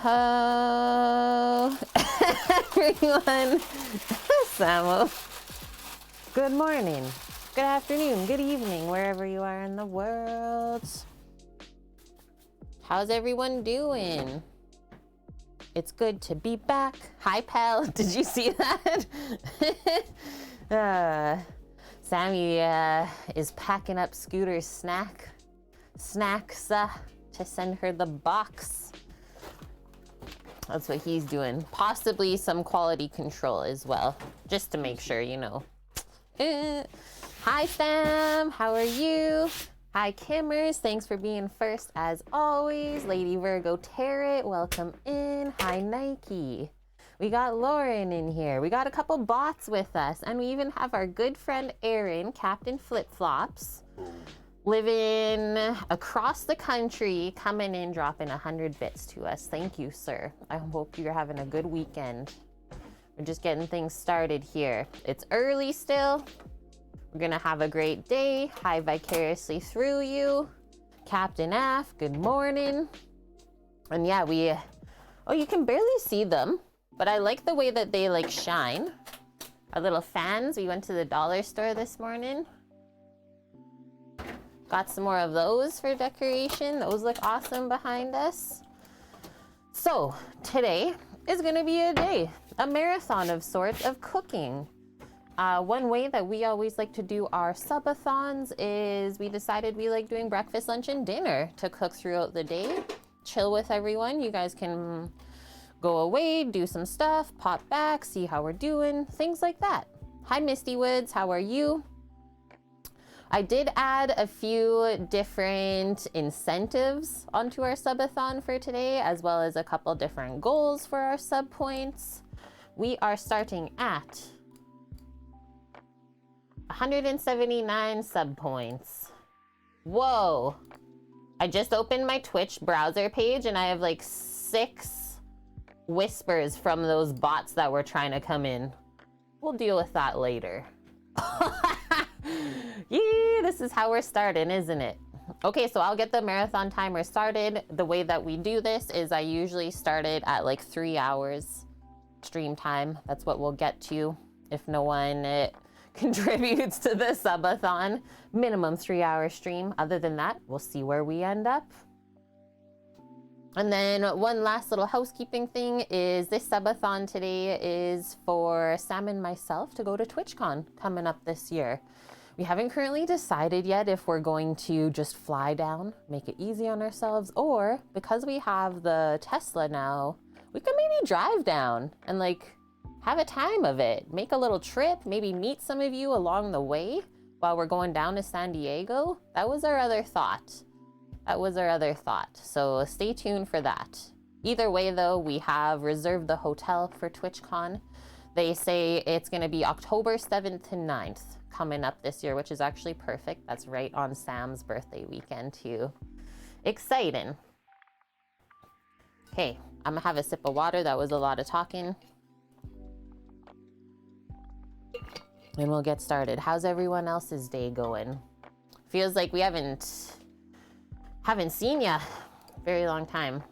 Aloha, everyone. Samo. Good morning, good afternoon, good evening, wherever you are in the world. How's everyone doing? It's good to be back. Hi, pal. Did you see that? Sammy is packing up Scooter's snacks to send her the box. That's what he's doing. Possibly some quality control as well, just to make sure, you know. Hi, Sam. How are you? Hi, Kimmers. Thanks for being first as always. Lady Virgo Tarot, welcome in. Hi, Nike. We got Lauren in here. We got a couple bots with us. And we even have our good friend Aaron, Captain Flip Flops, living across the country, coming in, dropping 100 bits to us. Thank you, sir. I hope you're having a good weekend. We're just getting things started here. It's early still. We're gonna have a great day. Hi, vicariously through you. Captain Af, good morning. And yeah, oh, you can barely see them, but I like the way that they like shine. Our little fans, we went to the dollar store this morning. Got some more of those for decoration. Those look awesome behind us. So today is gonna be a marathon of sorts of cooking. One way that we always like to do our subathons is we decided we like doing breakfast, lunch, and dinner to cook throughout the day. Chill with everyone. You guys can go away, do some stuff, pop back, see how we're doing, things like that. Hi, Misty Woods. How are you? I did add a few different incentives onto our subathon for today, as well as a couple different goals for our sub points. We are starting at 179 sub points. Whoa. I just opened my Twitch browser page and I have like 6 whispers from those bots that were trying to come in. We'll deal with that later. Yeah, this is how we're starting, isn't it? Okay, so I'll get the marathon timer started. The way that we do this is I usually start it at like 3 hours stream time. That's what we'll get to if no one contributes to the subathon. Minimum 3-hour stream. Other than that, we'll see where we end up. And then one last little housekeeping thing is this subathon today is for Sam and myself to go to TWITCHCON coming up this year. We haven't currently decided yet if we're going to just fly down, make it easy on ourselves, or because we have the Tesla now, we could maybe drive down and like have a time of it. Make a little trip, maybe meet some of you along the way while we're going down to San Diego. That was our other thought. So stay tuned for that. Either way though, we have reserved the hotel for TWITCHCON. They say it's gonna be October 7th to 9th coming up this year, which is actually perfect. That's right on Sam's birthday weekend too. Exciting. Okay, I'm gonna have a sip of water. That was a lot of talking. And we'll get started. How's everyone else's day going? Feels like we haven't seen ya very long time.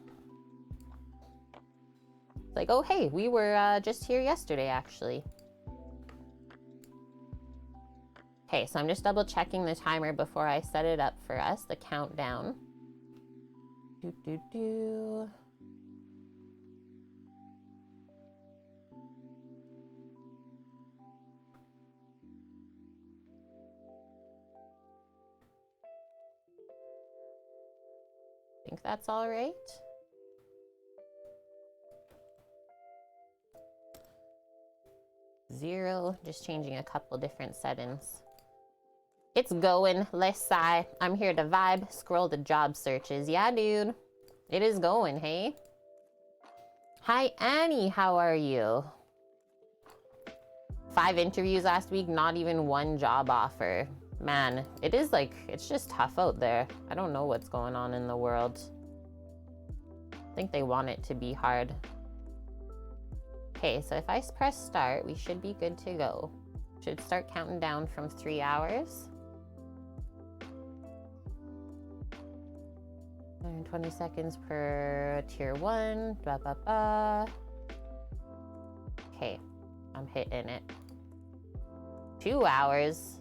It's like, oh hey, we were just here yesterday actually. Okay, so I'm just double checking the timer before I set it up for us, the countdown. I think that's all right. Zero, just changing a couple different settings. It's going, let's sigh. I'm here to vibe, scroll the job searches. Yeah, dude, it is going, hey? Hi, Annie, how are you? 5 interviews last week, not even 1 job offer. Man, it is like, it's just tough out there. I don't know what's going on in the world. I think they want it to be hard. Okay, so if I press start, we should be good to go. Should start counting down from 3 hours. 120 seconds per tier 1. Blah, blah, blah. Okay, I'm hitting it. 2 hours.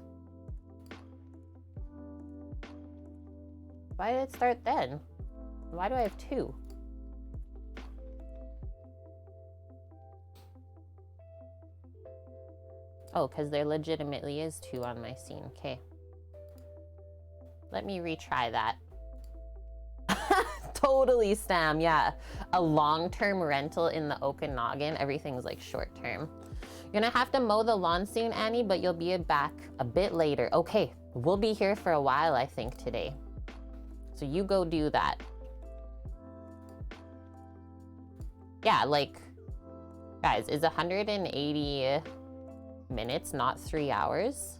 Why did it start then? Why do I have 2? Oh, because there legitimately is 2 on my scene. Okay. Let me retry that. Totally, Stam. Yeah. A long-term rental in the Okanagan. Everything's like short-term. You're gonna have to mow the lawn soon, Annie, but you'll be back a bit later. Okay. We'll be here for a while, I think, today. So you go do that. Yeah, like, guys, is 180 minutes not 3 hours?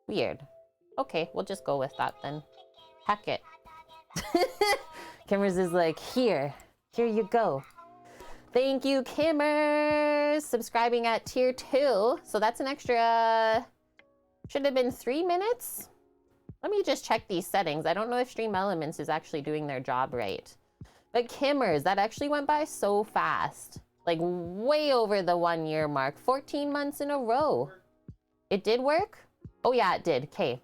Weird. Okay, we'll just go with that then. Heck it. Kimmers is like, here you go. Thank you, Kimmers. Subscribing at tier 2. So that's an extra, should have been 3 minutes. Let me just check these settings. I don't know if Stream Elements is actually doing their job right. But Kimmers, that actually went by so fast. Like way over the 1 year mark. 14 months in a row. It did work? Oh yeah, it did. Okay.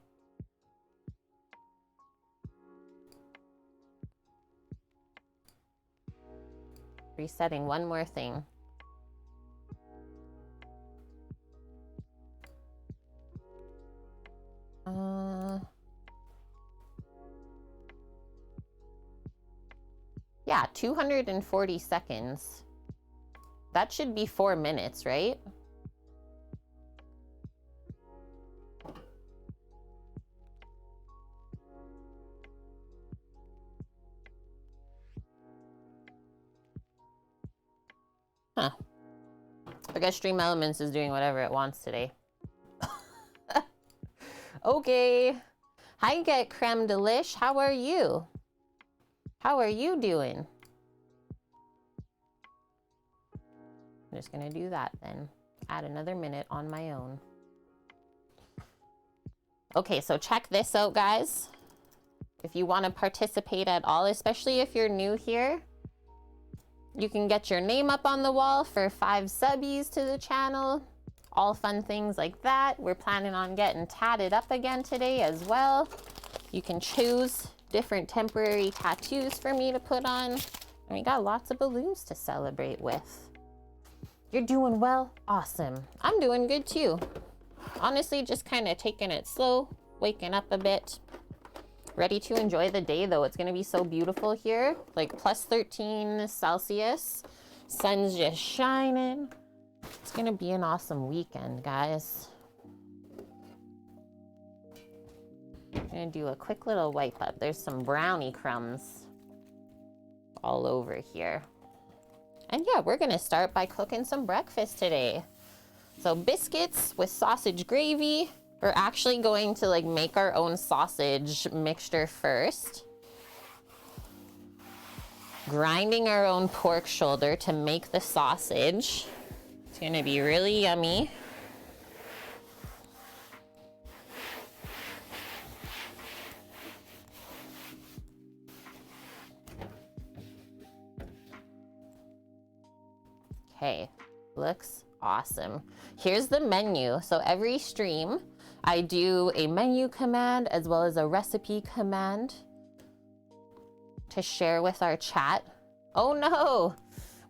Resetting one more thing. Yeah, 240 seconds. That should be 4 minutes, right? Huh. I guess Stream Elements is doing whatever it wants today. Okay. Hi, Get Creme Delish. How are you? How are you doing? I'm just gonna do that then. Add another minute on my own. Okay, so check this out, guys. If you want to participate at all, especially if you're new here, you can get your name up on the wall for 5 subbies to the channel. All fun things like that. We're planning on getting tatted up again today as well. You can choose different temporary tattoos for me to put on. And we got lots of balloons to celebrate with. You're doing well? Awesome. I'm doing good too. Honestly, just kind of taking it slow, waking up a bit. Ready to enjoy the day though. It's gonna be so beautiful here. Like plus 13 Celsius. Sun's just shining. It's gonna be an awesome weekend, guys. I'm gonna do a quick little wipe up. There's some brownie crumbs all over here. And yeah, we're gonna start by cooking some breakfast today. So biscuits with sausage gravy. We're actually going to like make our own sausage mixture first. Grinding our own pork shoulder to make the sausage. It's gonna be really yummy. Okay, looks awesome. Here's the menu. So every stream, I do a menu command as well as a recipe command to share with our chat. Oh no!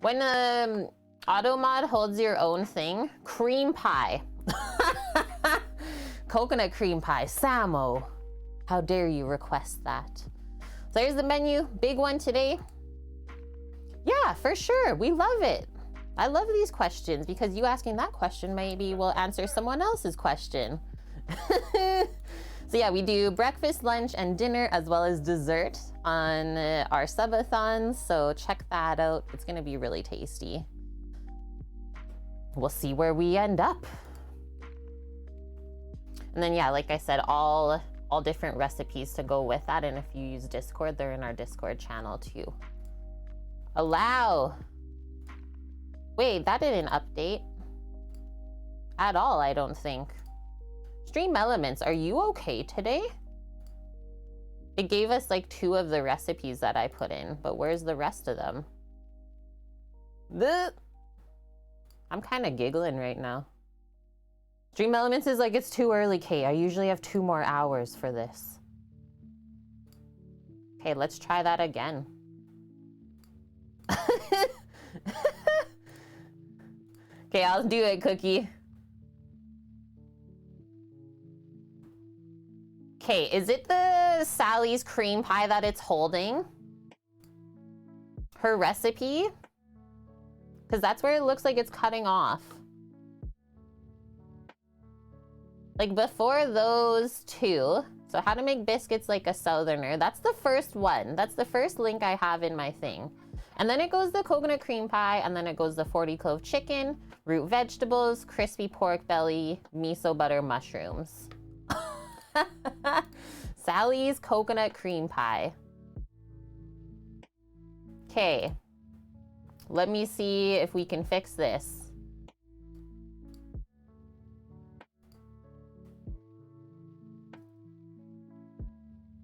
When AutoMod holds your own thing, cream pie. Coconut cream pie, Samo. How dare you request that? So here's the menu, big one today. Yeah, for sure, we love it. I love these questions because you asking that question maybe will answer someone else's question. So yeah, we do breakfast, lunch, and dinner as well as dessert on our subathons. So check that out. It's gonna be really tasty. We'll see where we end up. And then yeah, like I said, all different recipes to go with that. And if you use Discord, they're in our Discord channel too. Allow. Wait, that didn't update. at all, I don't think. Stream Elements, are you okay today? It gave us like 2 of the recipes that I put in, but where's the rest of them? I'm kind of giggling right now. Stream Elements is like, it's too early, Kate. I usually have 2 more hours for this. Okay, let's try that again. Okay, I'll do it, Cookie. Okay, is it the Sally's cream pie that it's holding? Her recipe? Because that's where it looks like it's cutting off. Like before those 2, so how to make biscuits like a southerner, that's the first one. That's the first link I have in my thing. And then it goes the coconut cream pie, and then it goes the 40 clove chicken, root vegetables, crispy pork belly, miso butter mushrooms. Sally's coconut cream pie. Okay, let me see if we can fix this.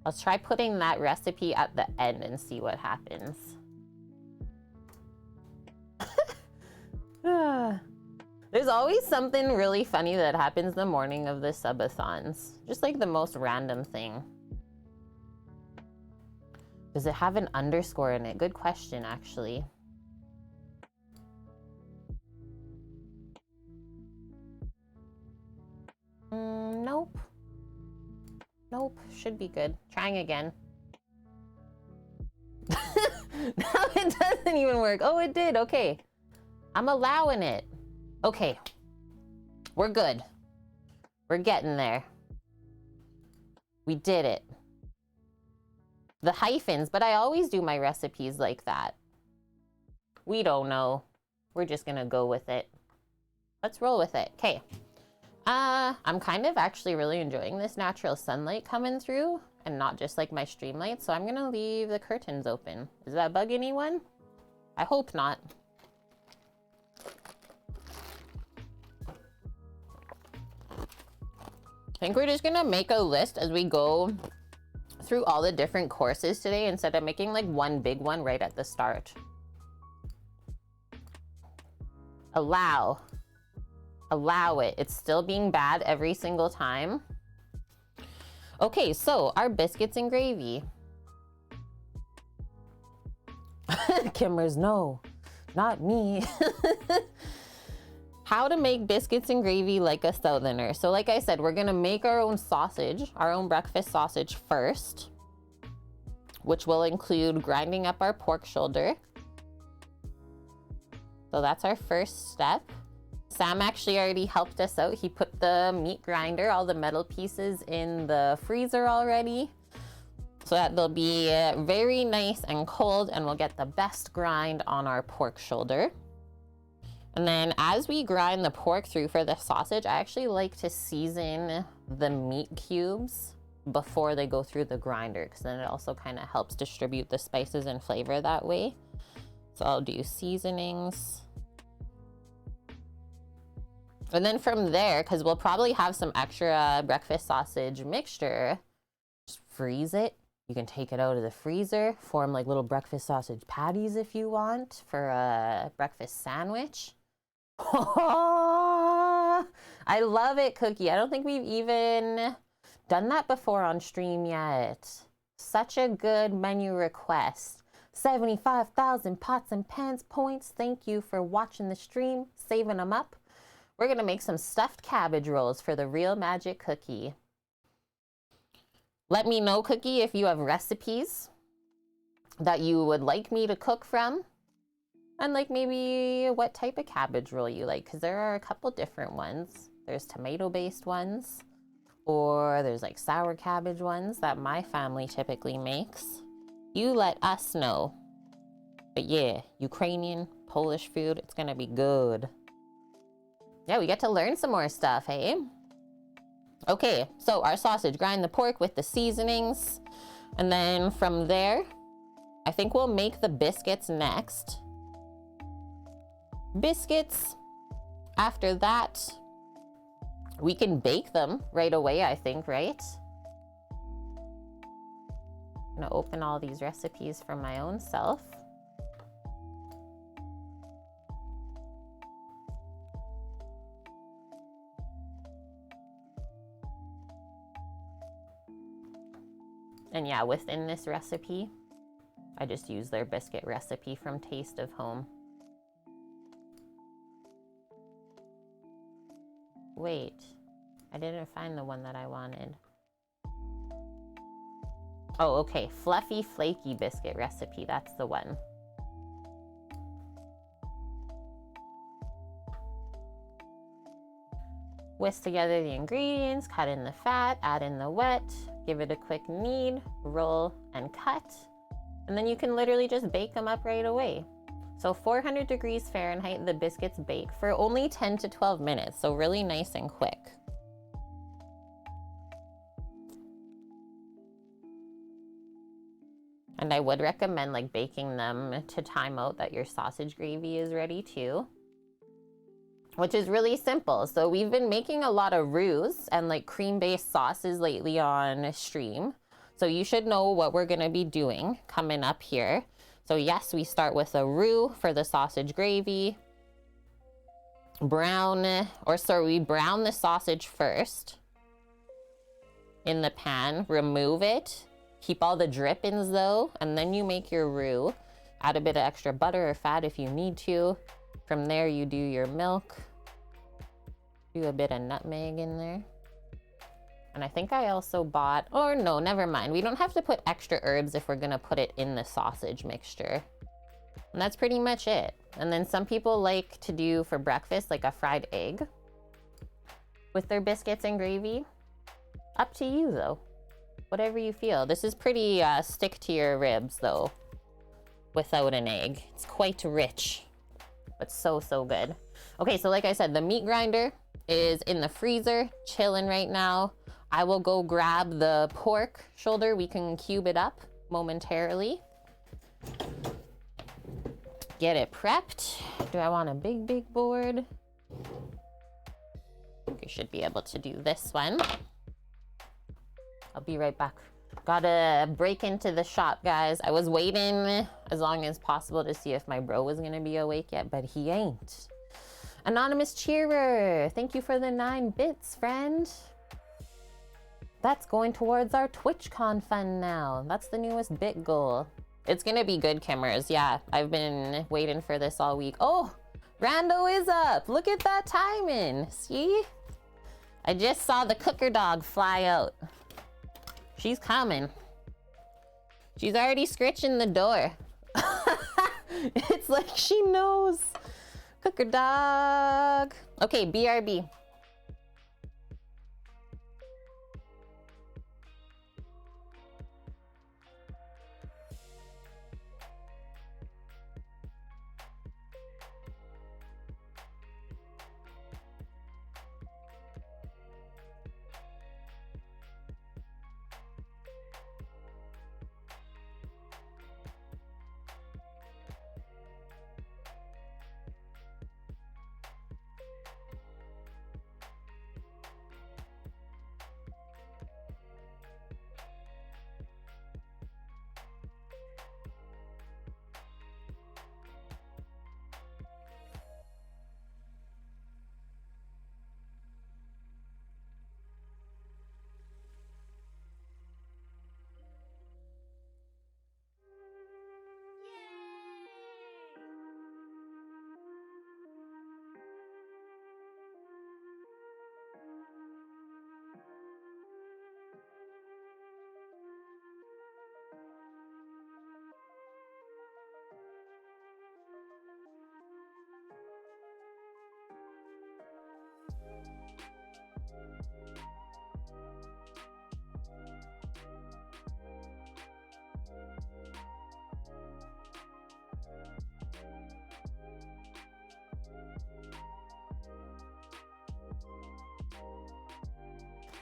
Let's try putting that recipe at the end and see what happens. There's always something really funny that happens the morning of the subathons. Just like the most random thing. Does it have an underscore in it? Good question, actually. Nope. Nope, should be good. Trying again. No, it doesn't even work. Oh, it did. Okay. I'm allowing it. Okay. We're good. We're getting there. We did it. The hyphens, but I always do my recipes like that. We don't know. We're just gonna go with it. Let's roll with it. Okay. I'm kind of actually really enjoying this natural sunlight coming through and not just like my stream light, so I'm gonna leave the curtains open. Does that bug anyone? I hope not. I think we're just gonna make a list as we go through all the different courses today instead of making like one big one right at the start. Allow it. It's still being bad every single time. Okay, so our biscuits and gravy. Kimmers, no, not me. How to make biscuits and gravy like a southerner. So like I said, we're gonna make our own sausage, our own breakfast sausage first, which will include grinding up our pork shoulder. So that's our first step. Sam actually already helped us out. He put the meat grinder, all the metal pieces in the freezer already, so that they'll be very nice and cold and we'll get the best grind on our pork shoulder. And then as we grind the pork through for the sausage, I actually like to season the meat cubes before they go through the grinder, because then it also kind of helps distribute the spices and flavor that way. So I'll do seasonings. And then from there, because we'll probably have some extra breakfast sausage mixture, just freeze it. You can take it out of the freezer, form like little breakfast sausage patties if you want for a breakfast sandwich. I love it, Cookie. I don't think we've even done that before on stream yet. Such a good menu request. 75,000 pots and pans points. Thank you for watching the stream, saving them up. We're gonna make some stuffed cabbage rolls for the Real Magic Cookie. Let me know, Cookie, if you have recipes that you would like me to cook from, and like maybe what type of cabbage roll you like, because there are a couple different ones. There's tomato-based ones, or there's like sour cabbage ones that my family typically makes. You let us know. But yeah, Ukrainian, Polish food, it's gonna be good. Yeah, we get to learn some more stuff, hey? Okay, so our sausage, grind the pork with the seasonings. And then from there, I think we'll make the biscuits next. Biscuits. After that, We can bake them right away, I think, right? I'm gonna open all these recipes for my own self. And yeah, within this recipe, I just use their biscuit recipe from Taste of Home. Wait, I didn't find the one that I wanted. Oh, okay, fluffy, flaky biscuit recipe, that's the one. Whisk together the ingredients, cut in the fat, add in the wet, give it a quick knead, roll, and cut. And then you can literally just bake them up right away. So 400 degrees Fahrenheit, the biscuits bake for only 10 to 12 minutes, so really nice and quick. And I would recommend like baking them to time out that your sausage gravy is ready too, which is really simple. So we've been making a lot of roux and like cream-based sauces lately on stream. So you should know what we're gonna be doing coming up here. So yes, we start with a roux for the sausage gravy. We brown the sausage first in the pan, remove it, keep all the drippings though, and then you make your roux. Add a bit of extra butter or fat if you need to. From there you do your milk. Do a bit of nutmeg in there. And I think I also bought, or no, never mind. We don't have to put extra herbs if we're gonna put it in the sausage mixture. And that's pretty much it. And then some people like to do for breakfast like a fried egg with their biscuits and gravy. Up to you though, whatever you feel. This is pretty stick to your ribs though, without an egg. It's quite rich, but so good. Okay, so like I said, the meat grinder is in the freezer, chilling right now. I will go grab the pork shoulder. We can cube it up momentarily. Get it prepped. Do I want a big board? I think you should be able to do this one. I'll be right back. Gotta break into the shop, guys. I was waiting as long as possible to see if my bro was gonna be awake yet, but he ain't. Anonymous Cheerer, thank you for the 9 bits, friend. That's going towards our TWITCHCON fund now. That's the newest bit goal. It's gonna be good, Kimmers. Yeah, I've been waiting for this all week. Oh, Rando is up. Look at that timing. See? I just saw the cooker dog fly out. She's coming. She's already scritching the door. It's like she knows. Cooker dog. Okay, BRB.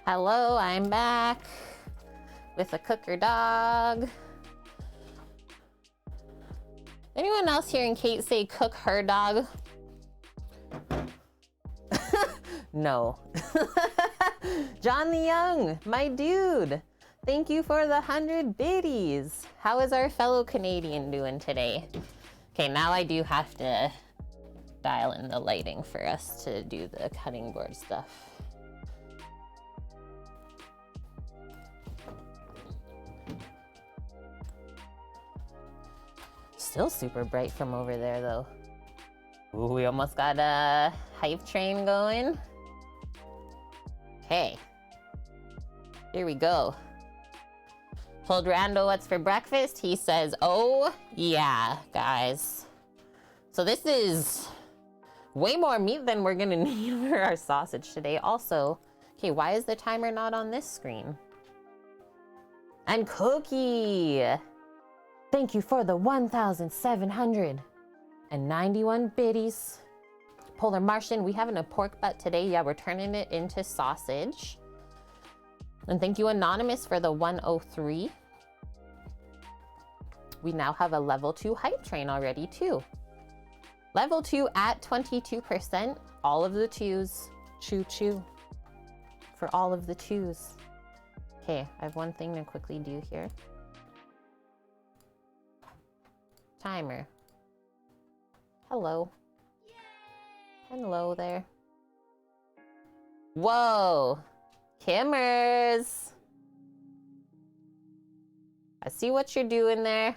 Hello, I'm back with a cooker dog. Anyone else hearing Kate say cook her dog? No. John the Young, my dude. Thank you for the 100 biddies. How is our fellow Canadian doing today? Okay, now I do have to dial in the lighting for us to do the cutting board stuff. Still super bright from over there though. Ooh, we almost got a hype train going. Okay, here we go. Told Rando what's for breakfast. He says, oh yeah, guys. So this is way more meat than we're gonna need for our sausage today. Also, okay, why is the timer not on this screen? And Cookie, thank you for the 1,791 biddies. Polar Martian, we having a pork butt today. Yeah, we're turning it into sausage. And thank you Anonymous for the 103. We now have a level 2 hype train already too. Level 2 at 22%. All of the 2s. Choo choo. For all of the 2s. Okay, I have one thing to quickly do here. Timer. Hello. Hello there. Whoa. Kimmers. I see what you're doing there.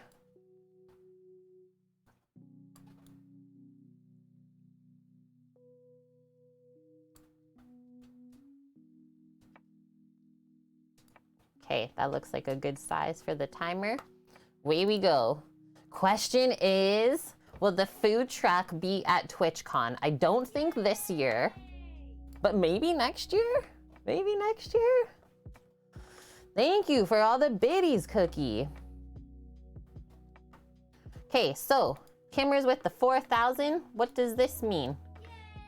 Okay, that looks like a good size for the timer. Away we go. Question is, will the food truck be at TWITCHCON? I don't think this year, but maybe next year? Maybe next year? Thank you for all the biddies, Cookie. Okay, so Kimmers with the 4,000. What does this mean?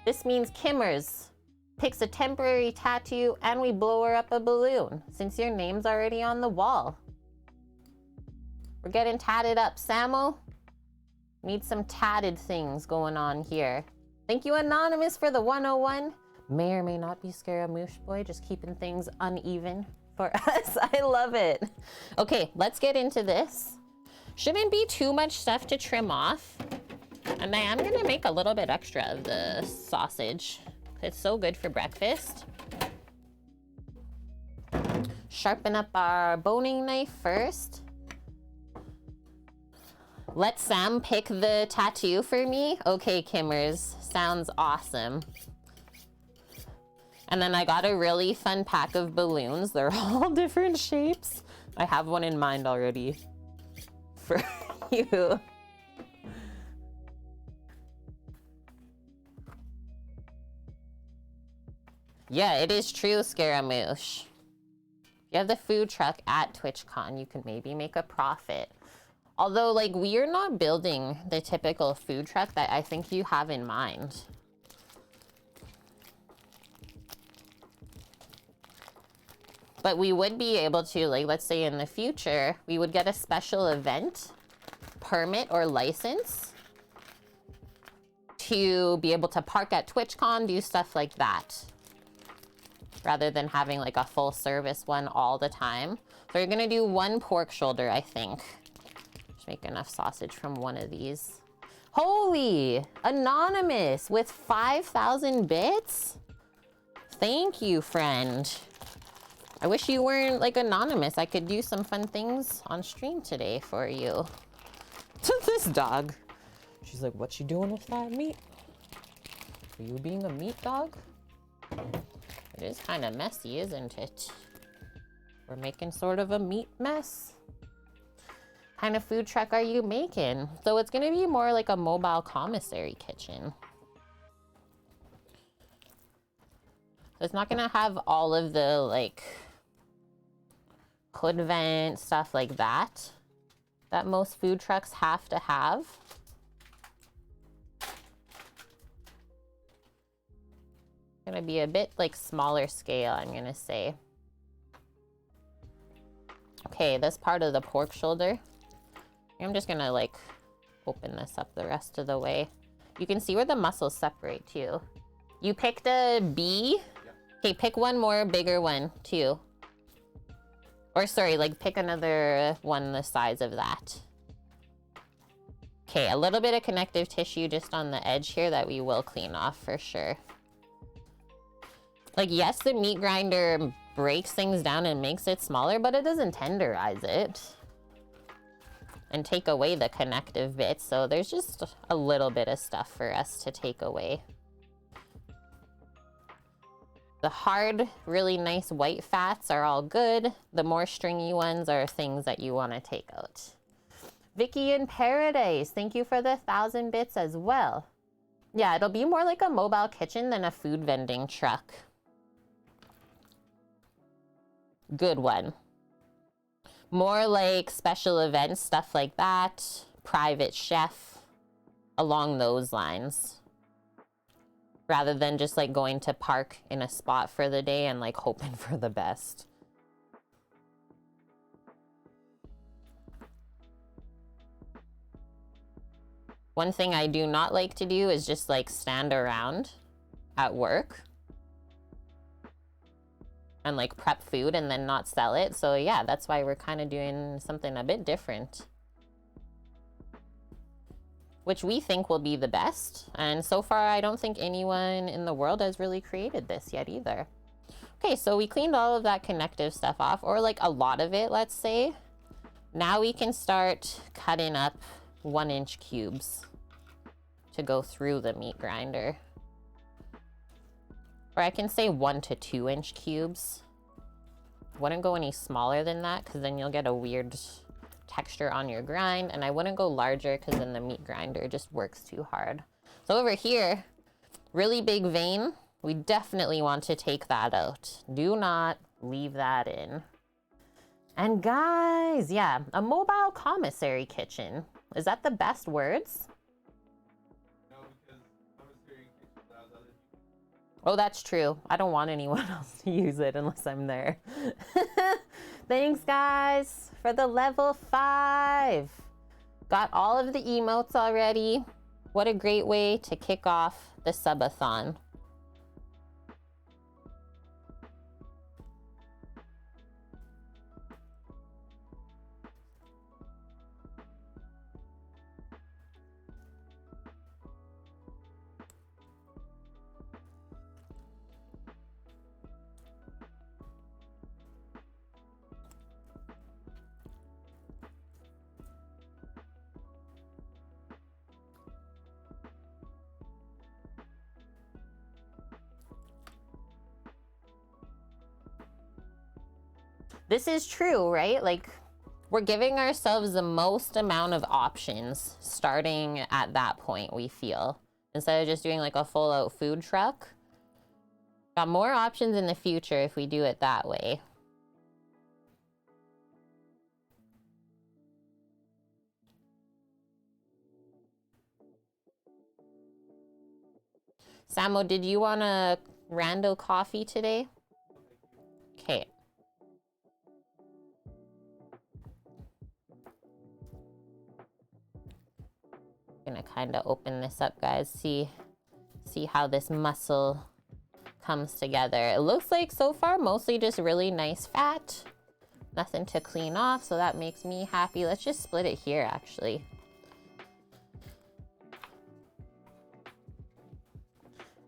This means Kimmers picks a temporary tattoo and we blow her up a balloon since your name's already on the wall. We're getting tatted up, Samo. Need some tatted things going on here. Thank you Anonymous for the 101. May or may not be Scaramouche Boy, just keeping things uneven for us. I love it. Okay, let's get into this. Shouldn't be too much stuff to trim off. And I am gonna make a little bit extra of the sausage. It's so good for breakfast. Sharpen up our boning knife first. Let Sam pick the tattoo for me. Okay, Kimmers, sounds awesome. And then I got a really fun pack of balloons. They're all different shapes. I have one in mind already for you. Yeah, it is true, Scaramouche. If you have the food truck at TWITCHCON, you can maybe make a profit. Although, like, we are not building the typical food truck that I think you have in mind. But we would be able to, like, let's say in the future, we would get a special event, permit or license to be able to park at TWITCHCON, do stuff like that, rather than having like a full service one all the time. So we're gonna do one pork shoulder, I think. Just make enough sausage from one of these. Holy, Anonymous with 5,000 bits? Thank you, friend. I wish you weren't like anonymous. I could do some fun things on stream today for you. This dog. She's like, what you doing with that meat? Are you being a meat dog? It is kind of messy, isn't it? We're making sort of a meat mess. What kind of food truck are you making? So it's gonna be more like a mobile commissary kitchen. So it's not gonna have all of the like hood vent stuff like that most food trucks have to have. Gonna be a bit like smaller scale, I'm gonna say. Okay, this part of the pork shoulder, I'm just gonna like open this up the rest of the way. You can see where the muscles separate too. You picked a B? Okay, pick one more bigger one, too. Or sorry, like pick another one the size of that. Okay, a little bit of connective tissue just on the edge here that we will clean off for sure. Like, yes, the meat grinder breaks things down and makes it smaller, but it doesn't tenderize it and take away the connective bits. So there's just a little bit of stuff for us to take away. The hard, really nice white fats are all good. The more stringy ones are things that you want to take out. Vicky in Paradise, thank you for the 1,000 bits as well. Yeah, it'll be more like a mobile kitchen than a food vending truck. Good one. More like special events, stuff like that. Private chef, along those lines. Rather than just like going to park in a spot for the day and like hoping for the best. One thing I do not like to do is just like stand around at work and like prep food and then not sell it. So yeah, that's why we're kind of doing something a bit different, which we think will be the best. And so far, I don't think anyone in the world has really created this yet either. Okay, so we cleaned all of that connective stuff off, or like a lot of it, let's say. Now we can start cutting up 1-inch cubes to go through the meat grinder. Or I can say 1 to 2-inch cubes. Wouldn't go any smaller than that because then you'll get a weird texture on your grind, and I wouldn't go larger because then the meat grinder just works too hard. So over here, really big vein, we definitely want to take that out. Do not leave that in. And guys, yeah, a mobile commissary kitchen. Is that the best words? No, because commissary kitchen allows other people. Oh, that's true. I don't want anyone else to use it unless I'm there. Thanks, guys, for the level 5. Got all of the emotes already. What a great way to kick off the subathon. This is true, right? Like, we're giving ourselves the most amount of options starting at that point, we feel. Instead of just doing like a full out food truck. Got more options in the future if we do it that way. Samo, did you want a rando coffee today? Okay. Gonna kind of open this up, guys. See how this muscle comes together. It looks like so far mostly just really nice fat. Nothing to clean off, so that makes me happy. Let's just split it here, actually.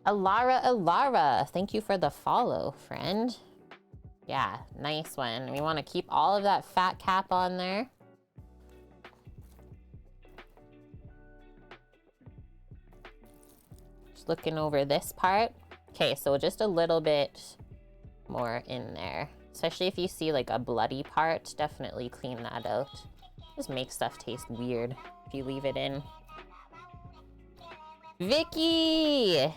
Alara, thank you for the follow, friend. Yeah, nice one. We want to keep all of that fat cap on there. Just looking over this part. Okay, so just a little bit more in there. Especially if you see like a bloody part, definitely clean that out. Just makes stuff taste weird if you leave it in. Vicky!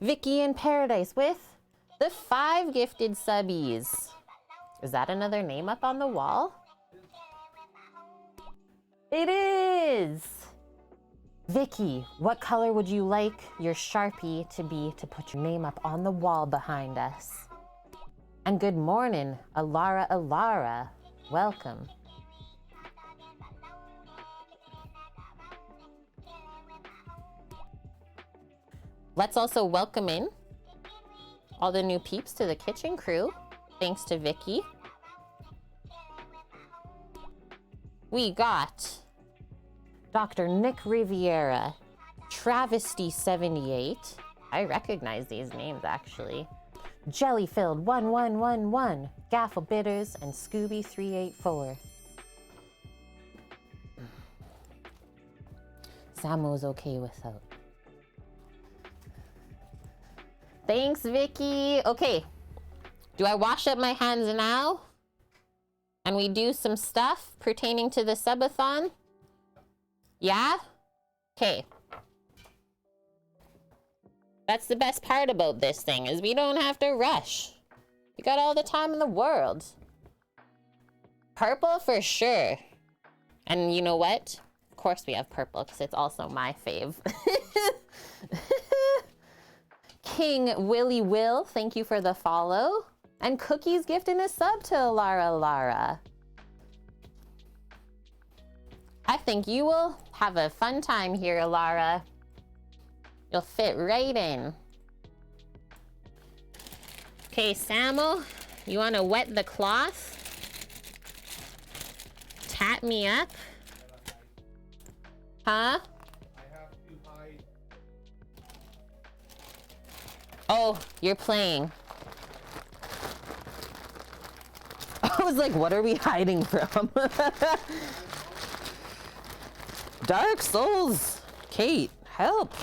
Vicky in Paradise with the 5 gifted subbies. Is that another name up on the wall? It is! Vicky, what color would you like your Sharpie to be to put your name up on the wall behind us? And good morning, Alara. Welcome. Let's also welcome in all the new peeps to the kitchen crew. Thanks to Vicky. We got Dr. Nick Riviera, Travesty78. I recognize these names actually. Jellyfilled 1111, Gaffle Bitters, and Scooby 384. Samo's okay without. Thanks, Vicky. Okay, do I wash up my hands now? And we do some stuff pertaining to the subathon? Yeah? Okay. That's the best part about this thing, is we don't have to rush. We got all the time in the world. Purple for sure. And you know what? Of course we have purple, because it's also my fave. King Willy Will, thank you for the follow. And Cookie's gifting a sub to Lara. I think you will have a fun time here, Lara. You'll fit right in. Okay, Samo, you want to wet the cloth? Tap me up? Huh? I have to hide. Oh, you're playing. I was like, what are we hiding from? Dark Souls. Kate, help.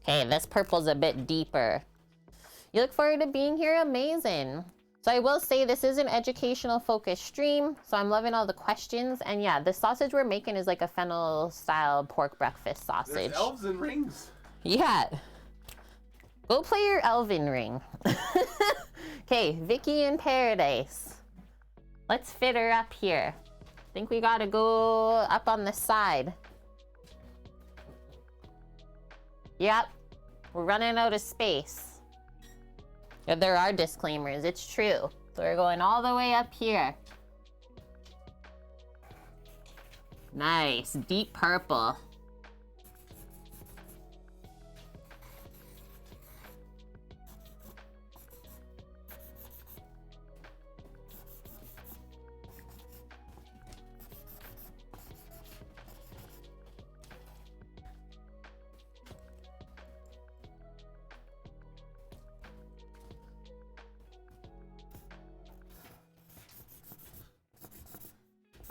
Okay, this purple's a bit deeper. You look forward to being here? Amazing. So I will say this is an educational focused stream, so I'm loving all the questions. And yeah, the sausage we're making is like a fennel style pork breakfast sausage. There's elves and rings. Yeah. Go play your Elven Ring. Okay, Vicky in Paradise. Let's fit her up here. Think we gotta go up on the side. Yep, we're running out of space. Yeah, there are disclaimers, it's true. So we're going all the way up here. Nice, deep purple.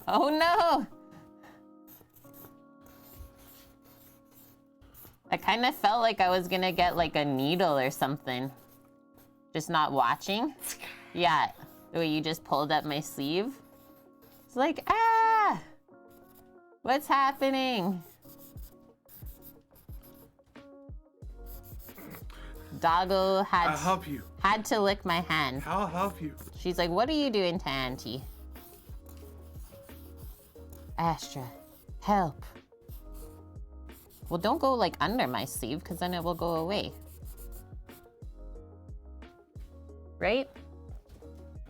Oh no! I kind of felt like I was gonna get like a needle or something. Just not watching. Yeah, the way you just pulled up my sleeve. It's like, ah! What's happening? Doggo I'll help you. had to lick my hand. I'll help you. She's like, what are you doing to Auntie? Astra, help. Well, don't go like under my sleeve because then it will go away. Right?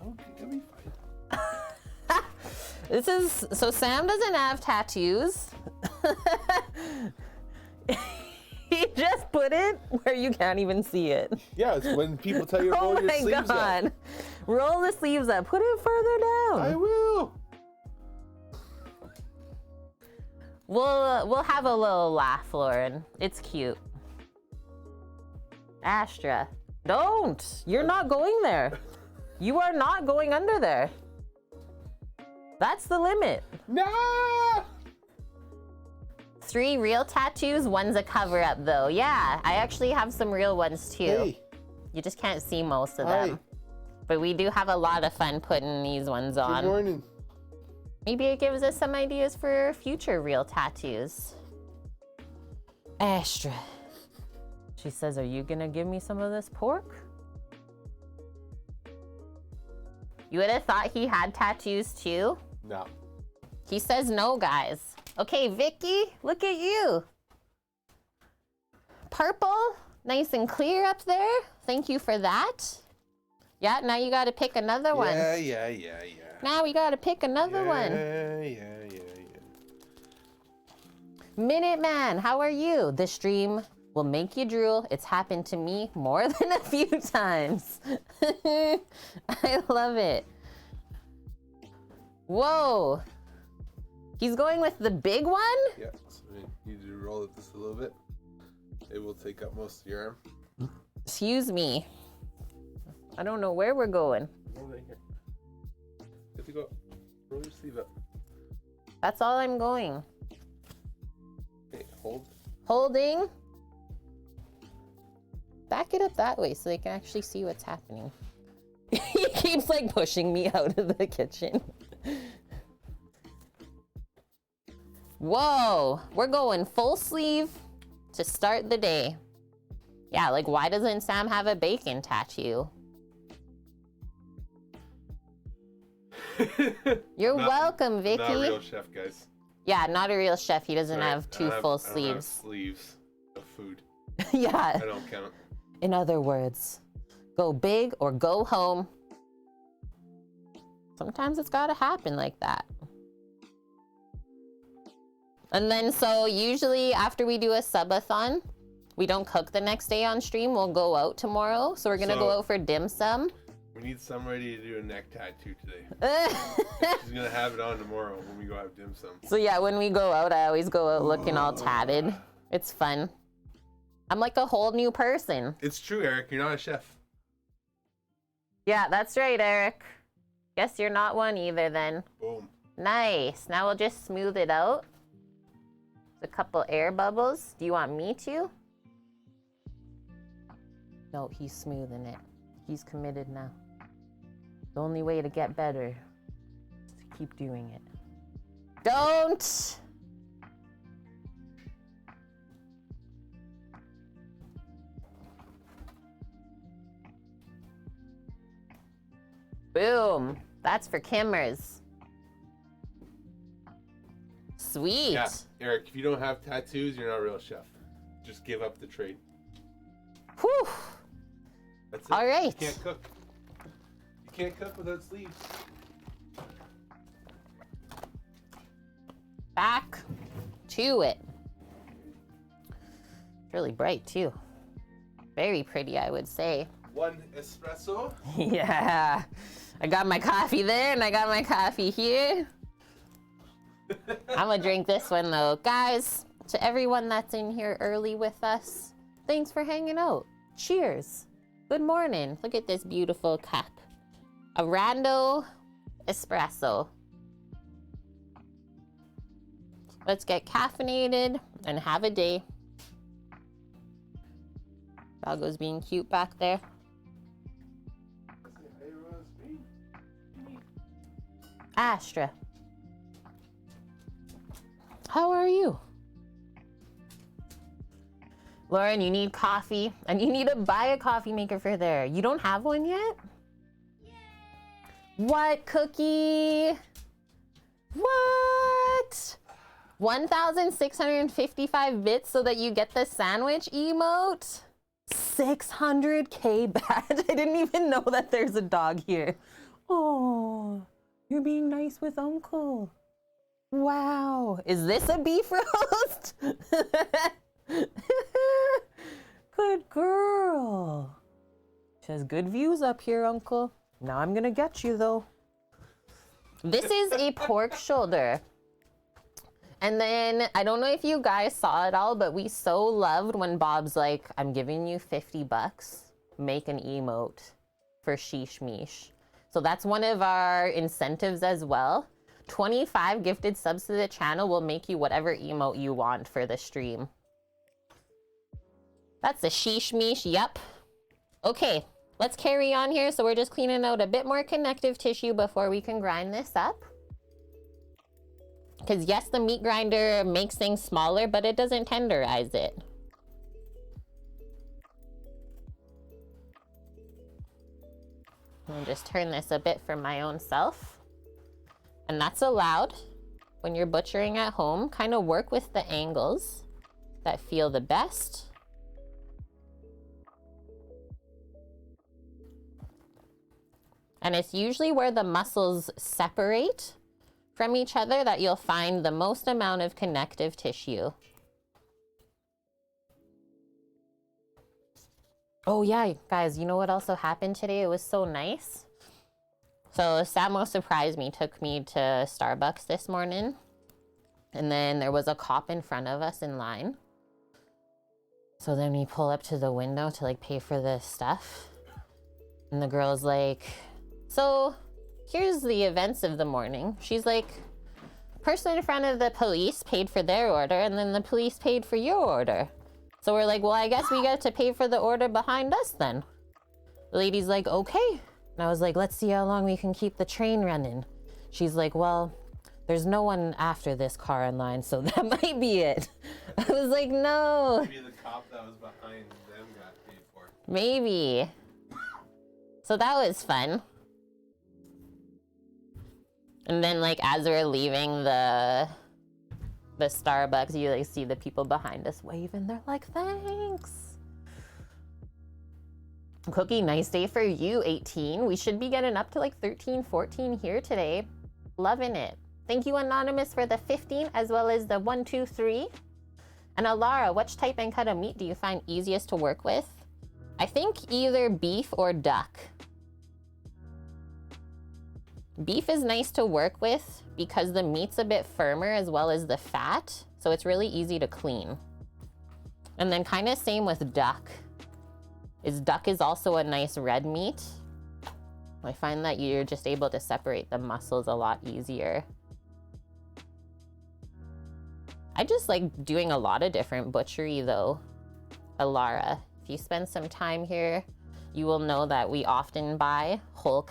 Okay, it'll be fine. This is, so Sam doesn't have tattoos. He just put it where you can't even see it. Yeah, it's when people tell you to roll your sleeves up. Roll the sleeves up. Put it further down. I will. We'll have a little laugh, Lauren. It's cute. Astra, don't. You're not going there. You are not going under there. That's the limit. No! 3 real tattoos, 1's a cover up though. Yeah, I actually have some real ones too. Hey. You just can't see most of Hi. them. But we do have a lot of fun putting these ones on. Good morning. Maybe it gives us some ideas for future real tattoos. Astra. She says, are you gonna give me some of this pork? You would have thought he had tattoos too? No. He says no, guys. Okay, Vicky, look at you. Purple, nice and clear up there. Thank you for that. Yeah, now you gotta pick another one. Yeah. Now we gotta pick another one. Yeah. Minute Man, how are you? The stream will make you drool. It's happened to me more than a few times. I love it. Whoa. He's going with the big one? Yeah, so you need to roll it just a little bit. It will take up most of your arm. Excuse me. I don't know where we're going. Roll right here. You have to go. Roll your sleeve up. That's all I'm going. Okay, hold. Holding. Back it up that way so they can actually see what's happening. He keeps like pushing me out of the kitchen. Whoa, we're going full sleeve to start the day. Yeah, like why doesn't Sam have a bacon tattoo? You're welcome, Vicky. Not a real chef, guys. Yeah, not a real chef. He doesn't Sorry, have two full sleeves. I don't have sleeves of food. Yeah. I don't count. In other words, go big or go home. Sometimes it's gotta happen like that. And then so usually after we do a subathon, we don't cook the next day on stream. We'll go out tomorrow. So we're gonna go out for dim sum. We need somebody to do a neck tattoo today. She's gonna have it on tomorrow when we go have dim sum. So yeah, when we go out, I always go out looking all tatted. It's fun. I'm like a whole new person. It's true, Eric. You're not a chef. Yeah, that's right, Eric. Guess you're not one either then. Boom. Nice. Now we'll just smooth it out. A couple air bubbles. Do you want me to? No, he's smoothing it. He's committed now. The only way to get better is to keep doing it. Don't! Boom. That's for Kimmers. Sweet. Yeah, Eric, if you don't have tattoos, you're not a real chef. Just give up the trade. Whew. That's it. All right. You can't cook. You can't cook without sleeves. Back to it. It's really bright too. Very pretty, I would say. One espresso. Yeah. I got my coffee there and I got my coffee here. I'm gonna drink this one though. Guys, to everyone that's in here early with us, thanks for hanging out. Cheers. Good morning. Look at this beautiful cup. A rando espresso. Let's get caffeinated and have a day. Doggo's being cute back there. Astra. How are you? Lauren, you need coffee and you need to buy a coffee maker for there. You don't have one yet? Yay. What, Cookie? What? 1,655 bits so that you get the sandwich emote? 600K badge. I didn't even know that there's a dog here. Oh, you're being nice with Uncle. Wow. Is this a beef roast? Good girl. She has good views up here, Uncle. Now I'm gonna get you though. This is a pork shoulder. And then, I don't know if you guys saw it all, but we so loved when Bob's like, I'm giving you 50 bucks, make an emote for Sheesh Meesh. So that's one of our incentives as well. 25 gifted subs to the channel will make you whatever emote you want for the stream. That's a Sheesh Meesh, yep. Okay, let's carry on here. So we're just cleaning out a bit more connective tissue before we can grind this up. Because yes, the meat grinder makes things smaller, but it doesn't tenderize it. I'll just turn this a bit for my own self. And that's allowed when you're butchering at home. Kind of work with the angles that feel the best. And it's usually where the muscles separate from each other that you'll find the most amount of connective tissue. Oh yeah, guys, you know what also happened today? It was so nice. So Samo surprised me, took me to Starbucks this morning. And then there was a cop in front of us in line. So then we pull up to the window to like pay for the stuff. And the girl's like, so here's the events of the morning. She's like, person in front of the police paid for their order and then the police paid for your order. So we're like, well, I guess we get to pay for the order behind us then. The lady's like, okay. And I was like, let's see how long we can keep the train running. She's like, well, there's no one after this car in line, so that might be it. I was like, no. Maybe the cop that was behind them got paid for. Maybe. So that was fun. And then like as we're leaving the Starbucks, you like see the people behind us waving. They're like, thanks. Cookie, nice day for you, 18. We should be getting up to like 13, 14 here today. Loving it. Thank you, Anonymous, for the 15, as well as the 1, 2, 3. And Alara, which type and cut of meat do you find easiest to work with? I think either beef or duck. Beef is nice to work with because the meat's a bit firmer as well as the fat, so it's really easy to clean. And then kind of same with duck. Duck is also a nice red meat. I find that you're just able to separate the muscles a lot easier. I just like doing a lot of different butchery though, Alara. If you spend some time here, you will know that we often buy whole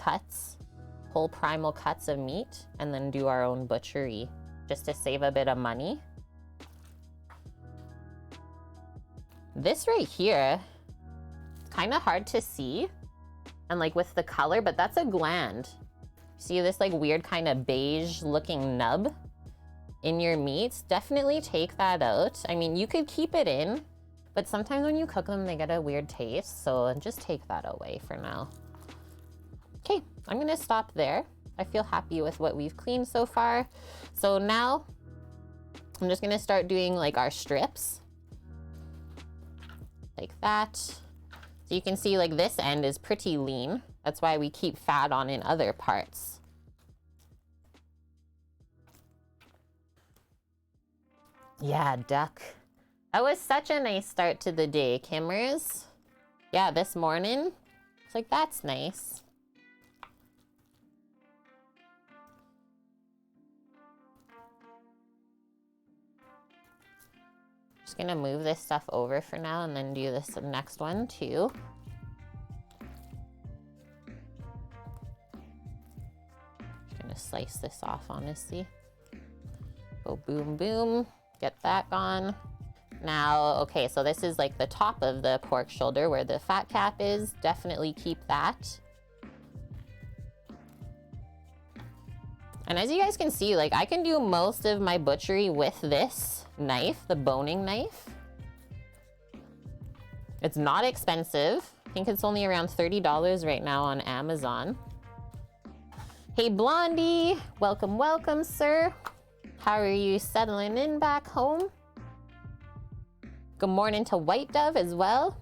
primal cuts of meat and then do our own butchery just to save a bit of money. This right here, it's kind of hard to see and like with the color, but that's a gland. See this like weird kind of beige looking nub in your meats? Definitely take that out. I mean, you could keep it in, but sometimes when you cook them, they get a weird taste. So just take that away for now. Okay, I'm gonna stop there. I feel happy with what we've cleaned so far. So now I'm just gonna start doing like our strips. Like that. So you can see like this end is pretty lean. That's why we keep fat on in other parts. Yeah, duck. That was such a nice start to the day, Kimmers. Yeah, this morning, it's like, that's nice. Just gonna move this stuff over for now and then do this next one too. Just gonna slice this off, honestly. Go boom, boom. Get that gone. Now, okay, so this is like the top of the pork shoulder where the fat cap is. Definitely keep that. And as you guys can see, like I can do most of my butchery with this knife, the boning knife. It's not expensive. I think it's only around $30 right now on Amazon. Hey Blondie, welcome, welcome, sir. How are you settling in back home? Good morning to White Dove as well.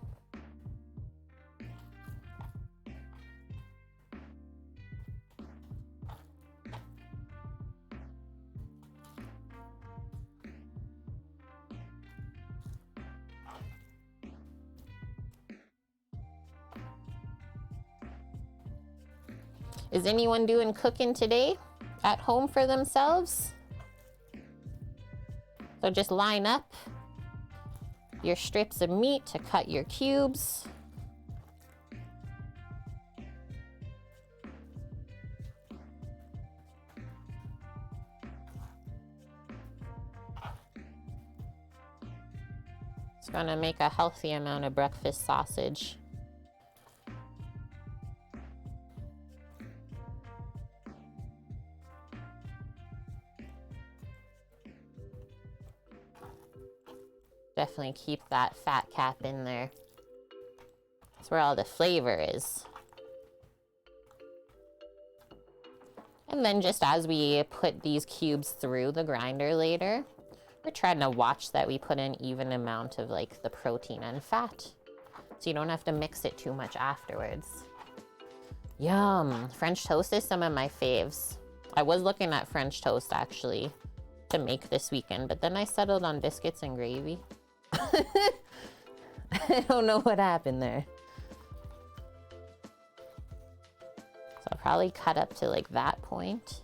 Is anyone doing cooking today at home for themselves? So just line up your strips of meat to cut your cubes. It's gonna make a healthy amount of breakfast sausage. Definitely keep that fat cap in there. That's where all the flavor is. And then just as we put these cubes through the grinder later, we're trying to watch that we put an even amount of like the protein and fat. so you don't have to mix it too much afterwards. Yum. French toast is some of my faves. I was looking at French toast actually to make this weekend, but then I settled on biscuits and gravy. I don't know what happened there. So I'll probably cut up to like that point.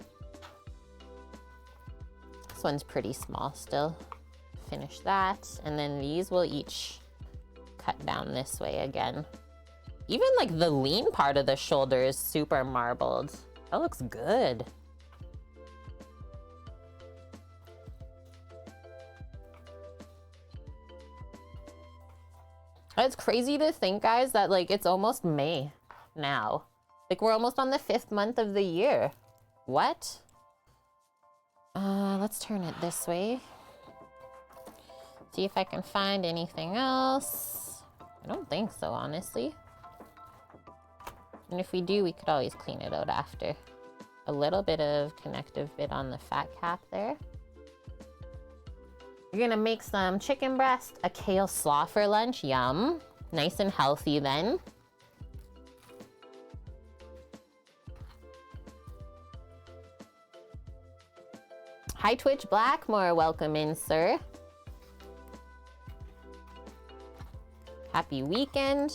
This one's pretty small still. Finish that, and then these will each cut down this way again. Even like the lean part of the shoulder is super marbled. That looks good. It's crazy to think, guys, that like it's almost May now. Like we're almost on the 5th month of the year. What? Let's turn it this way. See if I can find anything else. I don't think so, honestly. And if we do, we could always clean it out after. A little bit of connective bit on the fat cap there. We're gonna make some chicken breast, a kale slaw for lunch. Yum. Nice and healthy then. Hi Twitch Blackmore, welcome in, sir. Happy weekend.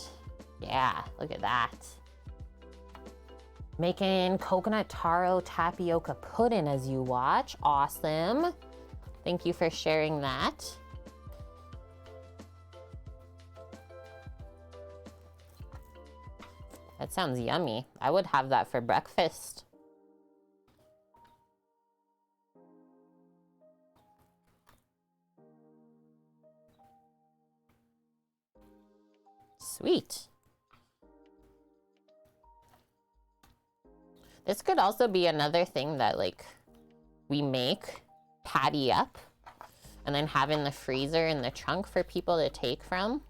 Yeah, look at that. Making coconut taro tapioca pudding as you watch. Awesome. Thank you for sharing that. That sounds yummy. I would have that for breakfast. Sweet. This could also be another thing that like we make patty up and then have in the freezer in the trunk for people to take from.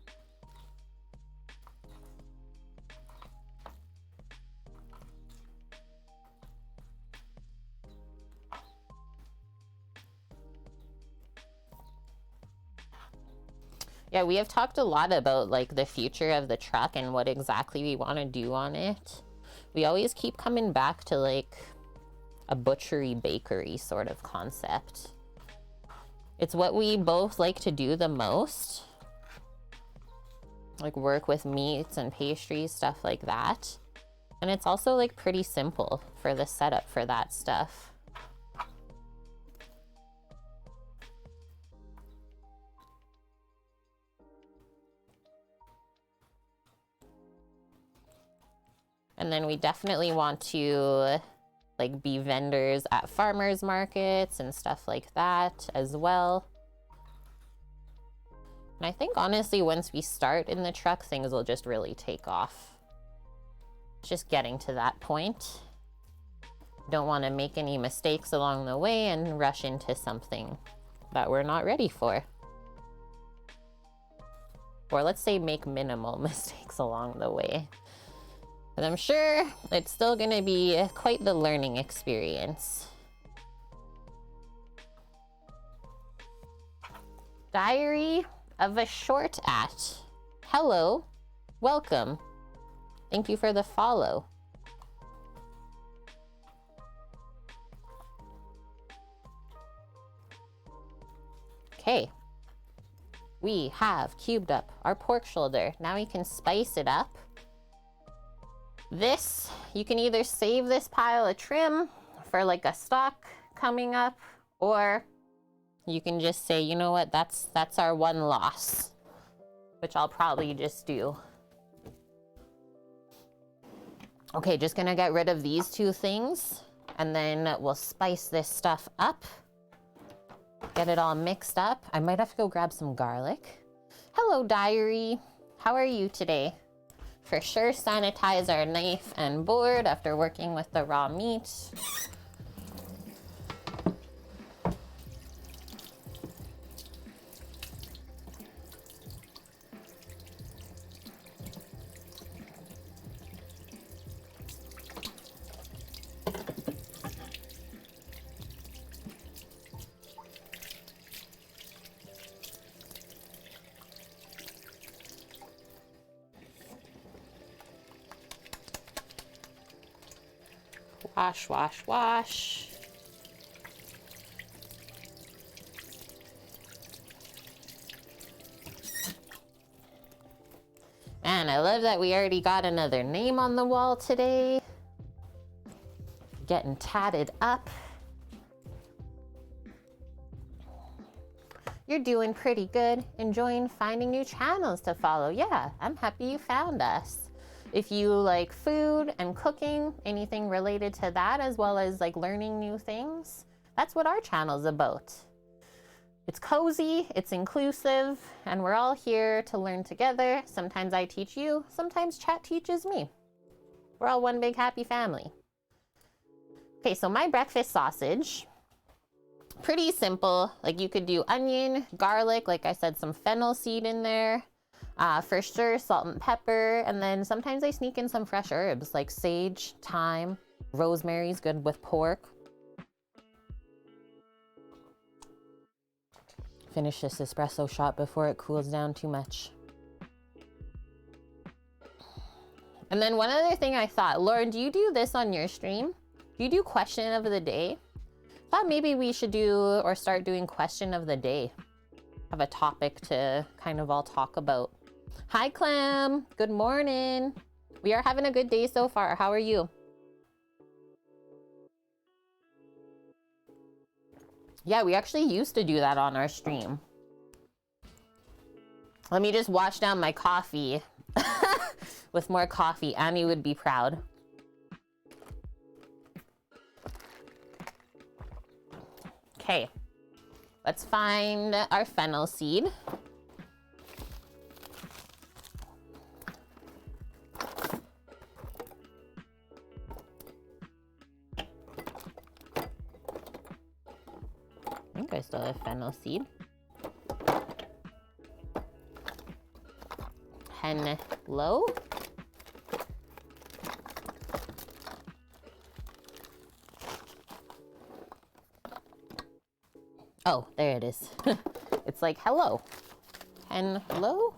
Yeah, we have talked a lot about like the future of the truck and what exactly we want to do on it. We always keep coming back to like a butchery bakery sort of concept. It's what we both like to do the most. Like work with meats and pastries, stuff like that. And it's also like pretty simple for the setup for that stuff. And then we definitely want to like be vendors at farmers markets and stuff like that as well. And I think honestly, once we start in the truck, things will just really take off. Just getting to that point. Don't want to make any mistakes along the way and rush into something that we're not ready for. Or let's say make minimal mistakes along the way. But I'm sure it's still gonna be quite the learning experience. Diary of a Short At. Hello, welcome. Thank you for the follow. Okay, we have cubed up our pork shoulder. Now we can spice it up. This, you can either save this pile of trim for like a stock coming up, or you can just say, you know what, that's our one loss, which I'll probably just do. Okay, just gonna get rid of these two things, and then we'll spice this stuff up. Get it all mixed up. I might have to go grab some garlic. Hello, Diary. How are you today? For sure, sanitize our knife and board after working with the raw meat. Wash, wash, wash. Man, I love that we already got another name on the wall today. Getting tatted up. You're doing pretty good. Enjoying finding new channels to follow. Yeah, I'm happy you found us. If you like food and cooking, anything related to that, as well as like learning new things, that's what our channel's about. It's cozy, it's inclusive, and we're all here to learn together. Sometimes I teach you, sometimes chat teaches me. We're all one big happy family. Okay, so my breakfast sausage, pretty simple. Like you could do onion, garlic, like I said, some fennel seed in there. For sure, salt and pepper, and then sometimes I sneak in some fresh herbs like sage, thyme, rosemary's good with pork. Finish this espresso shot before it cools down too much. And then one other thing I thought, Lauren, do you do this on your stream? Do you do question of the day? Thought maybe we should do or start doing question of the day. Have a topic to kind of all talk about. Hi, Clem. Good morning. We are having a good day so far. How are you? Yeah, we actually used to do that on our stream. Let me just wash down my coffee. With more coffee, Annie would be proud. Okay, let's find our fennel seed. I think I still have fennel seed. Hello. Oh, there it is. It's like hello. Hello.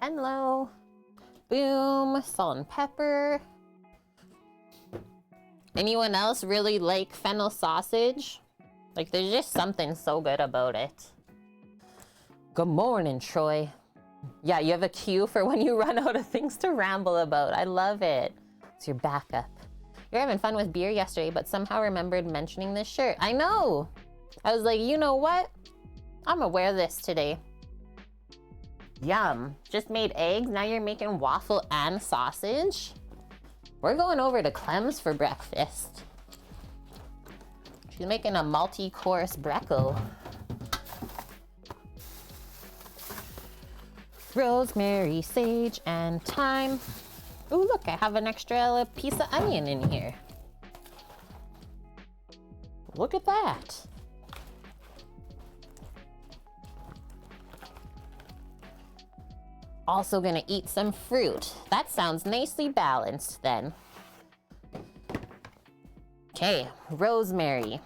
Hello. Boom. Salt and pepper. Anyone else really like fennel sausage? Like, there's just something so good about it. Good morning, Troy. Yeah, you have a cue for when you run out of things to ramble about. I love it. It's your backup. You're having fun with beer yesterday, but somehow remembered mentioning this shirt. I know. I was like, you know what? I'm gonna wear this today. Yum. Just made eggs. Now you're making waffle and sausage. We're going over to Clem's for breakfast. She's making a multi-course brecco. Rosemary, sage, and thyme. Oh, look, I have an extra piece of onion in here. Look at that. Also gonna eat some fruit. That sounds nicely balanced then. Okay, rosemary.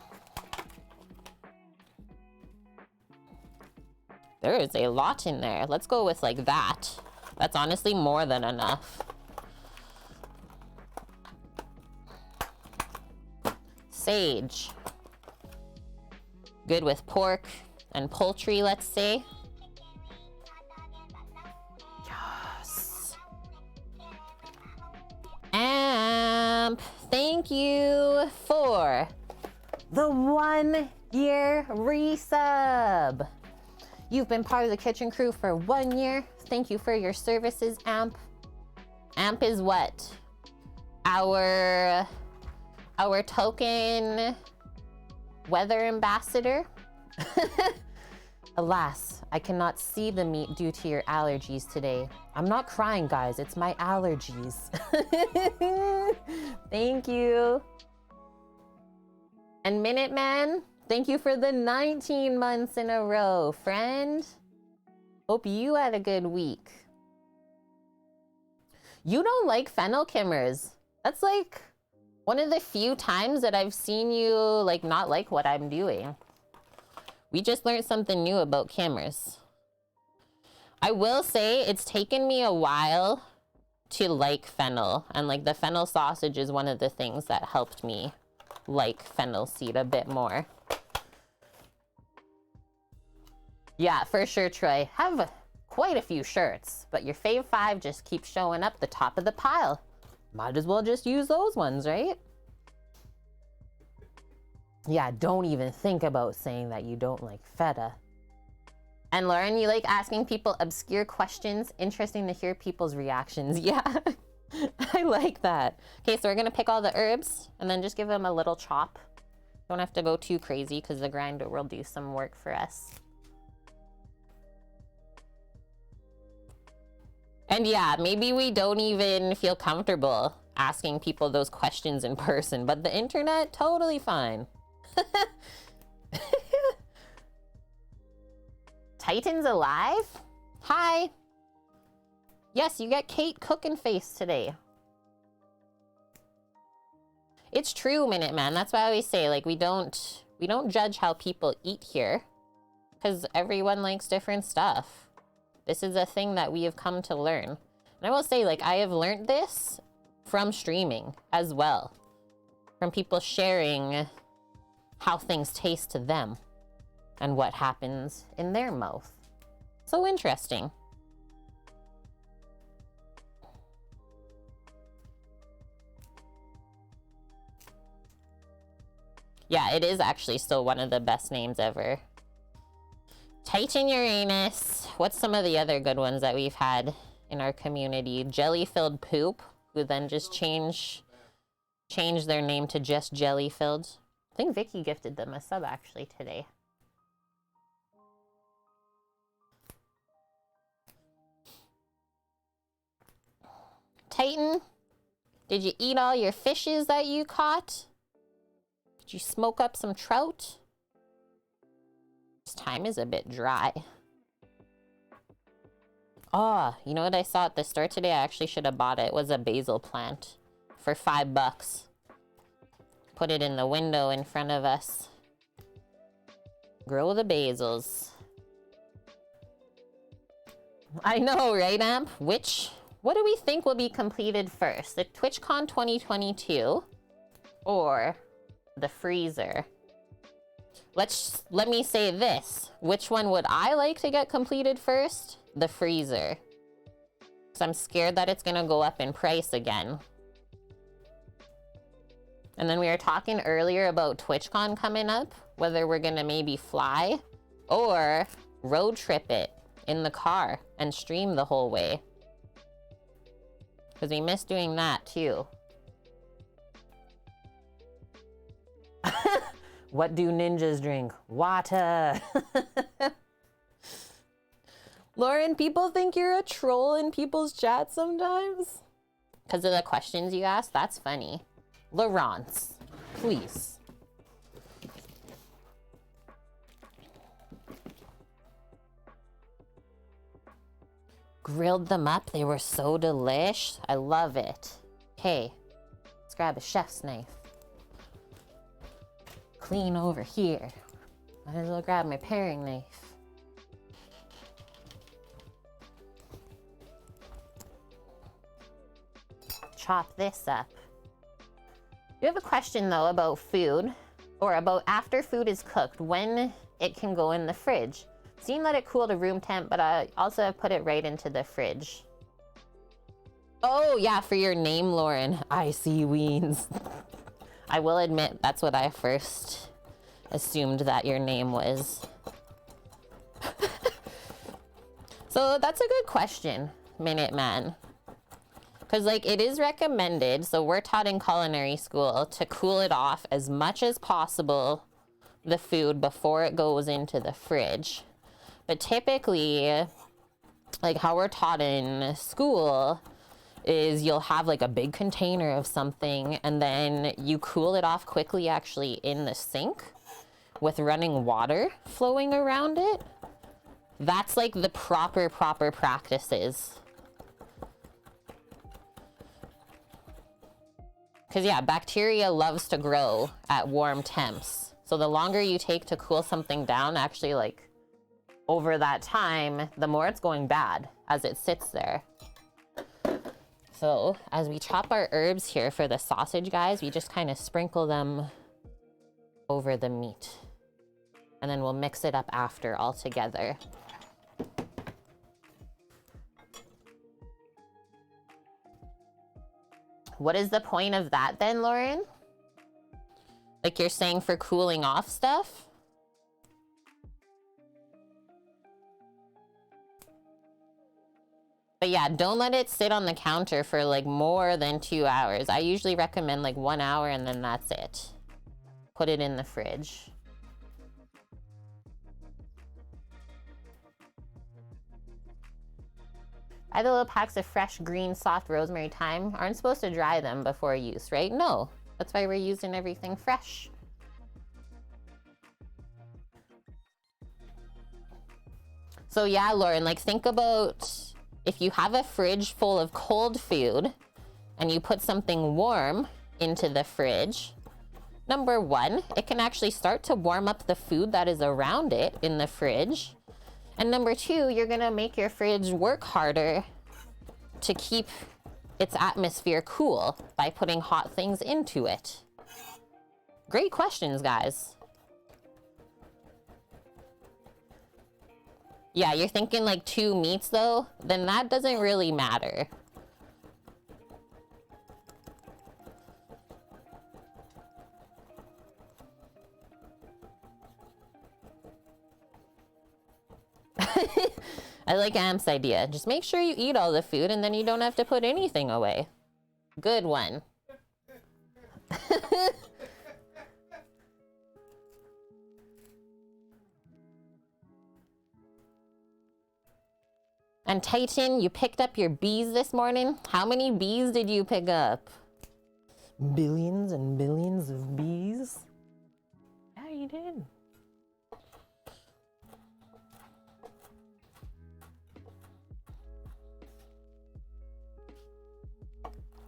There is a lot in there. Let's go with like that. That's honestly more than enough. Sage. Good with pork and poultry, let's say. Yes. Amp, thank you for the 1 year resub. You've been part of the kitchen crew for 1 year. Thank you for your services, Amp. Amp is what? Our token weather ambassador. Alas, I cannot see the meat due to your allergies today. I'm not crying, guys. It's my allergies. Thank you. And Minuteman, thank you for the 19 months in a row, friend. Hope you had a good week. You don't like fennel kimmers. That's like one of the few times that I've seen you like not like what I'm doing. We just learned something new about kimmers. I will say it's taken me a while to like fennel, and like the fennel sausage is one of the things that helped me like fennel seed a bit more. Yeah, for sure, Troy. Have quite a few shirts, but your fave 5 just keeps showing up the top of the pile. Might as well just use those ones, right? Yeah, don't even think about saying that you don't like feta. And Lauren, you like asking people obscure questions. Interesting to hear people's reactions. Yeah, I like that. Okay, so we're gonna pick all the herbs and then just give them a little chop. Don't have to go too crazy because the grinder will do some work for us. And yeah, maybe we don't even feel comfortable asking people those questions in person, but the internet, totally fine. Titan's alive? Hi. Yes, you get Kate cooking face today. It's true, Minuteman. That's why I always say, like, we don't judge how people eat here, because everyone likes different stuff. This is a thing that we have come to learn. And I will say, like, I have learned this from streaming as well, from people sharing how things taste to them and what happens in their mouth. So interesting. Yeah, it is actually still one of the best names ever. Titan Uranus. What's some of the other good ones that we've had in our community? Jelly-filled poop, who then just change their name to just jelly-filled. I think Vicky gifted them a sub actually today. Titan, did you eat all your fishes that you caught? Did you smoke up some trout? This time is a bit dry. Oh, you know what I saw at the store today? I actually should have bought it. It was a basil plant for $5. Put it in the window in front of us. Grow the basils. I know, right, Amp? What do we think will be completed first? The TWITCHCON 2022 or the freezer? Let me say this. Which one would I like to get completed first? The freezer. Because I'm scared that it's gonna go up in price again. And then we were talking earlier about TWITCHCON coming up, whether we're gonna maybe fly or road trip it in the car and stream the whole way. Because we miss doing that too. What do ninjas drink? Water. Lauren, people think you're a troll in people's chats sometimes. Because of the questions you ask? That's funny. Laurence, please. Grilled them up. They were so delish. I love it. Okay, let's grab a chef's knife. Clean over here. Might as well grab my paring knife. Chop this up. You have a question though about food, or about after food is cooked, when it can go in the fridge. Seen let it cool to room temp, but I also have put it right into the fridge. Oh yeah, for your name, Lauren. I see weens. I will admit that's what I first assumed that your name was. So that's a good question, Minuteman. Because like it is recommended, so we're taught in culinary school to cool it off as much as possible, the food, before it goes into the fridge. But typically, like how we're taught in school is you'll have like a big container of something and then you cool it off quickly actually in the sink with running water flowing around it. That's like the proper practices. Because yeah, bacteria loves to grow at warm temps. So the longer you take to cool something down, actually like over that time, the more it's going bad as it sits there. So as we chop our herbs here for the sausage, guys, we just kind of sprinkle them over the meat. And then we'll mix it up after all together. What is the point of that then, Lauren? Like you're saying for cooling off stuff? But yeah, don't let it sit on the counter for like more than 2 hours. I usually recommend like 1 hour and then that's it. Put it in the fridge. Buy the little packs of fresh, green, soft rosemary thyme. Aren't supposed to dry them before use, right? No, that's why we're using everything fresh. So yeah, Lauren, like think about if you have a fridge full of cold food and you put something warm into the fridge, number one, it can actually start to warm up the food that is around it in the fridge. And number two, you're gonna make your fridge work harder to keep its atmosphere cool by putting hot things into it. Great questions, guys. Yeah, you're thinking like 2 meats though, then that doesn't really matter. I like Amp's idea. Just make sure you eat all the food and then you don't have to put anything away. Good one. And Titan, you picked up your bees this morning? How many bees did you pick up? Billions and billions of bees? Yeah, you did.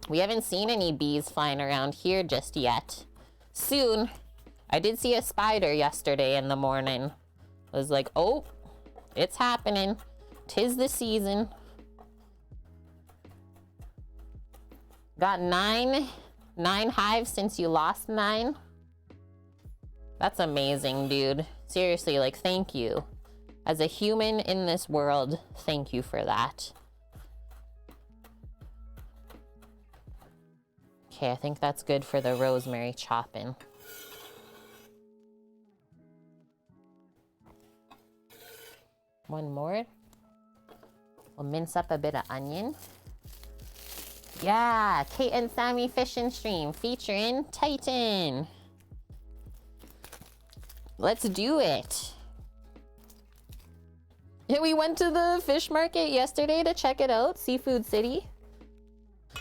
We haven't seen any bees flying around here just yet. Soon. I did see a spider yesterday in the morning. I was like, oh, it's happening. 'Tis the season. Got nine hives since you lost 9. That's amazing, dude. Seriously, like, thank you. As a human in this world, thank you for that. Okay, I think that's good for the rosemary chopping. One more. We'll mince up a bit of onion. Yeah, Kate and Sammy Fishing Stream featuring Titan. Let's do it. Yeah, we went to the fish market yesterday to check it out, Seafood City.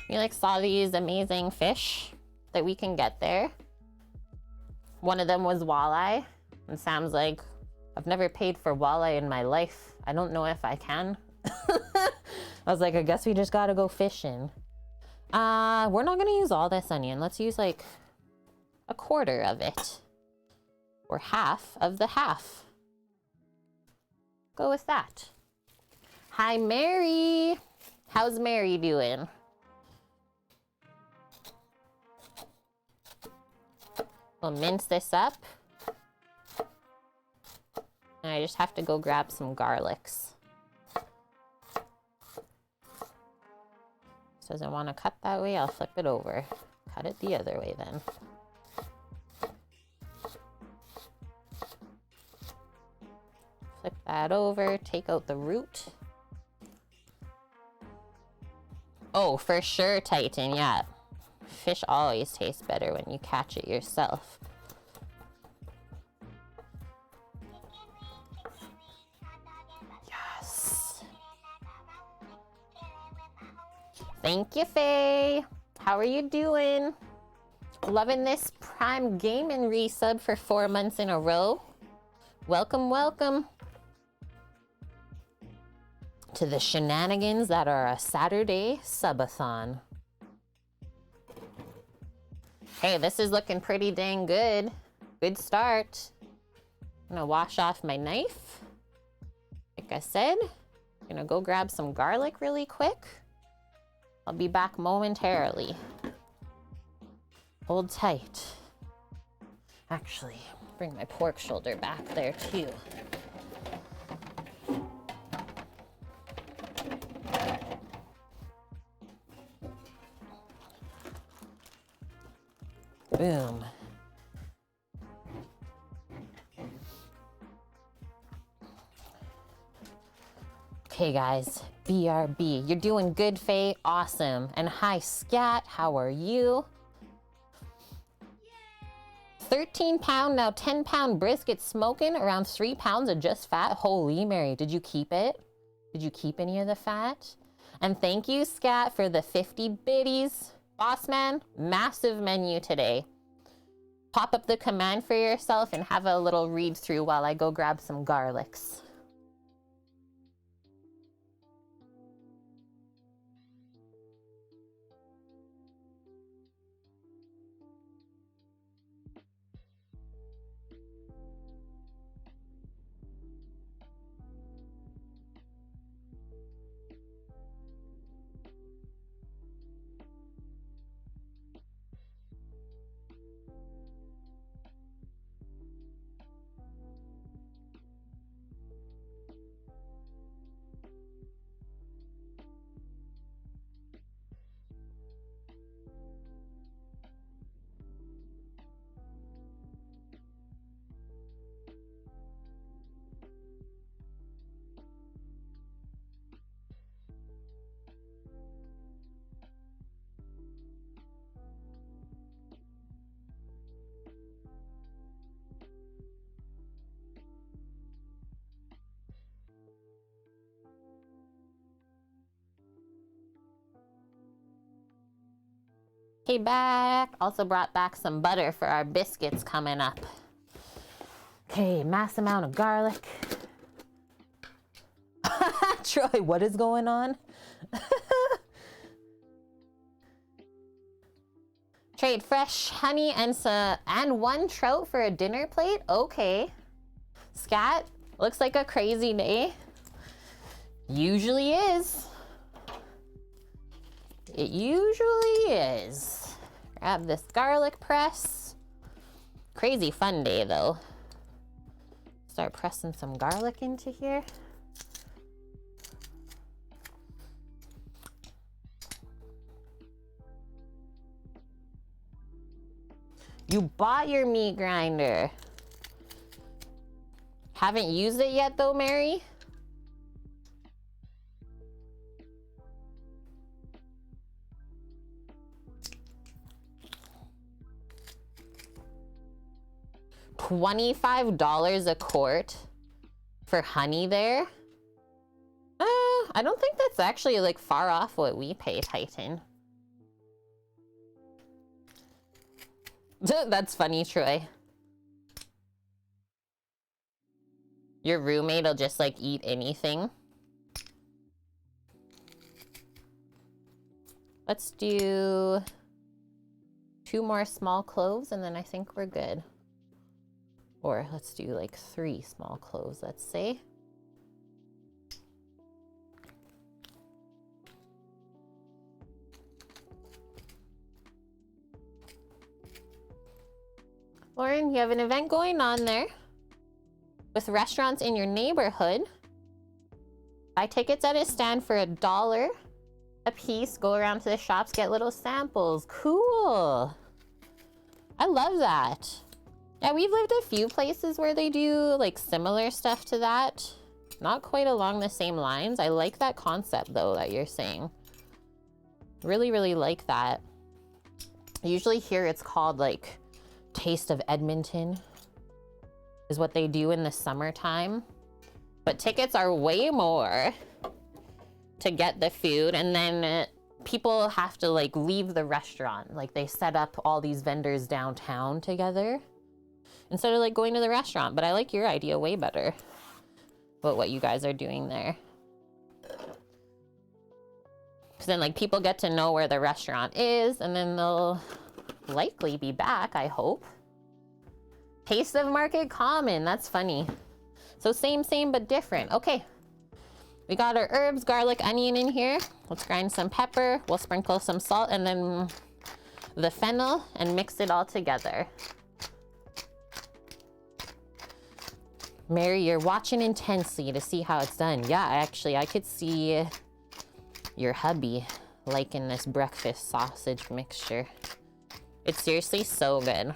We like saw these amazing fish that we can get there. One of them was walleye, and Sam's like, I've never paid for walleye in my life. I don't know if I can. I was like, I guess we just gotta go fishing. We're not gonna use all this onion. Let's use like a quarter of it. Or half of the half. Go with that. Hi, Mary. How's Mary doing? We'll mince this up. And I just have to go grab some garlics. Says I want to cut that way, I'll flip it over. Cut it the other way then. Flip that over, take out the root. Oh, for sure, Titan, yeah. Fish always tastes better when you catch it yourself. Yes. Thank you, Faye. How are you doing? Loving this Prime Gaming resub for 4 months in a row. Welcome, welcome to the shenanigans that are a Saturday subathon. Hey, this is looking pretty dang good. Good start. I'm gonna wash off my knife. Like I said, I'm gonna go grab some garlic really quick. I'll be back momentarily. Hold tight. Actually, bring my pork shoulder back there too. Boom. Okay guys, BRB. You're doing good, Faye. Awesome. And hi, Scat. How are you? 13-pound, now 10-pound brisket smoking, around 3 pounds of just fat. Holy Mary, did you keep it? Did you keep any of the fat? And thank you, Scat, for the 50 biddies. Boss man, massive menu today. Pop up the command for yourself and have a little read through while I go grab some garlics. Okay, back. Also brought back some butter for our biscuits coming up. Okay, mass amount of garlic. Troy, what is going on? Trade fresh honey and 1 trout for a dinner plate. Okay. Scat, looks like a crazy day. Usually is. It usually is. Grab this garlic press. Crazy fun day though. Start pressing some garlic into here. You bought your meat grinder. Haven't used it yet though, Mary? $25 a quart for honey there. I don't think that's actually like far off what we pay, Titan. That's funny, Troy. Your roommate will just like eat anything. Let's do 2 more small cloves and then I think we're good. Or let's do like 3 small cloves, let's say. Lauren, you have an event going on there with restaurants in your neighborhood. Buy tickets at a stand for $1 a piece. Go around to the shops, get little samples. Cool. I love that. Yeah, we've lived a few places where they do like similar stuff to that. Not quite along the same lines. I like that concept though that you're saying. Really, really like that. Usually here it's called like Taste of Edmonton is what they do in the summertime. But tickets are way more to get the food, and then people have to like leave the restaurant. Like they set up all these vendors downtown together instead of like going to the restaurant. But I like your idea way better. But what you guys are doing there. Because then like people get to know where the restaurant is and then they'll likely be back, I hope. Taste of Market Common, that's funny. So same, but different. Okay. We got our herbs, garlic, onion in here. Let's grind some pepper. We'll sprinkle some salt and then the fennel and mix it all together. Mary, you're watching intensely to see how it's done. Yeah, actually, I could see your hubby liking this breakfast sausage mixture. It's seriously so good.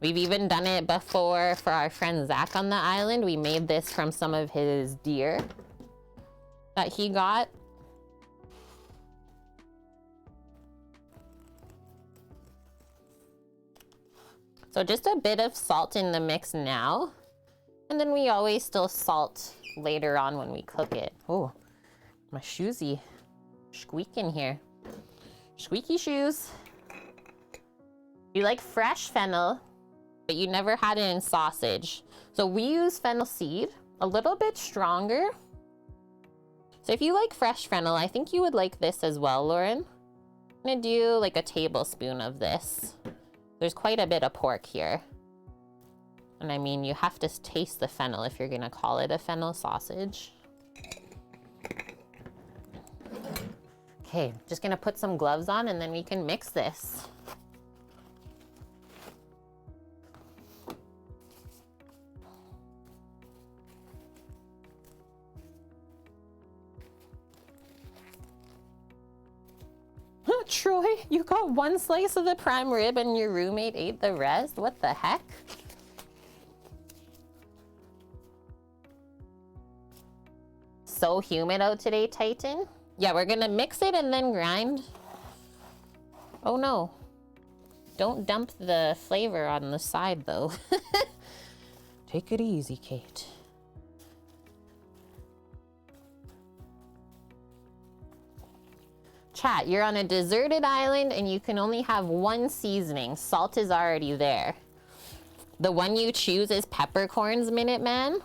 We've even done it before for our friend Zach on the island. We made this from some of his deer that he got. So just a bit of salt in the mix now. And then we always still salt later on when we cook it. Oh, my shoesy squeaking here. Squeaky shoes. You like fresh fennel, but you never had it in sausage. So we use fennel seed, a little bit stronger. So if you like fresh fennel, I think you would like this as well, Lauren. I'm gonna do like a tablespoon of this. There's quite a bit of pork here. And I mean, you have to taste the fennel if you're gonna call it a fennel sausage. Okay, just gonna put some gloves on and then we can mix this. Troy, you got one slice of the prime rib and your roommate ate the rest? What the heck? So humid out today, Titan. Yeah, we're gonna mix it and then grind. Oh no. Don't dump the flavor on the side though. Take it easy, Kate. Chat, you're on a deserted island and you can only have one seasoning. Salt is already there. The one you choose is peppercorns, Minuteman.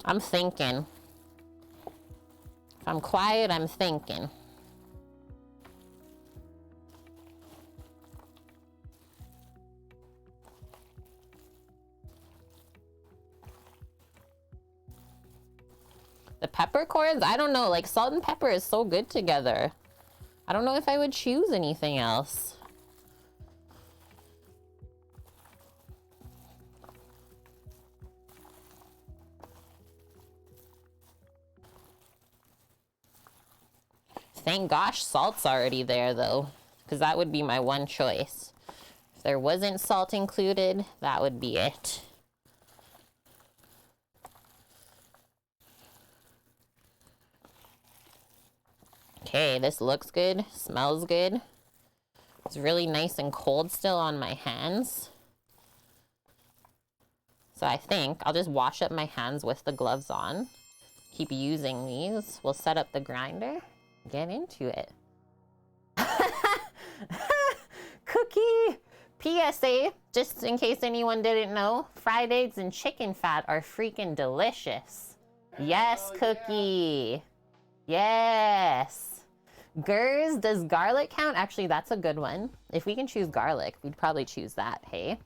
I'm thinking. If I'm quiet, I'm thinking. The peppercorns, I don't know, like salt and pepper is so good together. I don't know if I would choose anything else. Thank gosh salt's already there though, because that would be my one choice. If there wasn't salt included, that would be it. Okay, this looks good, smells good. It's really nice and cold still on my hands. So I think I'll just wash up my hands with the gloves on. Keep using these. We'll set up the grinder. Get into it. Cookie! PSA, just in case anyone didn't know, fried eggs and chicken fat are freaking delicious. Yes, Cookie. Yes. Gers, does garlic count? Actually, that's a good one. If we can choose garlic, we'd probably choose that, hey?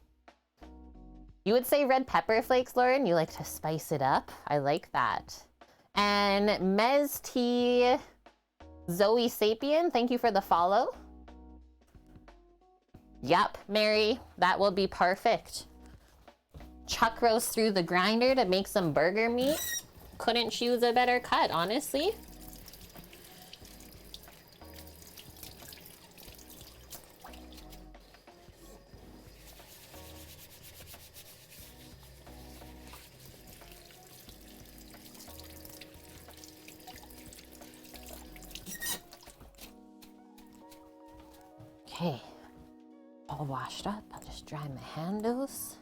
You would say red pepper flakes, Lauren? You like to spice it up? I like that. And Mez T Zoe Sapien, thank you for the follow. Yep, Mary, that will be perfect. Chuck roast through the grinder to make some burger meat. Couldn't choose a better cut, honestly. Okay, all washed up. I'll just dry my handles.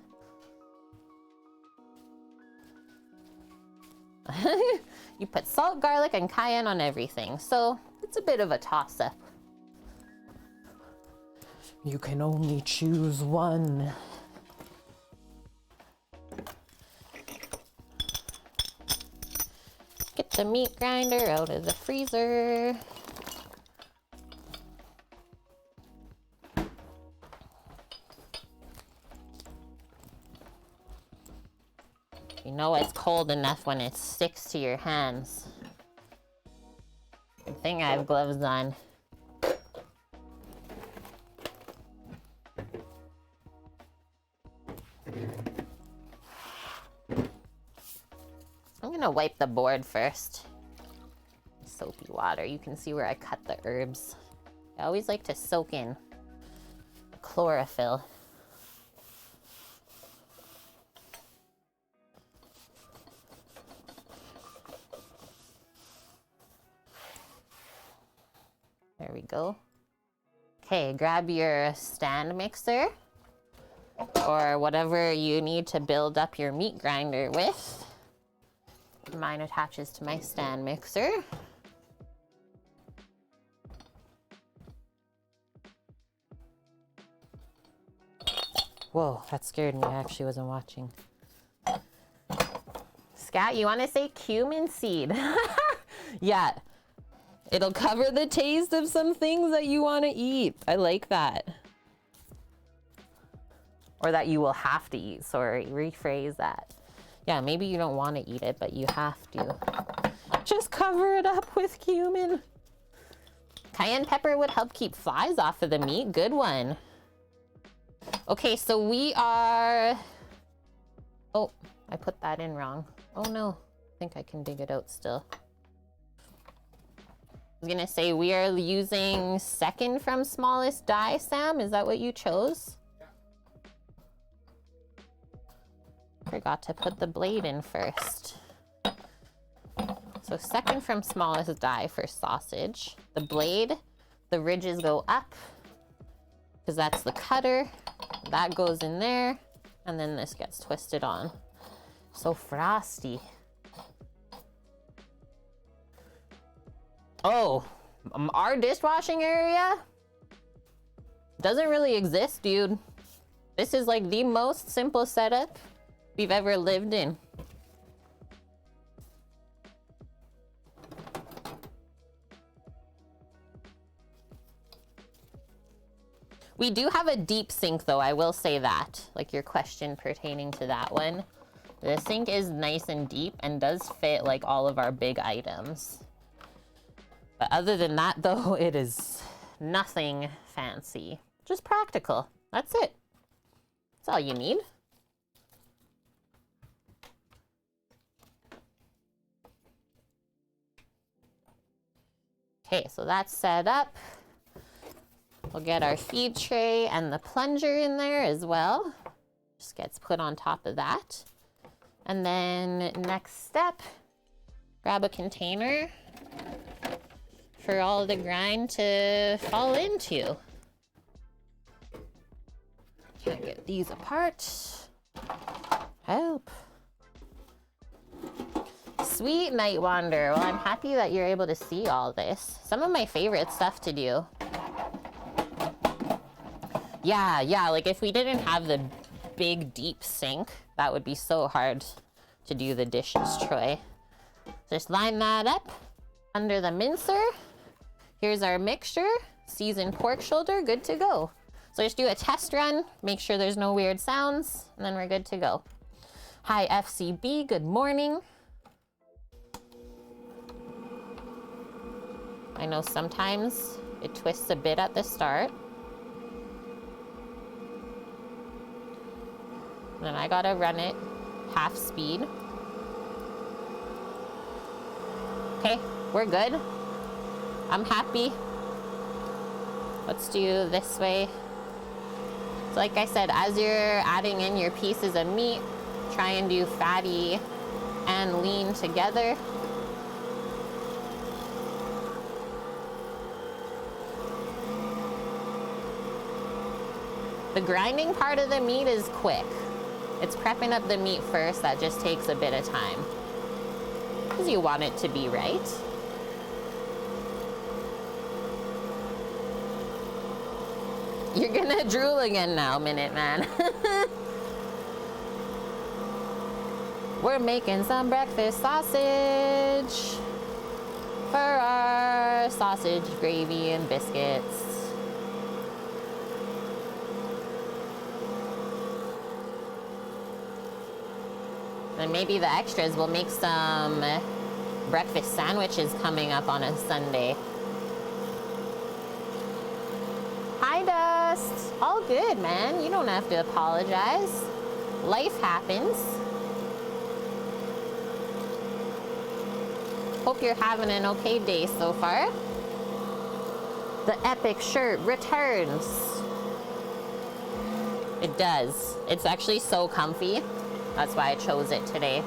You put salt, garlic, and cayenne on everything, so it's a bit of a toss-up. You can only choose one. Get the meat grinder out of the freezer. know it's cold enough when it sticks to your hands. Good thing I have gloves on. I'm gonna wipe the board first. Soapy water. You can see where I cut the herbs. I always like to soak in chlorophyll. There we go. Okay, grab your stand mixer or whatever you need to build up your meat grinder with. Mine attaches to my stand mixer. Whoa, that scared me. I actually wasn't watching. Scat, you want to say cumin seed? Yeah. It'll cover the taste of some things that you want to eat. I like that. Or that you will have to eat. Sorry, rephrase that. Yeah, maybe you don't want to eat it, but you have to. Just cover it up with cumin. Cayenne pepper would help keep flies off of the meat. Good one. Okay, so we are... Oh, I put that in wrong. Oh no, I think I can dig it out still. I was gonna say we are using second from smallest die, Sam. Is that what you chose? Yeah. Forgot to put the blade in first. So second from smallest die for sausage. The blade, the ridges go up because that's the cutter. That goes in there, and then this gets twisted on. So frosty. Oh, our dishwashing area doesn't really exist, dude. This is like the most simple setup we've ever lived in. We do have a deep sink though, I will say that. Like your question pertaining to that one. The sink is nice and deep and does fit like all of our big items. But other than that though, it is nothing fancy. Just practical. That's it. That's all you need. Okay, so that's set up. We'll get our feed tray and the plunger in there as well. Just gets put on top of that. And then next step, grab a container for all the grind to fall into. Can't get these apart. Help. Sweet Night Wander. Well, I'm happy that you're able to see all this. Some of my favorite stuff to do. Yeah, like if we didn't have the big deep sink, that would be so hard to do the dishes, Troy. Just line that up under the mincer. Here's our mixture, seasoned pork shoulder, good to go. So just do a test run, make sure there's no weird sounds, and then we're good to go. Hi FCB, good morning. I know sometimes it twists a bit at the start. Then I gotta run it half speed. Okay, we're good. I'm happy. Let's do this way. So like I said, as you're adding in your pieces of meat, try and do fatty and lean together. The grinding part of the meat is quick. It's prepping up the meat first that just takes a bit of time. Because you want it to be right. You're gonna drool again now, Minute Man. We're making some breakfast sausage for our sausage gravy and biscuits. Then maybe the extras will make some breakfast sandwiches coming up on a Sunday. Hi, Dust. All good, man. You don't have to apologize. Life happens. Hope you're having an okay day so far. The epic shirt returns. It does. It's actually so comfy. That's why I chose it today.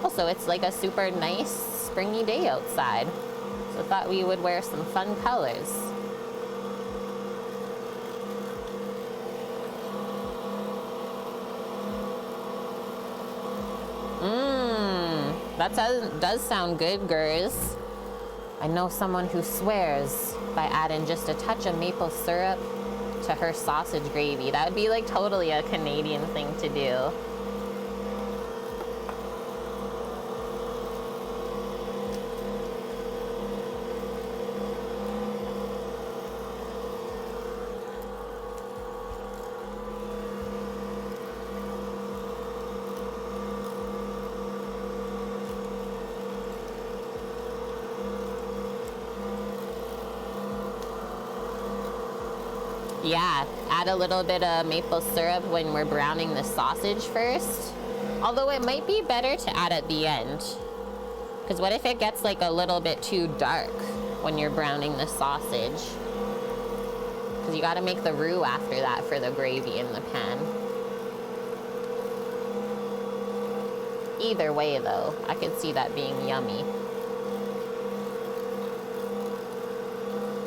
Also, it's like a super nice springy day outside. So I thought we would wear some fun colors. That does sound good, girls. I know someone who swears by adding just a touch of maple syrup to her sausage gravy. That would be like totally a Canadian thing to do. Yeah, add a little bit of maple syrup when we're browning the sausage first. Although it might be better to add at the end. Because what if it gets like a little bit too dark when you're browning the sausage? Because you got to make the roux after that for the gravy in the pan. Either way though, I could see that being yummy.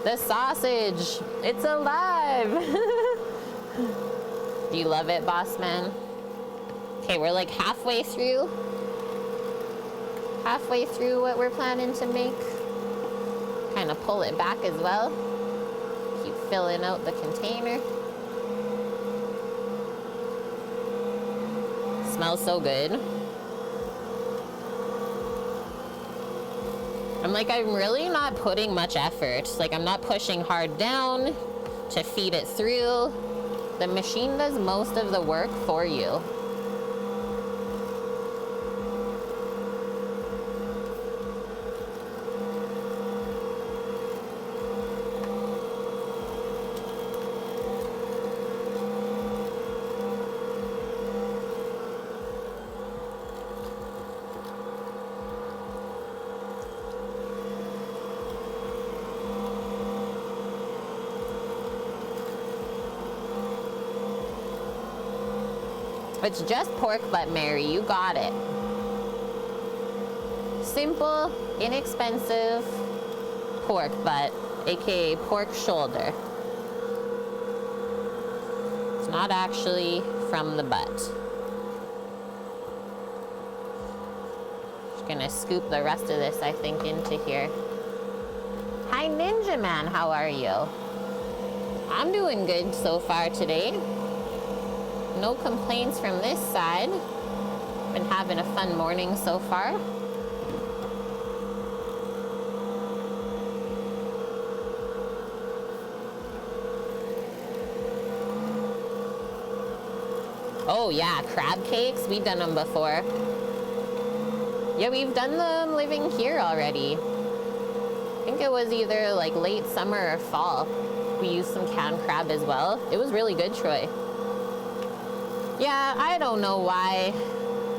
The sausage, it's alive. Do you love it, boss man? Okay, we're like halfway through what we're planning to make. Kind of pull it back as well. Keep filling out the container. Smells so good. I'm really not putting much effort. Like, I'm not pushing hard down to feed it through. The machine does most of the work for you. It's just pork butt, Mary. You got it. Simple, inexpensive pork butt, aka pork shoulder. It's not actually from the butt. Just gonna scoop the rest of this, I think, into here. Hi, Ninja Man. How are you? I'm doing good so far today. No complaints from this side. Been having a fun morning so far. Oh yeah, crab cakes. We've done them before. Yeah, we've done them living here already. I think it was either like late summer or fall. We used some canned crab as well. It was really good, Troy. Yeah, I don't know why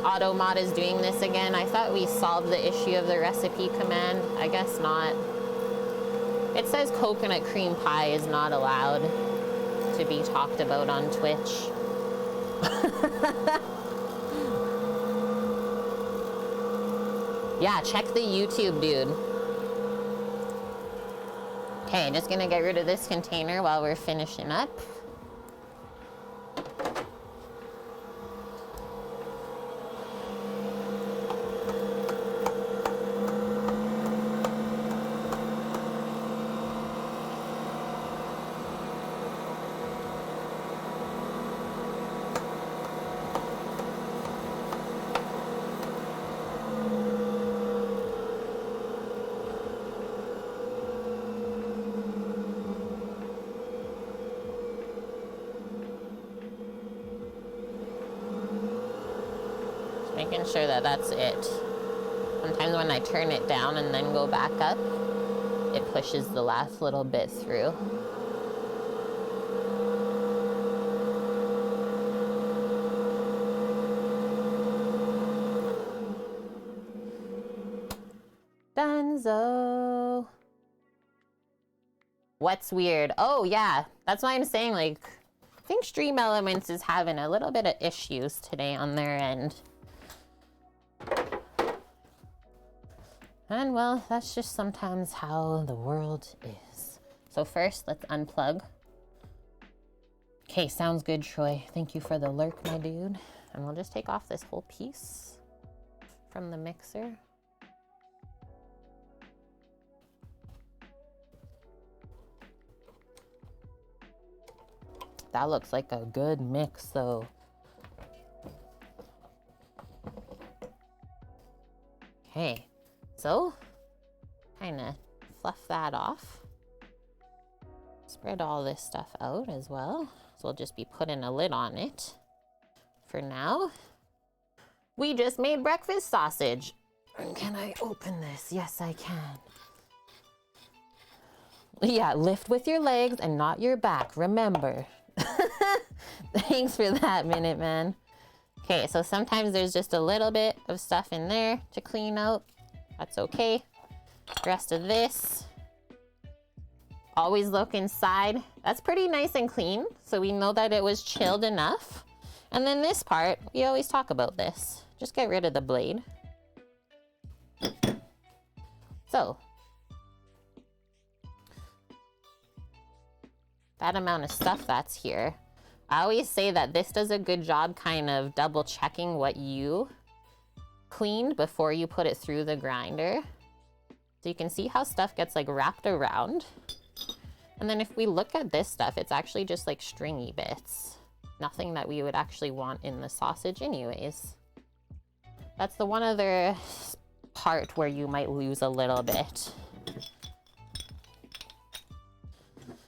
AutoMod is doing this again. I thought we solved the issue of the recipe command. I guess not. It says coconut cream pie is not allowed to be talked about on Twitch. Yeah, check the YouTube, dude. Okay, just gonna get rid of this container while we're finishing up. making sure that that's it. Sometimes when I turn it down and then go back up, it pushes the last little bit through. Dunzo. What's weird? Oh yeah, that's why I'm saying, like, I think Stream Elements is having a little bit of issues today on their end. And well, that's just sometimes how the world is. So first, let's unplug. Okay, sounds good, Troy. Thank you for the lurk, my dude. And we'll just take off this whole piece from the mixer. That looks like a good mix, though. Okay, so kind of fluff that off. Spread all this stuff out as well. So we'll just be putting a lid on it for now. We just made breakfast sausage. Can I open this? Yes, I can. Yeah, lift with your legs and not your back, remember. Thanks for that, Minute Man. Okay, so sometimes there's just a little bit of stuff in there to clean out. That's okay. The rest of this. Always look inside. That's pretty nice and clean, so we know that it was chilled enough. And then this part, we always talk about this. Just get rid of the blade. So, that amount of stuff that's here. I always say that this does a good job kind of double checking what you cleaned before you put it through the grinder. So you can see how stuff gets like wrapped around. And then if we look at this stuff, it's actually just like stringy bits. Nothing that we would actually want in the sausage anyways. That's the one other part where you might lose a little bit.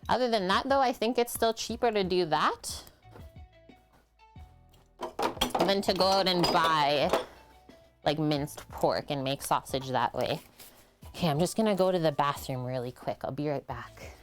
Other than that though, I think it's still cheaper to do that than to go out and buy like minced pork and make sausage that way. Okay, I'm just gonna go to the bathroom really quick. I'll be right back.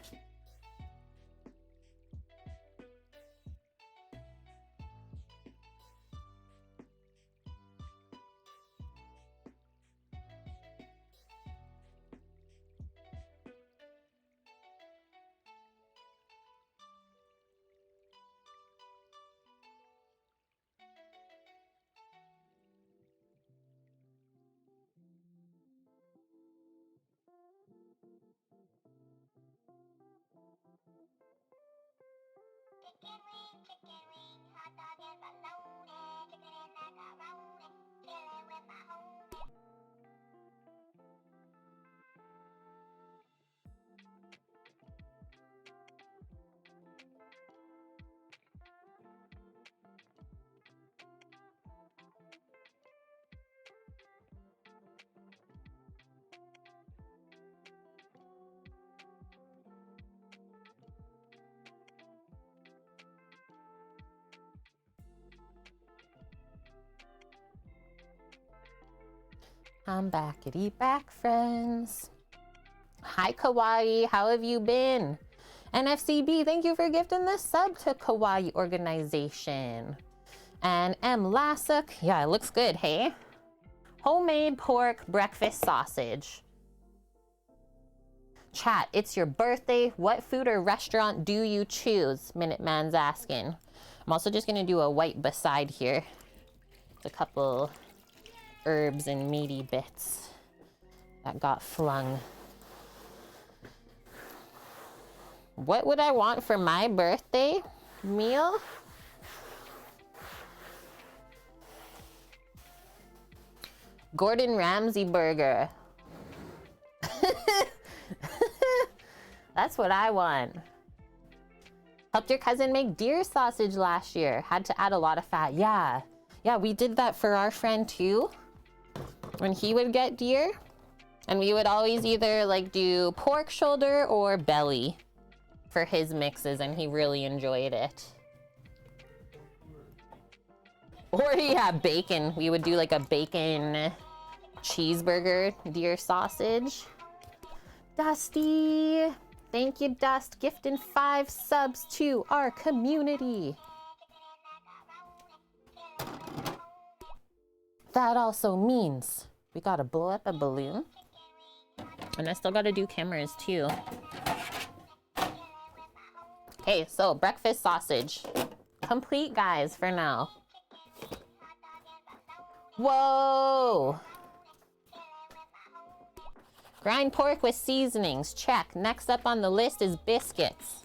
I'm backity back, friends. Hi, Kawaii. How have you been? NFCB, thank you for gifting the sub to Kawaii Organization. And M. Lasuk, yeah, it looks good, hey? Homemade pork breakfast sausage. Chat, it's your birthday. What food or restaurant do you choose? Minuteman's asking. I'm also just gonna do a wipe beside here. It's a couple herbs and meaty bits that got flung. What would I want for my birthday meal? Gordon Ramsay burger. That's what I want. Helped your cousin make deer sausage last year. Had to add a lot of fat. Yeah, we did that for our friend too. When he would get deer, and we would always either like do pork shoulder or belly for his mixes, and he really enjoyed it. Or yeah, bacon. We would do like a bacon cheeseburger deer sausage. Dusty. Thank you, Dust. Gifting 5 subs to our community. That also means we gotta blow up a balloon. And I still gotta do cameras too. Okay, so breakfast sausage. Complete, guys, for now. Whoa! Grind pork with seasonings, check. Next up on the list is biscuits.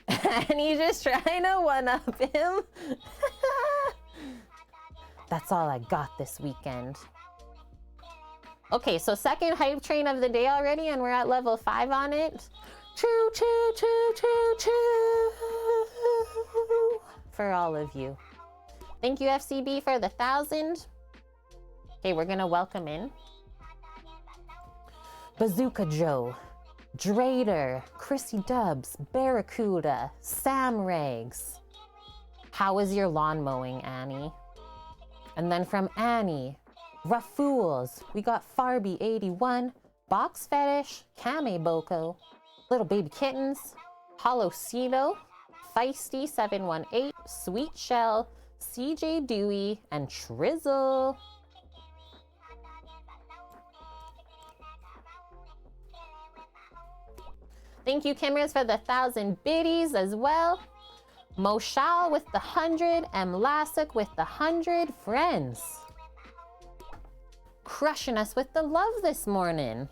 And he's just trying to one-up him. That's all I got this weekend. Okay, so second hype train of the day already, and we're at level 5 on it. Choo, choo, choo, choo, choo. For all of you. Thank you, FCB, for the 1,000. Okay, we're gonna welcome in Bazooka Joe, Drader, Chrissy Dubs, Barracuda, Sam Rags. How is your lawn mowing, Annie? And then from Annie, Rough Fools, we got Farby81, Box Fetish, Kame Boko, Little Baby Kittens, Hollow Cito, Feisty718, Sweet Shell, CJ Dewey, and Trizzle. Thank you, Kimras, for the 1,000 biddies as well. Moshal with the 100, M. Lassick with the 100 friends. Crushing us with the love this morning.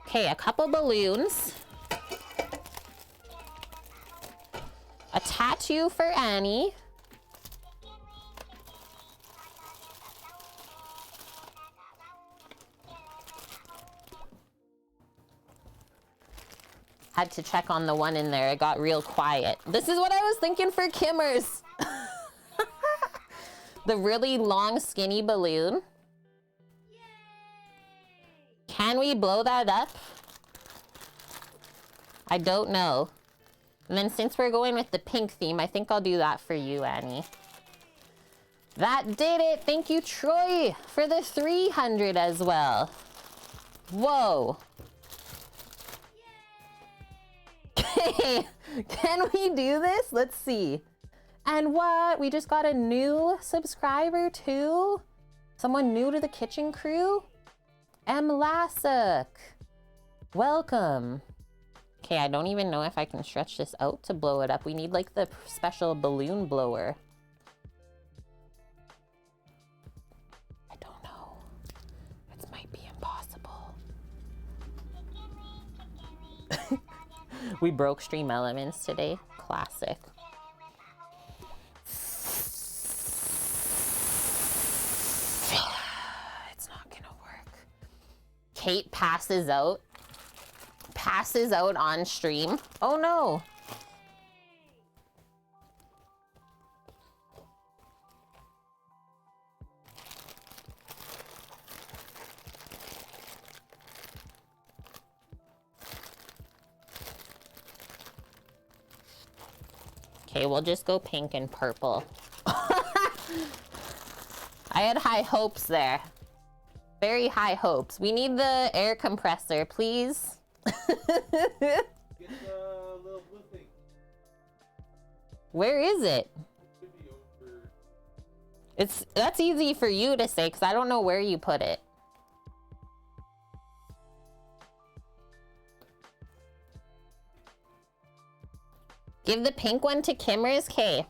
Okay, a couple balloons. A tattoo for Annie. Had to check on the one in there. It got real quiet. This is what I was thinking for Kimmers. The really long, skinny balloon. Yay! Can we blow that up? I don't know. And then since we're going with the pink theme, I think I'll do that for you, Annie. That did it. Thank you, Troy, for the 300 as well. Whoa. Okay, can we do this? Let's see. And what? We just got a new subscriber too? Someone new to the kitchen crew? M. Lassick. Welcome. Okay, I don't even know if I can stretch this out to blow it up. We need like the special balloon blower. I don't know. It might be impossible. We broke Stream Elements today. Classic. It's not gonna work. Kate passes out. Passes out on stream. Oh no. Okay, we'll just go pink and purple. I had high hopes there. Very high hopes. We need the air compressor, please. Get the little blue thing. Where is it? It should be over. That's easy for you to say because I don't know where you put it. Give the pink one to Kimmers. K.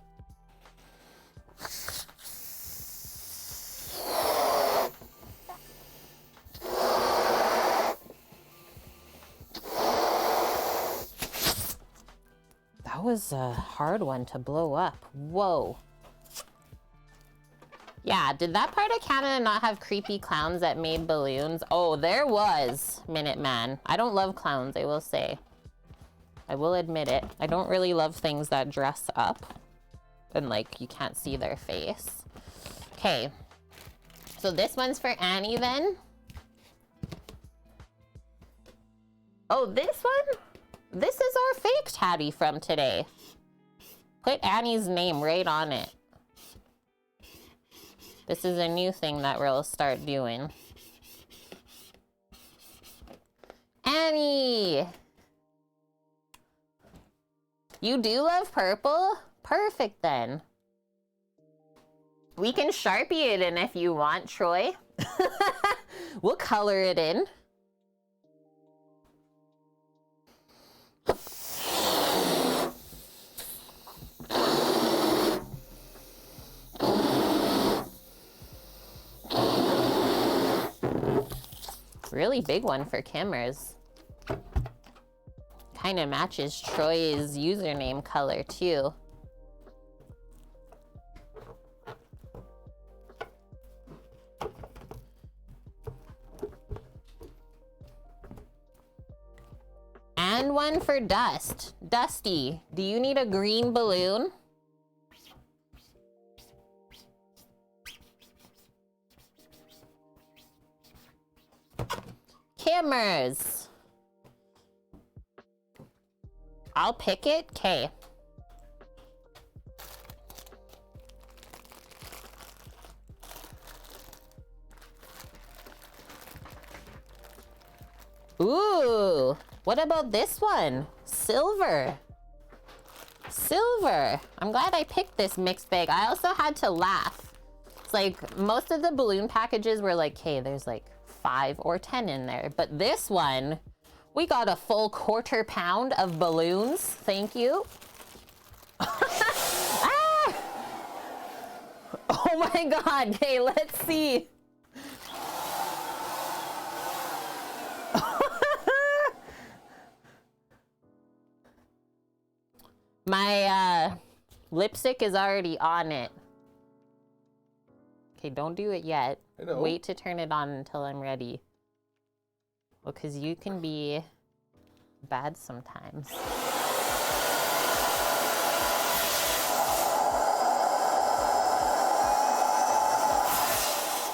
That was a hard one to blow up. Whoa. Yeah, did that part of Canada not have creepy clowns that made balloons? Oh, there was, Minuteman. I don't love clowns, I will say. I will admit it. I don't really love things that dress up and like you can't see their face. Okay, so this one's for Annie then. Oh, this one? This is our fake tabby from today. Put Annie's name right on it. This is a new thing that we'll start doing. Annie! You do love purple? Perfect then. We can Sharpie it in if you want, Troy. We'll color it in. Really big one for cameras. Kind of matches Troy's username color too. And one for Dust. Dusty, do you need a green balloon? Cameras. I'll pick it. Okay. Ooh, what about this one? Silver. Silver. I'm glad I picked this mixed bag. I also had to laugh. It's like most of the balloon packages were like, hey, there's like 5 or 10 in there. But this one, we got a full quarter pound of balloons. Thank you. Ah! Oh my God. Okay, let's see. My lipstick is already on it. Okay, don't do it yet. I know. Wait to turn it on until I'm ready. Well, because you can be bad sometimes.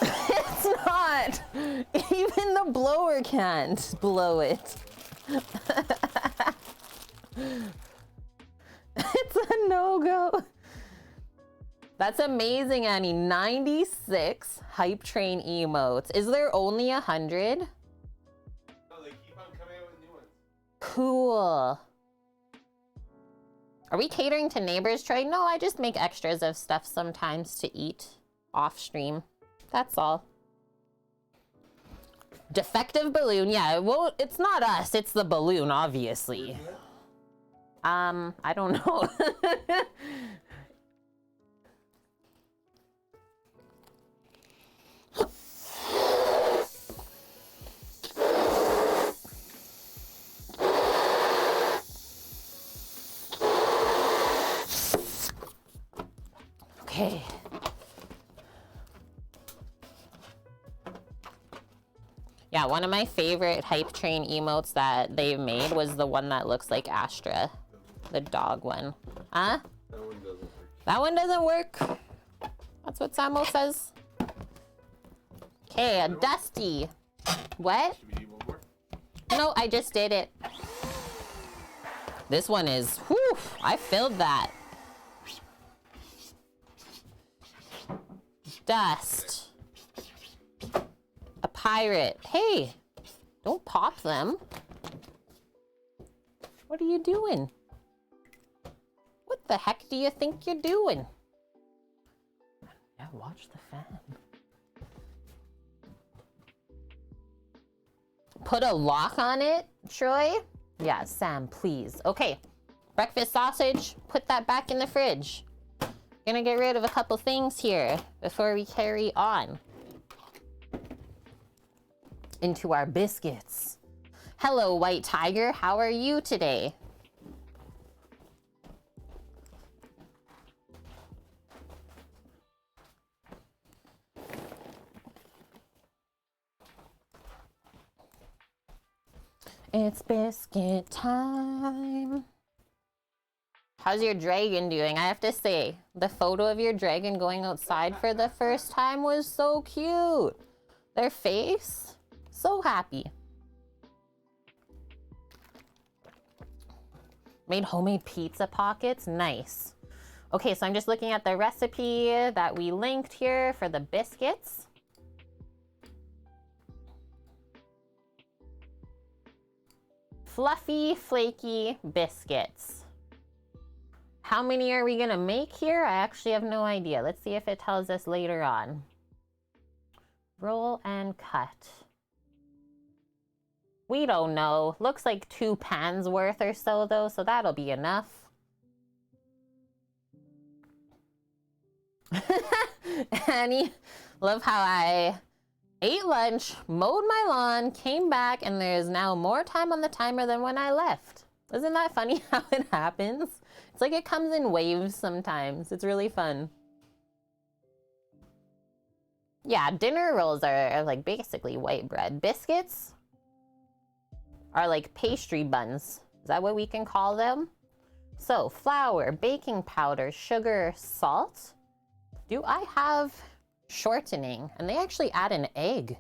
It's not. Even the blower can't blow it. It's a no-go. That's amazing, Annie. 96 hype train emotes. Is there only 100? No, they keep on coming out with new ones. Cool. Are we catering to neighbors, Troy? No, I just make extras of stuff sometimes to eat off stream. That's all. Defective balloon. Yeah, well, it's not us. It's the balloon, obviously. I don't know. Okay. Yeah, one of my favorite hype train emotes that they've made was the one that looks like Astra. The dog one. Huh? That one doesn't work. That one doesn't work. That's what Samo says. Okay, a Dusty. What? Should we need one more? No, I just did it. This one is, whew, I filled that. Dust. A pirate. Hey, don't pop them. What are you doing? What the heck do you think you're doing? Yeah, watch the fan. Put a lock on it, Troy? Yeah, Sam, please. Okay, breakfast sausage, put that back in the fridge. Gonna get rid of a couple things here before we carry on into our biscuits. Hello, White Tiger, how are you today? It's biscuit time. How's your dragon doing? I have to say, the photo of your dragon going outside for the first time was so cute. Their face, so happy. Made homemade pizza pockets. Nice. Okay, so I'm just looking at the recipe that we linked here for the biscuits. Fluffy, flaky biscuits. How many are we gonna make here? I actually have no idea. Let's see if it tells us later on. Roll and cut. We don't know. Looks like 2 pans worth or so though, so that'll be enough. Annie, love how I ate lunch, mowed my lawn, came back, and there's now more time on the timer than when I left. Isn't that funny how it happens? It's like it comes in waves sometimes. It's really fun. Yeah, dinner rolls are like basically white bread. Biscuits are like pastry buns. Is that what we can call them? So flour, baking powder, sugar, salt. Do I have shortening? And they actually add an egg.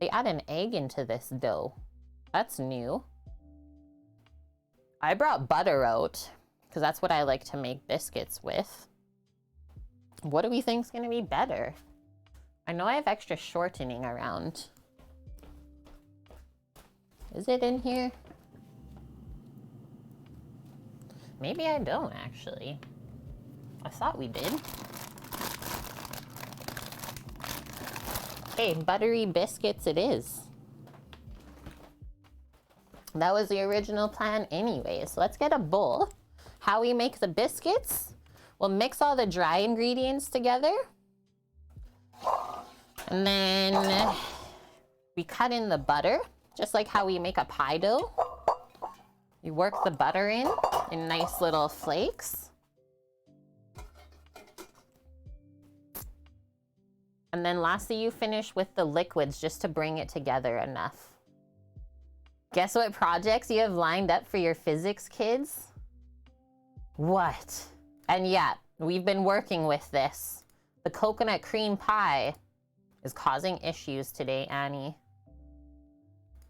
They add an egg into this dough. That's new. I brought butter out because that's what I like to make biscuits with. What do we think is going to be better? I know I have extra shortening around. Is it in here? Maybe I don't actually. I thought we did. Okay, buttery biscuits it is. That was the original plan anyway. So let's get a bowl. How we make the biscuits? We'll mix all the dry ingredients together. And then we cut in the butter, just like how we make a pie dough. You work the butter in nice little flakes. And then lastly, you finish with the liquids just to bring it together enough. Guess what projects you have lined up for your physics kids? What? And yeah, we've been working with this. The coconut cream pie is causing issues today, Annie.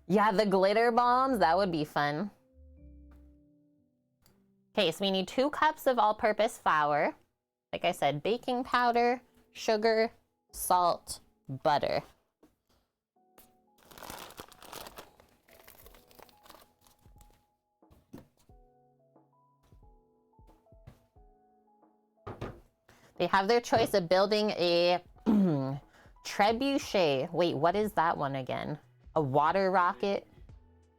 Yeah, the glitter bombs, that would be fun. Okay, so we need 2 cups of all-purpose flour. Like I said, baking powder, sugar, salt, butter. They have their choice of building a trebuchet. Wait, what is that one again? A water rocket?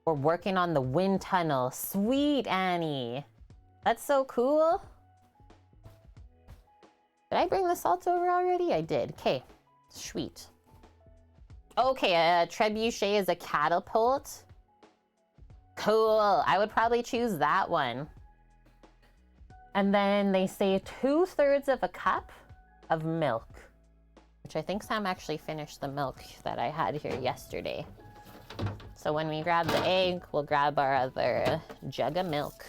Or working on the wind tunnel. Sweet, Annie. That's so cool. Did I bring the salt over already? I did. Okay, sweet. Okay, a trebuchet is a catapult. Cool. I would probably choose that one. And then they say 2/3 of a cup of milk, which I think Sam actually finished the milk that I had here yesterday. So when we grab the egg, we'll grab our other jug of milk.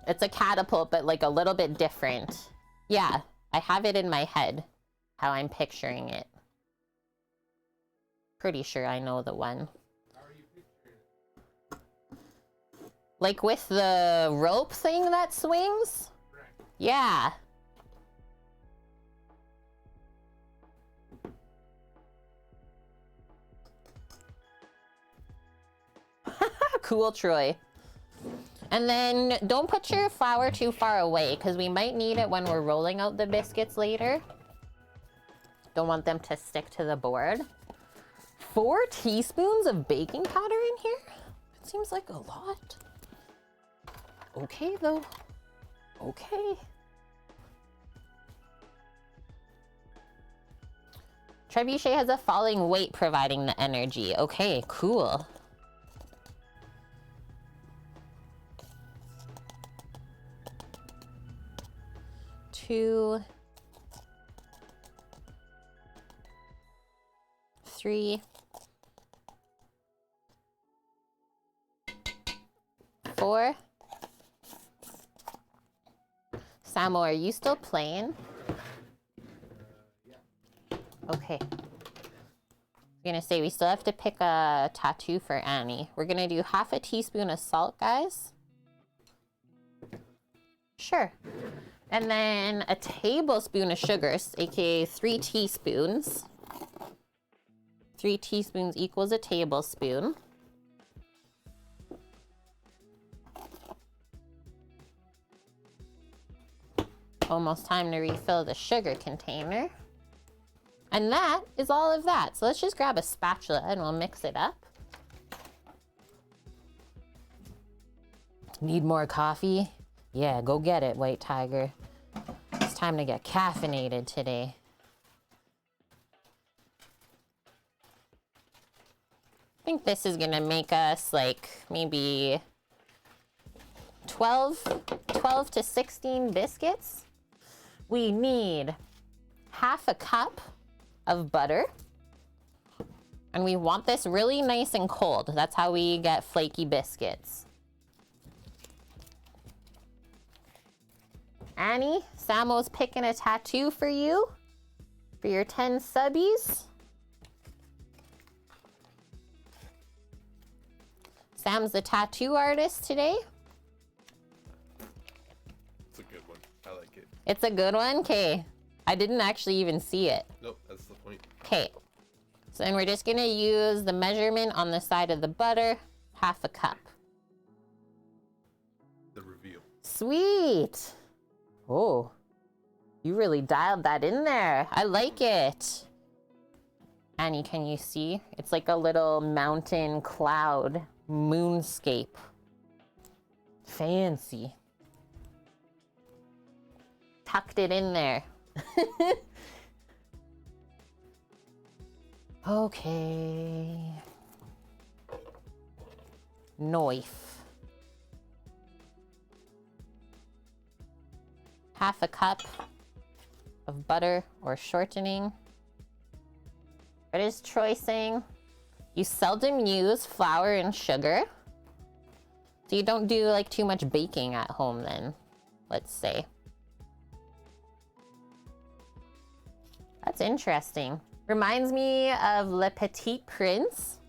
It's a catapult, but like a little bit different. Yeah, I have it in my head, how I'm picturing it. Pretty sure I know the one. Like with the rope thing that swings? Right. Yeah. Cool, Troy. And then don't put your flour too far away because we might need it when we're rolling out the biscuits later. Don't want them to stick to the board. 4 teaspoons of baking powder in here? It seems like a lot. Okay, though. Okay. Trebuchet has a falling weight providing the energy. Okay, cool. Two, 3, 4. Samo, are you still playing? Yeah. Okay. I'm gonna say we still have to pick a tattoo for Annie. We're gonna do half a teaspoon of salt, guys. Sure. And then a tablespoon of sugar, aka 3 teaspoons. 3 teaspoons equals a tablespoon. Almost time to refill the sugar container. And that is all of that. So let's just grab a spatula and we'll mix it up. Need more coffee? Yeah, go get it, White Tiger. It's time to get caffeinated today. I think this is gonna make us like maybe 12 to 16 biscuits. We need half a cup of butter. And we want this really nice and cold. That's how we get flaky biscuits. Annie, Samo's picking a tattoo for you. For your 10 subbies. Sam's the tattoo artist today. It's a good one. I like it. It's a good one? Okay. I didn't actually even see it. Nope, that's the point. Okay. So then we're just gonna use the measurement on the side of the butter, half a cup. The reveal. Sweet. Oh, you really dialed that in there. I like it. Annie, can you see? It's like a little mountain cloud moonscape. Fancy. Tucked it in there. Okay. Knife. Half a cup of butter or shortening. What is Troy saying? You seldom use flour and sugar. So you don't do like too much baking at home then, let's say. That's interesting. Reminds me of Le Petit Prince.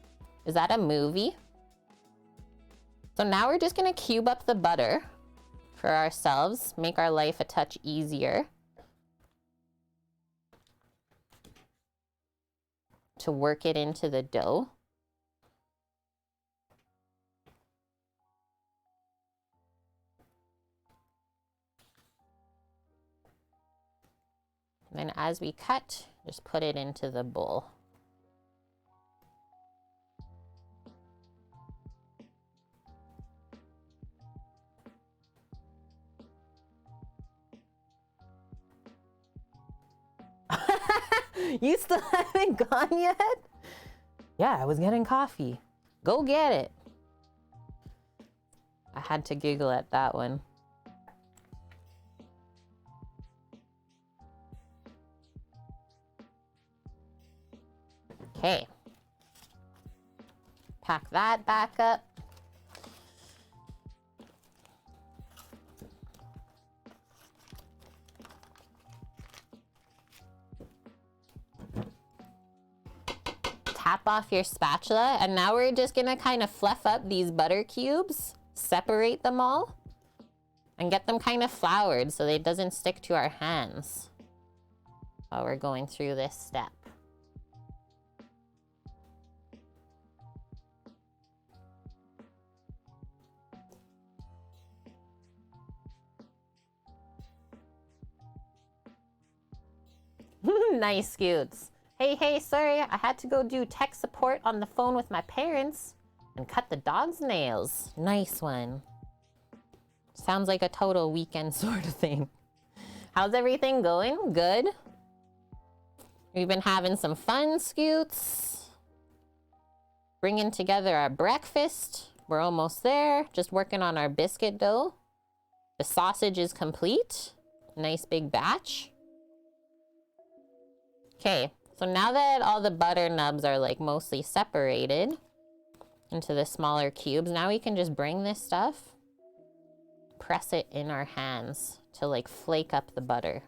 Is that a movie? So now we're just gonna cube up the butter for ourselves, make our life a touch easier. To work it into the dough. And then as we cut, just put it into the bowl. You still haven't gone yet? Yeah, I was getting coffee. Go get it. I had to giggle at that one. Okay. Pack that back up. Tap off your spatula, and now we're just gonna kind of fluff up these butter cubes, separate them all, and get them kind of floured so it doesn't stick to our hands while we're going through this step. Nice scoots. Hey, sorry, I had to go do tech support on the phone with my parents and cut the dog's nails. Nice one. Sounds like a total weekend sort of thing. How's everything going? Good? We've been having some fun, Scoots. Bringing together our breakfast. We're almost there. Just working on our biscuit dough. The sausage is complete. Nice big batch. Okay, so now that all the butter nubs are like mostly separated into the smaller cubes, now we can just bring this stuff, press it in our hands to like flake up the butter.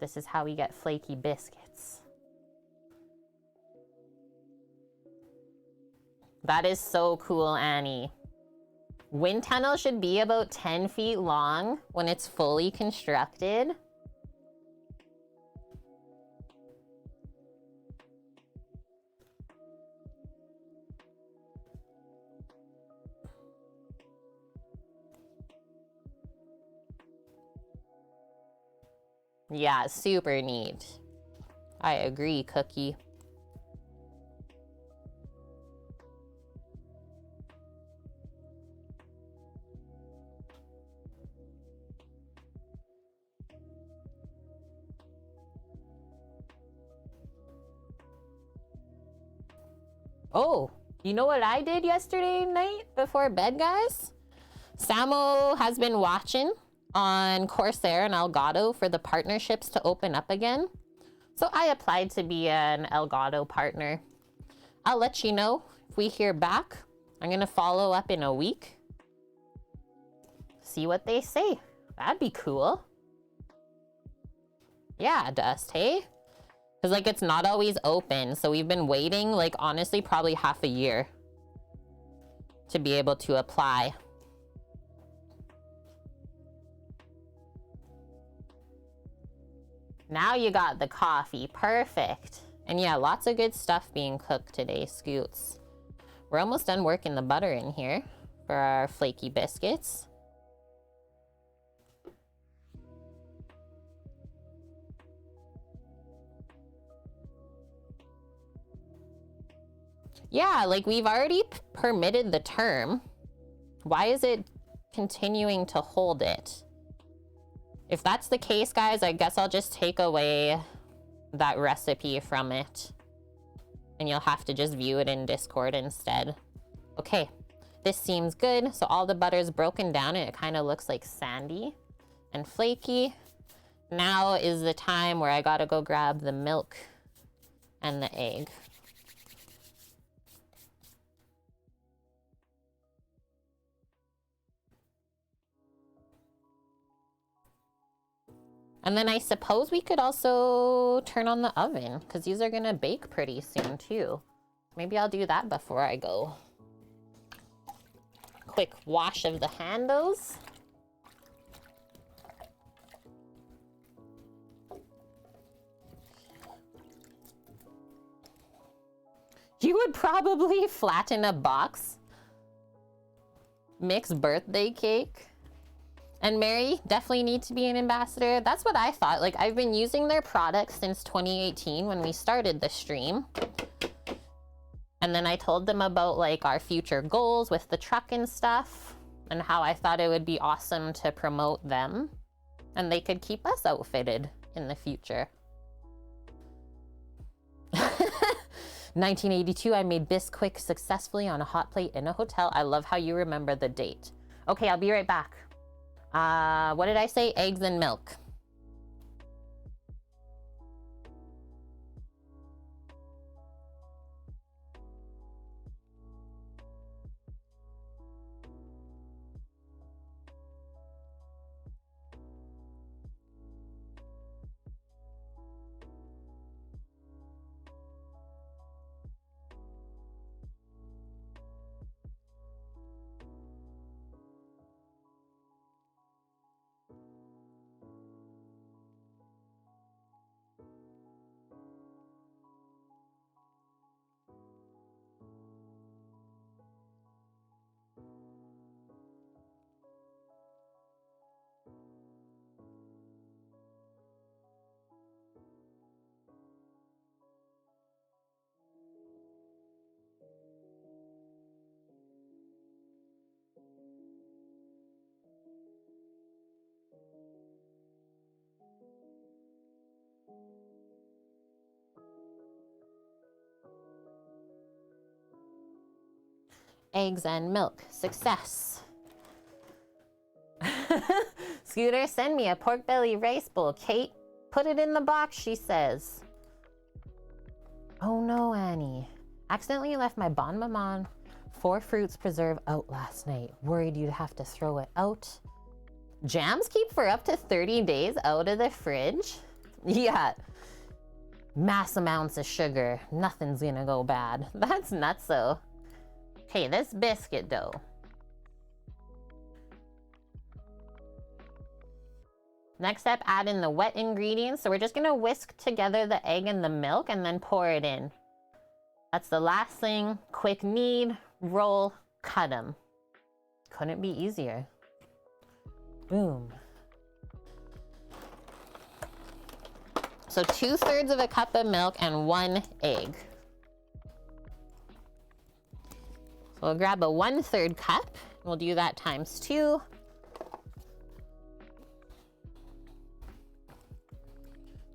This is how we get flaky biscuits. That is so cool, Annie. Wind tunnel should be about 10 feet long when it's fully constructed. Yeah, super neat. I agree, Cookie. Oh, you know what I did yesterday night before bed, guys? Samo has been watching on Corsair and Elgato for the partnerships to open up again. So I applied to be an Elgato partner. I'll let you know if we hear back. I'm gonna follow up in a week. See what they say. That'd be cool. Yeah, Dust, hey? Because, like, it's not always open. So we've been waiting, like, honestly, probably half a year to be able to apply. Now you got the coffee. Perfect. And yeah, lots of good stuff being cooked today, Scoots. We're almost done working the butter in here for our flaky biscuits. Yeah, like we've already permitted the term. Why is it continuing to hold it? If that's the case, guys, I guess I'll just take away that recipe from it. And you'll have to just view it in Discord instead. Okay, this seems good. So all the butter's broken down and it kind of looks like sandy and flaky. Now is the time where I gotta go grab the milk and the egg. And then I suppose we could also turn on the oven because these are gonna bake pretty soon too. Maybe I'll do that before I go. Quick wash of the handles. You would probably flatten a box. Mix birthday cake. And Mary, definitely need to be an ambassador. That's what I thought. Like, I've been using their products since 2018 when we started the stream. And then I told them about, like, our future goals with the truck and stuff. And how I thought it would be awesome to promote them. And they could keep us outfitted in the future. 1982, I made Bisquick successfully on a hot plate in a hotel. I love how you remember the date. Okay, I'll be right back. What did I say? Eggs and milk. Eggs and milk. Success. Scooter, send me a pork belly rice bowl. Kate, put it in the box, she says. Oh no, Annie. Accidentally left my Bon Maman 4 fruits preserve out last night. Worried you'd have to throw it out. Jams keep for up to 30 days out of the fridge? Yeah. Mass amounts of sugar. Nothing's gonna go bad. That's nuts though. Okay, this biscuit dough. Next step, add in the wet ingredients. So we're just gonna whisk together the egg and the milk and then pour it in. That's the last thing. Quick knead, roll, cut them. Couldn't be easier. Boom. So 2/3 of a cup of milk and 1 egg. So we'll grab a 1/3 cup. We'll do that times 2.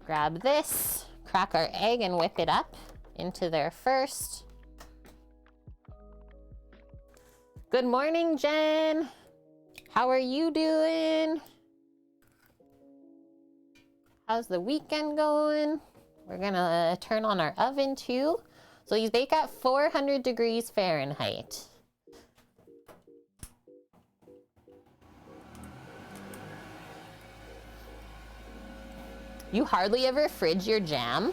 Grab this, crack our egg and whip it up into there first. Good morning, Jen. How are you doing? How's the weekend going? We're gonna turn on our oven too. So these bake at 400 degrees Fahrenheit. You hardly ever fridge your jam?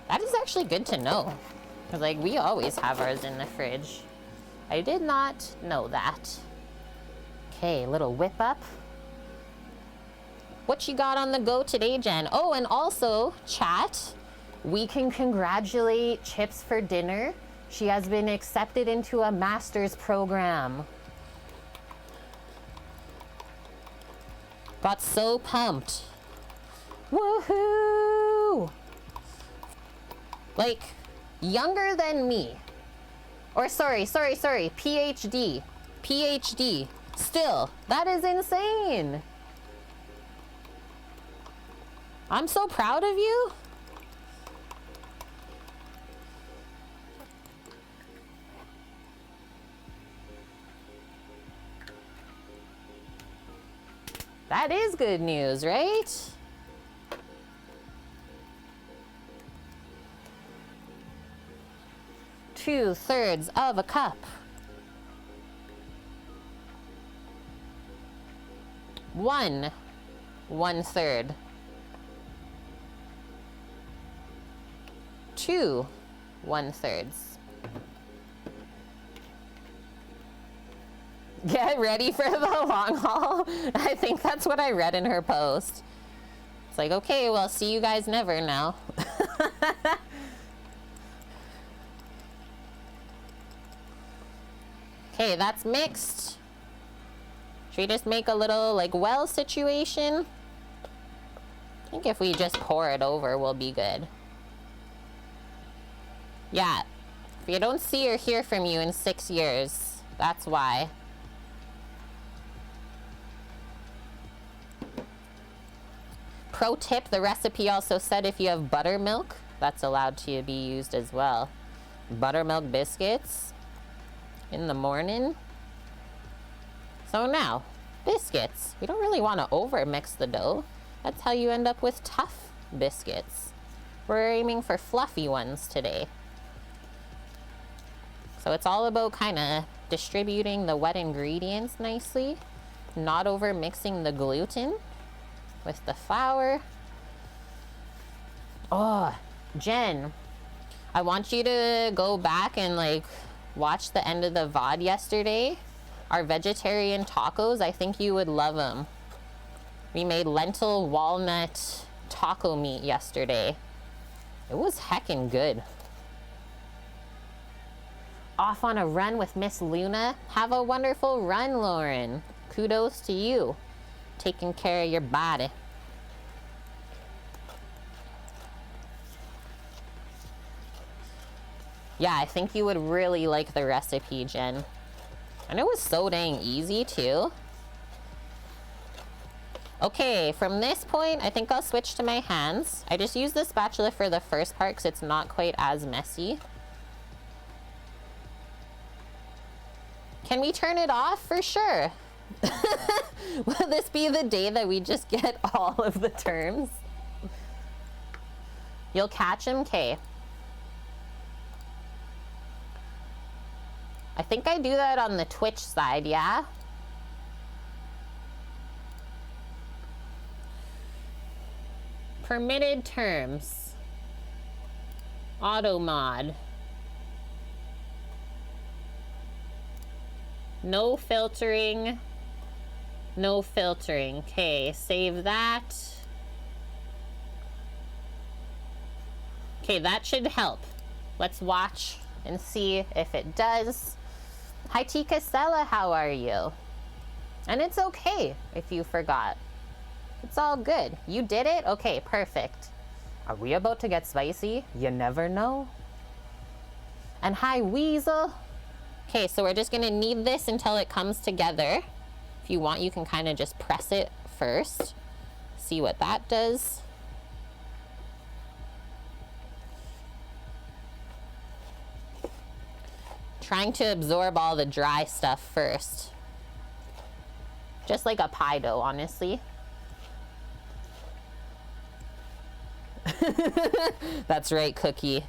That is actually good to know. Because like we always have ours in the fridge. I did not know that. Okay, little whip up. What you got on the go today, Jen? Oh, and also, chat, we can congratulate Chips for dinner. She has been accepted into a master's program. Got so pumped. Woohoo! Like, younger than me. Or sorry, PhD. PhD. Still, that is insane. I'm so proud of you. That is good news, right? Two-thirds of a cup. 1/3. 2 1/3. Get ready for the long haul. I think that's what I read in her post. It's like, okay, well, see you guys never now. Okay, that's mixed. Should we just make a little like well situation? I think if we just pour it over, we'll be good. Yeah, if you don't see or hear from you in 6 years, that's why. Pro tip, the recipe also said if you have buttermilk, that's allowed to be used as well. Buttermilk biscuits in the morning. So now, biscuits. We don't really want to over mix the dough. That's how you end up with tough biscuits. We're aiming for fluffy ones today. So it's all about kind of distributing the wet ingredients nicely, not over mixing the gluten with the flour. Oh, Jen, I want you to go back and like watch the end of the VOD yesterday. Our vegetarian tacos, I think you would love them. We made lentil walnut taco meat yesterday. It was heckin' good. Off on a run with Miss Luna. Have a wonderful run, Lauren. Kudos to you. Taking care of your body. Yeah, I think you would really like the recipe, Jen. And it was so dang easy, too. Okay, from this point, I think I'll switch to my hands. I just use the spatula for the first part because it's not quite as messy. Can we turn it off? For sure. Will this be the day that we just get all of the terms? You'll catch him, Kay. I think I do that on the Twitch side, yeah? Permitted terms. Auto mod. No filtering. No filtering. Okay, save that. Okay, that should help. Let's watch and see if it does. Hi, Tika Stella, how are you? And it's okay if you forgot. It's all good. You did it? Okay, perfect. Are we about to get spicy? You never know. And hi, Weasel. Okay, so we're just gonna knead this until it comes together. If you want, you can kind of just press it first. See what that does. Trying to absorb all the dry stuff first. Just like a pie dough, honestly. That's right, Cookie.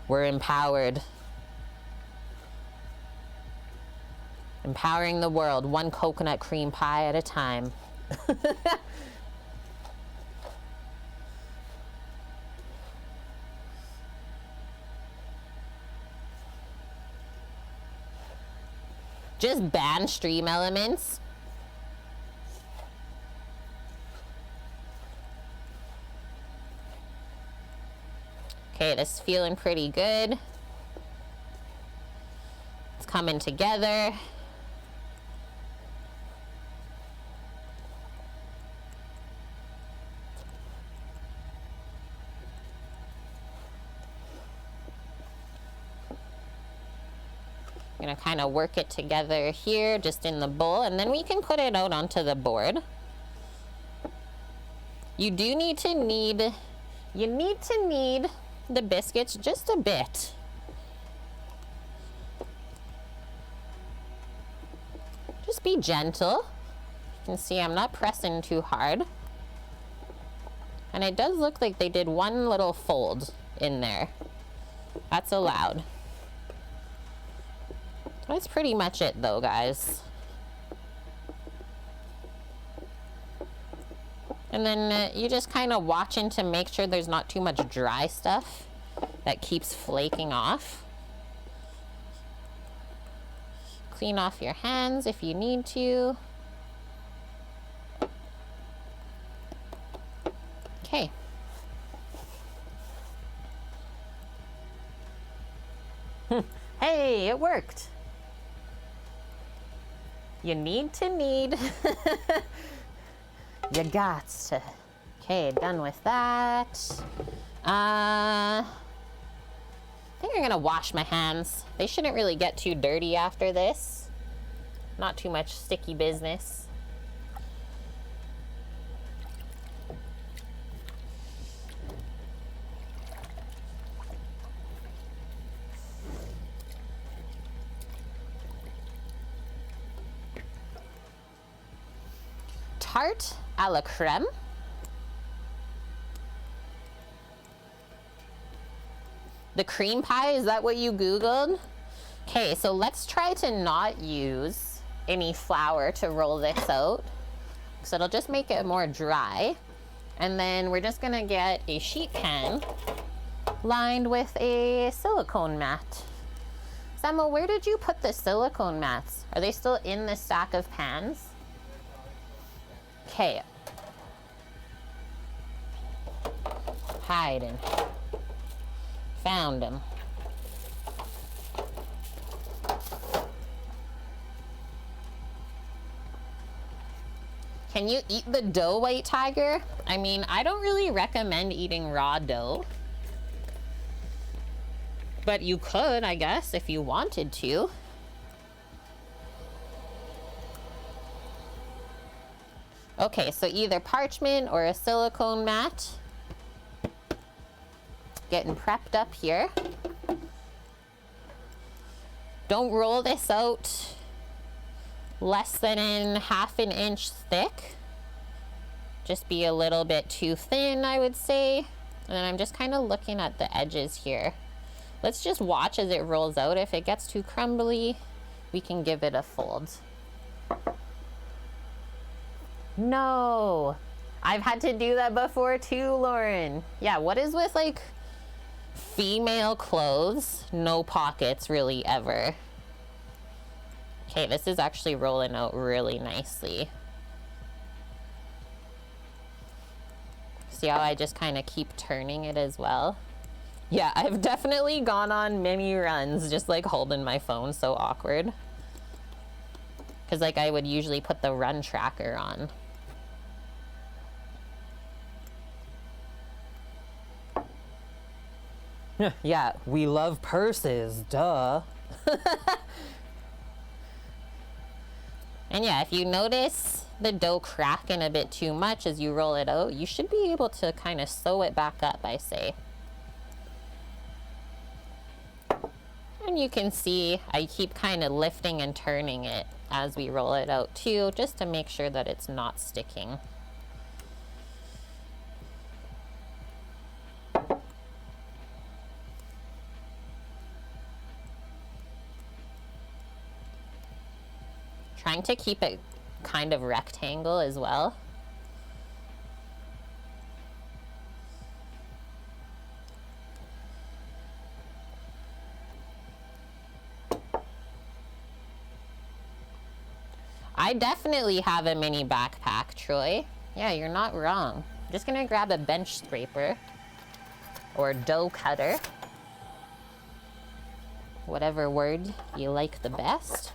We're empowered. Empowering the world, one coconut cream pie at a time. Just ban stream elements. Okay, this is feeling pretty good. It's coming together. I'm gonna kind of work it together here, just in the bowl, and then we can put it out onto the board. You do need to knead, the biscuits just a bit. Just be gentle. You can see I'm not pressing too hard. And it does look like they did one little fold in there. That's allowed. That's pretty much it though, guys. And then you just kind of watching to make sure there's not too much dry stuff that keeps flaking off. Clean off your hands if you need to. Okay. Hey, it worked. You need to knead. You got to. Okay, done with that. I think I'm gonna wash my hands. They shouldn't really get too dirty after this. Not too much sticky business. Tarte à la crème. The cream pie, is that what you Googled? Okay, so let's try to not use any flour to roll this out. So it'll just make it more dry. And then we're just gonna get a sheet pan lined with a silicone mat. Samuel, where did you put the silicone mats? Are they still in the stack of pans? Okay. Hiding. Found him. Can you eat the dough, White Tiger? I mean, I don't really recommend eating raw dough. But you could, I guess, if you wanted to. Okay, so either parchment or a silicone mat. Getting prepped up here. Don't roll this out less than half an inch thick. Just be a little bit too thin, I would say. And then I'm just kind of looking at the edges here. Let's just watch as it rolls out. If it gets too crumbly, we can give it a fold. No, I've had to do that before too, Lauren. Yeah, what is with like female clothes? No pockets really ever. Okay, this is actually rolling out really nicely. See how I just kind of keep turning it as well? Yeah, I've definitely gone on many runs just like holding my phone, so awkward. Because like I would usually put the run tracker on. Yeah, we love purses, duh. And yeah, if you notice the dough cracking a bit too much as you roll it out, you should be able to kind of sew it back up, I say. And you can see I keep kind of lifting and turning it as we roll it out too, just to make sure that it's not sticking. Trying to keep it kind of rectangle as well. I definitely have a mini backpack, Troy. Yeah, you're not wrong. I'm just gonna grab a bench scraper or dough cutter, whatever word you like the best.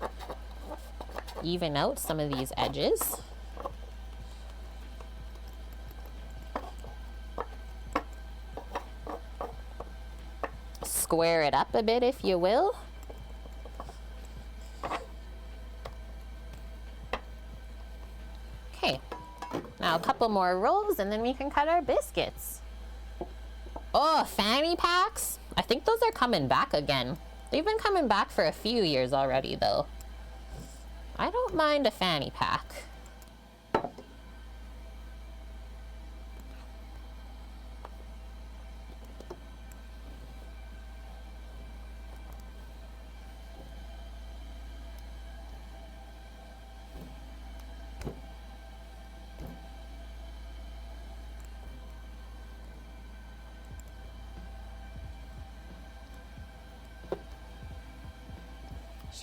Even out some of these edges. Square it up a bit, if you will. Okay, now a couple more rolls and then we can cut our biscuits. Oh, fanny packs? I think those are coming back again. They've been coming back for a few years already though. I don't mind a fanny pack.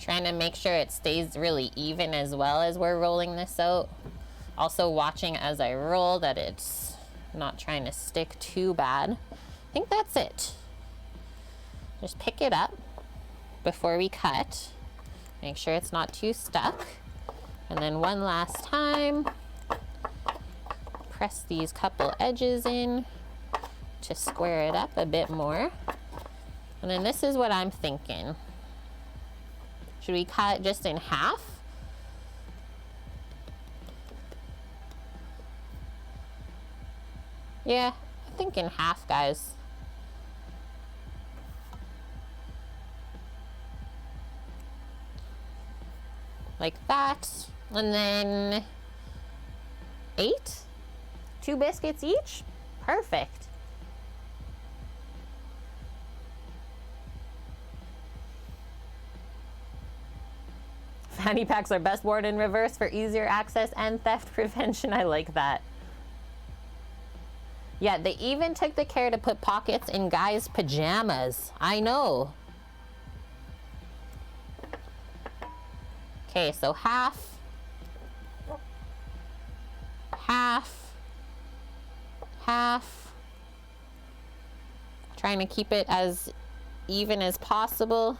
Trying to make sure it stays really even as well as we're rolling this out. Also watching as I roll that it's not trying to stick too bad. I think that's it. Just pick it up before we cut. Make sure it's not too stuck. And then one last time, press these couple edges in to square it up a bit more. And then this is what I'm thinking. Should we cut just in half? Yeah, I think in half, guys. Like that. And then 8? 2 biscuits each? Perfect. Fanny packs are best worn in reverse for easier access and theft prevention. I like that. Yeah, they even took the care to put pockets in guys' pajamas. I know. Okay, so half. Half. Half. Trying to keep it as even as possible.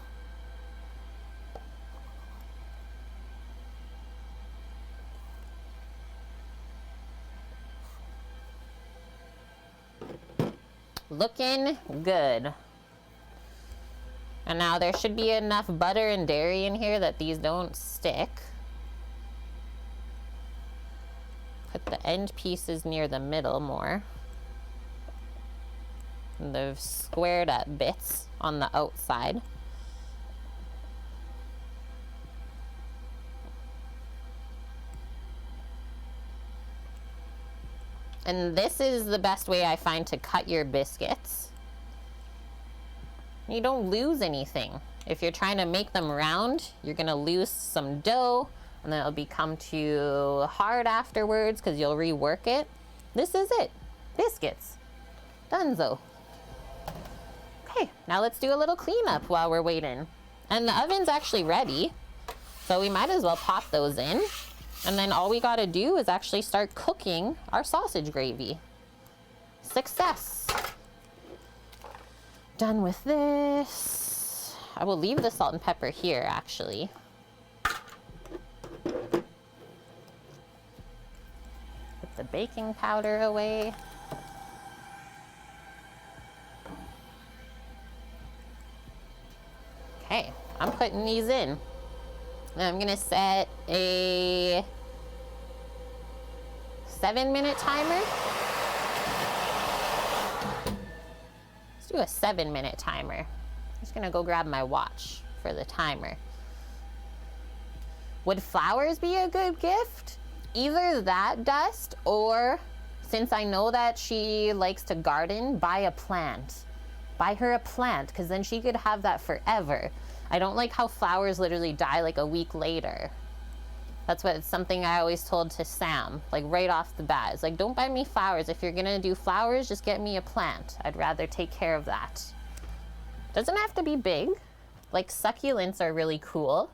Looking good. And now there should be enough butter and dairy in here that these don't stick. Put the end pieces near the middle more. And the squared up bits on the outside. And this is the best way I find to cut your biscuits. You don't lose anything. If you're trying to make them round, you're gonna lose some dough and then it'll become too hard afterwards because you'll rework it. This is it. Biscuits. Donezo. Okay, now let's do a little cleanup while we're waiting. And the oven's actually ready. So we might as well pop those in. And then all we gotta do is actually start cooking our sausage gravy. Success. Done with this. I will leave the salt and pepper here, actually. Put the baking powder away. Okay, I'm putting these in. And I'm gonna set a 7-minute timer. Let's do a 7-minute timer. I'm just gonna go grab my watch for the timer. Would flowers be a good gift? Either that, Dust, or since I know that she likes to garden, buy a plant. Buy her a plant, because then she could have that forever. I don't like how flowers literally die like a week later. That's what it's something I always told to Sam, like right off the bat. It's like, don't buy me flowers. If you're gonna do flowers, just get me a plant. I'd rather take care of that. Doesn't have to be big. Like succulents are really cool.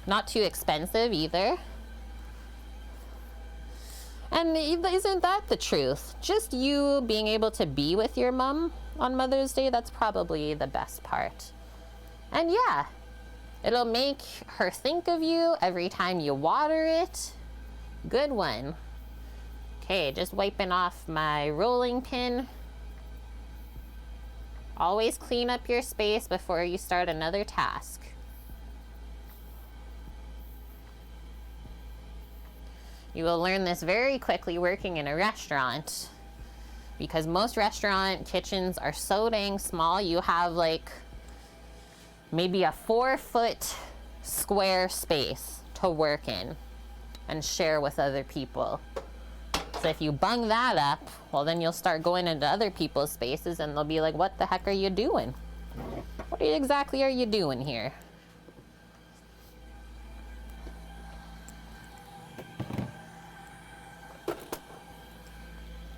Not too expensive either. And isn't that the truth? Just you being able to be with your mom on Mother's Day, that's probably the best part. And yeah, it'll make her think of you every time you water it. Good one. Okay, just wiping off my rolling pin. Always clean up your space before you start another task. You will learn this very quickly working in a restaurant, because most restaurant kitchens are so dang small. You have like maybe a 4-foot square space to work in and share with other people. So if you bung that up, well, then you'll start going into other people's spaces and they'll be like, what the heck are you doing? What exactly are you doing here?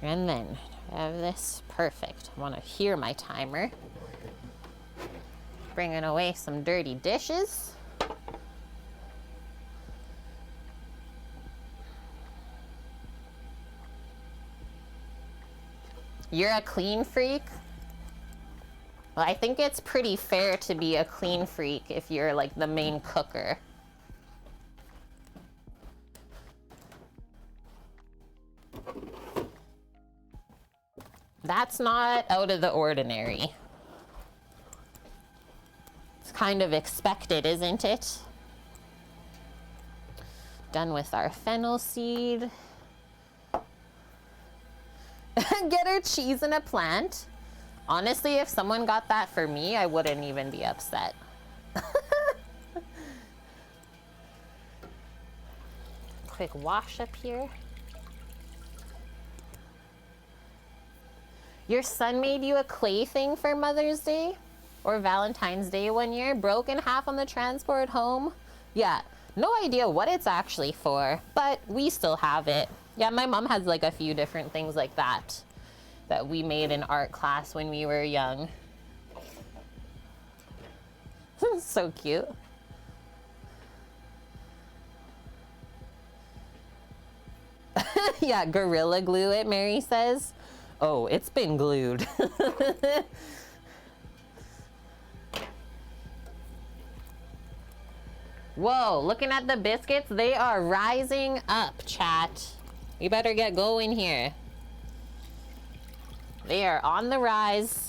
And then I have this. Perfect. I want to hear my timer. Bringing away some dirty dishes. You're a clean freak? Well, I think it's pretty fair to be a clean freak if you're like the main cooker. That's not out of the ordinary. It's kind of expected, isn't it? Done with our fennel seed. Get her cheese and a plant. Honestly, if someone got that for me, I wouldn't even be upset. Quick wash up here. Your son made you a clay thing for Mother's Day or Valentine's Day one year, broke in half on the transport home. Yeah, no idea what it's actually for, but we still have it. Yeah, my mom has like a few different things like that that we made in art class when we were young. So cute. Yeah, Gorilla Glue it, Mary says. Oh, it's been glued. Whoa, looking at the biscuits, they are rising up, chat. We better get going here. They are on the rise.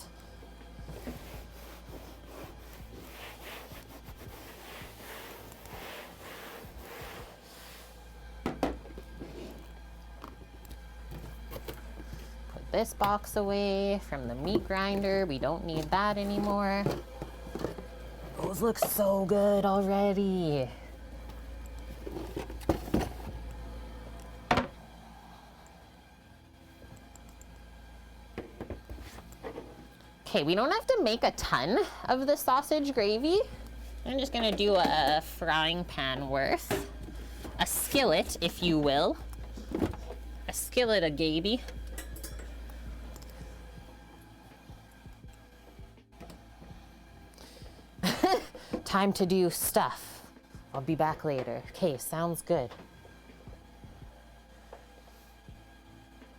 This box away from the meat grinder. We don't need that anymore. Those look so good already. Okay, we don't have to make a ton of the sausage gravy. I'm just gonna do a frying pan worth. A skillet, if you will. A skillet of gravy. Time to do stuff. I'll be back later. Okay, sounds good.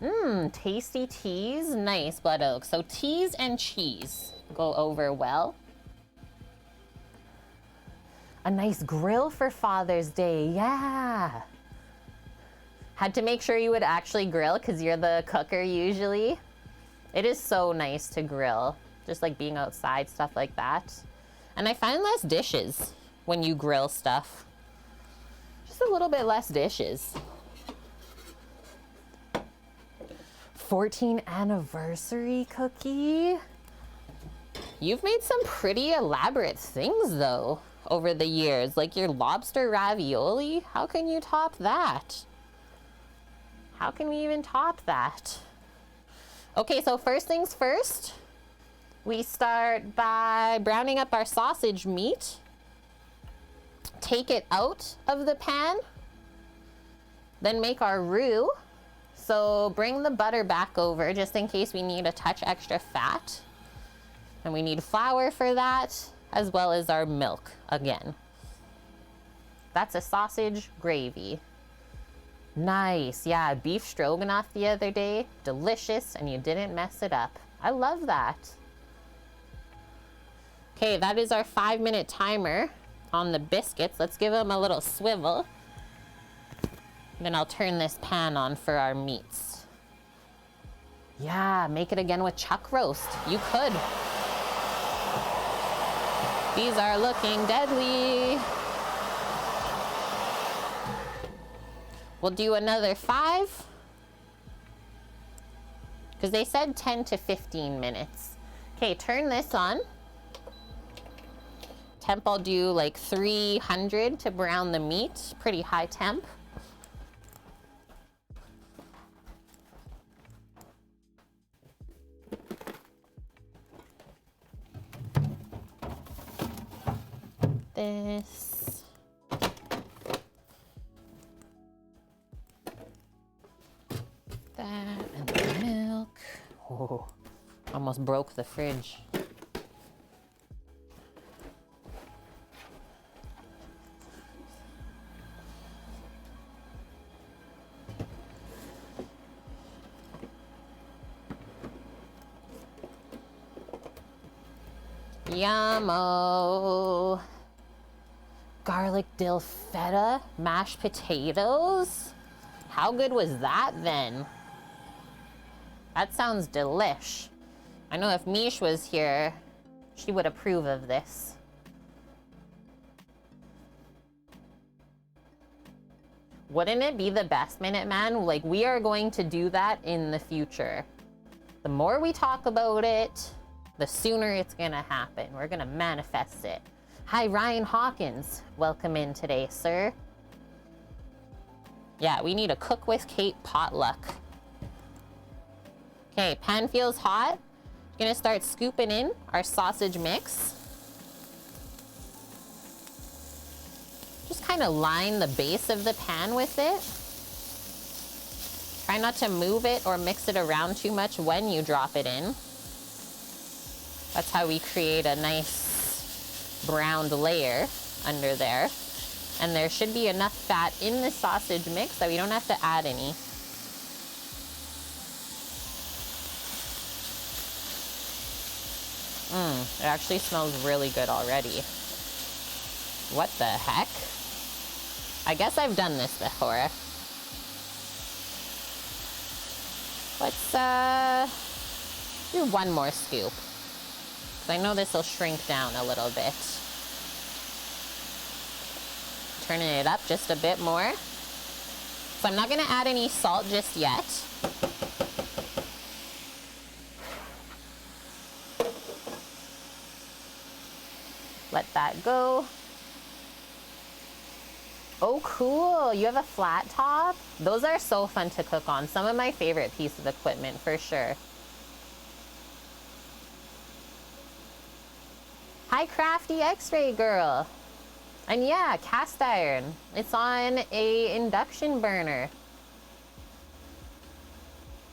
Mmm, tasty teas. Nice, Blood Oak. So teas and cheese go over well. A nice grill for Father's Day, yeah. Had to make sure you would actually grill because you're the cooker usually. It is so nice to grill, just like being outside, stuff like that. And I find less dishes when you grill stuff. Just a little bit less dishes. 14th anniversary cookie. You've made some pretty elaborate things though over the years, like your lobster ravioli. How can you top that? How can we even top that? Okay, so first things first, we start by browning up our sausage meat. Take it out of the pan, then make our roux. So bring the butter back over just in case we need a touch extra fat. And we need flour for that, as well as our milk again. That's a sausage gravy. Nice, yeah, beef stroganoff the other day. Delicious, and you didn't mess it up. I love that. Okay, that is our 5-minute timer on the biscuits. Let's give them a little swivel. Then I'll turn this pan on for our meats. Yeah, make it again with chuck roast. You could. These are looking deadly. We'll do another 5. Because they said 10 to 15 minutes. Okay, turn this on. Temp, I'll do like 300 to brown the meat. Pretty high temp. This. That and the milk. Oh, almost broke the fridge. Yummo. Garlic dill feta, mashed potatoes. How good was that then? That sounds delish. I know if Mish was here, she would approve of this. Wouldn't it be the best, Minuteman? Like, we are going to do that in the future. The more we talk about it, the sooner it's gonna happen. We're gonna manifest it. Hi, Ryan Hawkins. Welcome in today, sir. Yeah, we need a Cook with Kate potluck. Okay, pan feels hot. Gonna start scooping in our sausage mix. Just kind of line the base of the pan with it. Try not to move it or mix it around too much when you drop it in. That's how we create a nice browned layer under there. And there should be enough fat in the sausage mix that we don't have to add any. It actually smells really good already. What the heck? I guess I've done this before. Let's do one more scoop. I know this will shrink down a little bit. Turning it up just a bit more. So I'm not gonna add any salt just yet. Let that go. Oh, cool, you have a flat top? Those are so fun to cook on. Some of my favorite pieces of equipment, for sure. Hi, Crafty X-Ray Girl. And yeah, cast iron. It's on a induction burner.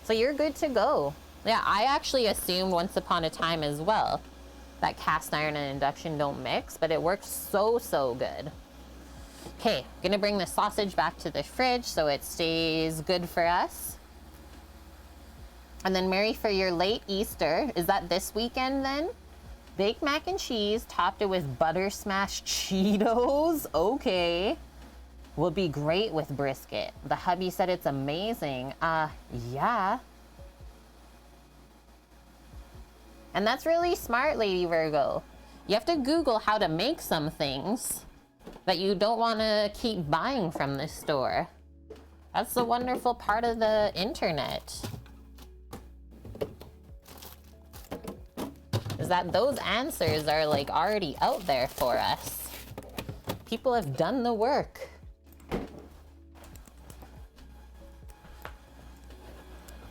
So you're good to go. Yeah, I actually assumed once upon a time as well that cast iron and induction don't mix, but it works so, so good. Okay, gonna bring the sausage back to the fridge so it stays good for us. And then Mary, for your late Easter, is that this weekend then? Baked mac and cheese, topped it with butter smashed Cheetos. Okay. Will be great with brisket. The hubby said it's amazing. Yeah. And that's really smart, Lady Virgo. You have to Google how to make some things that you don't want to keep buying from the store. That's the wonderful part of the internet. Is that those answers are like already out there for us. People have done the work.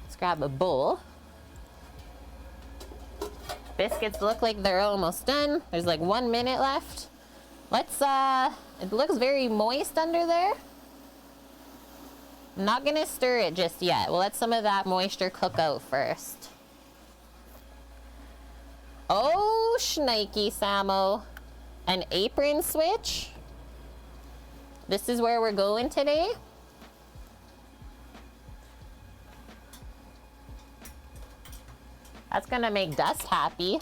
Let's grab a bowl. Biscuits look like they're almost done. There's like 1 minute left. Let's, it looks very moist under there. I'm not gonna stir it just yet. We'll let some of that moisture cook out first. Oh, shnikey, Samo. An apron switch? This is where we're going today? That's gonna make Dust happy.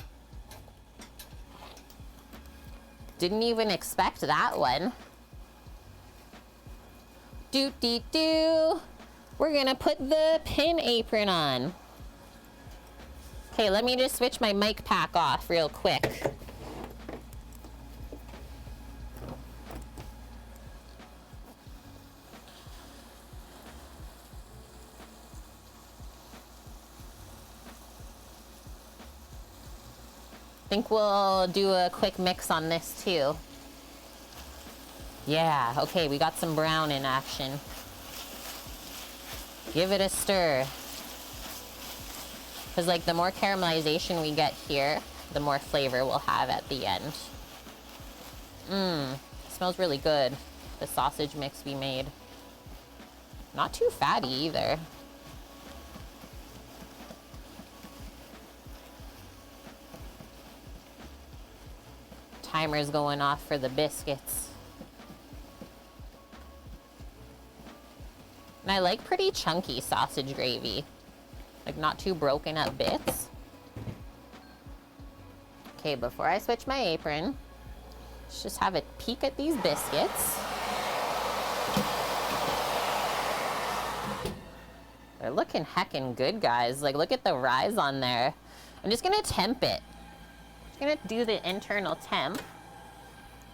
Didn't even expect that one. Doot-dee-doo. We're gonna put the pin apron on. Okay, let me just switch my mic pack off real quick. I think we'll do a quick mix on this too. Yeah, okay, we got some brown in action. Give it a stir. Because like the more caramelization we get here, the more flavor we'll have at the end. Smells really good. The sausage mix we made. Not too fatty either. Timer's going off for the biscuits. And I like pretty chunky sausage gravy. Like not too broken up bits. Okay, before I switch my apron, let's just have a peek at these biscuits. They're looking heckin' good, guys. Like, look at the rise on there. I'm just gonna temp it. I'm gonna do the internal temp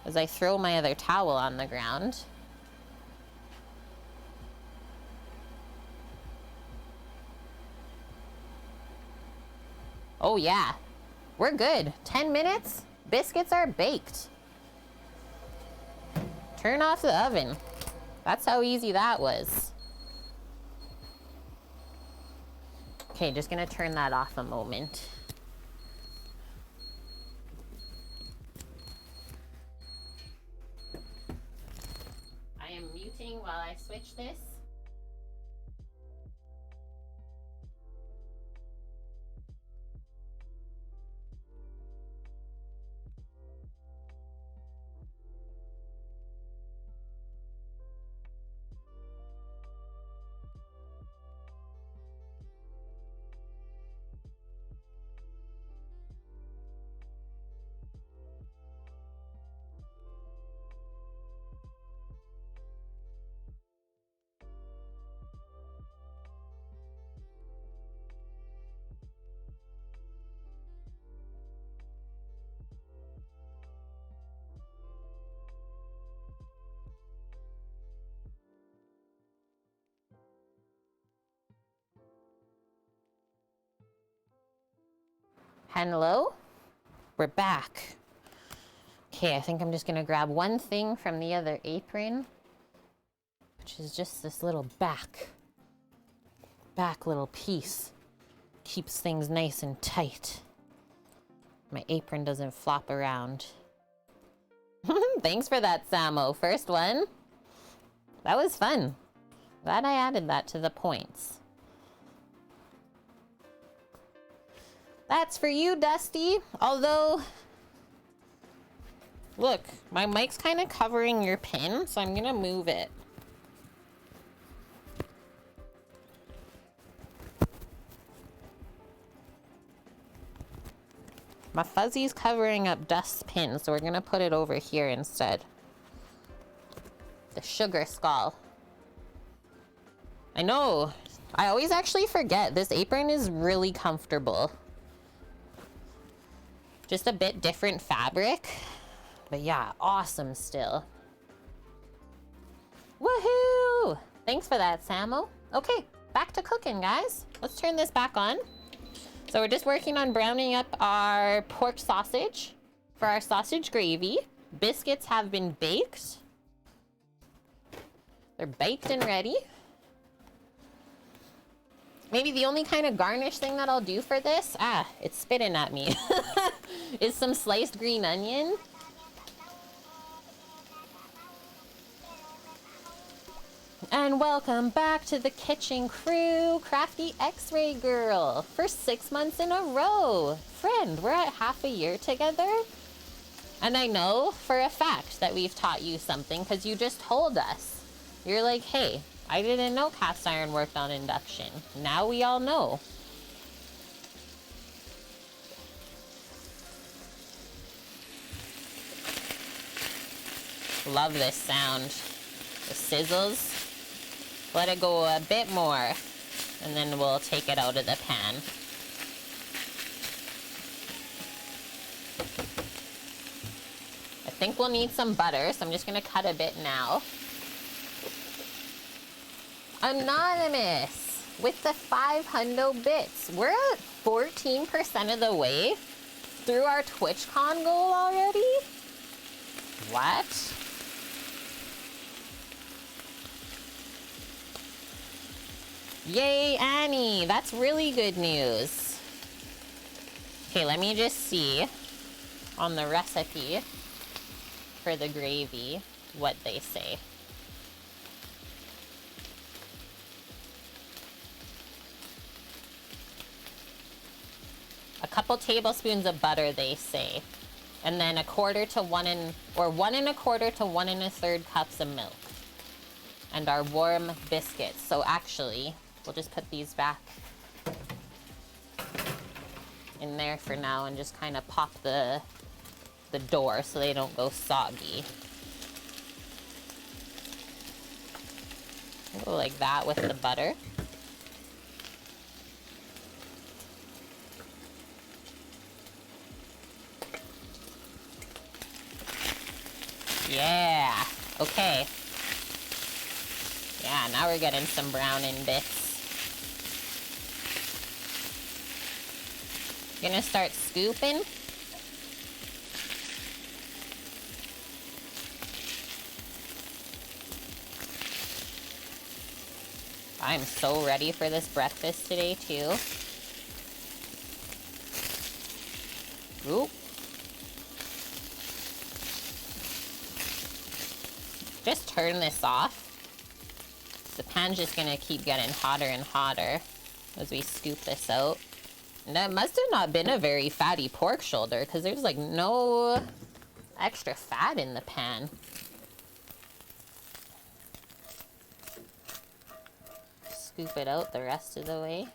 as I throw my other towel on the ground. Oh yeah, we're good. 10 minutes, biscuits are baked. Turn off the oven. That's how easy that was. Okay, just gonna turn that off a moment. I am muting while I switch this. Hello? We're back. Okay, I think I'm just gonna grab one thing from the other apron, which is just this little back little piece. Keeps things nice and tight. My apron doesn't flop around. Thanks for that, Samo. First one. That was fun. Glad I added that to the points. That's for you, Dusty. Although, Look, my mic's kind of covering your pin, so I'm gonna move it. My fuzzy's covering up Dust's pin, so we're gonna put it over here instead. The sugar skull. I know. I always actually forget. This apron is really comfortable. Just a bit different fabric. But yeah, awesome still. Woohoo! Thanks for that, Samo. Okay, back to cooking, guys. Let's turn this back on. So we're just working on browning up our pork sausage for our sausage gravy. Biscuits have been baked. They're baked and ready. Maybe the only kind of garnish thing that I'll do for this, it's spitting at me, is some sliced green onion. And welcome back to the kitchen crew, Crafty X-Ray Girl, for 6 months in a row. Friend, we're at half a year together. And I know for a fact that we've taught you something because you just told us. You're like, hey, I didn't know cast iron worked on induction. Now we all know. Love this sound. The sizzles. Let it go a bit more, and then we'll take it out of the pan. I think we'll need some butter, so I'm just gonna cut a bit now. Anonymous with the 500 bits. We're at 14% of the way through our TWITCHCON goal already? What? Yay, Annie! That's really good news. Okay, let me just see on the recipe for the gravy what they say. A couple tablespoons of butter, they say. And then 1/4 to 1 1¼ to 1 1/3 cups of milk. And our warm biscuits. So actually, we'll just put these back in there for now and just kind of pop the door so they don't go soggy. Go like that with the butter. Yeah, okay. Yeah, now we're getting some browning bits. Gonna start scooping. I'm so ready for this breakfast today, too. Oop. Just turn this off. The pan's just gonna keep getting hotter and hotter as we scoop this out. And that must have not been a very fatty pork shoulder because there's like no extra fat in the pan. Scoop it out the rest of the way.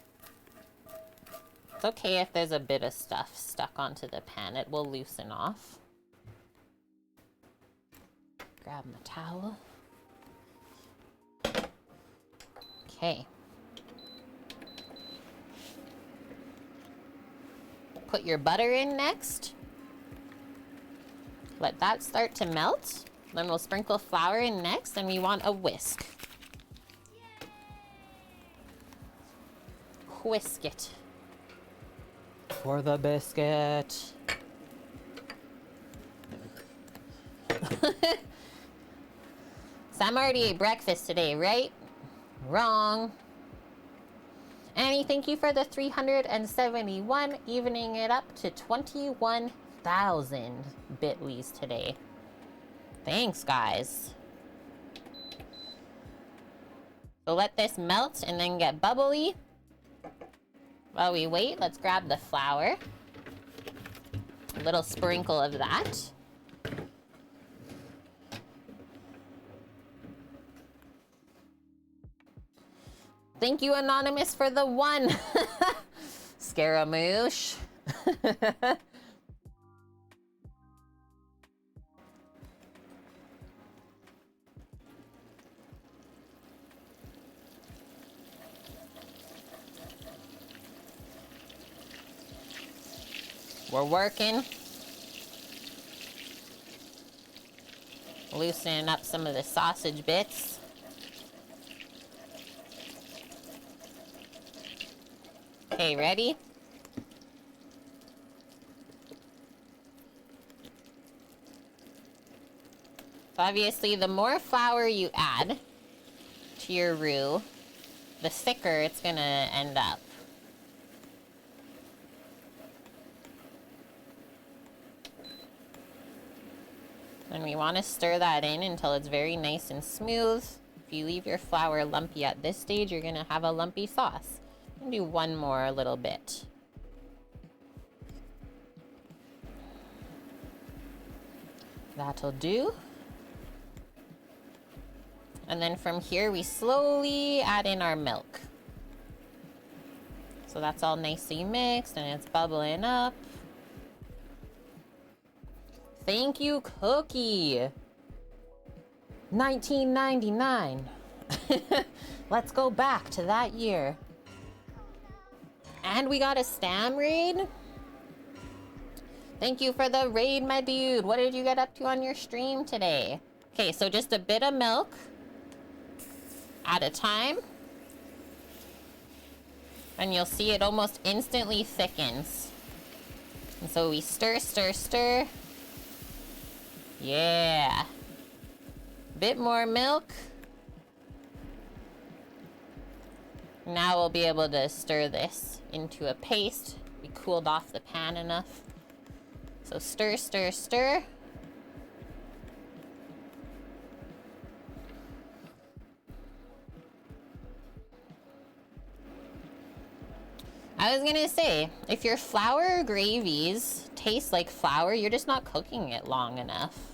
It's okay if there's a bit of stuff stuck onto the pan. It will loosen off. Grab my towel. Okay. Put your butter in next. Let that start to melt. Then we'll sprinkle flour in next, and we want a whisk. Whisk it. For the biscuit. Sam already ate breakfast today, right? Wrong. Annie, thank you for the 371, evening it up to 21,000 bitlies today. Thanks, guys. So let this melt and then get bubbly. While we wait, let's grab the flour. A little sprinkle of that. Thank you, Anonymous, for the 1. Scaramouche. We're working. Loosening up some of the sausage bits. Okay, ready? So obviously, the more flour you add to your roux, the thicker it's gonna end up. And we want to stir that in until it's very nice and smooth. If you leave your flour lumpy at this stage, you're gonna have a lumpy sauce. And do one more little bit. That'll do. And then from here, we slowly add in our milk. So that's all nicely mixed and it's bubbling up. Thank you, Cookie. 1999. Let's go back to that year. And we got a Stam raid. Thank you for the raid, my dude. What did you get up to on your stream today? Okay, so just a bit of milk at a time. And you'll see it almost instantly thickens. And so we stir, stir, stir. Yeah. Bit more milk. Now we'll be able to stir this into a paste. We cooled off the pan enough. So stir, stir, stir. I was gonna say, if your flour gravies taste like flour, you're just not cooking it long enough.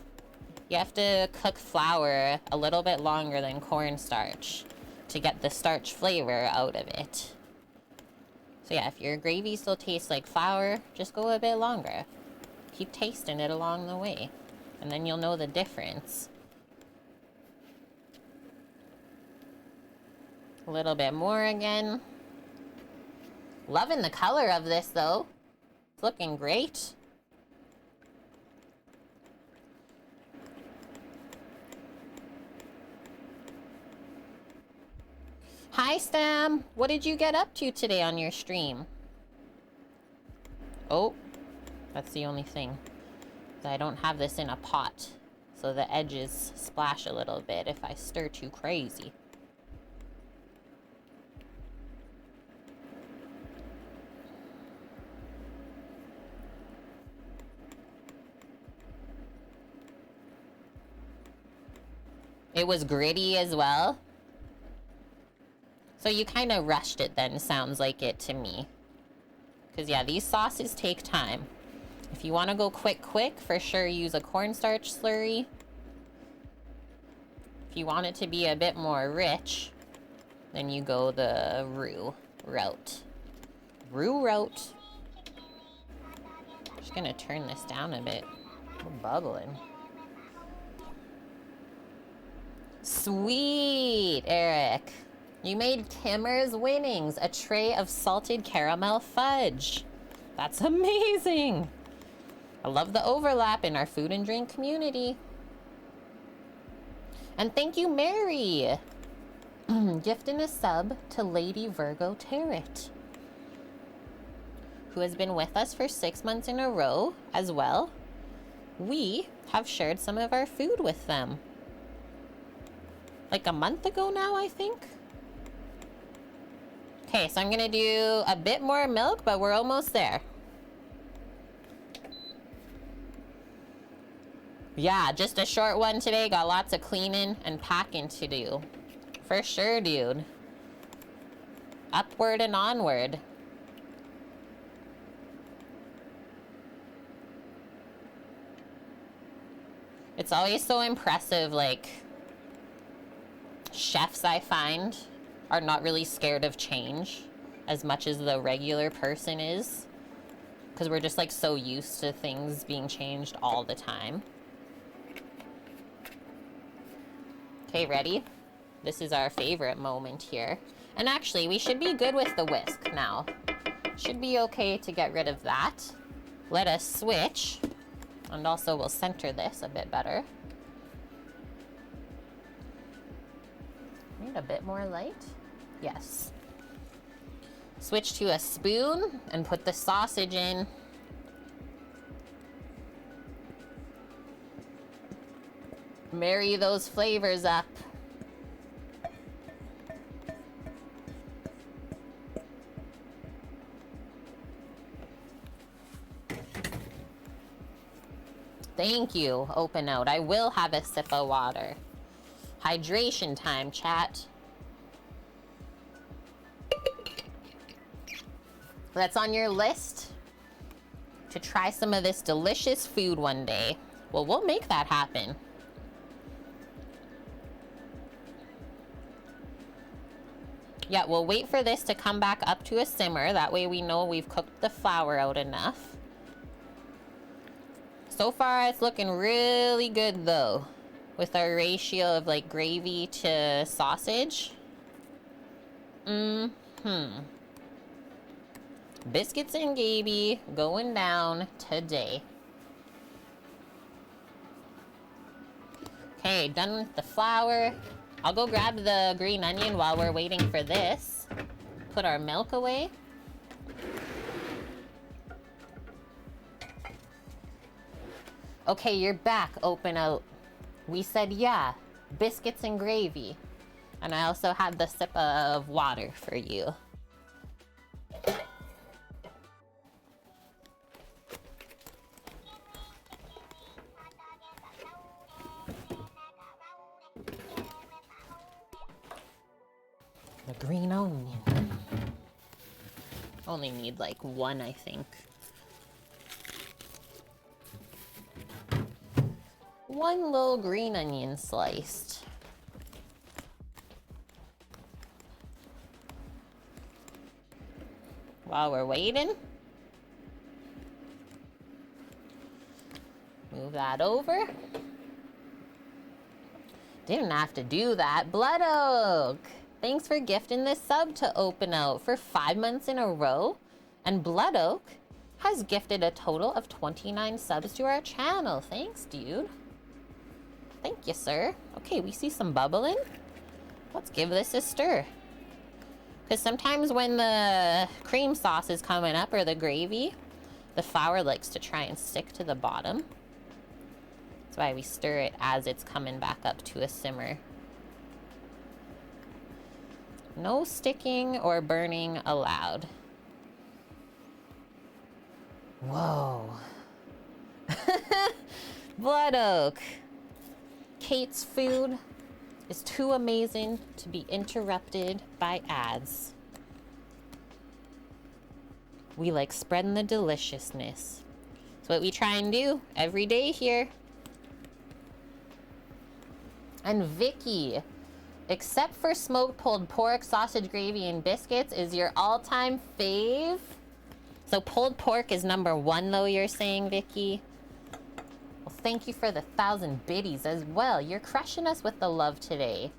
You have to cook flour a little bit longer than cornstarch to get the starch flavor out of it. So yeah, if your gravy still tastes like flour, just go a bit longer. Keep tasting it along the way, and then you'll know the difference. A little bit more again. Loving the color of this, though. It's looking great. Hi, Stam. What did you get up to today on your stream? Oh, that's the only thing. I don't have this in a pot, so the edges splash a little bit if I stir too crazy. It was gritty as well. So you kind of rushed it then, sounds like it to me. Because yeah, these sauces take time. If you want to go quick, for sure use a cornstarch slurry. If you want it to be a bit more rich, then you go the roux route. Roux route. Just gonna turn this down a bit. We're bubbling. Sweet, Eric. You made Kimmer's Winnings, a tray of salted caramel fudge. That's amazing. I love the overlap in our food and drink community. And thank you, Mary. Gifting a sub to Lady Virgo Tarot, who has been with us for 6 months in a row as well. We have shared some of our food with them. Like a month ago now, I think. Okay, so I'm gonna do a bit more milk, but we're almost there. Yeah, just a short one today. Got lots of cleaning and packing to do. For sure, dude. Upward and onward. It's always so impressive, like, chefs I find are not really scared of change as much as the regular person is. Because we're just like so used to things being changed all the time. Okay, ready? This is our favorite moment here. And actually, we should be good with the whisk now. Should be okay to get rid of that. Let us switch. And also we'll center this a bit better. Need a bit more light? Yes. Switch to a spoon and put the sausage in. Marry those flavors up. Thank you, Open Out. I will have a sip of water. Hydration time, chat. That's on your list to try some of this delicious food one day. Well, we'll make that happen. Yeah, we'll wait for this to come back up to a simmer. That way we know we've cooked the flour out enough. So far, it's looking really good though, with our ratio of like gravy to sausage. Biscuits and gravy going down today. Okay, done with the flour. I'll go grab the green onion while we're waiting for this. Put our milk away. Okay, you're back, Open Out. We said yeah, biscuits and gravy. And I also had the sip of water for you. The green onion. Only need like one, I think. One little green onion sliced. While we're waiting, move that over. Didn't have to do that. Blood Oak, thanks for gifting this sub to Open Out for 5 months in a row. And Blood Oak has gifted a total of 29 subs to our channel. Thanks, dude. Thank you, sir. Okay, we see some bubbling. Let's give this a stir. Because sometimes when the cream sauce is coming up, or the gravy, the flour likes to try and stick to the bottom. That's why we stir it as it's coming back up to a simmer. No sticking or burning allowed. Whoa. Blood Oak. Kate's food is too amazing to be interrupted by ads. We like spreading the deliciousness. It's what we try and do every day here. And Vicky, except for smoked pulled pork, sausage gravy, and biscuits, is your all-time fave? So pulled pork is #1 though, you're saying, Vicky? Well, thank you for the 1,000 biddies as well. You're crushing us with the love today.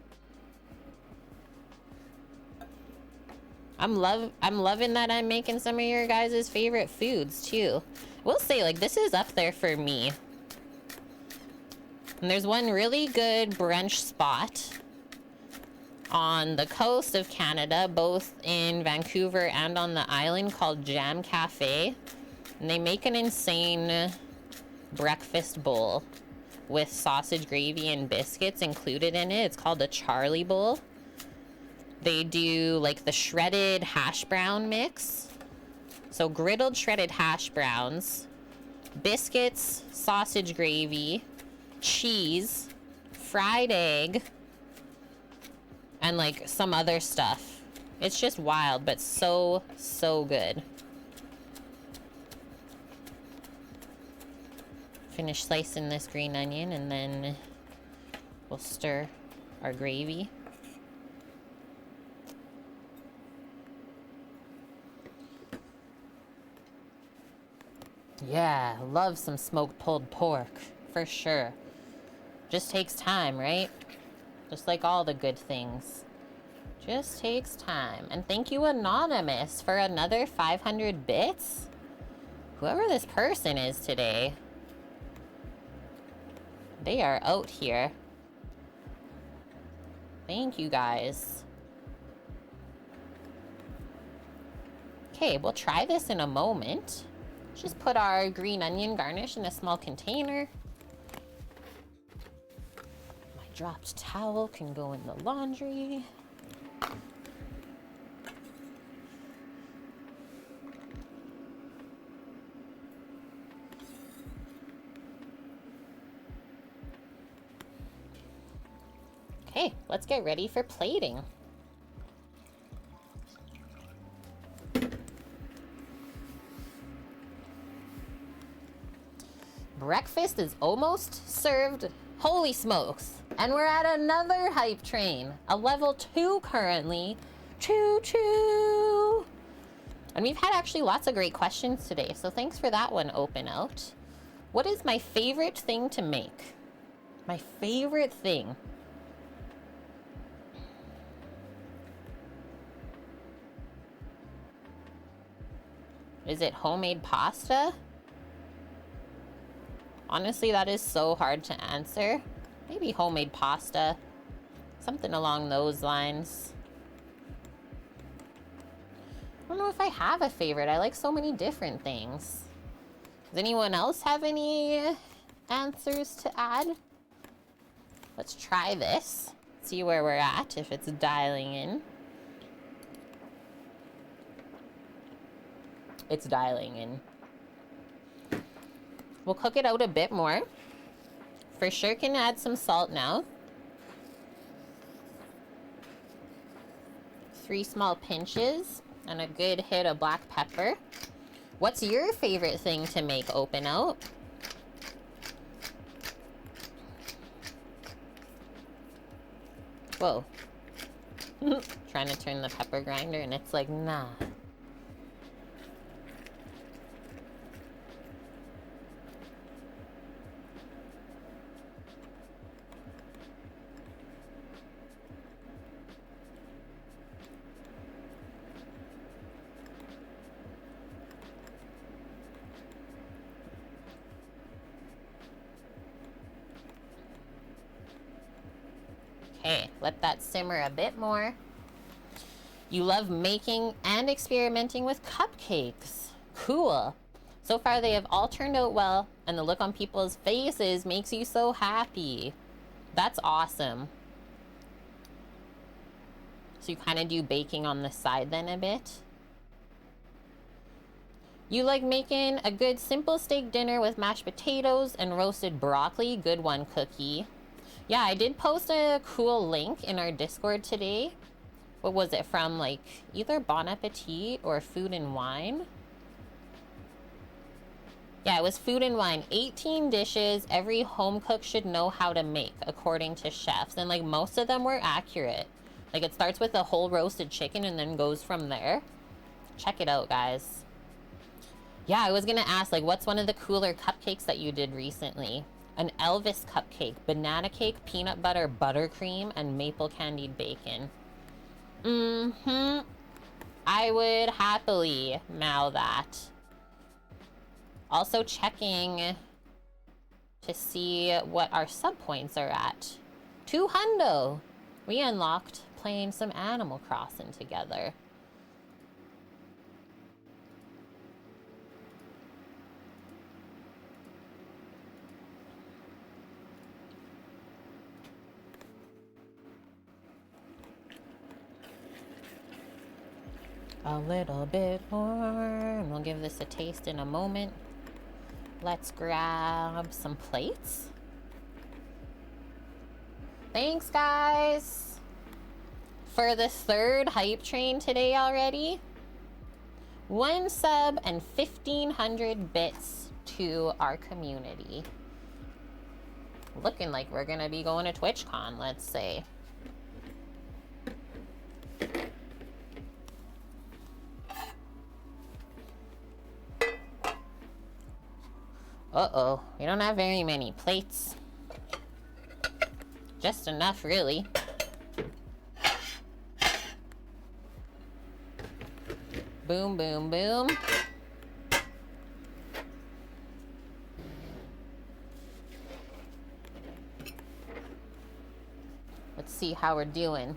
I'm loving that I'm making some of your guys' favorite foods too. We'll say, like, this is up there for me. And there's one really good brunch spot on the coast of Canada, both in Vancouver and on the island, called Jam Cafe. And they make an insane breakfast bowl with sausage gravy and biscuits included in it. It's called a Charlie Bowl. They do like the shredded hash brown mix. So griddled shredded hash browns, biscuits, sausage gravy, cheese, fried egg, and like some other stuff. It's just wild, but so good. Finish slicing this green onion and then we'll stir our gravy. Yeah, love some smoked pulled pork, for sure. Just takes time, right? Just like all the good things. Just takes time. And thank you, Anonymous, for another 500 bits. Whoever this person is today, they are out here. Thank you, guys. Okay, we'll try this in a moment. Just put our green onion garnish in a small container. My dropped towel can go in the laundry. Okay, let's get ready for plating. Breakfast is almost served. Holy smokes. And we're at another hype train. A level 2 currently. Choo choo. And we've had actually lots of great questions today, so thanks for that one, Open Out. What is my favorite thing to make? My favorite thing. Is it homemade pasta? Honestly, that is so hard to answer. Maybe homemade pasta. Something along those lines. I don't know if I have a favorite. I like so many different things. Does anyone else have any answers to add? Let's try this. See where we're at, if it's dialing in. It's dialing in. We'll cook it out a bit more. For sure can add some salt now. 3 small pinches and a good hit of black pepper. What's your favorite thing to make, Open Out? Whoa. Trying to turn the pepper grinder and it's like, nah. Okay, let that simmer a bit more. You love making and experimenting with cupcakes. Cool. So far they have all turned out well, and the look on people's faces makes you so happy. That's awesome. So you kind of do baking on the side then a bit. You like making a good simple steak dinner with mashed potatoes and roasted broccoli. Good one, Cookie. Yeah, I did post a cool link in our Discord today. What was it from, like, either Bon Appetit or Food and Wine? Yeah, it was Food and Wine. 18 dishes every home cook should know how to make, according to chefs. And, like, most of them were accurate. Like, it starts with a whole roasted chicken and then goes from there. Check it out, guys. Yeah, I was gonna ask, like, what's one of the cooler cupcakes that you did recently? An Elvis cupcake, banana cake, peanut butter, buttercream, and maple candied bacon. I would happily mail that. Also checking to see what our sub points are at. 200. We unlocked playing some Animal Crossing together. A little bit more, and we'll give this a taste in a moment. Let's grab some plates. Thanks, guys, for the 3rd hype train today already. 1 sub and 1,500 bits to our community. Looking like we're gonna be going to TWITCHCON, let's say. Uh-oh, we don't have very many plates. Just enough, really. Boom, boom, boom. Let's see how we're doing.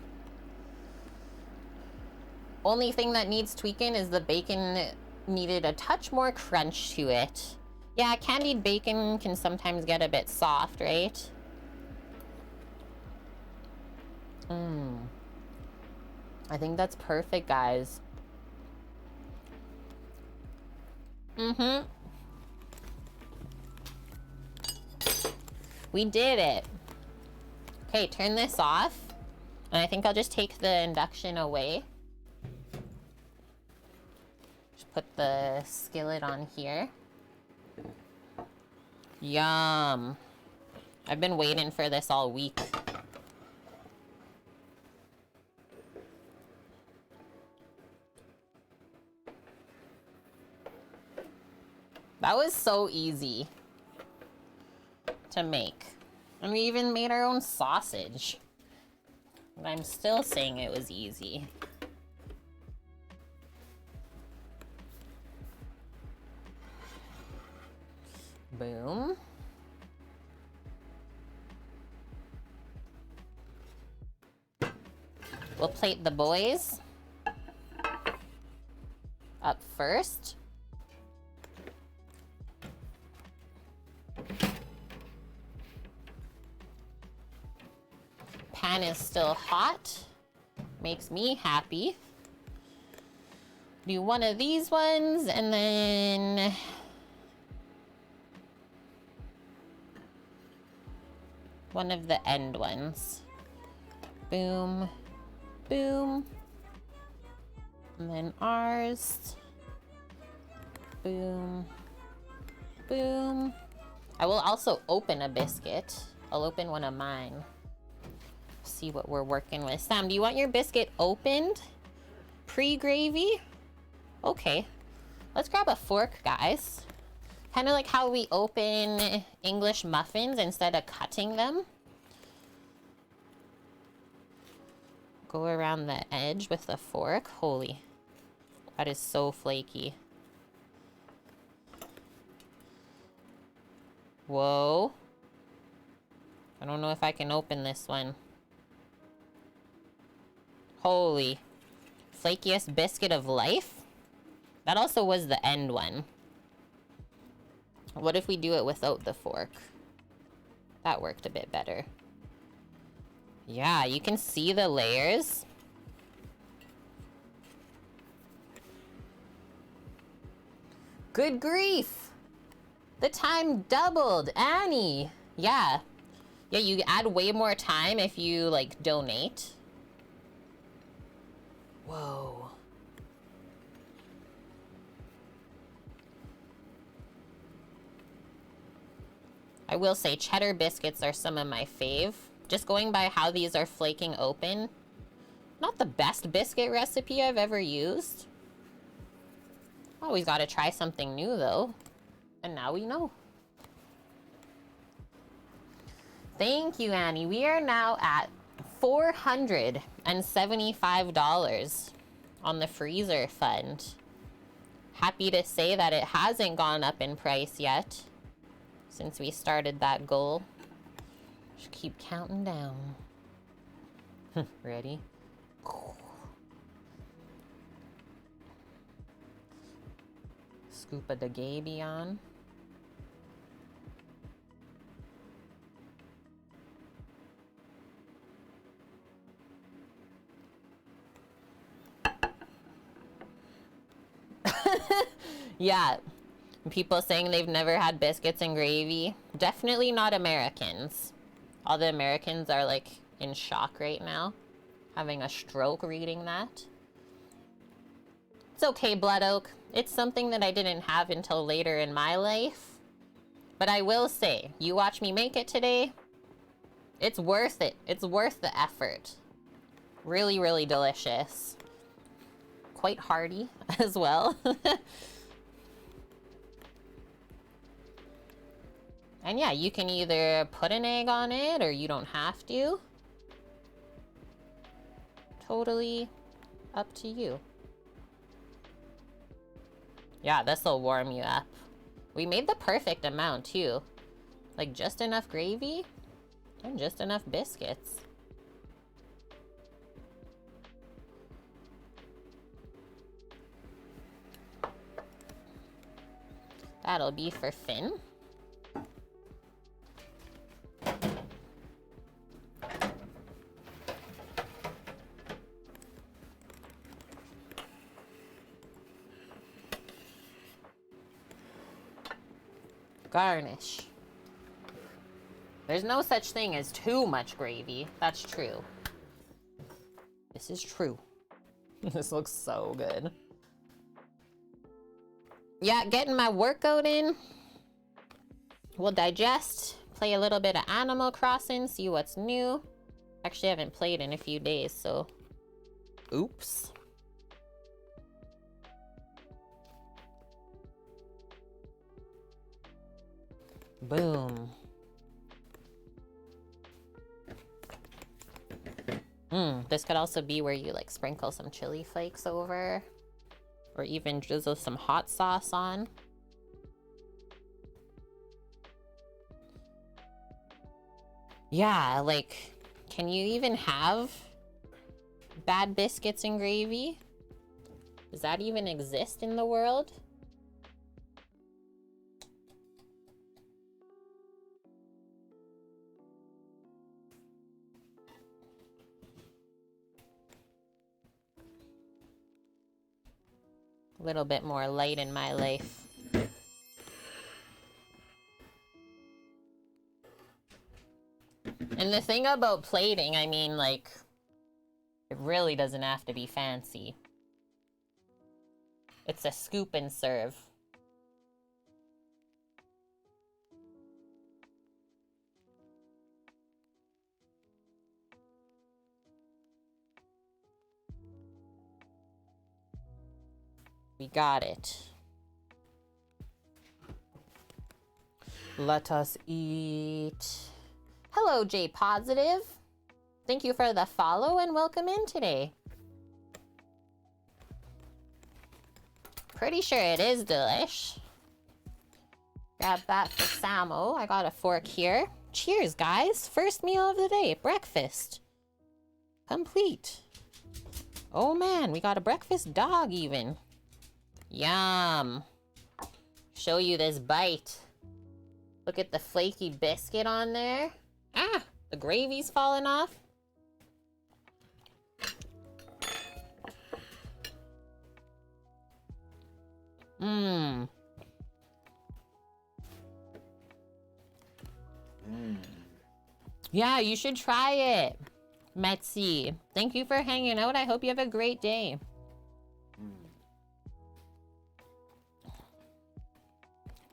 Only thing that needs tweaking is the bacon needed a touch more crunch to it. Yeah, candied bacon can sometimes get a bit soft, right? I think that's perfect, guys. We did it. Okay, turn this off. And I think I'll just take the induction away. Just put the skillet on here. Yum. I've been waiting for this all week. That was so easy to make. And we even made our own sausage. But I'm still saying it was easy. Boom. We'll plate the boys up first. Pan is still hot. Makes me happy. Do one of these ones and then one of the end ones. Boom, boom. And then ours. Boom, boom. I will also open a biscuit. I'll open one of mine. See what we're working with. Sam, do you want your biscuit opened? Pre-gravy? Okay. Let's grab a fork, guys. Kind of like how we open English muffins instead of cutting them. Go around the edge with the fork. Holy. That is so flaky. Whoa. I don't know if I can open this one. Holy. Flakiest biscuit of life? That also was the end one. What if we do it without the fork? That worked a bit better. Yeah, you can see the layers. Good grief! The time doubled, Annie! Yeah. Yeah, you add way more time if you, like, donate. Whoa. I will say cheddar biscuits are some of my fave. Just going by how these are flaking open. Not the best biscuit recipe I've ever used. Always gotta try something new though. And now we know. Thank you, Annie. We are now at $475 on the freezer fund. Happy to say that it hasn't gone up in price yet since we started that goal. Just keep counting down. Ready? Scoop of the gravy on. Yeah, people saying they've never had biscuits and gravy. Definitely not Americans. All the Americans are like in shock right now, having a stroke reading that. It's okay, Blood Oak. It's something that I didn't have until later in my life. But I will say, you watch me make it today, it's worth it. It's worth the effort. Really, really delicious. Quite hearty as well. And yeah, you can either put an egg on it or you don't have to. Totally up to you. Yeah, this'll warm you up. We made the perfect amount too. Like just enough gravy and just enough biscuits. That'll be for Finn. Garnish. There's no such thing as too much gravy. That's true. This is true. This looks so good. Yeah, getting my workout in. We'll digest, play a little bit of Animal Crossing, see what's new. Actually, I haven't played in a few days, so... Oops. Boom. This could also be where you like sprinkle some chili flakes over, or even drizzle some hot sauce on. Yeah, like, can you even have bad biscuits and gravy? Does that even exist in the world? A little bit more light in my life. And the thing about plating, I mean, like, it really doesn't have to be fancy. It's a scoop and serve. We got it. Let us eat. Hello, J Positive. Thank you for the follow and welcome in today. Pretty sure it is delish. Grab that for Samo. I got a fork here. Cheers, guys. First meal of the day. Breakfast. Complete. Oh man, we got a breakfast dog even. Yum. Show you this bite. Look at the flaky biscuit on there. Ah, the gravy's falling off. Yeah, you should try it. Metzi, thank you for hanging out. I hope you have a great day.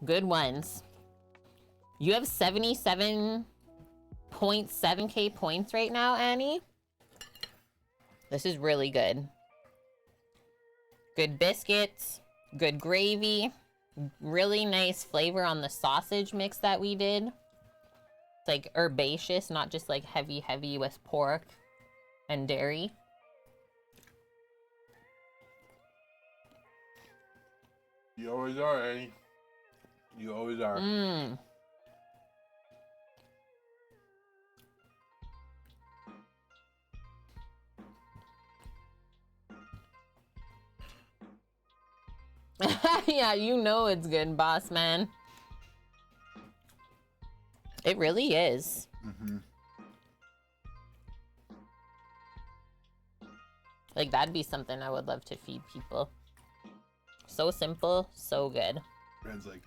Good ones. You have 77.7k points right now, Annie. This is really good. Good biscuits, good gravy, really nice flavor on the sausage mix that we did. It's like herbaceous, not just like heavy with pork and dairy. You always are, Annie. You always are. Yeah, you know it's good, boss man. It really is. Like, that'd be something I would love to feed people. So simple, so good. Brand's like,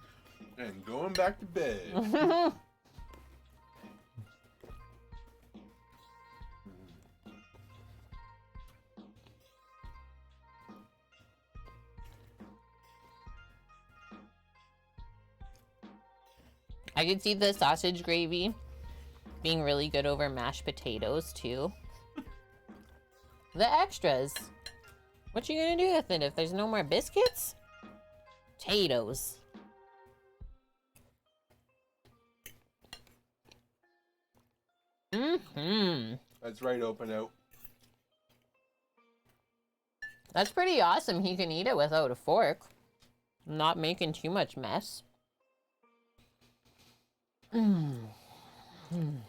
and going back to bed. I could see the sausage gravy being really good over mashed potatoes too. The extras. What you gonna do with it if there's no more biscuits? Potatoes. Mm-hmm. That's right, open out. That's pretty awesome. He can eat it without a fork. Not making too much mess. Mm. Mm.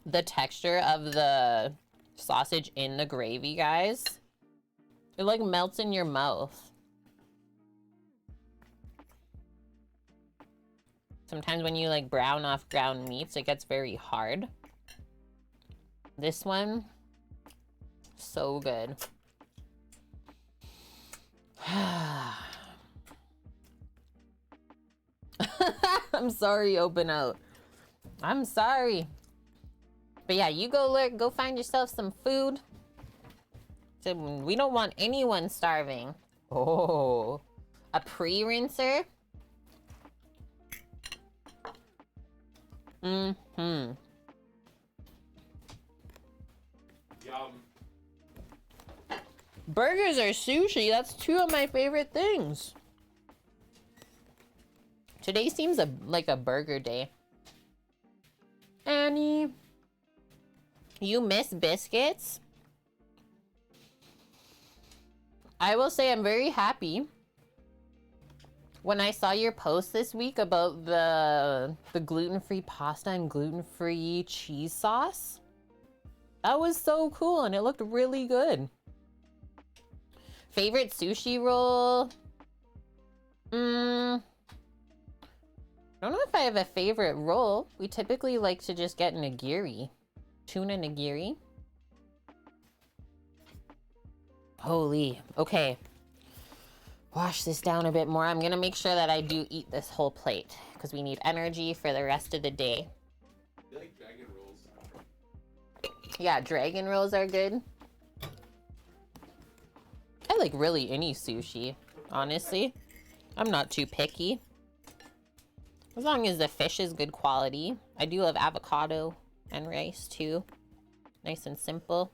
The texture of the sausage in the gravy, guys. It like melts in your mouth. Sometimes when you like brown off ground meats, it gets very hard. This one, so good. I'm sorry, open out. I'm sorry. But yeah, you go find yourself some food. So we don't want anyone starving. Oh, a pre-rinser? Mm-hmm. Yum. Burgers are sushi. That's two of my favorite things. Today seems like a burger day. Annie, you miss biscuits? I will say I'm very happy. When I saw your post this week about the gluten-free pasta and gluten-free cheese sauce, that was so cool and it looked really good. Favorite sushi roll? I don't know if I have a favorite roll. We typically like to just get nigiri. Tuna nigiri. Holy, okay. Wash this down a bit more. I'm gonna make sure that I do eat this whole plate because we need energy for the rest of the day. You like dragon rolls? Yeah, dragon rolls are good. I like really any sushi, honestly. I'm not too picky. As long as the fish is good quality. I do love avocado and rice too. Nice and simple.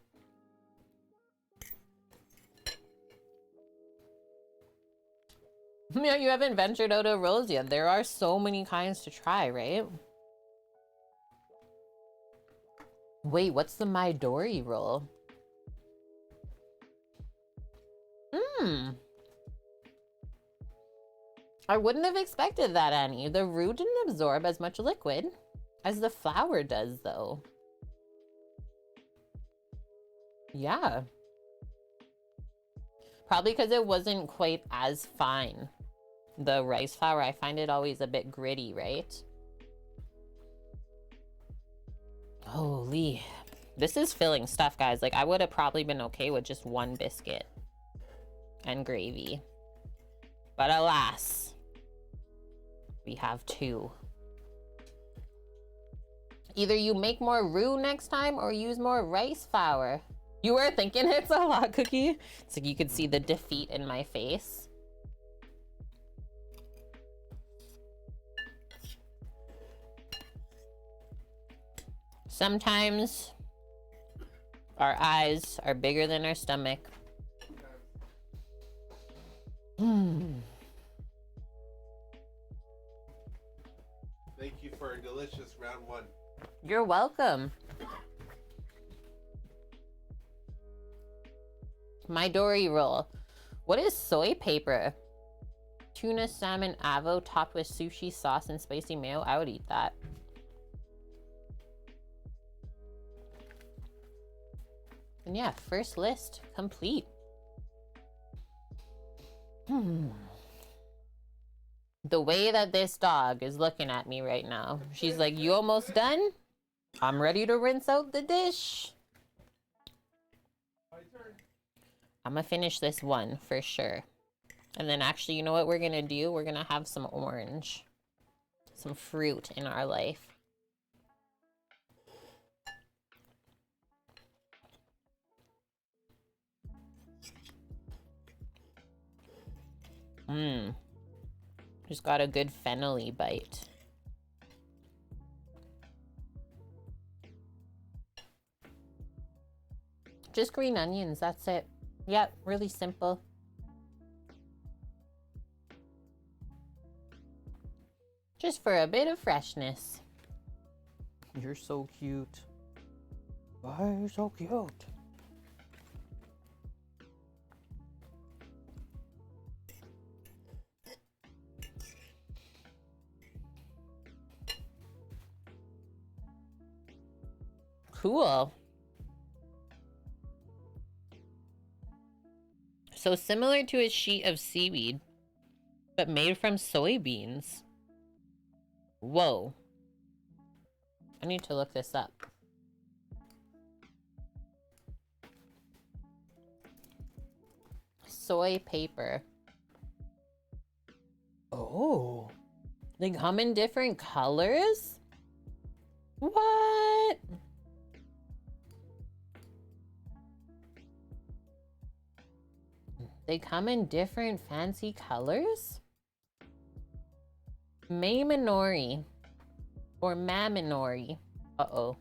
Yeah, you haven't ventured out of rolls yet. There are so many kinds to try, right? Wait, what's the My Dory roll? I wouldn't have expected that, Annie. The roux didn't absorb as much liquid as the flour does, though. Yeah. Probably because it wasn't quite as fine. The rice flour, I find it always a bit gritty, right? Holy. This is filling stuff, guys. Like, I would have probably been okay with just one biscuit and gravy. But alas, we have two. Either you make more roux next time or use more rice flour. You were thinking it's a lot, Cookie? It's like you could see the defeat in my face. Sometimes our eyes are bigger than our stomach. Thank you for a delicious round one. You're welcome. My Dory roll. What is soy paper? Tuna, salmon, avo topped with sushi sauce and spicy mayo. I would eat that. And yeah, first list complete. The way that this dog is looking at me right now, she's like, you almost done? I'm ready to rinse out the dish. My turn. I'm gonna finish this one for sure. And then actually, you know what we're gonna do? We're gonna have some orange. Some fruit in our life. Just got a good fennel-y bite. just green onions, that's it. Yep, really simple. Just for a bit of freshness. You're so cute. Why are you so cute? Cool. So similar to a sheet of seaweed, but made from soybeans. Whoa. I need to look this up. Soy paper. Oh. They come in different colors? What? They come in different fancy colors? Maiminori or Maminori. Uh-oh.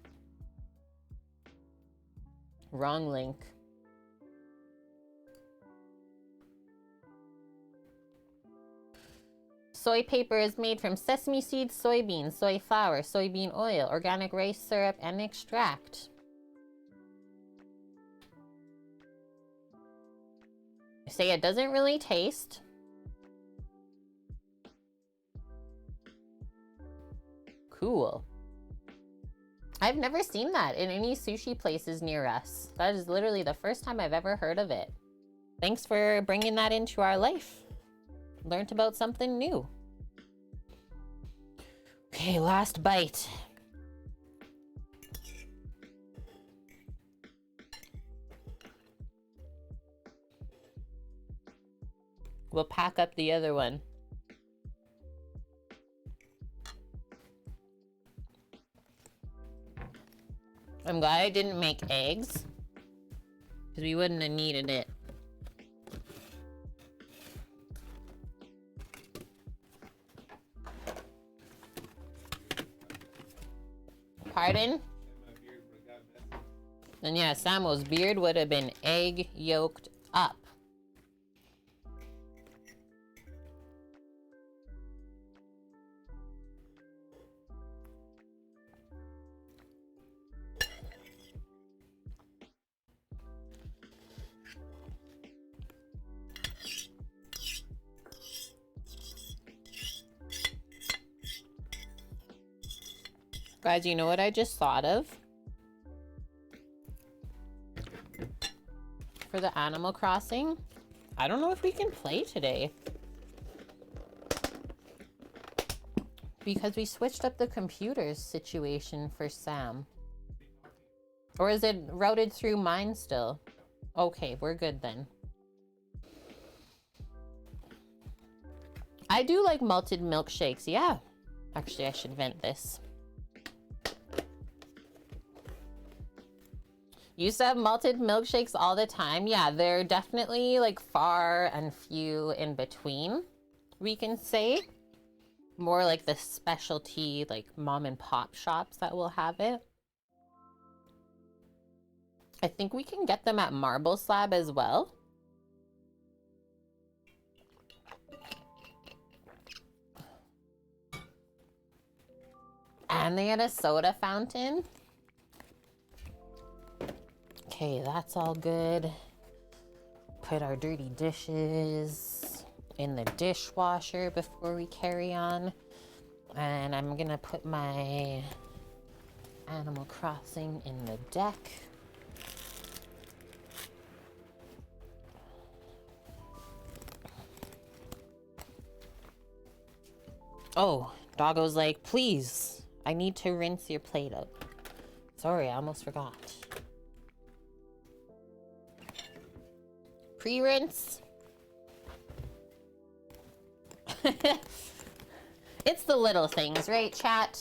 Wrong link. Soy paper is made from sesame seeds, soybeans, soy flour, soybean oil, organic rice syrup, and extract. They say it doesn't really taste. Cool. I've never seen that in any sushi places near us. That is literally the first time I've ever heard of it. Thanks for bringing that into our life. Learned about something new. Okay, last bite. We'll pack up the other one. I'm glad I didn't make eggs, because we wouldn't have needed it. Pardon? And yeah, Samuel's beard would have been egg yolked up. Guys, you know what I just thought of? For the Animal Crossing? I don't know if we can play today. Because we switched up the computer's situation for Sam. Or is it routed through mine still? Okay, we're good then. I do like malted milkshakes, yeah. Actually, I should vent this. Used to have malted milkshakes all the time. Yeah, they're definitely like far and few in between, we can say. More like the specialty, like mom and pop shops that will have it. I think we can get them at Marble Slab as well. And they had a soda fountain. Okay, that's all good. Put our dirty dishes in the dishwasher before we carry on. And I'm gonna put my Animal Crossing in the deck. Oh, Doggo's like, please, I need to rinse your plate out. Sorry, I almost forgot. Pre-rinse. It's the little things, right, chat?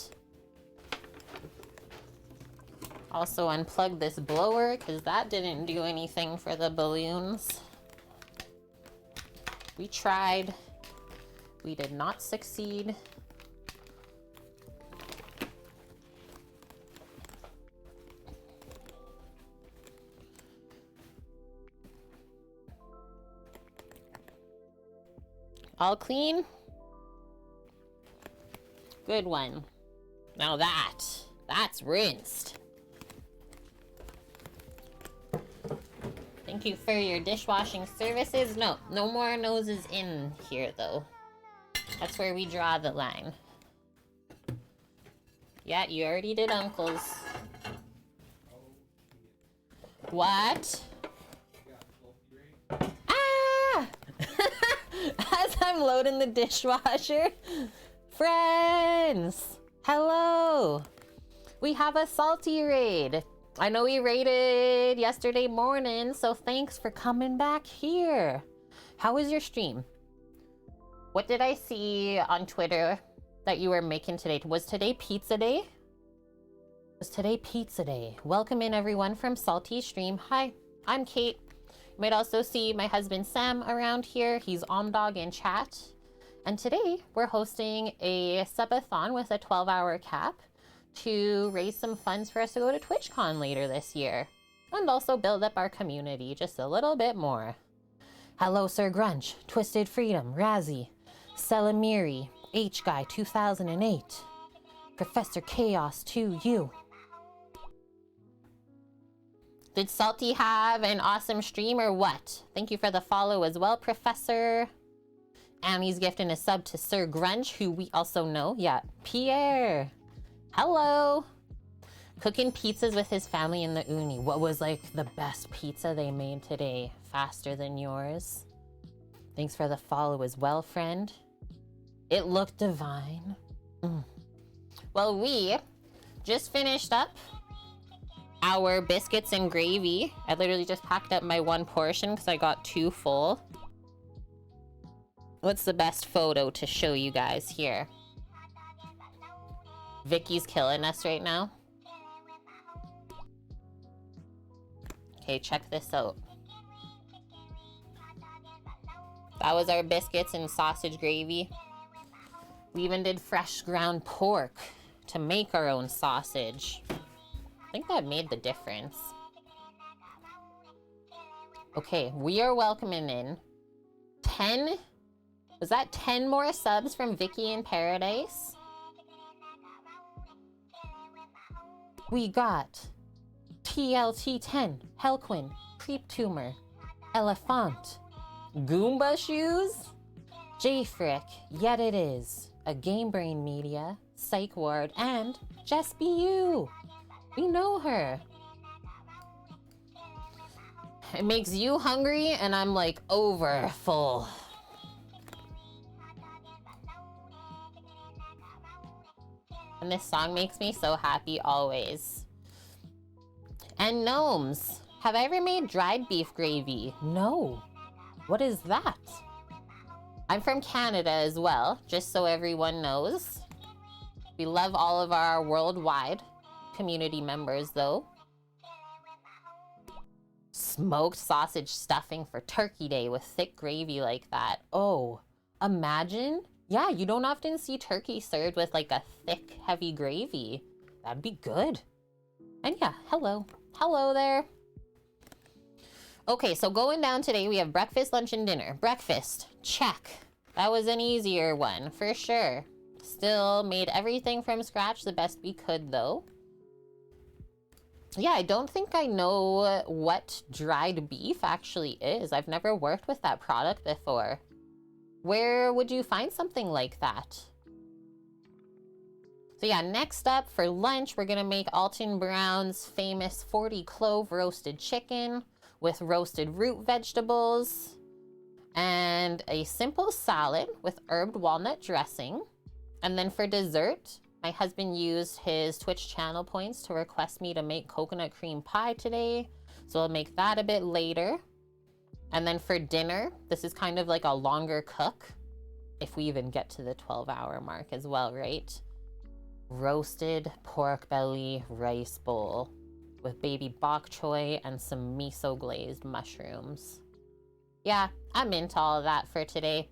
Also unplug this blower because that didn't do anything for the balloons. We tried. We did not succeed. All clean? Good one. Now that's rinsed. Thank you for your dishwashing services. No more noses in here though. That's where we draw the line. Yeah, you already did Uncle's. What? Ah! As I'm loading the dishwasher. Friends! Hello! We have a salty raid. I know we raided yesterday morning, so thanks for coming back here. How was your stream? What did I see on Twitter that you were making today? Was today pizza day? Was today pizza day? Welcome in everyone from Salty Stream. Hi, I'm Kate. You might also see my husband Sam around here. He's Omdog in chat. And today we're hosting a subathon with a 12-hour cap to raise some funds for us to go to TWITCHCON later this year. And also build up our community just a little bit more. Hello, Sir Grunch, Twisted Freedom, Razzie, Selamiri, H-Guy 2008, Professor Chaos 2U. Did Salty have an awesome stream or what? Thank you for the follow as well, Professor. Annie's gifting a sub to Sir Grunge, who we also know. Yeah, Pierre. Hello. Cooking pizzas with his family in the uni. What was like the best pizza they made today? Faster than yours. Thanks for the follow as well, friend. It looked divine. Well, we just finished up our biscuits and gravy. I literally just packed up my one portion because I got too full. What's the best photo to show you guys here? Vicky's killing us right now. Okay, check this out. That was our biscuits and sausage gravy. We even did fresh ground pork to make our own sausage. I think that made the difference. Okay, we are welcoming in 10... Was that 10 more subs from Vicky in Paradise? We got TLT10, Helquin, Creep Tumor, Elephant, Goomba Shoes, J-Frick, Yet It Is, A Game Brain Media, Psych Ward, and Just Be You. We know her. It makes you hungry and I'm like over full. And this song makes me so happy always. And gnomes. Have I ever made dried beef gravy? No. What is that? I'm from Canada as well, just so everyone knows. We love all of our worldwide community members though. Smoked sausage stuffing for Turkey Day with thick gravy like that. Oh, imagine. Yeah, you don't often see turkey served with like a thick, heavy gravy. That'd be good. And yeah, hello. Hello there. Okay, so going down today, we have breakfast, lunch, and dinner. Breakfast, check. That was an easier one, for sure. Still made everything from scratch the best we could, though. Yeah, I don't think I know what dried beef actually is. I've never worked with that product before. Where would you find something like that? So yeah, next up for lunch, we're gonna make Alton Brown's famous 40 clove roasted chicken with roasted root vegetables and a simple salad with herbed walnut dressing. And then for dessert, my husband used his Twitch channel points to request me to make coconut cream pie today. So I'll make that a bit later. And then for dinner, this is kind of like a longer cook, if we even get to the 12-hour mark as well, right? Roasted pork belly rice bowl with baby bok choy and some miso glazed mushrooms. Yeah, I'm into all of that for today.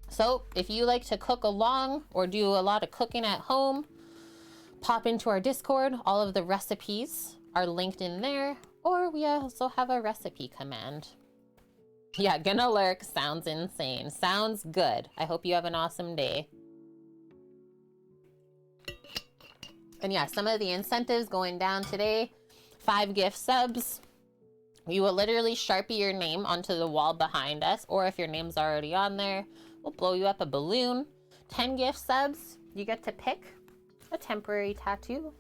So if you like to cook along or do a lot of cooking at home, pop into our Discord. All of the recipes are linked in there. Or we also have a recipe command. Yeah, gonna lurk sounds insane. Sounds good. I hope you have an awesome day. And yeah, some of the incentives going down today. 5 gift subs. You will literally Sharpie your name onto the wall behind us, or if your name's already on there, we'll blow you up a balloon. 10 gift subs, you get to pick a temporary tattoo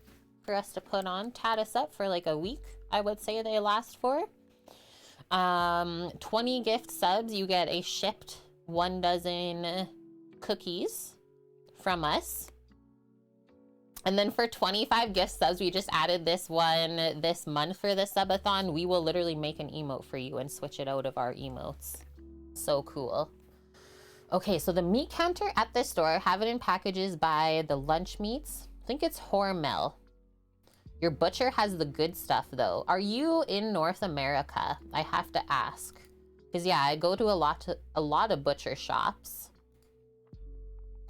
for us to put on. Tat us up for like a week, I would say they last for. 20 gift subs, you get a shipped 1 dozen cookies from us. And then for 25 gift subs, we just added this one this month for the subathon. We will literally make an emote for you and switch it out of our emotes. So cool. Okay, so the meat counter at this store, have it in packages by the lunch meats. I think it's Hormel. Your butcher has the good stuff though. Are you in North America? I have to ask. Because yeah, I go to a lot of butcher shops.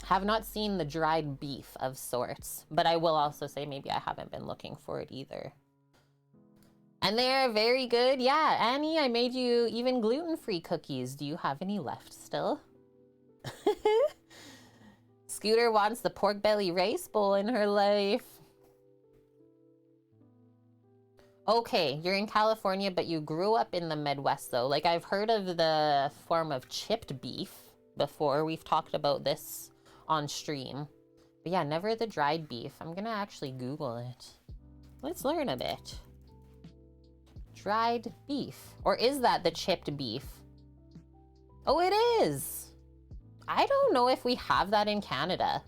Have not seen the dried beef of sorts, but I will also say maybe I haven't been looking for it either. And they're very good. Yeah, Annie, I made you even gluten-free cookies. Do you have any left still? Scooter wants the pork belly rice bowl in her life. Okay, you're in California, but you grew up in the Midwest though. Like I've heard of the form of chipped beef before. We've talked about this on stream. But yeah, never the dried beef. I'm gonna actually Google it. Let's learn a bit. Dried beef. Or is that the chipped beef? Oh, it is. I don't know if we have that in Canada.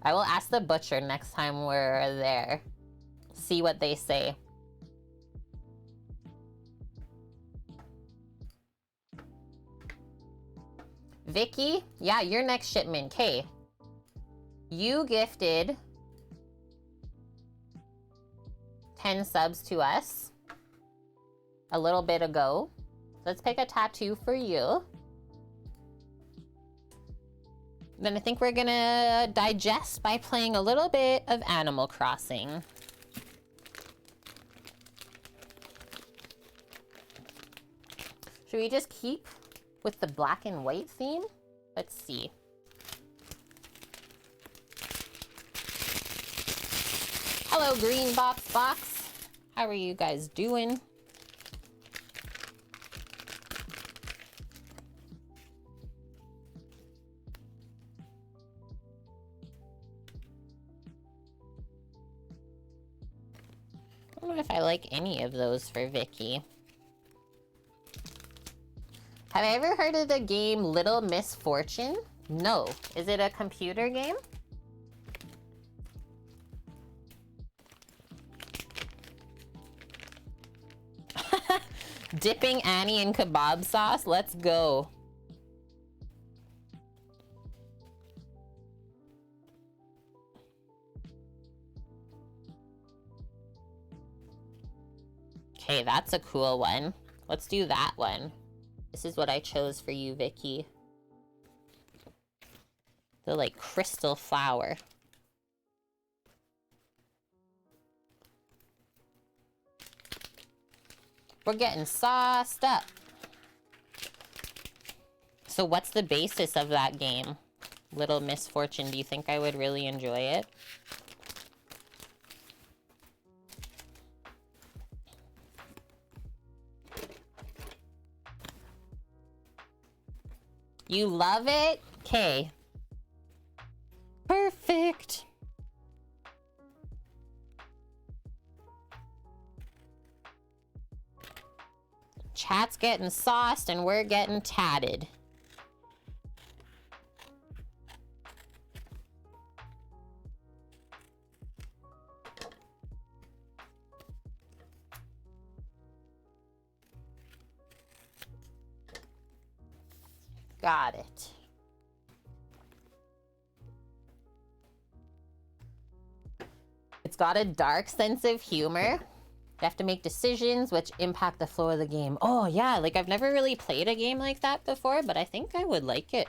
I will ask the butcher next time we're there. See what they say. Vicky, yeah, your next shipment. Kay, you gifted 10 subs to us a little bit ago. Let's pick a tattoo for you. Then I think we're gonna digest by playing a little bit of Animal Crossing. Should we just keep with the black and white theme? Let's see. Hello, Green Box. How are you guys doing? I don't know if I like any of those for Vicky. Have I ever heard of the game Little Misfortune? No. Is it a computer game? Dipping Annie in kebab sauce? Let's go. Okay, that's a cool one. Let's do that one. This is what I chose for you, Vicky. The like crystal flower. We're getting sauced up. So what's the basis of that game? Little Misfortune. Do you think I would really enjoy it? You love it? Okay. Perfect. Chat's getting sauced and we're getting tatted. Got it. It's got a dark sense of humor. You have to make decisions which impact the flow of the game. Oh yeah, like I've never really played a game like that before, but I think I would like it.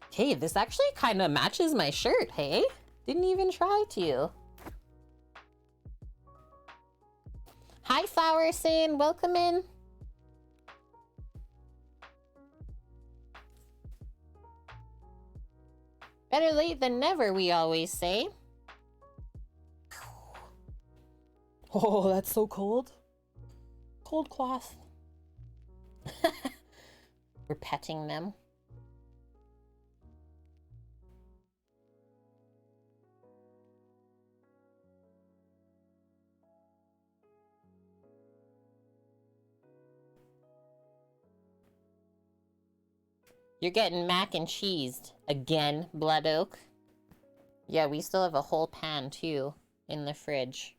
Okay, this actually kind of matches my shirt, hey? Didn't even try to. Hi, Flowerson. Welcome in. Better late than never, we always say. Oh, that's so cold. Cold cloth. We're petting them. You're getting mac and cheese again, Blood Oak. Yeah, we still have a whole pan too in the fridge.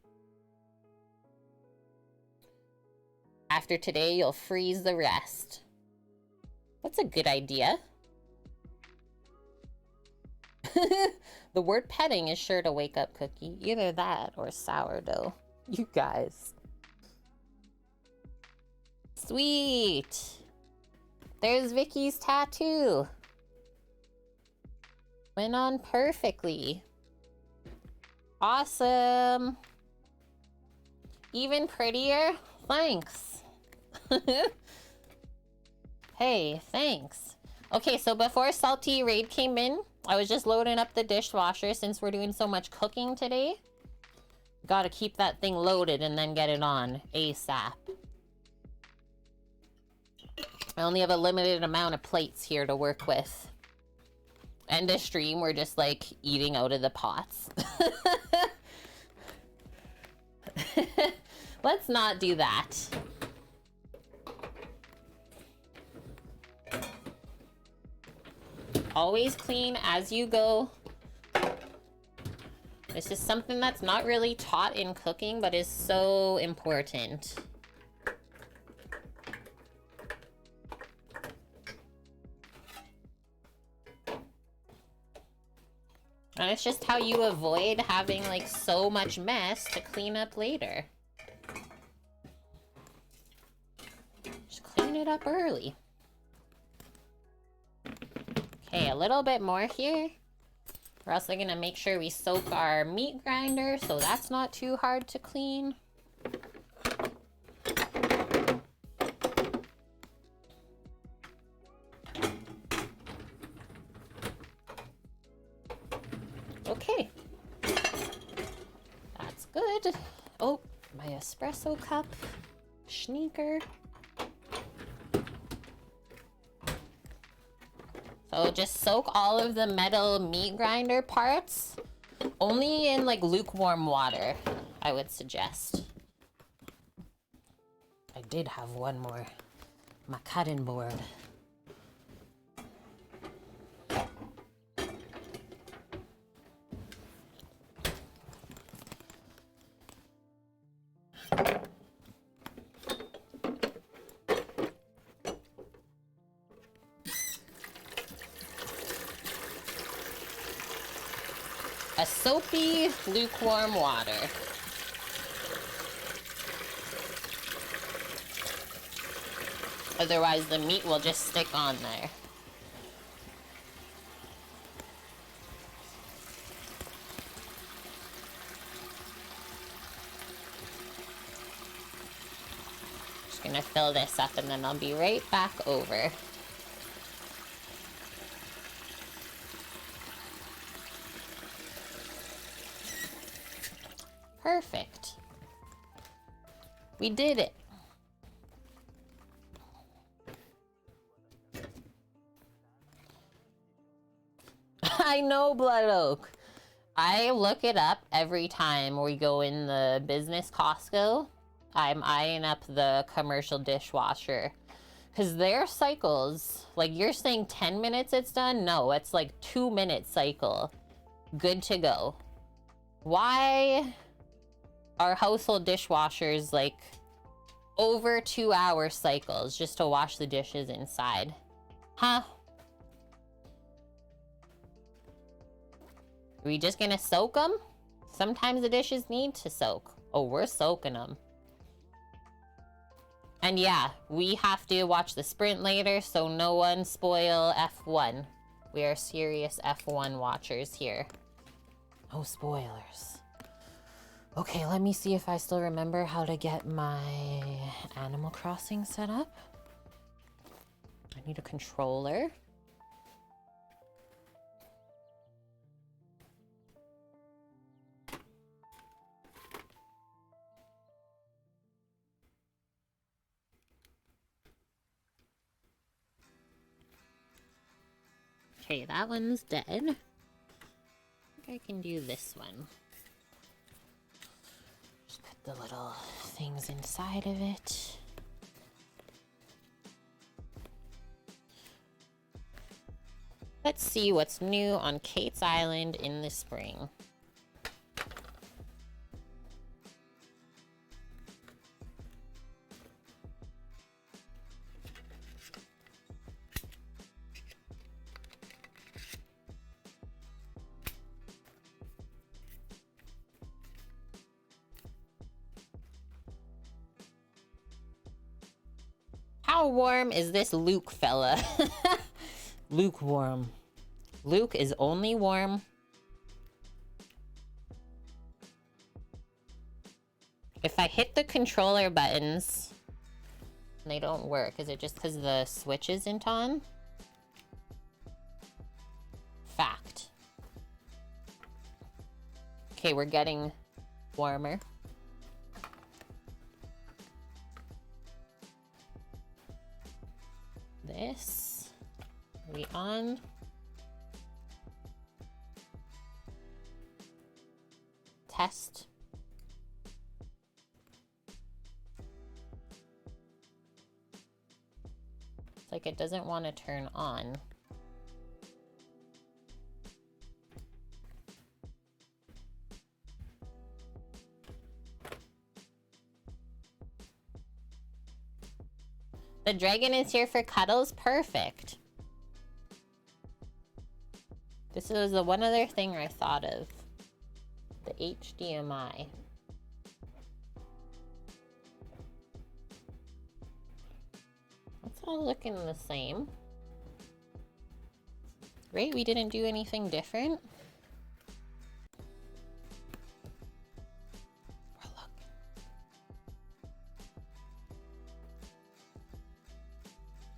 After today, you'll freeze the rest. That's a good idea. The word petting is sure to wake up Cookie. Either that or sourdough. You guys. Sweet. There's Vicky's tattoo. Went on perfectly. Awesome. Even prettier? Thanks. Hey, thanks. Okay, so before Salty Raid came in, I was just loading up the dishwasher since we're doing so much cooking today. Gotta keep that thing loaded and then get it on ASAP. I only have a limited amount of plates here to work with. End of stream, we're just like eating out of the pots. Let's not do that. Always clean as you go. This is something that's not really taught in cooking, but is so important. And it's just how you avoid having like so much mess to clean up later. Just clean it up early. Okay, a little bit more here. We're also gonna make sure we soak our meat grinder so that's not too hard to clean. Okay. That's good. Oh, my espresso cup. Sneaker. So just soak all of the metal meat grinder parts only in like lukewarm water, I would suggest. I did have one more. My cutting board. A soapy, lukewarm water. Otherwise, the meat will just stick on there. Just gonna fill this up and then I'll be right back over. Perfect. We did it. I know, Blood Oak. I look it up every time we go in the business Costco. I'm eyeing up the commercial dishwasher. Because their cycles, like you're saying 10 minutes it's done? No, it's like 2-minute cycle. Good to go. Why are household dishwashers like over 2-hour cycles just to wash the dishes inside? Huh? Are we just gonna soak them? Sometimes the dishes need to soak. Oh, we're soaking them. And yeah, we have to watch the sprint later, so no one spoil F1. We are serious F1 watchers here. No spoilers. Okay, let me see if I still remember how to get my Animal Crossing set up. I need a controller. Okay, that one's dead. I think I can do this one. Just put the little things inside of it. Let's see what's new on Kate's Island in the spring. How warm is this Luke fella? Lukewarm. Luke is only warm. If I hit the controller buttons, they don't work. Is it just because the switch isn't on? Fact. Okay, we're getting warmer. This. Are we on? Test. It's like it doesn't want to turn on. The dragon is here for cuddles? Perfect. This is the one other thing I thought of. The HDMI. It's all looking the same. Right? We didn't do anything different.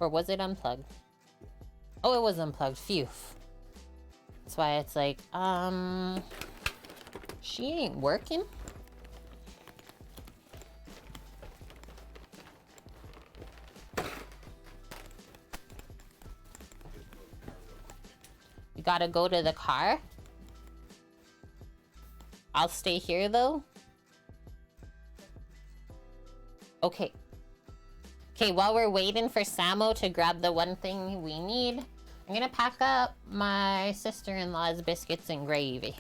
Or was it unplugged? Oh, it was unplugged. Phew. That's why it's like, she ain't working. You gotta go to the car. I'll stay here though. Okay. Okay, while we're waiting for Samo to grab the one thing we need, I'm gonna pack up my sister-in-law's biscuits and gravy.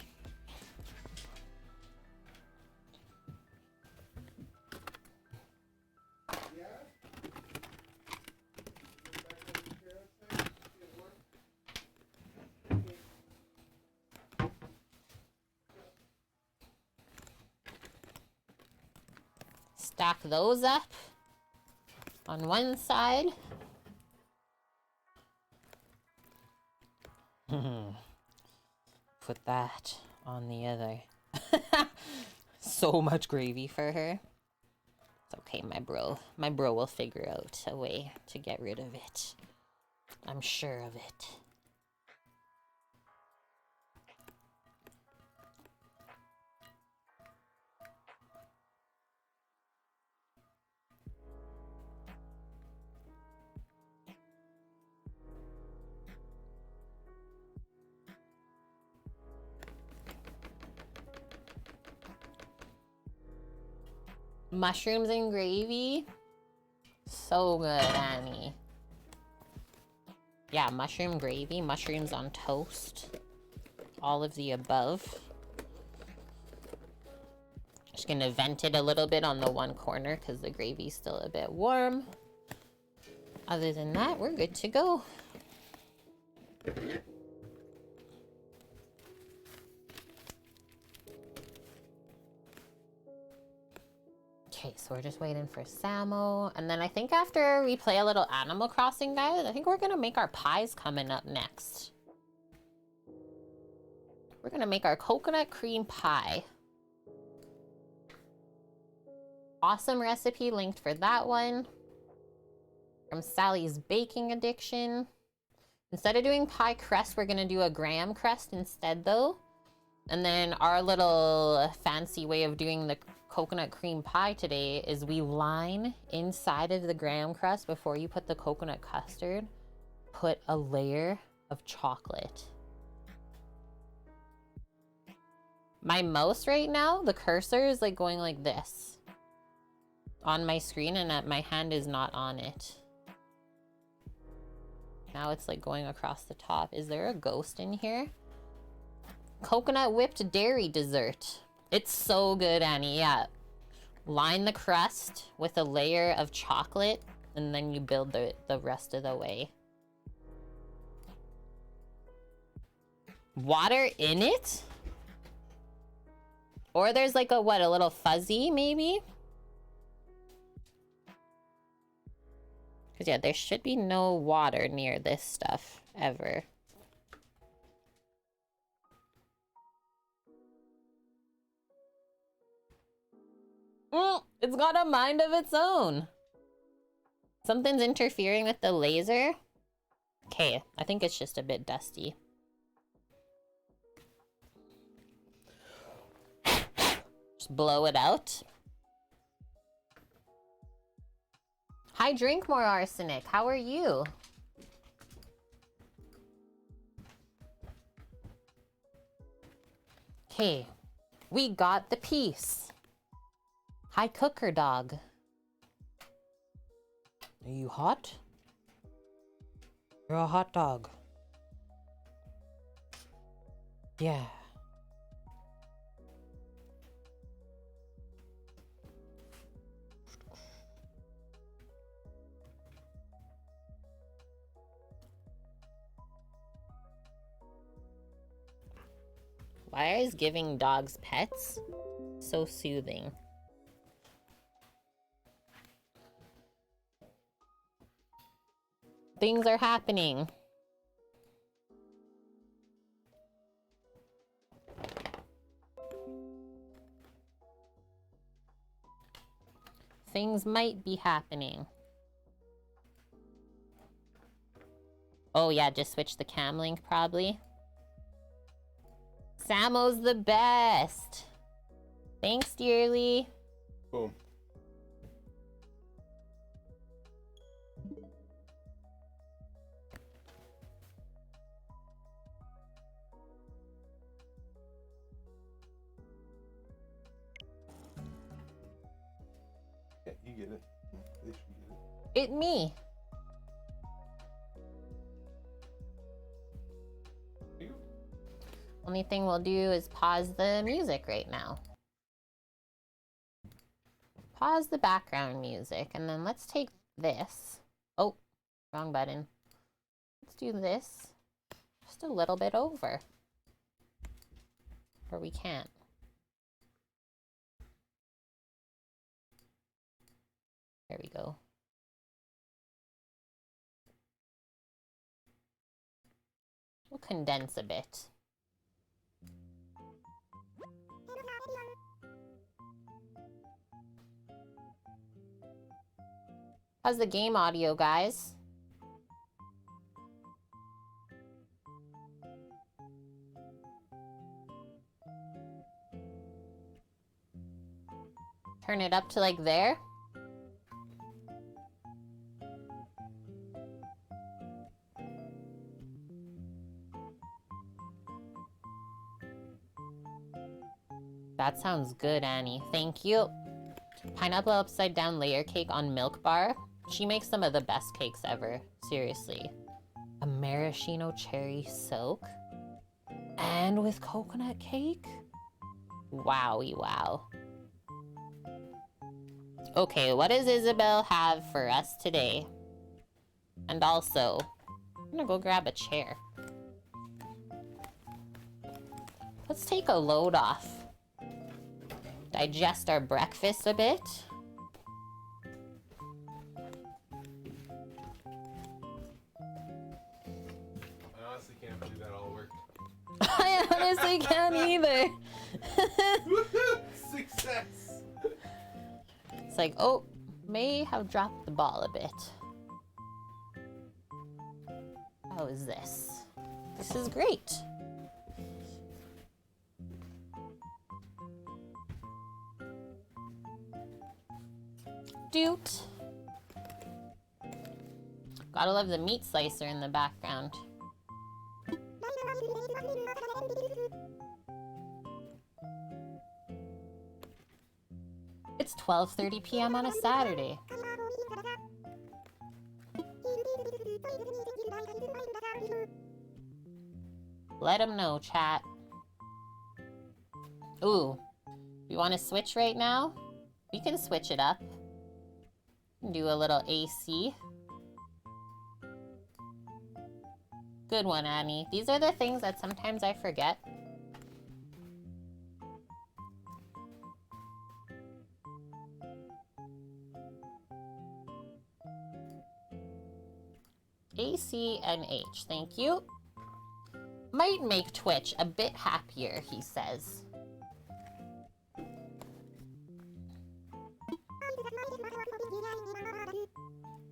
Stack those up on one side. Put that on the other. So much gravy for her. It's okay, my bro. My bro will figure out a way to get rid of it. I'm sure of it. Mushrooms and gravy. So good, Annie. Yeah, mushroom gravy, mushrooms on toast. All of the above. Just gonna vent it a little bit on the one corner because the gravy's still a bit warm. Other than that, we're good to go. Okay, so we're just waiting for Samo. And then I think after we play a little Animal Crossing, guys, I think we're gonna make our pies coming up next. We're gonna make our coconut cream pie. Awesome recipe linked for that one. From Sally's Baking Addiction. Instead of doing pie crust, we're gonna do a graham crust instead though. And then our little fancy way of doing the coconut cream pie today is we line inside of the graham crust before you put the coconut custard, put a layer of chocolate. My mouse right now, the cursor is like going like this on my screen and my hand is not on it. Now it's like going across the top. Is there a ghost in here? Coconut whipped dairy dessert. It's so good, Annie. Yeah. Line the crust with a layer of chocolate and then you build the rest of the way. Water in it? Or there's like a, what, a little fuzzy maybe? Because yeah, there should be no water near this stuff ever. It's got a mind of its own. Something's interfering with the laser. Okay, I think it's just a bit dusty. Just blow it out. Hi, Drink More Arsenic. How are you? Okay, we got the piece. Hi, Cooker Dog. Are you hot? You're a hot dog. Yeah. Why is giving dogs pets so soothing? Things are happening. Things might be happening. Oh yeah, just switch the cam link probably. Samo's the best. Thanks, dearly. Boom. Yeah, you get it. They should get it. It me. Only thing we'll do is pause the music right now. Pause the background music, and then let's take this. Oh, wrong button. Let's do this just a little bit over. Or we can't. There we go. We'll condense a bit. How's the game audio, guys? Turn it up to like there. That sounds good, Annie. Thank you. Pineapple upside down layer cake on milk bar. She makes some of the best cakes ever. Seriously. A maraschino cherry soak. And with coconut cake? Wowie wow. Okay, what does Isabel have for us today? And also, I'm gonna go grab a chair. Let's take a load off. Digest our breakfast a bit. I honestly can't believe that all worked. I honestly can't either. Success! It's like, oh, may have dropped the ball a bit. How is this? This is great. Doot. Gotta love the meat slicer in the background. It's 12:30 p.m. on a Saturday. Let them know, chat. Ooh, you want to switch right now? We can switch it up. Do a little AC. Good one, Annie. These are the things that sometimes I forget. AC and H, thank you. Might make Twitch a bit happier, he says.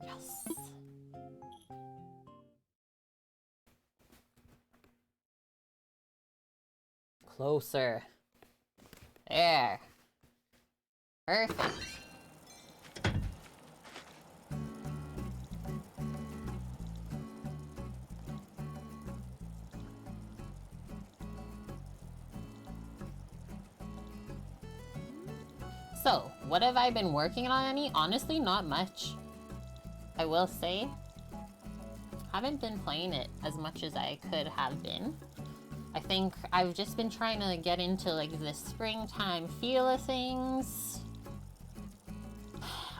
Yes. Closer. There. Perfect. So, what have I been working on, Annie? Honestly, not much. I will say, haven't been playing it as much as I could have been. I think I've just been trying to get into like the springtime feel of things.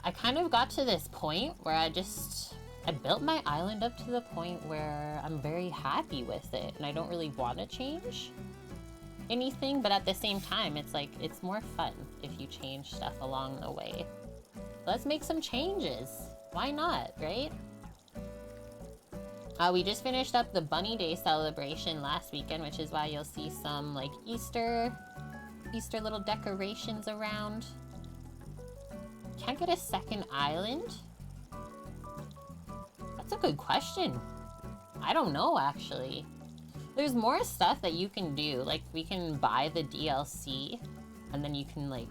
I kind of got to this point where I built my island up to the point where I'm very happy with it and I don't really want to change anything, but at the same time, it's like, it's more fun if you change stuff along the way. Let's make some changes. Why not, right? We just finished up the Bunny Day celebration last weekend, which is why you'll see some like Easter little decorations around. Can't get a second island? That's a good question. I don't know, actually. There's more stuff that you can do. Like, we can buy the DLC, and then you can, like,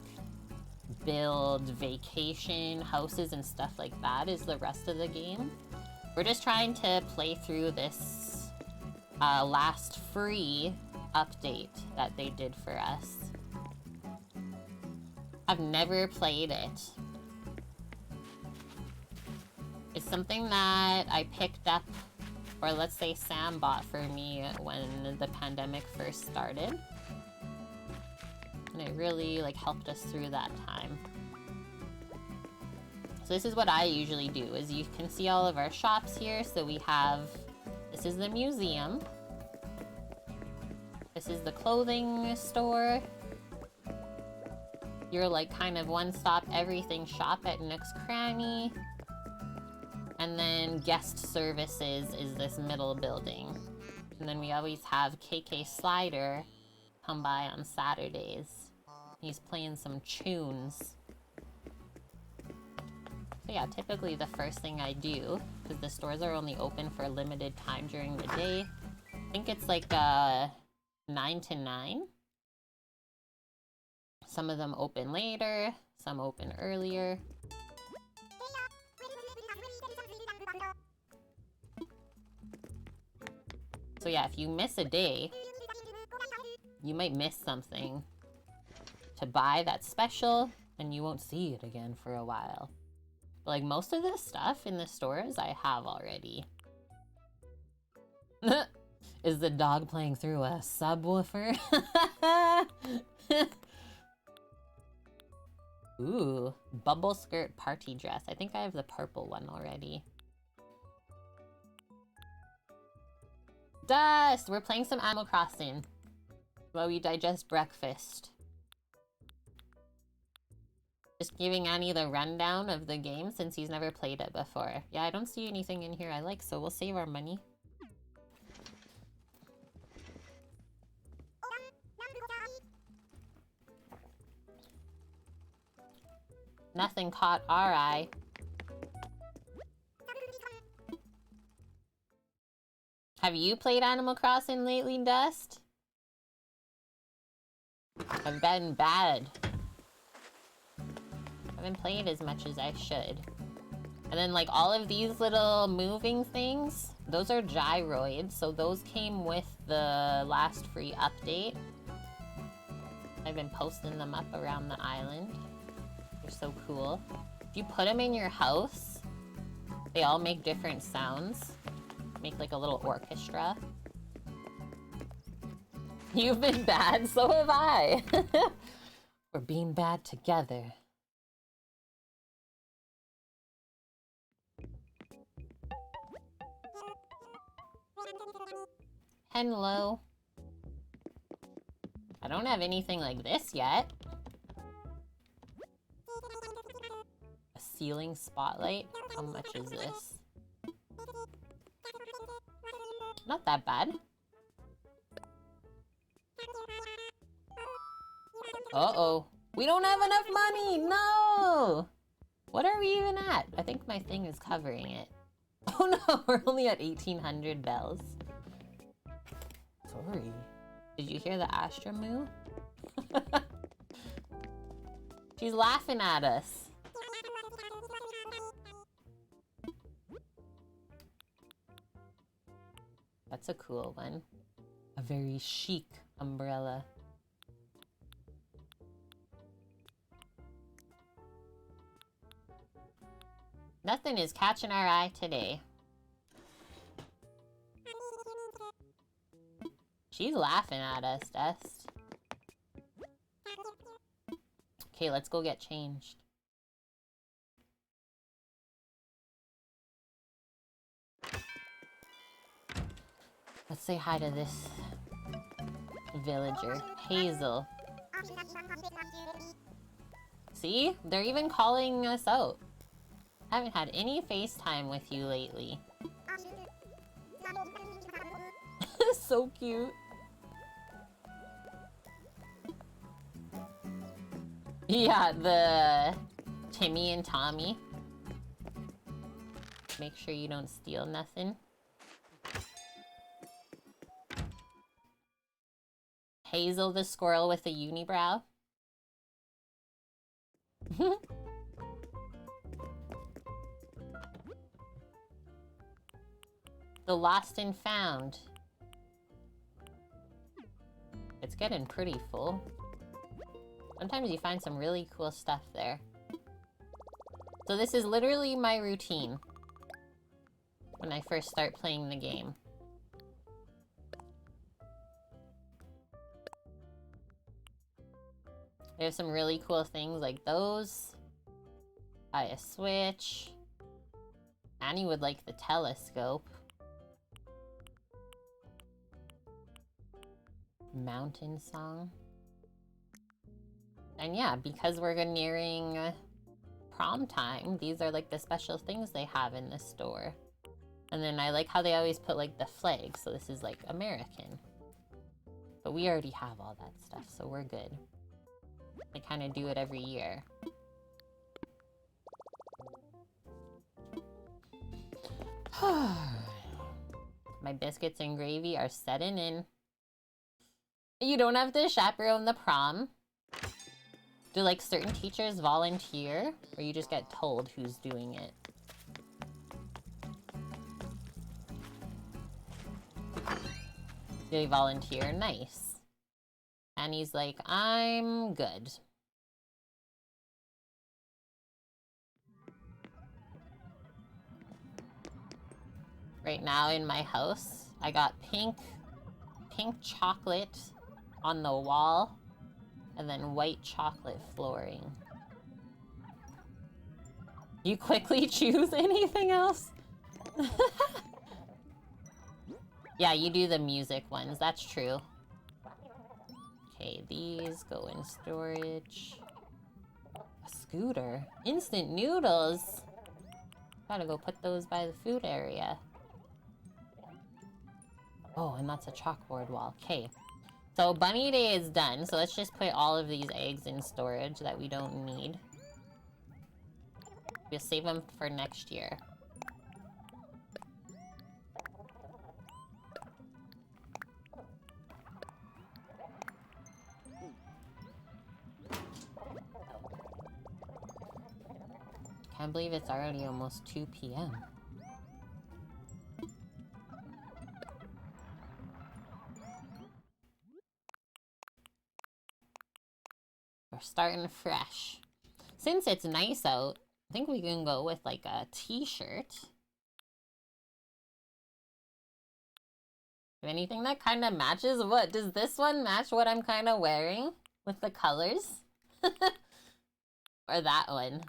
build vacation houses and stuff like that is the rest of the game. We're just trying to play through this last free update that they did for us. I've never played it. It's something that I picked up, or let's say Sam bought for me when the pandemic first started. And it really like helped us through that time. So this is what I usually do, is you can see all of our shops here. So we have, this is the museum. This is the clothing store. Your like kind of one-stop everything shop at Nook's Cranny. And then guest services is this middle building. And then we always have KK Slider come by on Saturdays. He's playing some tunes. So yeah, typically the first thing I do, because the stores are only open for a limited time during the day. I think it's like 9 to 9. Some of them open later, some open earlier. So yeah, if you miss a day, you might miss something to buy that's special, and you won't see it again for a while. But like most of this stuff in the stores, I have already. Is the dog playing through a subwoofer? Ooh, bubble skirt party dress. I think I have the purple one already. Dust! We're playing some Animal Crossing while we digest breakfast. Just giving Annie the rundown of the game since he's never played it before. Yeah, I don't see anything in here I like, so we'll save our money. Nothing caught our eye. Have you played Animal Crossing lately, Dust? I've been bad. I haven't played as much as I should. And then like all of these little moving things, those are gyroids, so those came with the last free update. I've been posting them up around the island. They're so cool. If you put them in your house, they all make different sounds. Make like a little orchestra. You've been bad, so have I. We're being bad together. Hello. I don't have anything like this yet. A ceiling spotlight? How much is this? Not that bad. Uh-oh. We don't have enough money! No! What are we even at? I think my thing is covering it. Oh no, we're only at 1,800 bells. Sorry. Did you hear the Astra moo? She's laughing at us. That's a cool one. A very chic umbrella. Nothing is catching our eye today. She's laughing at us, Dust. Okay, let's go get changed. Let's say hi to this villager, Hazel. See? They're even calling us out. I haven't had any FaceTime with you lately. So cute. Yeah, the Timmy and Tommy. Make sure you don't steal nothing. Hazel the squirrel with the unibrow. The lost and found. It's getting pretty full. Sometimes you find some really cool stuff there. So this is literally my routine when I first start playing the game. They have some really cool things like those. Buy a Switch. Annie would like the telescope. Mountain song. And yeah, because we're nearing prom time, these are like the special things they have in the store. And then I like how they always put like the flag, so this is like American. But we already have all that stuff, so we're good. They kind of do it every year. My biscuits and gravy are setting in. You don't have to chaperone the prom? Do like certain teachers volunteer, or you just get told who's doing it? They volunteer, nice. And he's like, I'm good. Right now in my house, I got pink chocolate on the wall, and then white chocolate flooring. You quickly choose anything else? Yeah, you do the music ones, that's true. Okay, these go in storage. A scooter? Instant noodles? Gotta go put those by the food area. Oh, and that's a chalkboard wall. Okay. So bunny day is done, so let's just put all of these eggs in storage that we don't need. We'll save them for next year. Can't believe it's already almost 2 p.m. We're starting fresh. Since it's nice out, I think we can go with like a t-shirt. Anything that kind of matches. What? Does this one match what I'm kind of wearing with the colors? Or that one?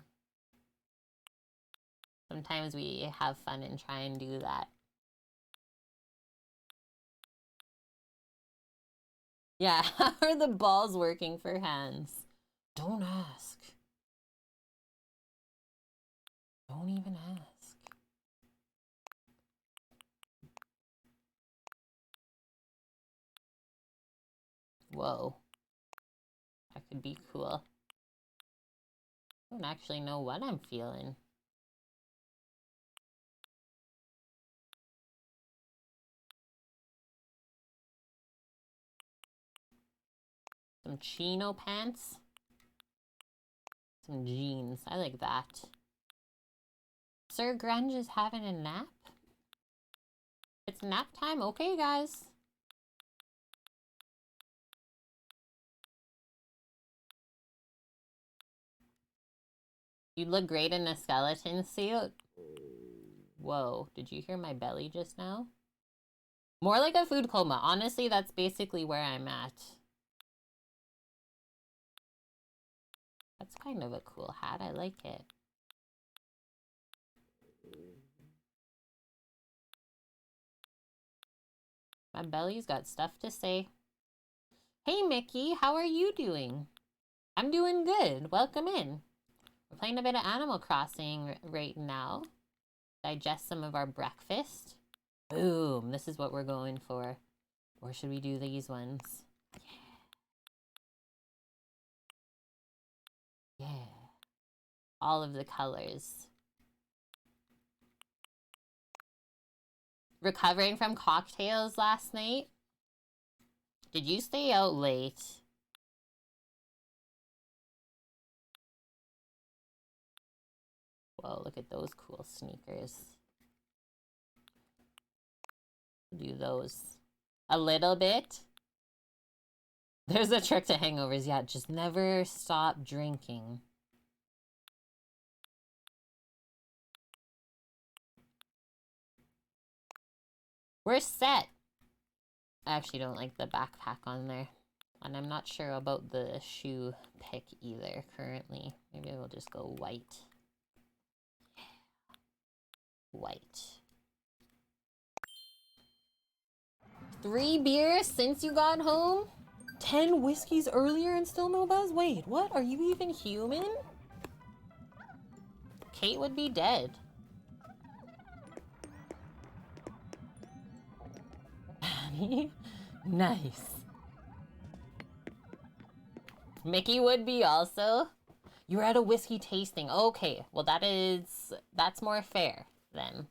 Sometimes we have fun and try and do that. Yeah, how are the balls working for hands? Don't ask. Don't even ask. Whoa. That could be cool. I don't actually know what I'm feeling. Some chino pants. Some jeans. I like that. Sir Grunge is having a nap? It's nap time? Okay, guys. You look great in a skeleton suit. Whoa, did you hear my belly just now? More like a food coma. Honestly, that's basically where I'm at. That's kind of a cool hat. I like it. My belly's got stuff to say. Hey, Mickey, how are you doing? I'm doing good. Welcome in. We're playing a bit of Animal Crossing right now. Digest some of our breakfast. Boom. This is what we're going for. Or should we do these ones? Yeah. All of the colors. Recovering from cocktails last night? Did you stay out late? Whoa, look at those cool sneakers. Do those. A little bit. There's a trick to hangovers. Yeah, just never stop drinking. We're set. I actually don't like the backpack on there. And I'm not sure about the shoe pick either currently. Maybe we'll just go white. White. 3 beers since you got home? 10 whiskeys earlier and still no buzz? Wait, what? Are you even human? Kate would be dead. Nice. Mickey would be also. You were at a whiskey tasting. Okay, well that's more fair then.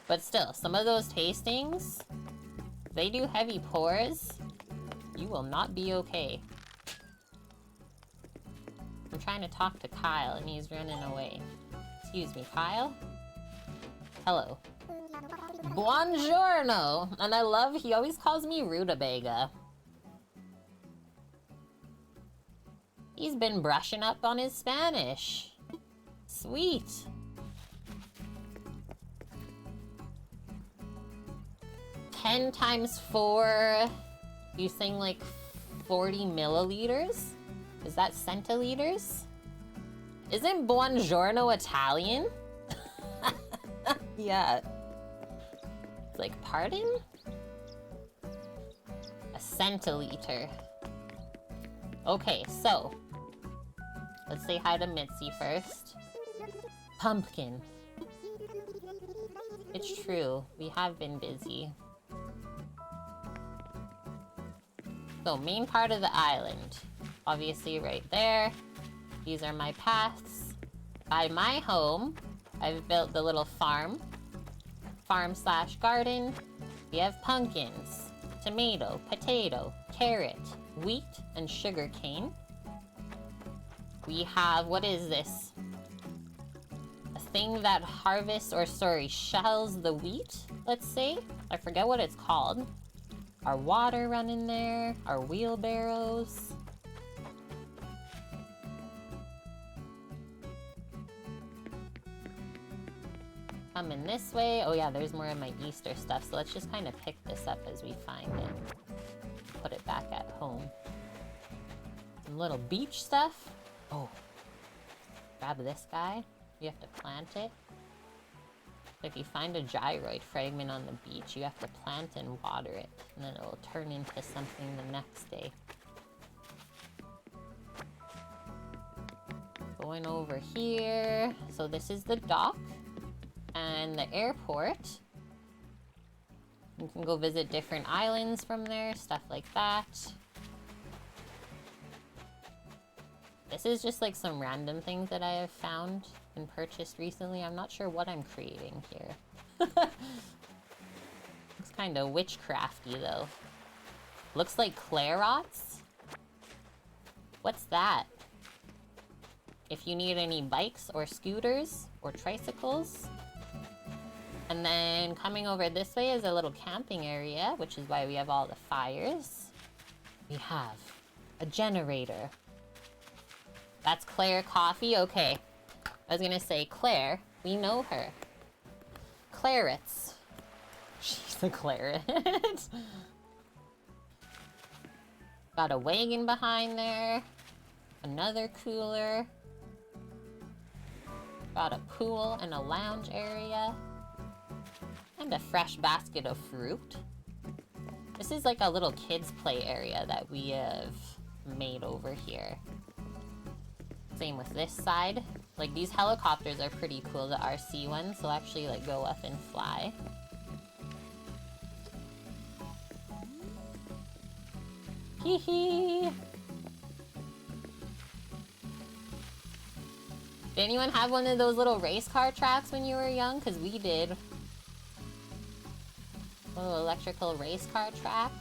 But still, some of those tastings, they do heavy pours. You will not be okay. I'm trying to talk to Kyle and he's running away. Excuse me, Kyle? Hello. Buongiorno! And I love, he always calls me rutabaga. He's been brushing up on his Spanish. Sweet. Ten times 4, you saying like 40 milliliters? Is that centiliters? Isn't buongiorno Italian? Yeah. It's like, pardon? A centiliter. Okay, so. Let's say hi to Mitzi first. Pumpkin. It's true, we have been busy. So, main part of the island. Obviously right there. These are my paths. By my home, I've built the little farm slash garden. We have pumpkins, tomato, potato, carrot, wheat, and sugar cane. We have, what is this? A thing that harvests, or sorry, shells the wheat, let's say. I forget what it's called. Our water running there, our wheelbarrows. Coming this way. Oh yeah, there's more of my Easter stuff, so let's just kind of pick this up as we find it. Put it back at home. Some little beach stuff. Oh. Grab this guy. You have to plant it. If you find a gyroid fragment on the beach, you have to plant and water it, and then it will turn into something the next day. Going over here. So this is the dock and the airport. You can go visit different islands from there, stuff like that. This is just like some random things that I have found and purchased recently. I'm not sure what I'm creating here. Looks kind of witchcrafty though. Looks like clarots. What's that? If you need any bikes or scooters or tricycles. And then coming over this way is a little camping area, which is why we have all the fires. We have a generator. That's Claire Coffee? Okay. I was gonna say Claire. We know her. Clarets. She's a claret. Got a wagon behind there. Another cooler. Got a pool and a lounge area. And a fresh basket of fruit. This is like a little kids play area that we have made over here. Same with this side. Like these helicopters are pretty cool, the RC ones. They'll actually like go up and fly. Hee hee. Did anyone have one of those little race car tracks when you were young? Because we did. A little electrical race car track.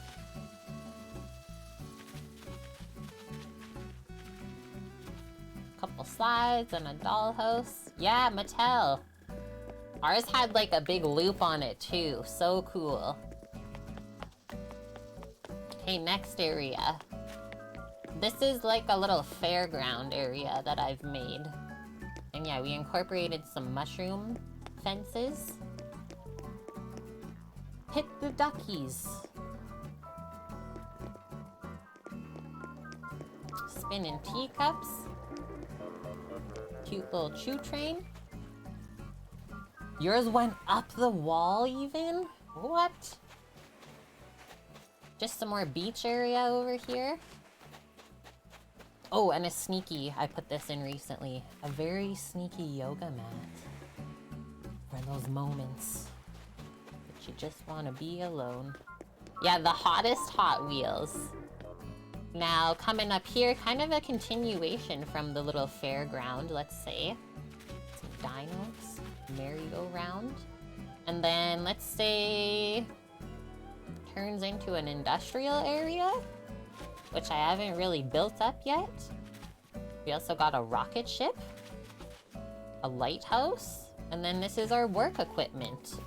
Couple slides and a dollhouse. Yeah, Mattel. Ours had like a big loop on it too. So cool. Okay, next area. This is like a little fairground area that I've made. And yeah, we incorporated some mushroom fences. Hit the duckies. Spinning teacups. Cute little chew train. Yours went up the wall even? What? Just some more beach area over here. Oh, and a sneaky, I put this in recently. A very sneaky yoga mat. For those moments that you just want to be alone. Yeah, the hottest Hot Wheels. Now, coming up here, kind of a continuation from the little fairground, let's say. Some dinos, merry-go-round. And then, let's say, turns into an industrial area, which I haven't really built up yet. We also got a rocket ship, a lighthouse, and then this is our work equipment.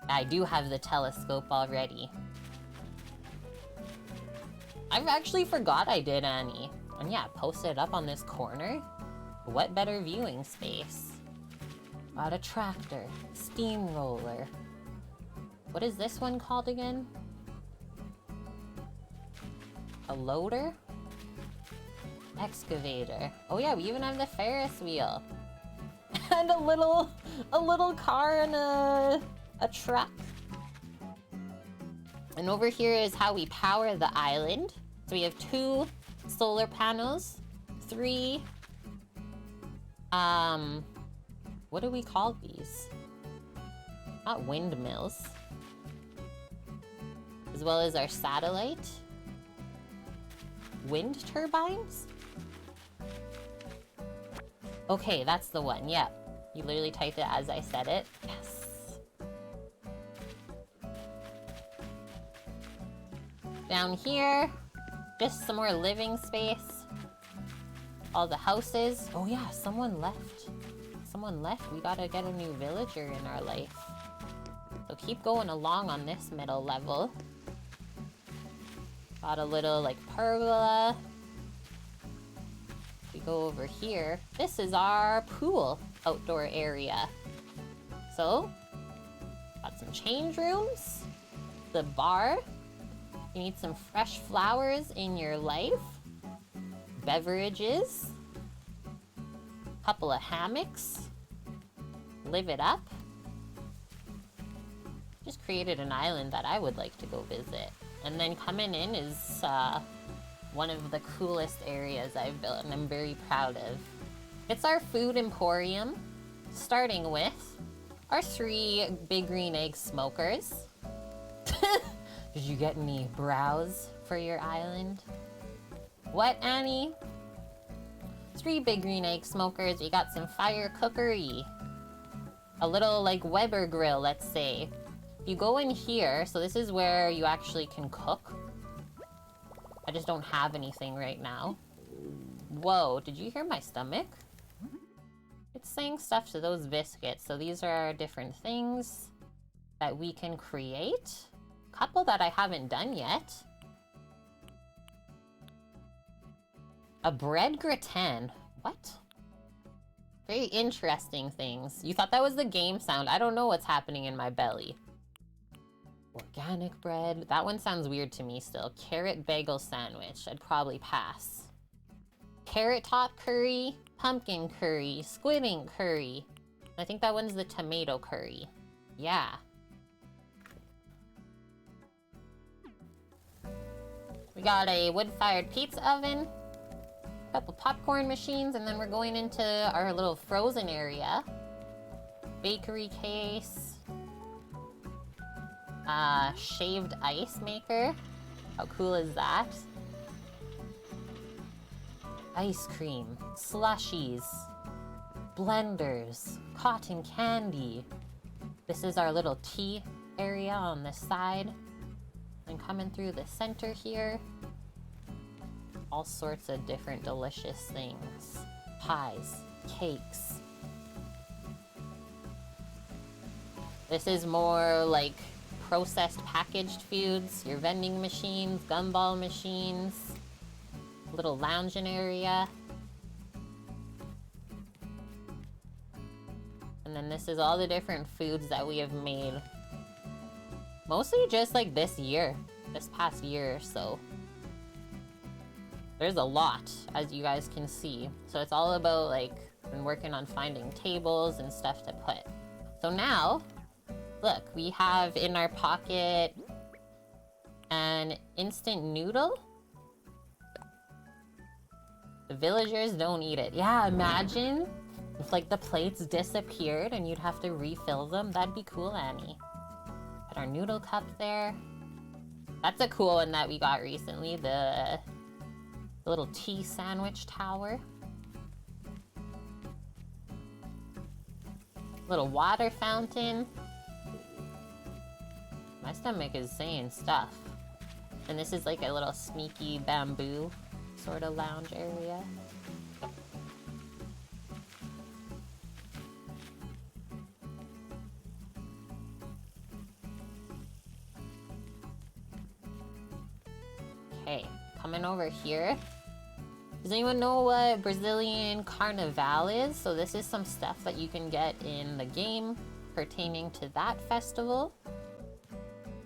I do have the telescope already. I've actually forgot I did any. And yeah, posted it up on this corner. What better viewing space? Got a tractor, steamroller. What is this one called again? A loader? Excavator. Oh yeah, we even have the Ferris wheel. And a little car and a truck. And over here is how we power the island. So we have 2 solar panels, 3, what do we call these? Not windmills. As well as our satellite. Wind turbines? Okay, that's the one. Yep. You literally typed it as I said it. Yes. Down here, just some more living space. All the houses. Oh yeah, someone left. Someone left. We gotta get a new villager in our life. So keep going along on this middle level. Got a little like pergola. We go over here. This is our pool outdoor area. So, got some change rooms. The bar. You need some fresh flowers in your life. Beverages. Couple of hammocks. Live it up. Just created an island that I would like to go visit. And then coming in is one of the coolest areas I've built and I'm very proud of. It's our food emporium, starting with our 3 big green egg smokers. Did you get any browse for your island? What, Annie? 3 big green egg smokers. We got some fire cookery. A little like Weber grill, let's say. If you go in here, so this is where you actually can cook. I just don't have anything right now. Whoa, did you hear my stomach? It's saying stuff to those biscuits. So these are different things that we can create. Couple that I haven't done yet. A bread gratin. What? Very interesting things. You thought that was the game sound. I don't know what's happening in my belly. Organic bread. That one sounds weird to me still. Carrot bagel sandwich. I'd probably pass. Carrot top curry. Pumpkin curry. Squid ink curry. I think that one's the tomato curry. Yeah. We got a wood-fired pizza oven. A couple popcorn machines. And then we're going into our little frozen area. Bakery case. Shaved ice maker. How cool is that? Ice cream, slushies, blenders, cotton candy. This is our little tea area on the side. And coming through the center here, all sorts of different delicious things. Pies, cakes. This is more like processed packaged foods, your vending machines, gumball machines, little lounging area. And then this is all the different foods that we have made. Mostly just like this year, this past year or so. There's a lot, as you guys can see. So it's all about like, been working on finding tables and stuff to put. So now, look, we have in our pocket an instant noodle. The villagers don't eat it. Yeah, imagine if like the plates disappeared and you'd have to refill them. That'd be cool, Annie. Put our noodle cup there. That's a cool one that we got recently. The little tea sandwich tower. Little water fountain. My stomach is saying stuff. And this is like a little sneaky bamboo sort of lounge area. Okay, coming over here. Does anyone know what Brazilian Carnival is? So this is some stuff that you can get in the game pertaining to that festival.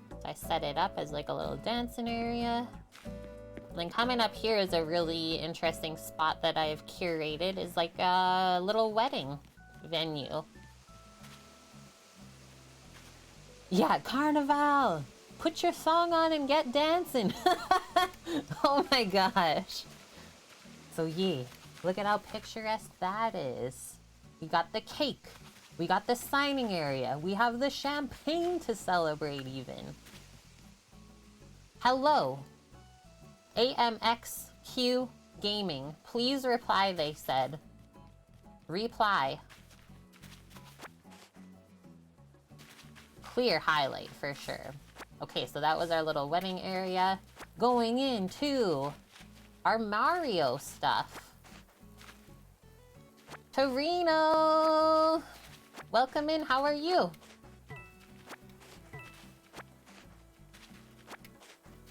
So I set it up as like a little dancing area. And then coming up here is a really interesting spot that I've curated. Is like a little wedding venue. Yeah, Carnival! Put your song on and get dancing! Oh my gosh. So yeah, look at how picturesque that is. We got the cake. We got the signing area. We have the champagne to celebrate even. Hello. AMXQ Gaming. Please reply, they said. Reply. Clear highlight for sure. Okay, so that was our little wedding area. Going into our Mario stuff. Torino! Welcome in, how are you?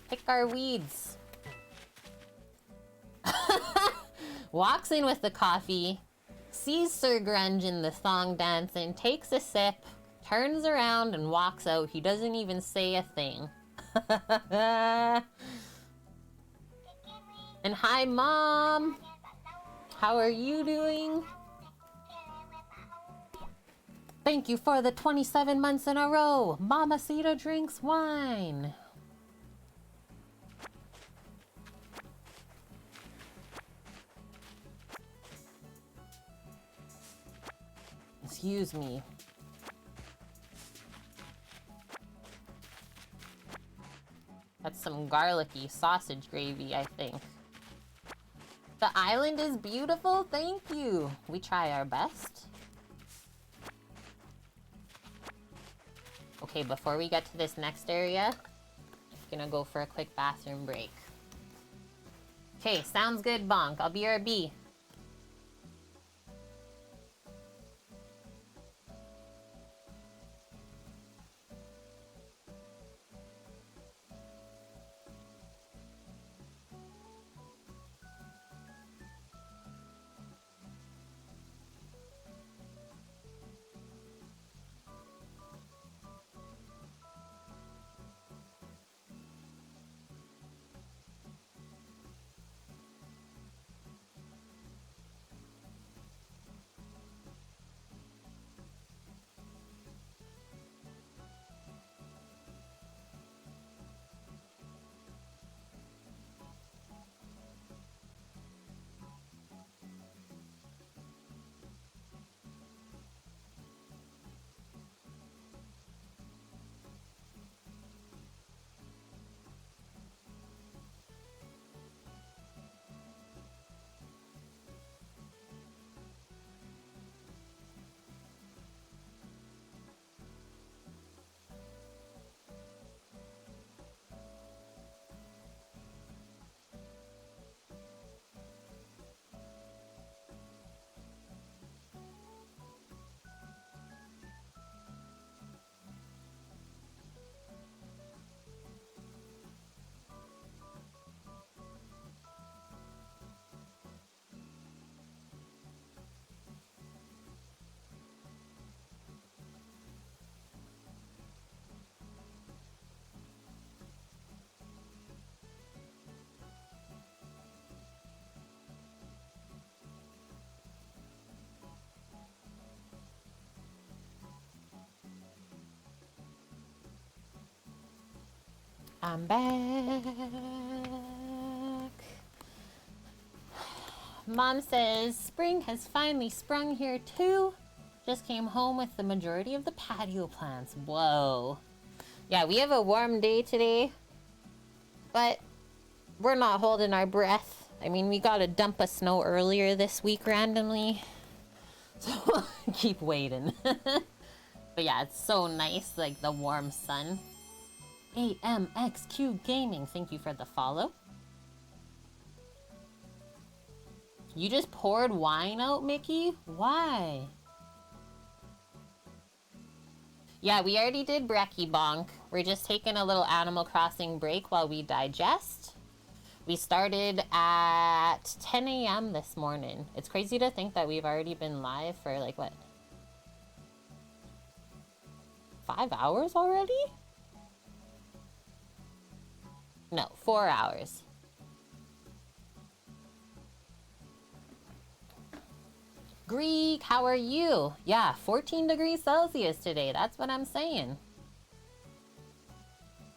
Pick our weeds. Walks in with the coffee, sees Sir Grunge in the thong dancing, takes a sip, turns around and walks out. He doesn't even say a thing. And hi, Mom! How are you doing? Thank you for the 27 months in a row. Mamacita drinks wine. Excuse me. That's some garlicky sausage gravy, I think. The island is beautiful, thank you. We try our best. Okay, before we get to this next area, gonna go for a quick bathroom break. Okay, sounds good, Bonk. I'll be RB. I'm back. Mom says, spring has finally sprung here too. Just came home with the majority of the patio plants. Whoa. Yeah, we have a warm day today, but we're not holding our breath. I mean, we got a dump of snow earlier this week randomly. So keep waiting. But yeah, it's so nice, like the warm sun. AMXQ Gaming, thank you for the follow. You just poured wine out, Mickey? Why? Yeah, we already did Brekkie Bonk. We're just taking a little Animal Crossing break while we digest. We started at 10 a.m. this morning. It's crazy to think that we've already been live for like, what? 5 hours already? No, 4 hours. Greek, how are you? Yeah, 14 degrees Celsius today. That's what I'm saying.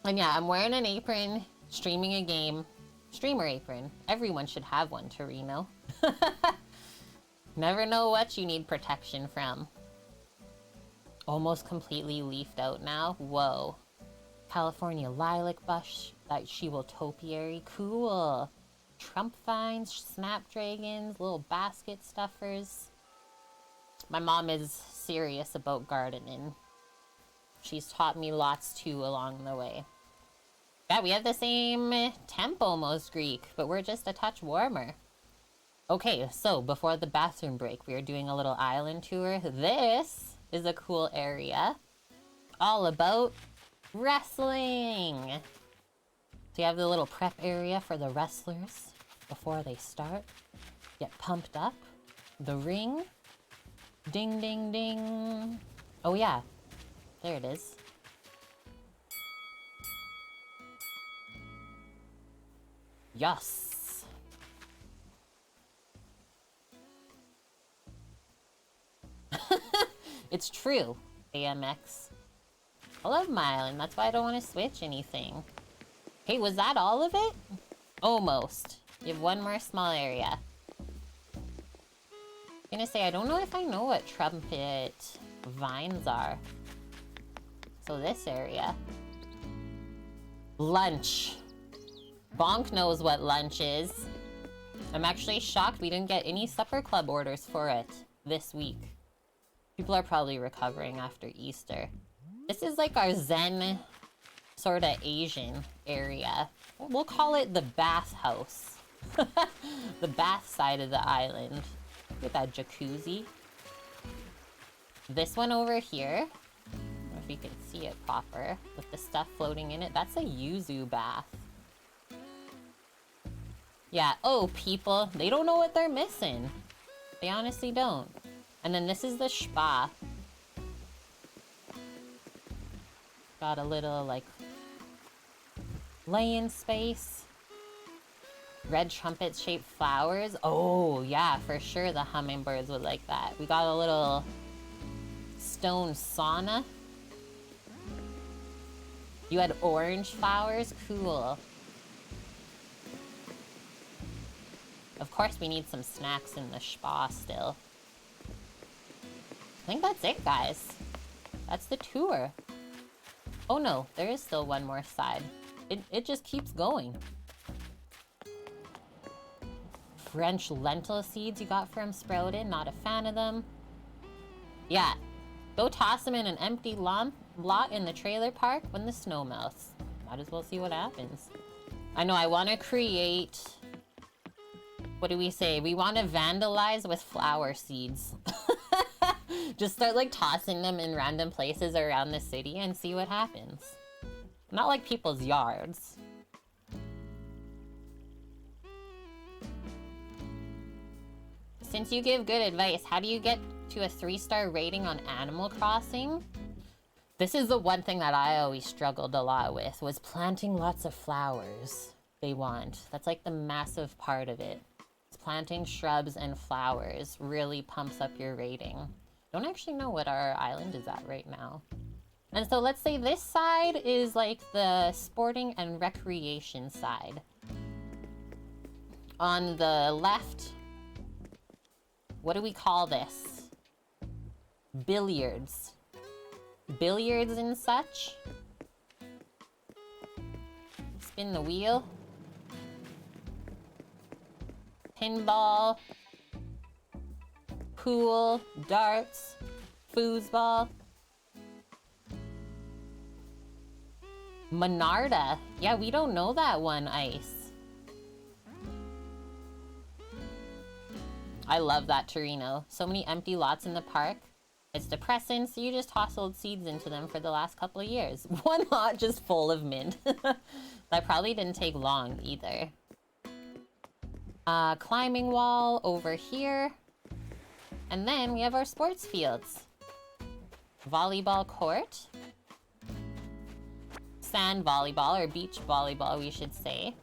And yeah, I'm wearing an apron, streaming a game. Streamer apron. Everyone should have one, Torino. Never know what you need protection from. Almost completely leafed out now. Whoa. California lilac bush. That she will topiary. Cool. Trump vines, snapdragons, little basket stuffers. My mom is serious about gardening. She's taught me lots too along the way. Yeah, we have the same temp almost, Greek, but we're just a touch warmer. Okay, so before the bathroom break, we are doing a little island tour. This is a cool area. All about wrestling. So you have the little prep area for the wrestlers before they start. Get pumped up. The ring. Ding, ding, ding. Oh yeah, there it is. Yes. It's true, AMX. I love my island, that's why I don't want to switch anything. Hey, was that all of it? Almost. You have one more small area. I'm gonna say, I don't know if I know what trumpet vines are. So this area. Lunch. Bonk knows what lunch is. I'm actually shocked we didn't get any supper club orders for it this week. People are probably recovering after Easter. This is like our Zen, sort of Asian area. We'll call it the bath house. The bath side of the island. Look at that jacuzzi. This one over here, I don't know if you can see it proper, with the stuff floating in it, that's a yuzu bath. Yeah, oh, people, they don't know what they're missing. They honestly don't. And then this is the spa. Got a little, like, lay-in space. Red trumpet-shaped flowers. Oh, yeah, for sure the hummingbirds would like that. We got a little stone sauna. You had orange flowers? Cool. Of course, we need some snacks in the spa still. I think that's it, guys. That's the tour. Oh no, there is still one more side. It just keeps going. French lentil seeds you got from Sprouted. Not a fan of them. Yeah. Go toss them in an empty lot in the trailer park when the snow melts. Might as well see what happens. I know, I want to create... What do we say? We want to vandalize with flower seeds. Just start like tossing them in random places around the city and see what happens. Not like people's yards. Since you give good advice, how do you get to a 3-star rating on Animal Crossing? This is the one thing that I always struggled a lot with, was planting lots of flowers they want. That's like the massive part of it. Planting shrubs and flowers really pumps up your rating. Don't actually know what our island is at right now. And so let's say this side is like the sporting and recreation side. On the left, what do we call this? Billiards. Billiards and such. Spin the wheel. Pinball, pool, darts, foosball. Monarda. Yeah, we don't know that one, Ice. I love that, Torino. So many empty lots in the park. It's depressing, so you just toss old seeds into them for the last couple of years. One lot just full of mint. That probably didn't take long either. Climbing wall over here. And then we have our sports fields. Volleyball court. Sand volleyball, or beach volleyball, we should say.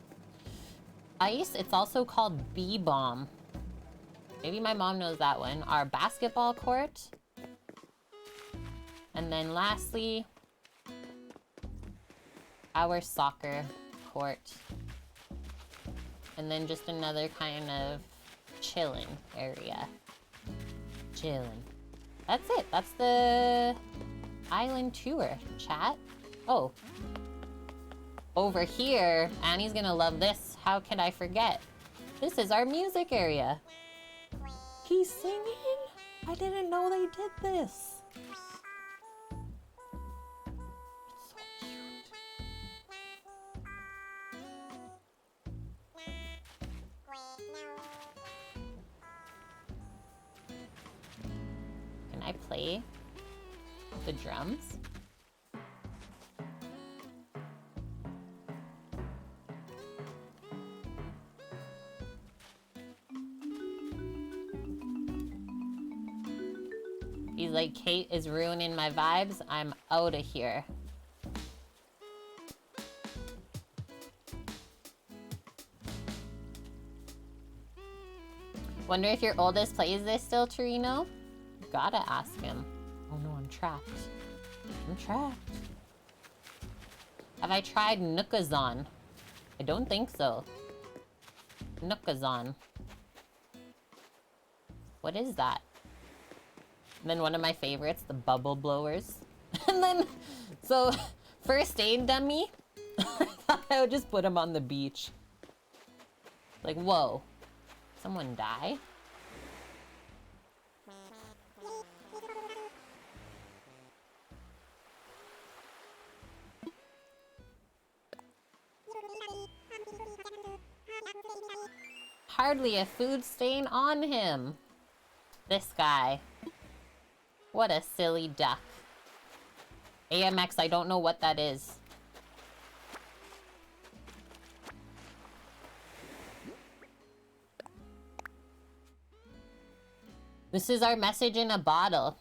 Ice, it's also called B-bomb. Maybe my mom knows that one. Our basketball court. And then lastly, our soccer court. And then just another kind of chilling area. Chilling. That's it. That's the island tour, chat. Oh. Over here, Annie's gonna love this. How could I forget? This is our music area. He's singing. I didn't know they did this. It's so cute. Can I play the drums? He's like, Kate is ruining my vibes. I'm out of here. Wonder if your oldest plays this still, Torino? Gotta ask him. Oh no, I'm trapped. I'm trapped. Have I tried Nookazon? I don't think so. Nookazon. What is that? And then one of my favorites, the bubble blowers. And then, so, first aid dummy. I thought I would just put him on the beach. Like, whoa. Someone die? Hardly a food stain on him. This guy. What a silly duck. AMX, I don't know what that is. This is our message in a bottle.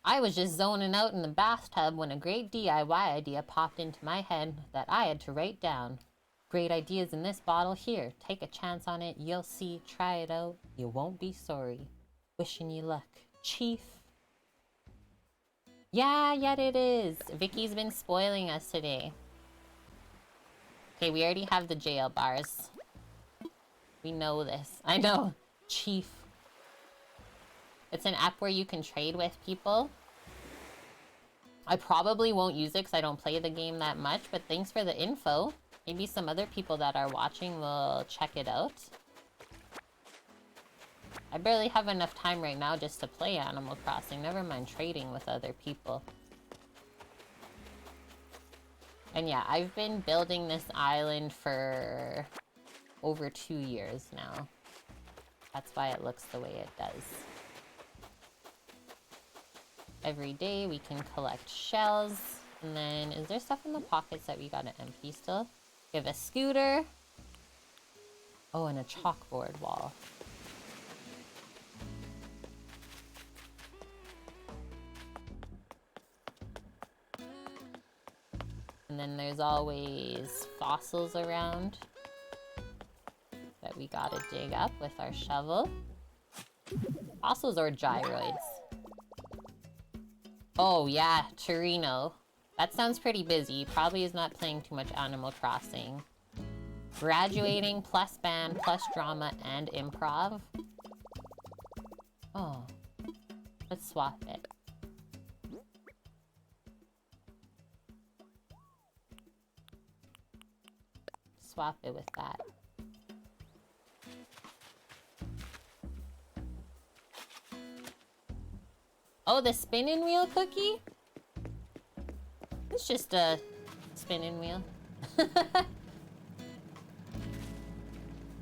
I was just zoning out in the bathtub when a great DIY idea popped into my head that I had to write down. Great ideas in this bottle here. Take a chance on it. You'll see. Try it out. You won't be sorry. Wishing you luck. Chief. Yeah, it is. Vicky's been spoiling us today. Okay, we already have the jail bars. We know this. I know. Chief. It's an app where you can trade with people. I probably won't use it because I don't play the game that much, but thanks for the info. Maybe some other people that are watching will check it out. I barely have enough time right now just to play Animal Crossing. Never mind trading with other people. And yeah, I've been building this island for over 2 years now. That's why it looks the way it does. Every day we can collect shells. And then, is there stuff in the pockets that we gotta empty still? We have a scooter. Oh, and a chalkboard wall. And then there's always fossils around that we gotta dig up with our shovel. Fossils or gyroids? Oh yeah, Torino. That sounds pretty busy. Probably is not playing too much Animal Crossing. Graduating plus band plus drama and improv. Oh. Let's swap it. Swap it with that. Oh, the spinning wheel cookie? It's just a spinning wheel.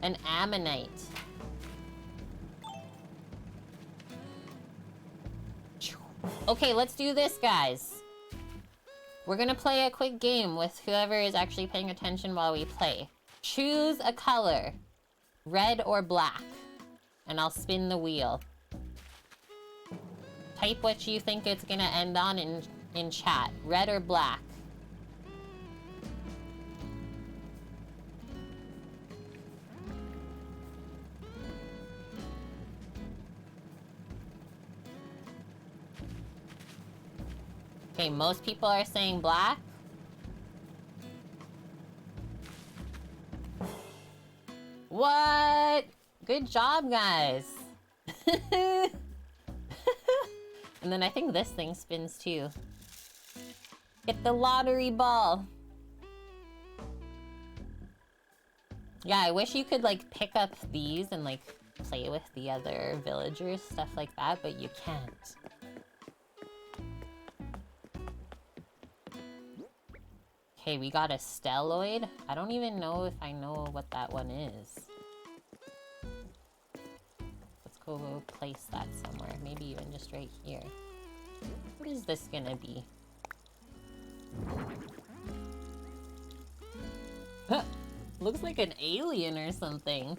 An ammonite. Okay, let's do this, guys. We're gonna play a quick game with whoever is actually paying attention while we play. Choose a color, red or black, and I'll spin the wheel. Type what you think it's gonna end on in chat, red or black. Okay, most people are saying black. What? Good job, guys. And then I think this thing spins too. Get the lottery ball. Yeah, I wish you could like pick up these and like play with the other villagers, stuff like that, but you can't. Okay, we got a stelloid. I don't even know if I know what that one is. Let's go place that somewhere. Maybe even just right here. What is this gonna be? Huh, looks like an alien or something.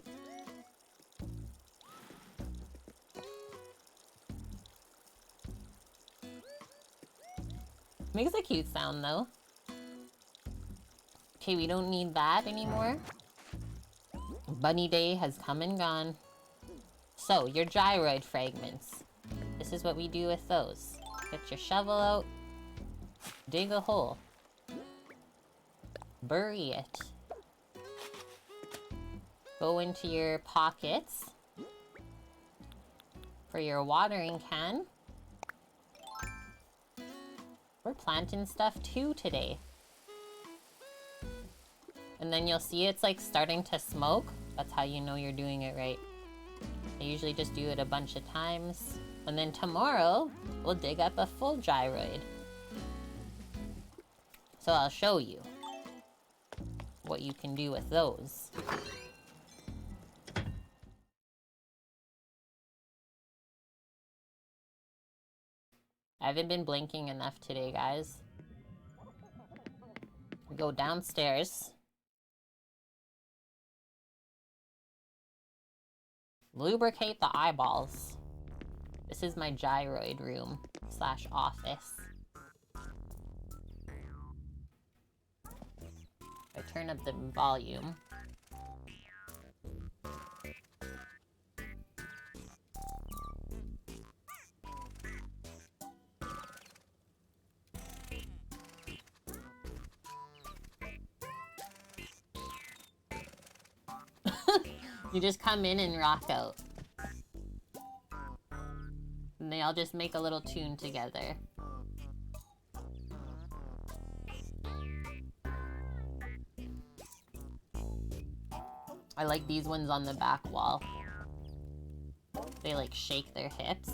Makes a cute sound though. Okay, we don't need that anymore. Bunny Day has come and gone. So, your gyroid fragments. This is what we do with those. Get your shovel out. Dig a hole. Bury it. Go into your pockets for your watering can. We're planting stuff too today. And then you'll see it's like starting to smoke. That's how you know you're doing it right. I usually just do it a bunch of times. And then tomorrow, we'll dig up a full gyroid. So I'll show you what you can do with those. I haven't been blinking enough today, guys. Go downstairs. Lubricate the eyeballs. This is my gyroid room / office. I turn up the volume. You just come in and rock out. And they all just make a little tune together. I like these ones on the back wall. They like shake their hips.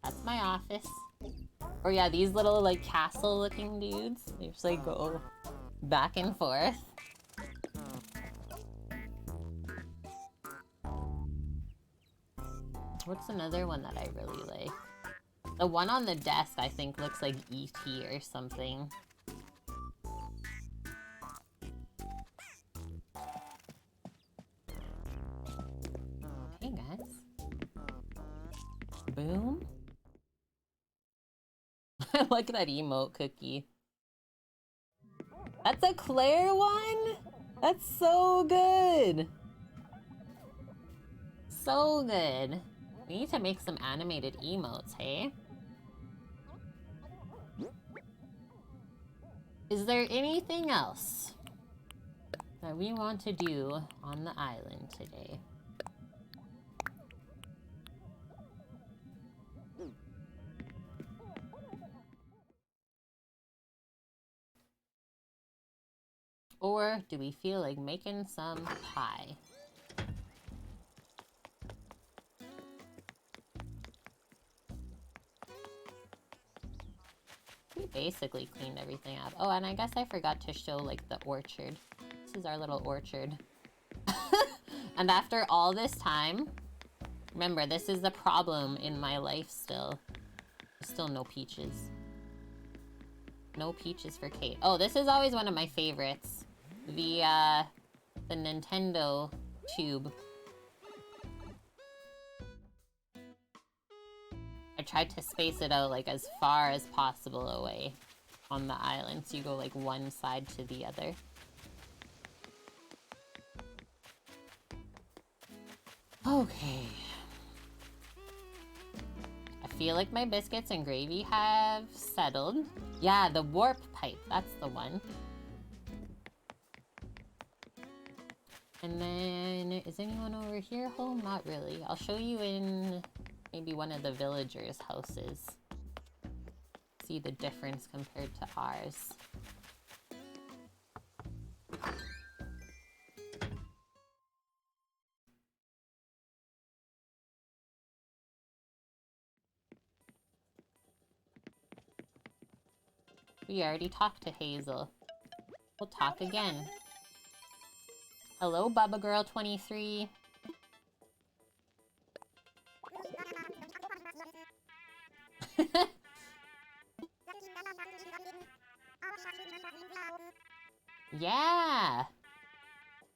That's my office. Or yeah, these little like castle looking dudes. They just like go back and forth. What's another one that I really like? The one on the desk I think looks like E.T. or something. Hey guys. Boom. I like that emote cookie. That's a Claire one? That's so good. So good. We need to make some animated emotes, hey? Is there anything else that we want to do on the island today? Or do we feel like making some pie? We basically cleaned everything up. Oh, and I guess I forgot to show like the orchard. This is our little orchard. And after all this time, remember, this is the problem in my life still. Still no peaches. No peaches for Kate. Oh, this is always one of my favorites. The Nintendo tube. I tried to space it out like as far as possible away on the island, so you go like one side to the other. Okay. I feel like my biscuits and gravy have settled. Yeah, the warp pipe, that's the one. And then, is anyone over here home? Not really. I'll show you in maybe one of the villagers' houses. see the difference compared to ours. We already talked to Hazel. We'll talk again. Hello, Bubba Girl 23. Yeah!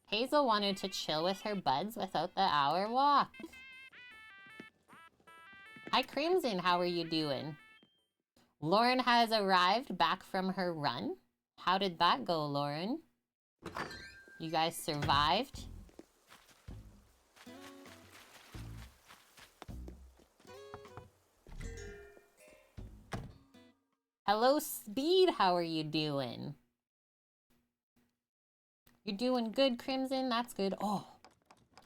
Hazel wanted to chill with her buds without the hour walk. Hi, Crimson, how are you doing? Lauren has arrived back from her run. How did that go, Lauren? You guys survived? Hello, Speed, how are you doing? You're doing good, Crimson, that's good. Oh,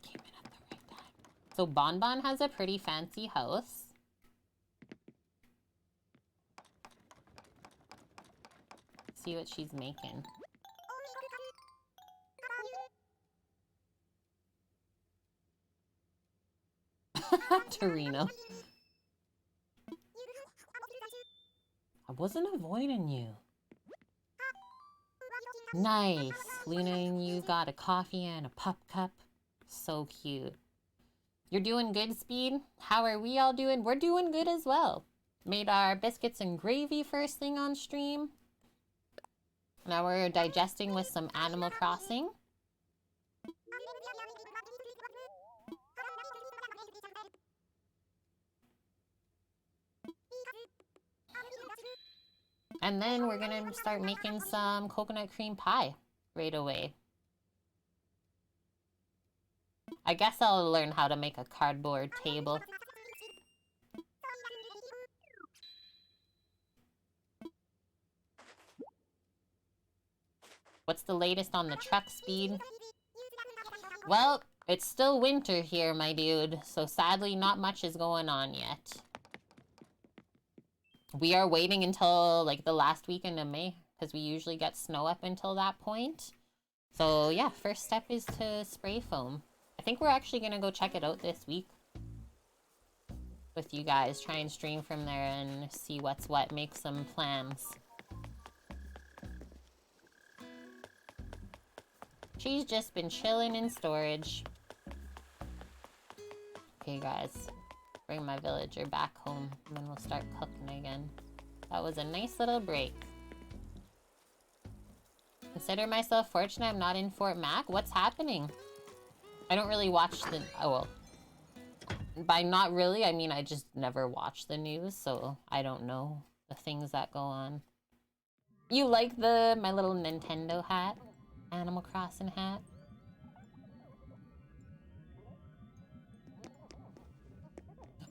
came in at the right time. So Bonbon has a pretty fancy house. See what she's making. Torino. I wasn't avoiding you. Nice. Luna and you got a coffee and a pup cup. So cute. You're doing good, Speed? How are we all doing? We're doing good as well. Made our biscuits and gravy first thing on stream. Now we're digesting with some Animal Crossing. And then we're gonna start making some coconut cream pie right away. I guess I'll learn how to make a cardboard table. What's the latest on the truck, Speed? Well, it's still winter here, my dude, so sadly not much is going on yet. We are waiting until like the last weekend of May, because we usually get snow up until that point. So yeah, first step is to spray foam. I think we're actually gonna go check it out this week with you guys, try and stream from there and see what's what, make some plans. She's just been chilling in storage. Okay guys, bring my villager back home and then we'll start cooking again. That was a nice little break. Consider myself fortunate I'm not in Fort Mac. What's happening? I don't really watch the... Oh, well. By not really, I mean I just never watch the news, so I don't know the things that go on. You like my little Nintendo hat? Animal Crossing hat?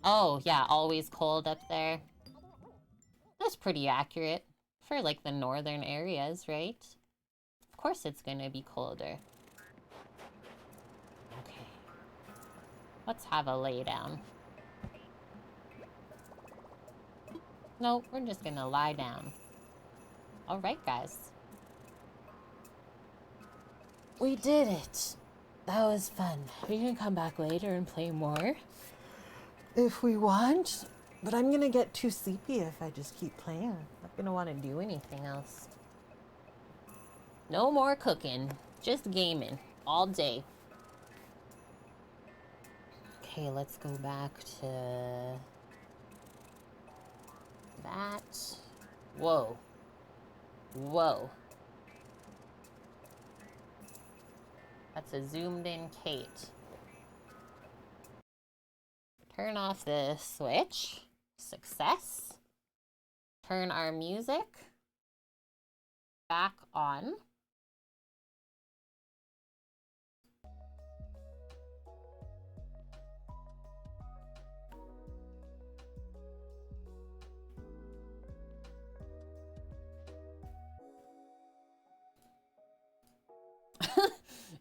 Oh, yeah, always cold up there. That's pretty accurate for, like, the northern areas, right? Of course it's gonna be colder. Okay. Let's have a lay down. No, we're just gonna lie down. Alright, guys. We did it! That was fun. We can come back later and play more if we want. But I'm gonna get too sleepy if I just keep playing. I'm not gonna want to do anything else. No more cooking. Just gaming. All day. Okay, let's go back to... that. Whoa. Whoa. That's a zoomed in Kate. Turn off the switch. Success. Turn our music back on.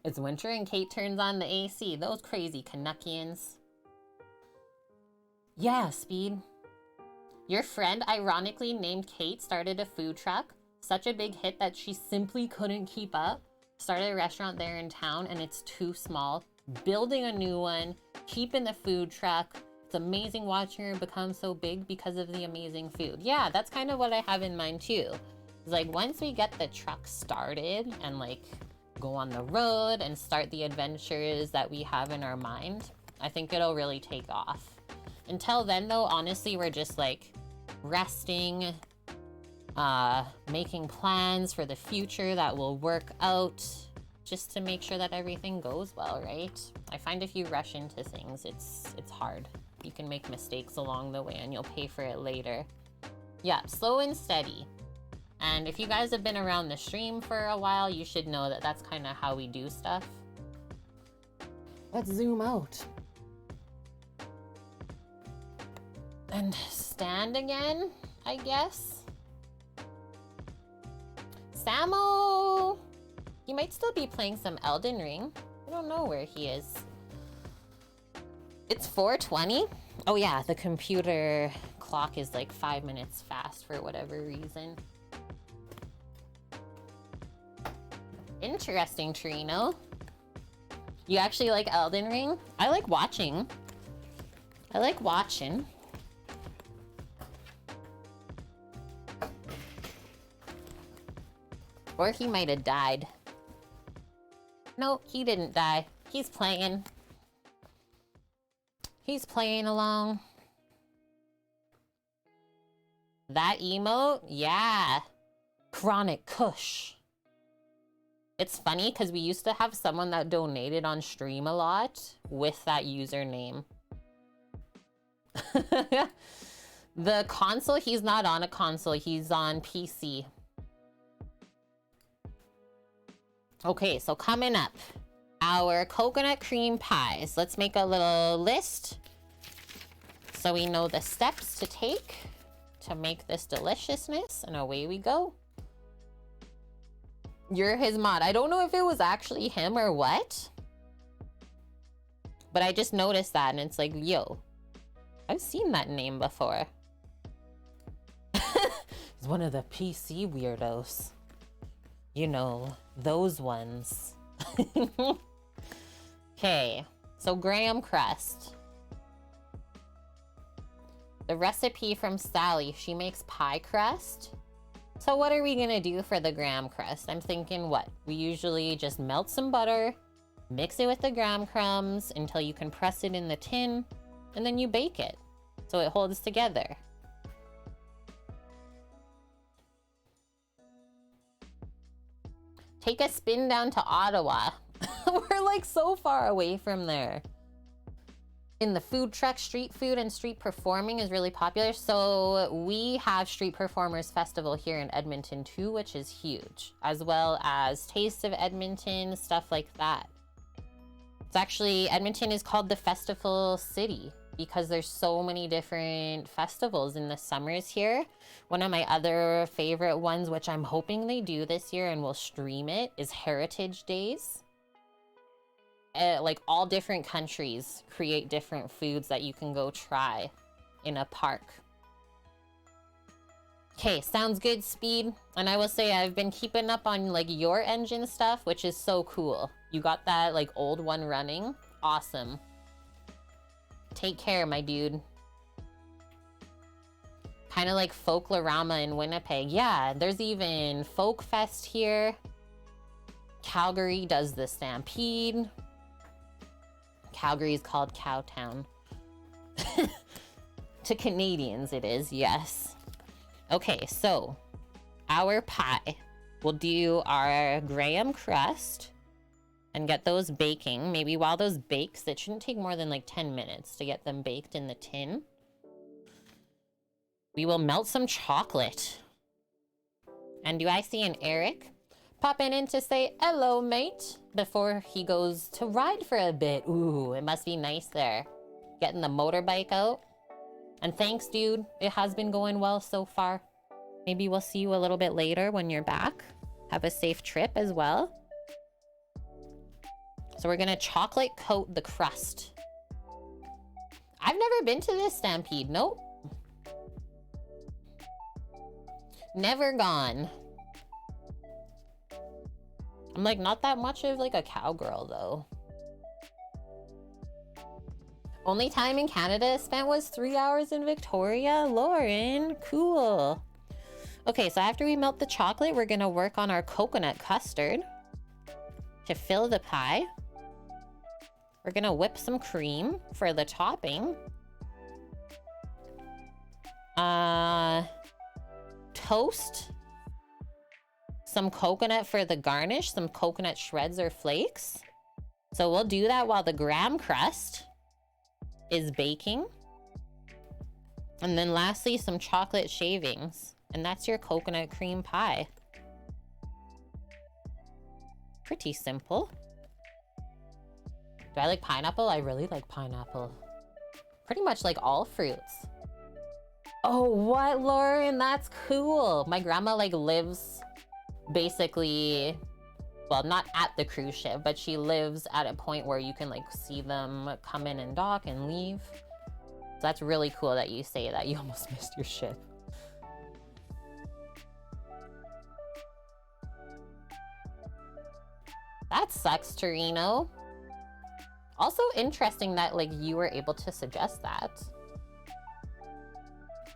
It's winter and Kate turns on the AC. Those crazy Canuckians. Yeah, Speed. Your friend, ironically named Kate, started a food truck. Such a big hit that she simply couldn't keep up. Started a restaurant there in town and it's too small. Building a new one, keeping the food truck. It's amazing watching her become so big because of the amazing food. Yeah, that's kind of what I have in mind too. It's like once we get the truck started and like go on the road and start the adventures that we have in our mind, I think it'll really take off. Until then though, honestly, we're just like resting, making plans for the future that will work out just to make sure that everything goes well, right? I find if you rush into things, it's hard. You can make mistakes along the way and you'll pay for it later. Yeah, slow and steady. And if you guys have been around the stream for a while, you should know that that's kind of how we do stuff. Let's zoom out. And stand again, I guess. Samo! He might still be playing some Elden Ring. I don't know where he is. It's 4:20? Oh yeah, the computer clock is like 5 minutes fast for whatever reason. Interesting, Torino. You actually like Elden Ring? I like watching. I like watching. Or he might have died. No, he didn't die. He's playing. He's playing along. That emote? Yeah. Chronic Kush. It's funny because we used to have someone that donated on stream a lot with that username. The console, he's not on a console. He's on PC. Okay, so coming up, our coconut cream pies. Let's make a little list so we know the steps to take to make this deliciousness, and away we go. You're his mod. I don't know if it was actually him or what, but I just noticed that and it's like, yo, I've seen that name before. He's one of the PC weirdos. You know, those ones. Okay, so graham crust. The recipe from Sally, she makes pie crust. So what are we gonna do for the graham crust? I'm thinking what? We usually just melt some butter, mix it with the graham crumbs until you can press it in the tin, and then you bake it so it holds together. Take a spin down to Ottawa. We're like so far away from there. In the food truck, street food and street performing is really popular. So we have Street Performers Festival here in Edmonton too, which is huge, as well as Taste of Edmonton, stuff like that. It's actually, Edmonton is called the Festival City because there's so many different festivals in the summers here. One of my other favorite ones, which I'm hoping they do this year and will stream it, is Heritage Days. Like all different countries create different foods that you can go try in a park. Okay, sounds good, Speed. And I will say I've been keeping up on like your engine stuff, which is so cool. You got that like old one running. Awesome. Take care, my dude. Kind of like Folklorama in Winnipeg. Yeah, there's even Folk Fest here. Calgary does the Stampede. Calgary is called Cowtown. To Canadians it is, yes. Okay, so our pie. We'll do our graham crust and get those baking. Maybe while those bakes, it shouldn't take more than like 10 minutes to get them baked in the tin. We will melt some chocolate. And do I see an Eric popping in to say hello, mate, before he goes to ride for a bit? Ooh, it must be nice there. Getting the motorbike out. And thanks, dude. It has been going well so far. Maybe we'll see you a little bit later when you're back. Have a safe trip as well. So we're gonna chocolate coat the crust. I've never been to this Stampede. Nope. Never gone. I'm like not that much of like a cowgirl though. Only time in Canada spent was 3 hours in Victoria. Lauren, cool. Okay, so after we melt the chocolate, we're gonna work on our coconut custard to fill the pie. We're gonna whip some cream for the topping. Toast some coconut for the garnish, some coconut shreds or flakes. So we'll do that while the graham crust is baking. And then lastly, some chocolate shavings. And that's your coconut cream pie. Pretty simple. Do I like pineapple? I really like pineapple. Pretty much like all fruits. Oh, what, Lauren? That's cool. My grandma like lives basically, well, not at the cruise ship, but she lives at a point where you can like see them come in and dock and leave. So that's really cool that you say that. You almost missed your ship. That sucks, Torino. Also interesting that like you were able to suggest that.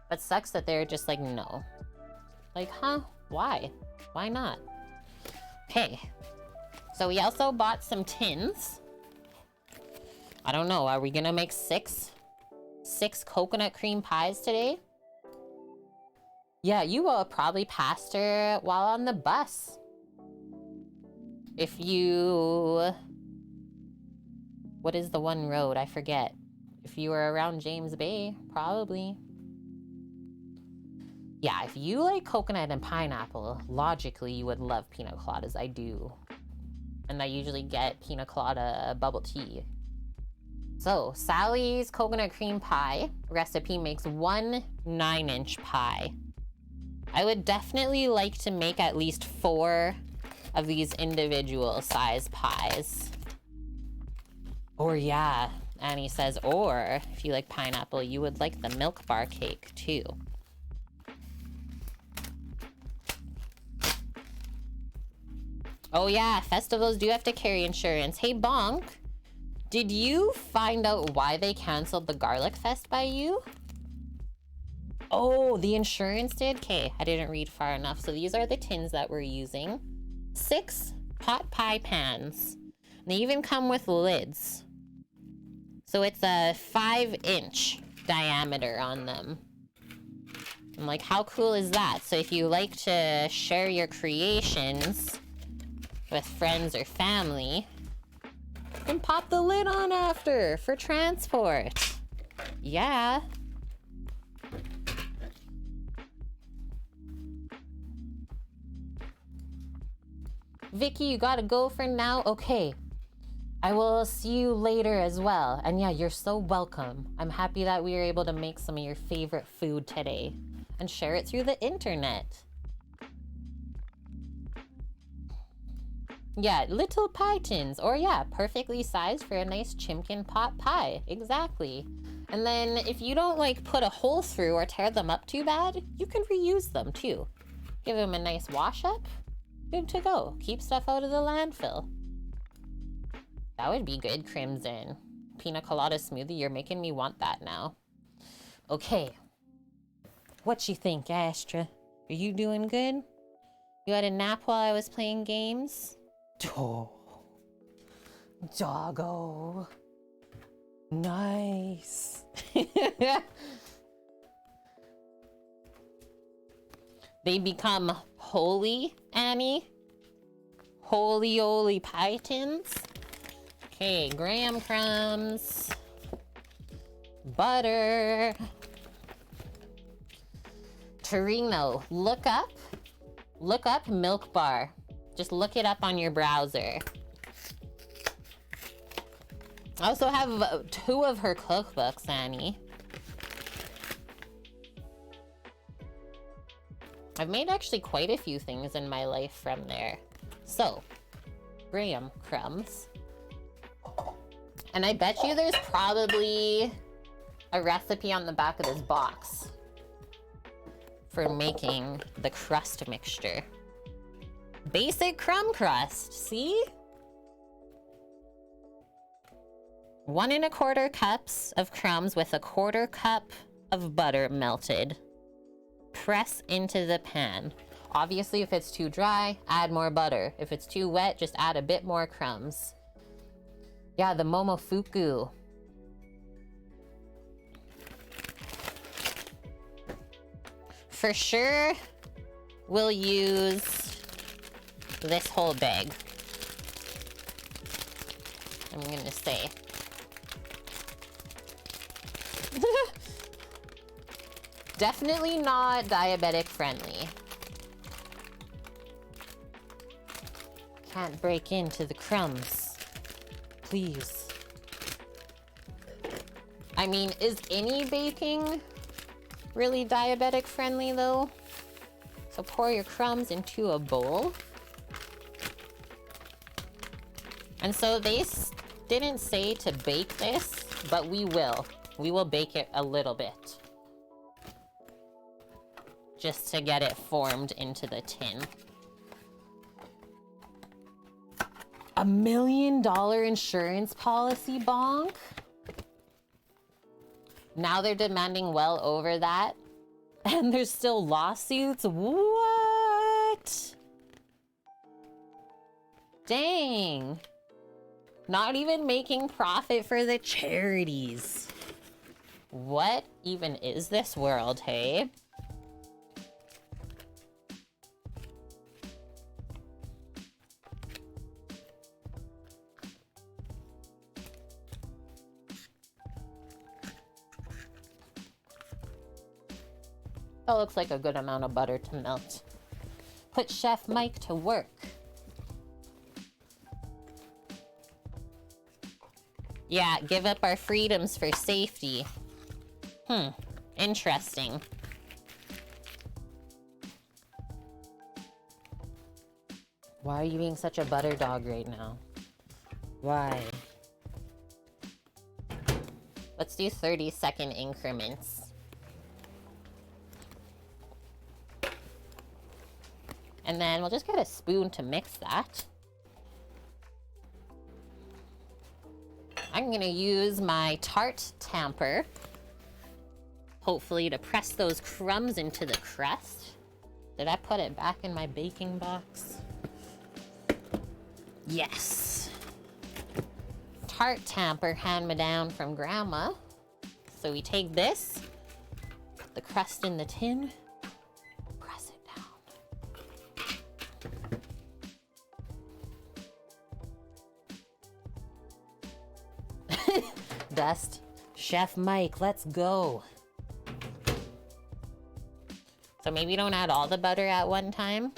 But sucks that they're just like, no. Like, huh? Why? Why not? Okay. So we also bought some tins. I don't know. Are we gonna make six coconut cream pies today? Yeah, you will probably passed her while on the bus. If you... What is the one road? I forget. If you were around James Bay, probably. Yeah, if you like coconut and pineapple, logically you would love pina coladas. I do. And I usually get pina colada bubble tea. So, Sally's coconut cream pie recipe makes 1 9-inch pie. I would definitely like to make at least 4 of these individual size pies. Or yeah, Annie says, or if you like pineapple, you would like the milk bar cake too. Oh yeah, festivals do have to carry insurance. Hey Bonk, did you find out why they canceled the Garlic Fest by you? Oh, the insurance did? Okay, I didn't read far enough. So these are the tins that we're using. 6 pot pie pans. They even come with lids. So it's a 5-inch diameter on them. I'm like, how cool is that? So if you like to share your creations with friends or family, you can pop the lid on after for transport. Yeah. Vicky, you gotta go for now? Okay. I will see you later as well. And yeah, you're so welcome. I'm happy that we were able to make some of your favorite food today and share it through the internet. Yeah, little pie tins. Or yeah, perfectly sized for a nice chimkin pot pie. Exactly. And then if you don't like put a hole through or tear them up too bad, you can reuse them too. Give them a nice wash up. Good to go. Keep stuff out of the landfill. That would be good, Crimson. Pina colada smoothie, you're making me want that now. Okay. What you think, Astra? Are you doing good? You had a nap while I was playing games? Oh. Doggo. Nice. They become holy, Annie? Holy pie tins? Okay, graham crumbs. Butter. Torino, look up milk bar. Just look it up on your browser. I also have 2 of her cookbooks, Annie. I've made actually quite a few things in my life from there. So, graham crumbs. And I bet you there's probably a recipe on the back of this box for making the crust mixture. Basic crumb crust, see? 1 1/4 cups of crumbs with 1/4 cup of butter melted. Press into the pan. Obviously, if it's too dry, add more butter. If it's too wet, just add a bit more crumbs. Yeah, the momofuku. For sure, we'll use this whole bag. I'm gonna say. Definitely not diabetic friendly. Can't break into the crumbs. Please. I mean, is any baking really diabetic friendly though? So pour your crumbs into a bowl. And so they didn't say to bake this, but we will. We will bake it a little bit. Just to get it formed into the tin. $1 million insurance policy, bonk? Now they're demanding well over that. And there's still lawsuits? What? Dang. Not even making profit for the charities. What even is this world, hey? That looks like a good amount of butter to melt. Put Chef Mike to work. Yeah, give up our freedoms for safety. Interesting. Why are you being such a butter dog right now? Why? Let's do 30-second increments. And then we'll just get a spoon to mix that. I'm gonna use my tart tamper, hopefully to press those crumbs into the crust. Did I put it back in my baking box? Yes. Tart tamper hand-me-down from Grandma. So we take this, put the crust in the tin, press it down. Dust. Chef Mike, let's go. So maybe don't add all the butter at one time.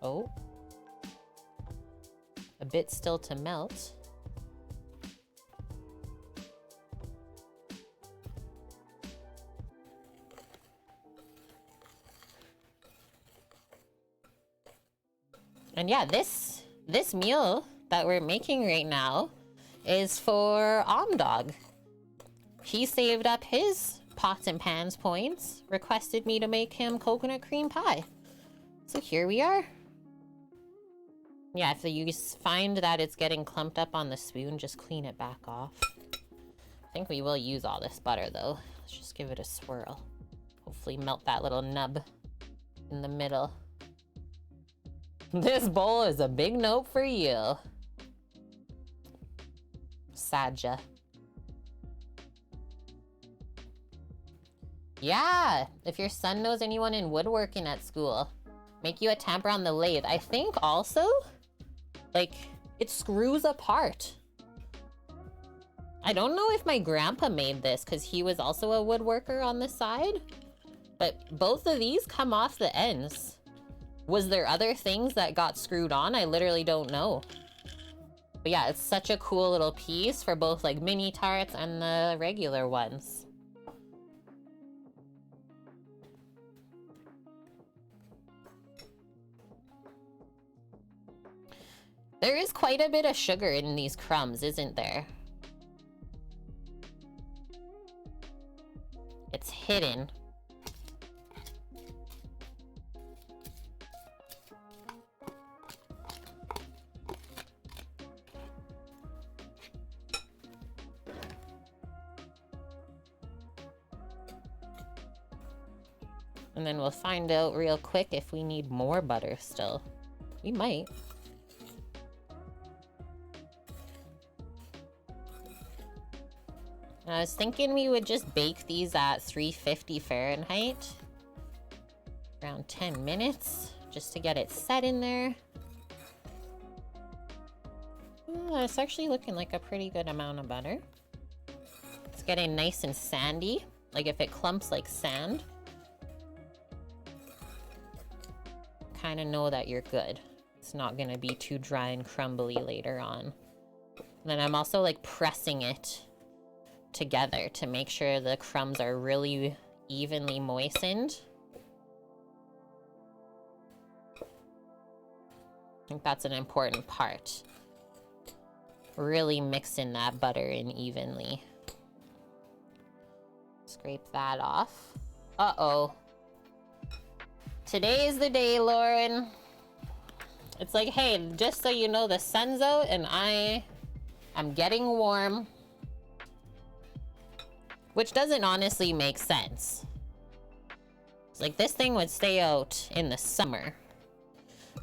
Oh. A bit still to melt. And yeah, this meal that we're making right now is for Dog. He saved up his pots and pans points, requested me to make him coconut cream pie. So here we are. Yeah, if you find that it's getting clumped up on the spoon, just clean it back off. I think we will use all this butter though. Let's just give it a swirl. Hopefully melt that little nub in the middle. This bowl is a big nope for you. Sadja. Yeah, if your son knows anyone in woodworking at school, make you a tamper on the lathe. I think also, like, it screws apart. I don't know if my grandpa made this because he was also a woodworker on the side, but both of these come off the ends. Was there other things that got screwed on? I literally don't know. But yeah, it's such a cool little piece for both like mini tarts and the regular ones. There is quite a bit of sugar in these crumbs, isn't there? It's hidden. And then we'll find out real quick if we need more butter still. We might. I was thinking we would just bake these at 350 Fahrenheit. Around 10 minutes, just to get it set in there. It's actually looking like a pretty good amount of butter. It's getting nice and sandy, like if it clumps like sand. Kind of know that you're good. It's not gonna be too dry and crumbly later on. And then I'm also like pressing it together to make sure the crumbs are really evenly moistened. I think that's an important part. Really mixing that butter in evenly. Scrape that off. Uh-oh. Today is the day, Lauren. It's like, hey, just so you know, the sun's out and I am getting warm. Which doesn't honestly make sense. It's like this thing would stay out in the summer.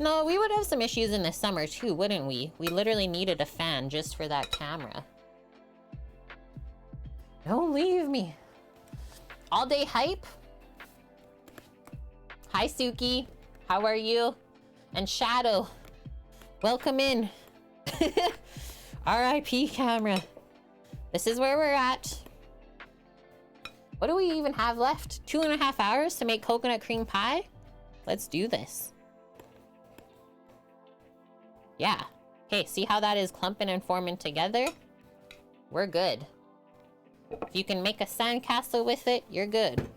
No, we would have some issues in the summer too, wouldn't we? We literally needed a fan just for that camera. Don't leave me. All day hype? Hi, Suki. How are you? And Shadow, welcome in. RIP camera. This is where we're at. What do we even have left? 2.5 hours to make coconut cream pie? Let's do this. Yeah. Okay, see how that is clumping and forming together? We're good. If you can make a sandcastle with it, you're good.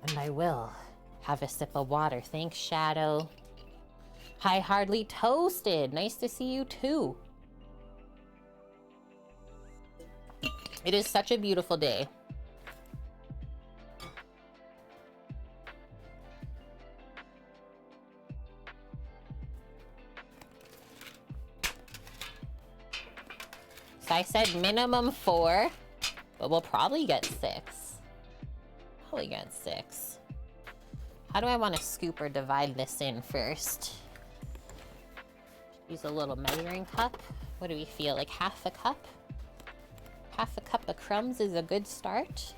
And I will have a sip of water. Thanks, Shadow. Hi, Hardly Toasted. Nice to see you too. It is such a beautiful day. So I said minimum 4, but we'll probably get 6. Probably get 6. How do I want to scoop or divide this in first? Use a little measuring cup. What do we feel? Like half a cup? Half a cup of crumbs is a good start.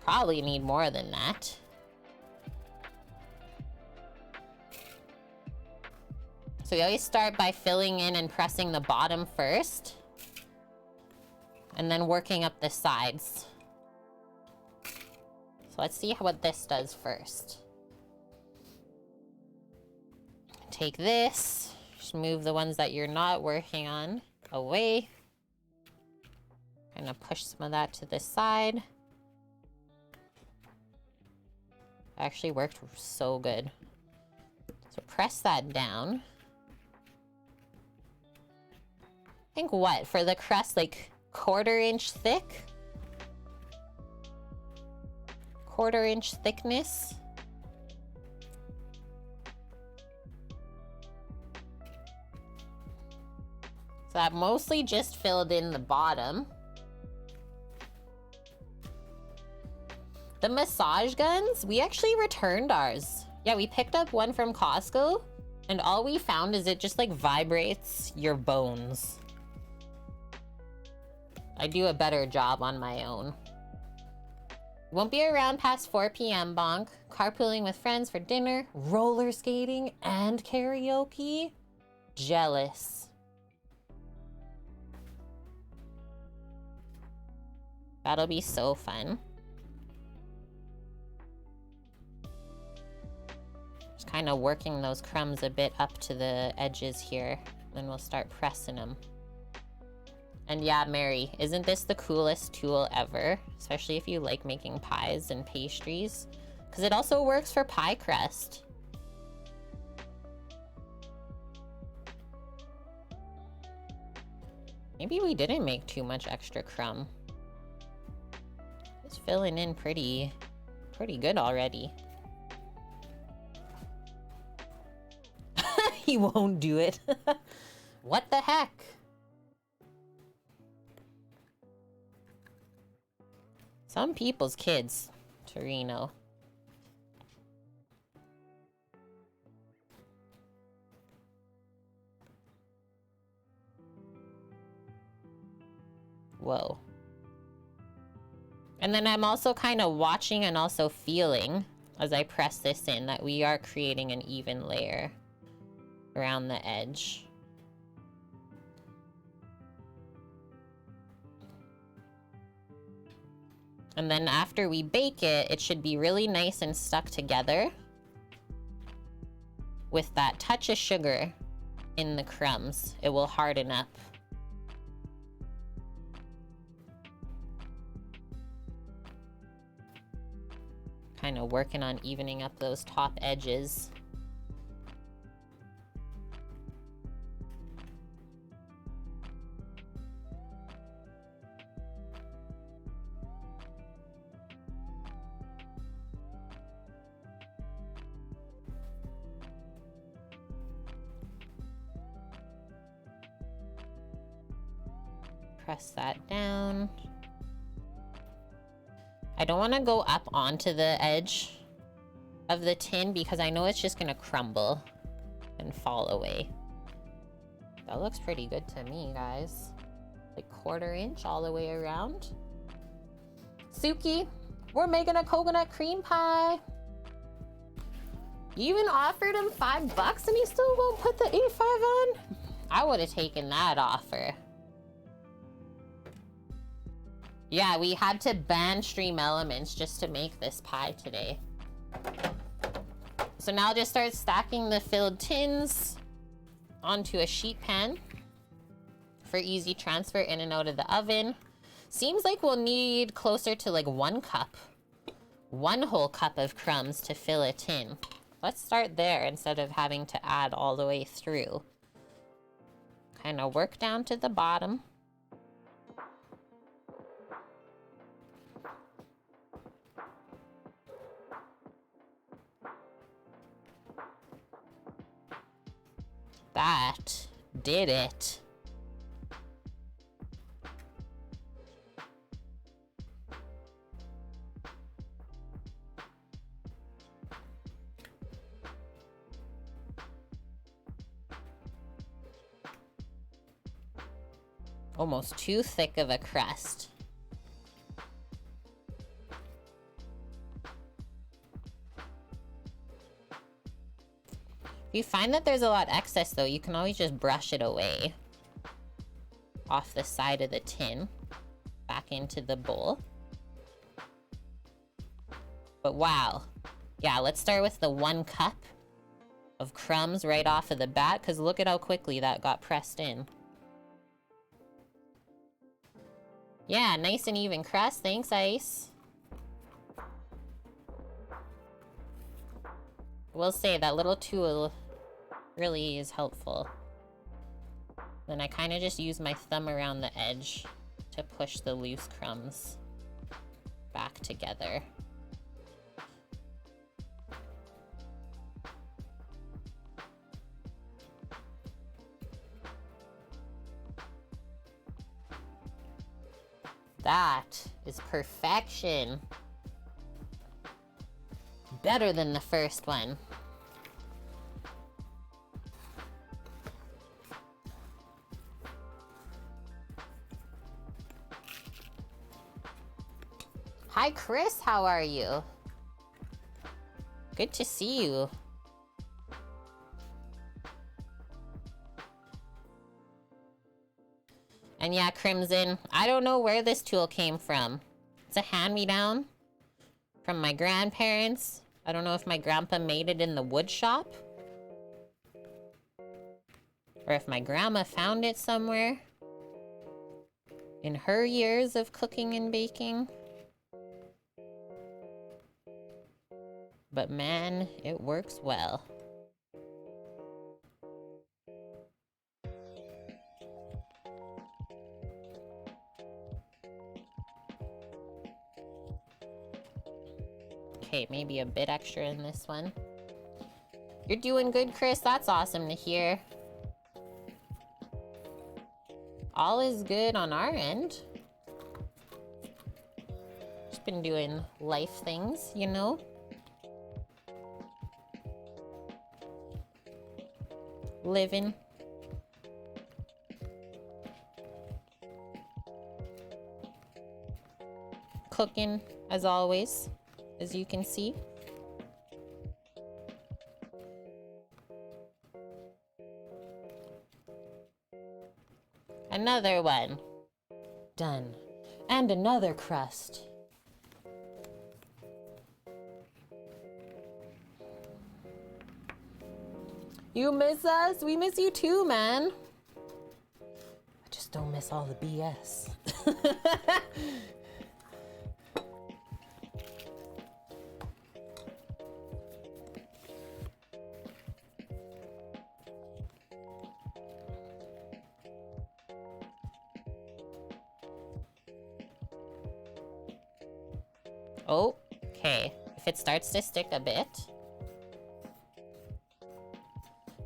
Probably need more than that. So we always start by filling in and pressing the bottom first, and then working up the sides. So let's see what this does first. Take this, just move the ones that you're not working on away. Kind of push some of that to the side. Actually worked so good. So press that down. I think what, for the crust, like 1/4 inch thick? 1/4 inch thickness. So that mostly just filled in the bottom. The massage guns, we actually returned ours. Yeah, we picked up one from Costco, and all we found is it just like vibrates your bones. I do a better job on my own. Won't be around past 4 p.m. bonk. Carpooling with friends for dinner, roller skating, and karaoke. Jealous. That'll be so fun. Just kind of working those crumbs a bit up to the edges here. Then we'll start pressing them. And yeah, Mary, isn't this the coolest tool ever? Especially if you like making pies and pastries. Because it also works for pie crust. Maybe we didn't make too much extra crumb. It's filling in pretty good already. He won't do it. What the heck? Some people's kids, Torino. Whoa. And then I'm also kind of watching and also feeling as I press this in that we are creating an even layer around the edge. And then after we bake it, it should be really nice and stuck together with that touch of sugar in the crumbs. It will harden up. Kind of working on evening up those top edges. Press that down. I don't want to go up onto the edge of the tin because I know it's just going to crumble and fall away. That looks pretty good to me, guys. Like 1/4 inch all the way around. Suki, we're making a coconut cream pie. You even offered him $5 and he still won't put the 85 on? I would have taken that offer. Yeah, we had to ban Stream Elements just to make this pie today. So now just start stacking the filled tins onto a sheet pan for easy transfer in and out of the oven. Seems like we'll need closer to like 1 cup. 1 whole cup of crumbs to fill a tin. Let's start there instead of having to add all the way through. Kind of work down to the bottom. That did it. Almost too thick of a crust. If you find that there's a lot excess though, you can always just brush it away off the side of the tin, back into the bowl. But wow. Yeah, let's start with the 1 cup of crumbs right off of the bat, because look at how quickly that got pressed in. Yeah, nice and even crust. Thanks, Ice. Will say that little tool really is helpful. Then I kind of just use my thumb around the edge to push the loose crumbs back together. That is perfection. Better than the first one. Hi, Chris. How are you? Good to see you. And yeah, Crimson, I don't know where this tool came from. It's a hand-me-down from my grandparents. I don't know if my grandpa made it in the wood shop, or if my grandma found it somewhere in her years of cooking and baking. But man, it works well. Okay, maybe a bit extra in this one. You're doing good, Chris. That's awesome to hear. All is good on our end. Just been doing life things, you know? Living. Cooking, as always, as you can see. Another one. Done. And another crust. You miss us? We miss you too, man. I just don't miss all the BS. Oh, okay. If it starts to stick a bit.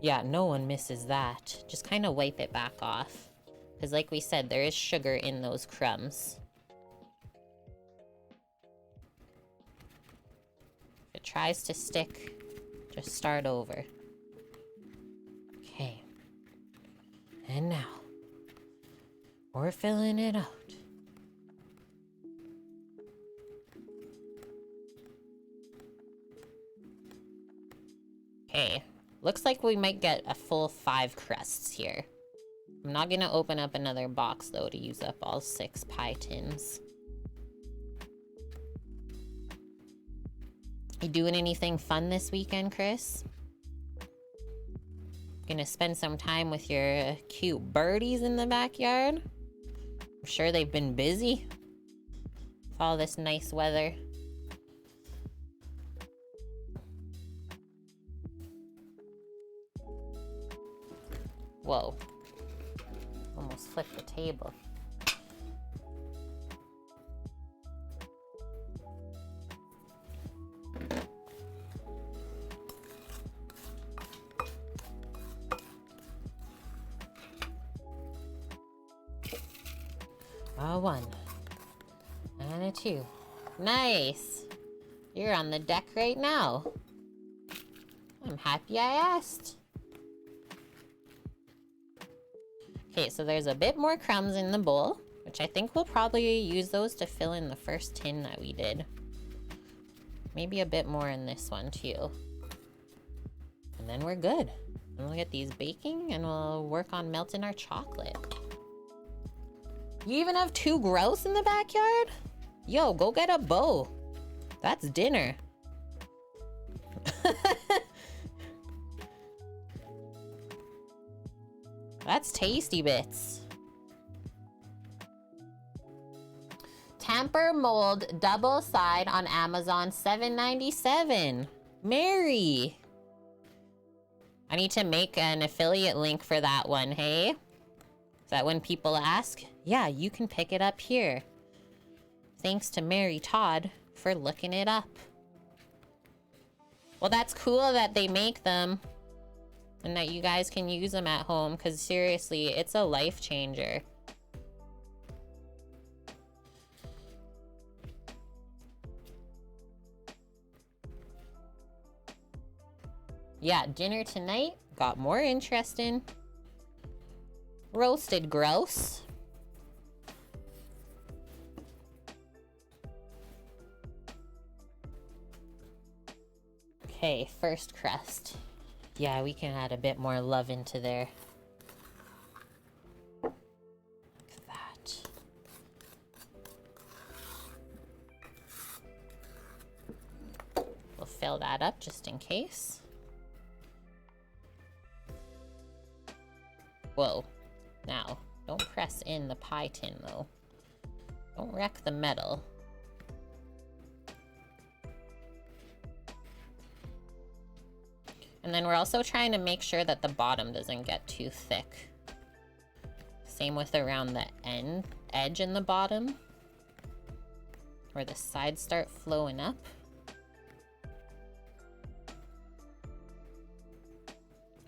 Yeah, no one misses that. Just kind of wipe it back off. Because like we said, there is sugar in those crumbs. If it tries to stick, just start over. Okay. And now, we're filling it out. Okay, looks like we might get a full 5 crusts here. I'm not gonna open up another box though to use up all 6 pie tins. You doing anything fun this weekend, Chris? Gonna spend some time with your cute birdies in the backyard? I'm sure they've been busy with all this nice weather. Whoa. Almost flipped the table. A 1. And a 2. Nice! You're on the deck right now. I'm happy I asked. Okay, so there's a bit more crumbs in the bowl, which I think we'll probably use those to fill in the first tin that we did. Maybe a bit more in this one too. And then we're good. And we'll get these baking and we'll work on melting our chocolate. You even have 2 grouse in the backyard? Yo, go get a bow. That's dinner. That's tasty bits. Tamper mold double side on Amazon, $7.97. Mary. I need to make an affiliate link for that one, hey? Is that when people ask? Yeah, you can pick it up here. Thanks to Mary Todd for looking it up. Well, that's cool that they make them. And that you guys can use them at home, because seriously, it's a life changer. Yeah, dinner tonight got more interesting. Roasted grouse. Okay, first crust. Yeah, we can add a bit more love into there. Like that. We'll fill that up just in case. Whoa. Now, don't press in the pie tin though. Don't wreck the metal. And then we're also trying to make sure that the bottom doesn't get too thick. Same with around the edge in the bottom, where the sides start flowing up.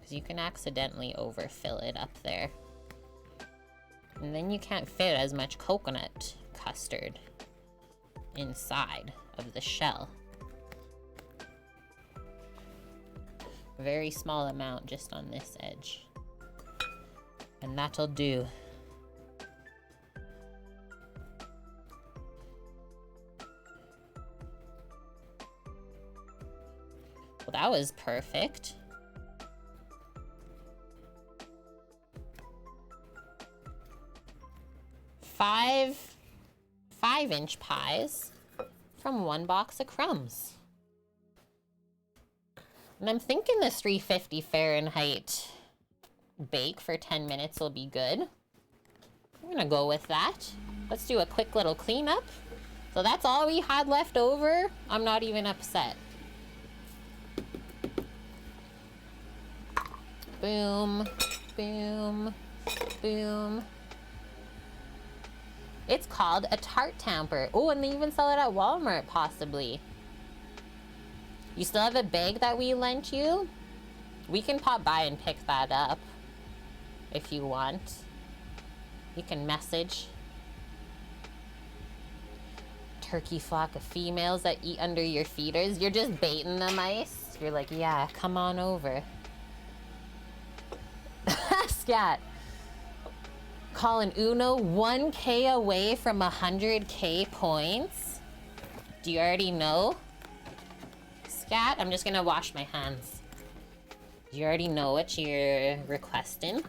because you can accidentally overfill it up there. And then you can't fit as much coconut custard inside of the shell. Very small amount just on this edge. And that'll do. Well, that was perfect. Five-inch pies from 1 box of crumbs. And I'm thinking this 350 Fahrenheit bake for 10 minutes will be good. I'm gonna go with that. Let's do a quick little cleanup. So that's all we had left over. I'm not even upset. Boom, boom, boom. It's called a tart tamper. Oh, and they even sell it at Walmart, possibly. You still have a bag that we lent you? We can pop by and pick that up if you want. You can message. Turkey flock of females that eat under your feeders. You're just baiting them, Ice. You're like, yeah, come on over. Scat. Colin Uno, 1K away from 100K points. Do you already know? Scat, I'm just gonna wash my hands. Do you already know what you're requesting?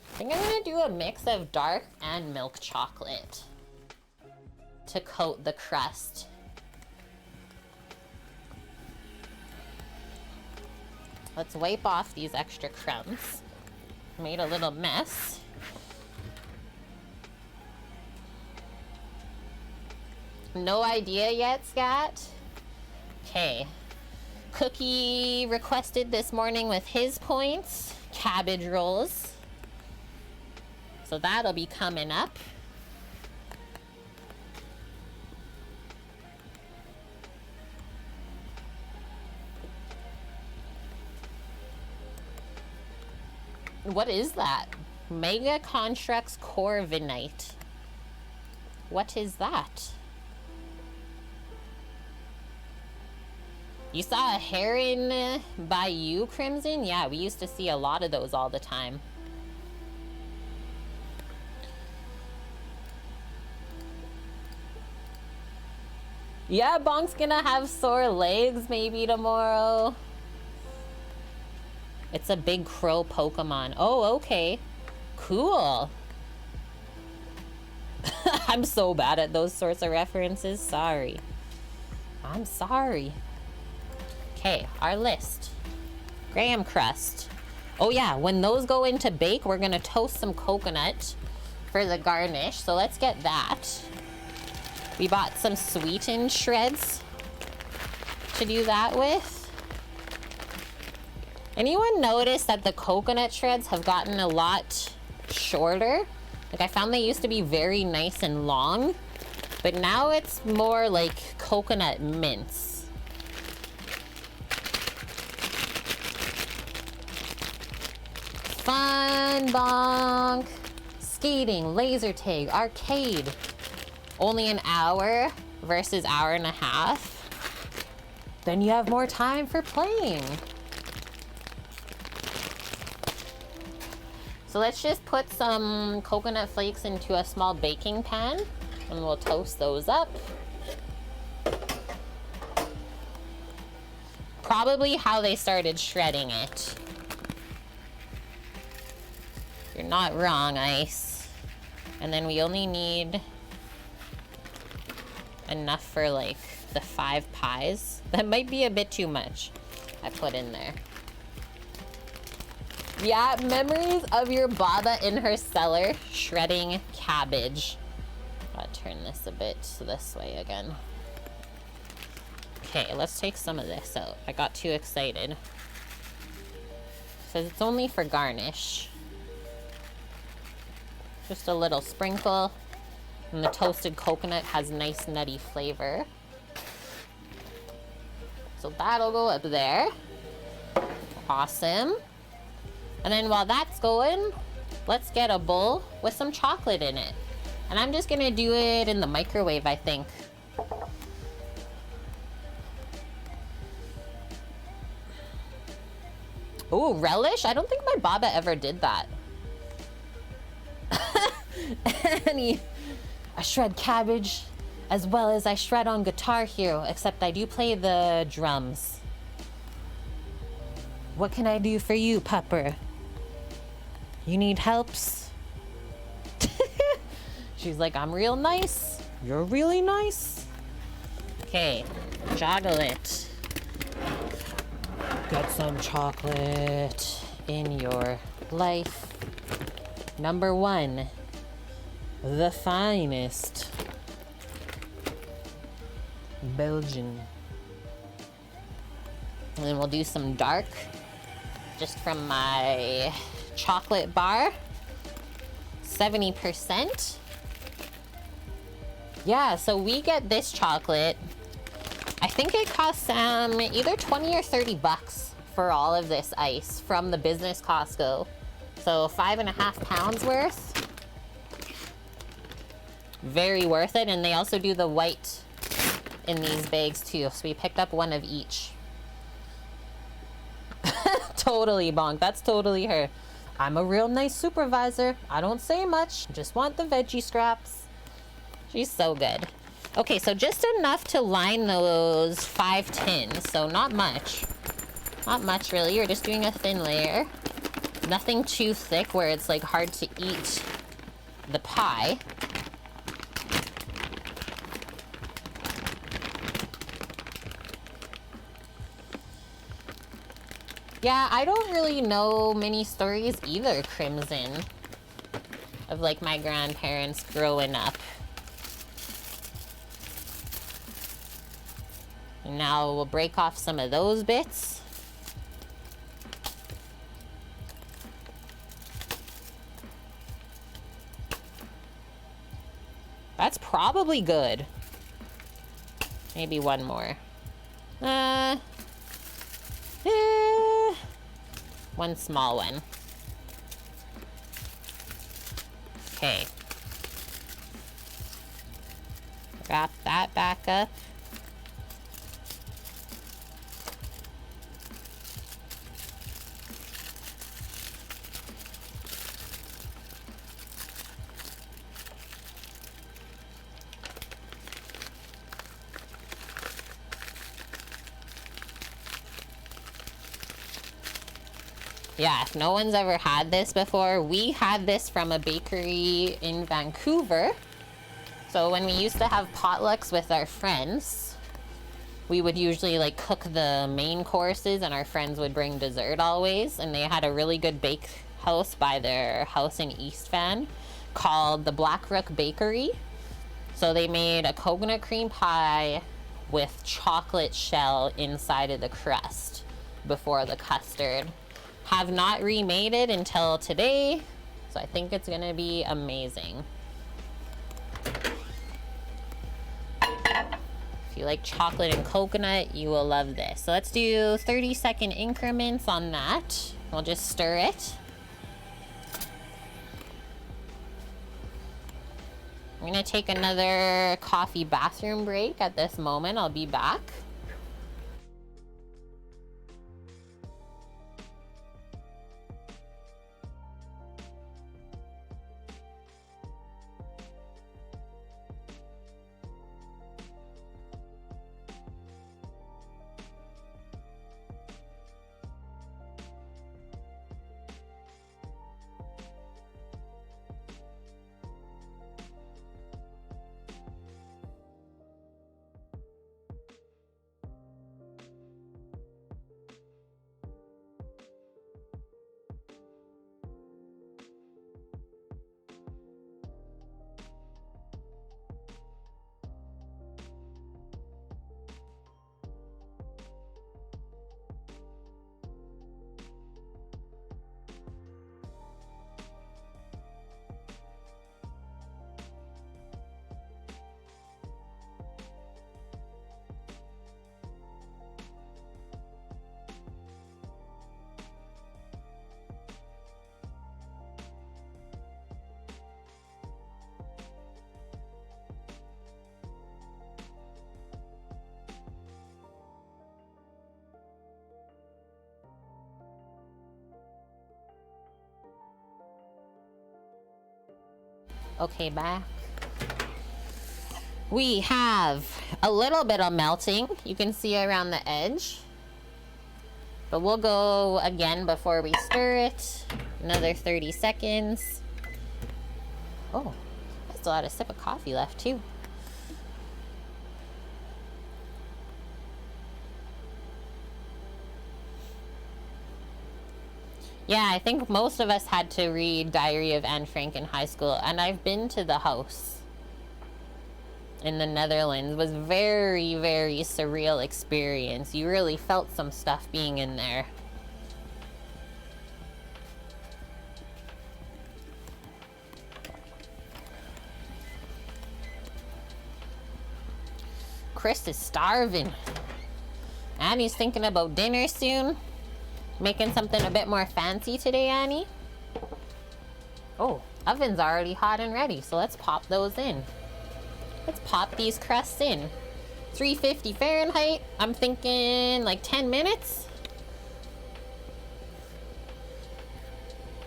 I think I'm gonna do a mix of dark and milk chocolate to coat the crust. Let's wipe off these extra crumbs. Made a little mess. No idea yet, Scat? Okay. Cookie requested this morning with his points, cabbage rolls. So that'll be coming up. What is that? Mega Constructs Corvinite. What is that? You saw a heron by you, Crimson? Yeah, we used to see a lot of those all the time. Yeah, Bonk's gonna have sore legs maybe tomorrow. It's a big crow Pokemon. Oh, okay. Cool. I'm so bad at those sorts of references. Sorry. I'm sorry. Okay, our list. Graham crust. Oh yeah, when those go into bake, we're gonna toast some coconut for the garnish. So let's get that. We bought some sweetened shreds to do that with. Anyone notice that the coconut shreds have gotten a lot shorter? Like I found they used to be very nice and long, but now it's more like coconut mints. Fun bonk. Skating, laser tag, arcade. Only an hour versus hour and a half. Then you have more time for playing. So let's just put some coconut flakes into a small baking pan and we'll toast those up. Probably how they started shredding it. You're not wrong, Ice. And then we only need enough for like the 5 pies. That might be a bit too much I put in there. Yeah, memories of your Baba in her cellar shredding cabbage. I'll turn this a bit this way again. Okay, let's take some of this out. I got too excited. Says it's only for garnish. Just a little sprinkle. And the toasted coconut has nice nutty flavor. So that'll go up there. Awesome. And then while that's going, let's get a bowl with some chocolate in it. And I'm just gonna do it in the microwave, I think. Ooh, relish? I don't think my Baba ever did that. And I shred cabbage as well as I shred on Guitar Hero, except I do play the drums. What can I do for you, Pepper? You need helps? She's like, I'm real nice. You're really nice. Okay, joggle it. Get some chocolate in your life. Number 1, the finest. Belgian. And then we'll do some dark, just from my chocolate bar. 70%. Yeah, so we get this chocolate. I think it costs either 20 or 30 bucks for all of this ice from the business Costco. So 5.5 pounds worth. Very worth it. And they also do the white in these bags too. So we picked up one of each. Totally bonk. That's totally her. I'm a real nice supervisor. I don't say much. Just want the veggie scraps. She's so good. Okay, so just enough to line those 5 tins. So not much. Not much really. You're just doing a thin layer. Nothing too thick where it's like hard to eat the pie. Yeah, I don't really know many stories either, Crimson, of like my grandparents growing up. And now we'll break off some of those bits. That's probably good. Maybe one more. One small one. Okay. Wrap that back up. Yeah, if no one's ever had this before, we had this from a bakery in Vancouver. So when we used to have potlucks with our friends, we would usually like cook the main courses and our friends would bring dessert always. And they had a really good bake house by their house in East Van called the Black Rook Bakery. So they made a coconut cream pie with chocolate shell inside of the crust before the custard. Have not remade it until today, so I think it's gonna be amazing. If you like chocolate and coconut, you will love this. So let's do 30-second increments on that. We'll just stir it. I'm gonna take another coffee bathroom break at this moment. I'll be back. Okay, back. We have a little bit of melting. You can see around the edge. But we'll go again before we stir it. Another 30 seconds. Oh, I still had a sip of coffee left too. Yeah, I think most of us had to read Diary of Anne Frank in high school, and I've been to the house in the Netherlands. It was very, very surreal experience. You really felt some stuff being in there. Chris is starving. Annie's thinking about dinner soon. Making something a bit more fancy today, Annie. Oh, oven's already hot and ready, so let's pop those in. Let's pop these crusts in. 350 Fahrenheit. I'm thinking like 10 minutes.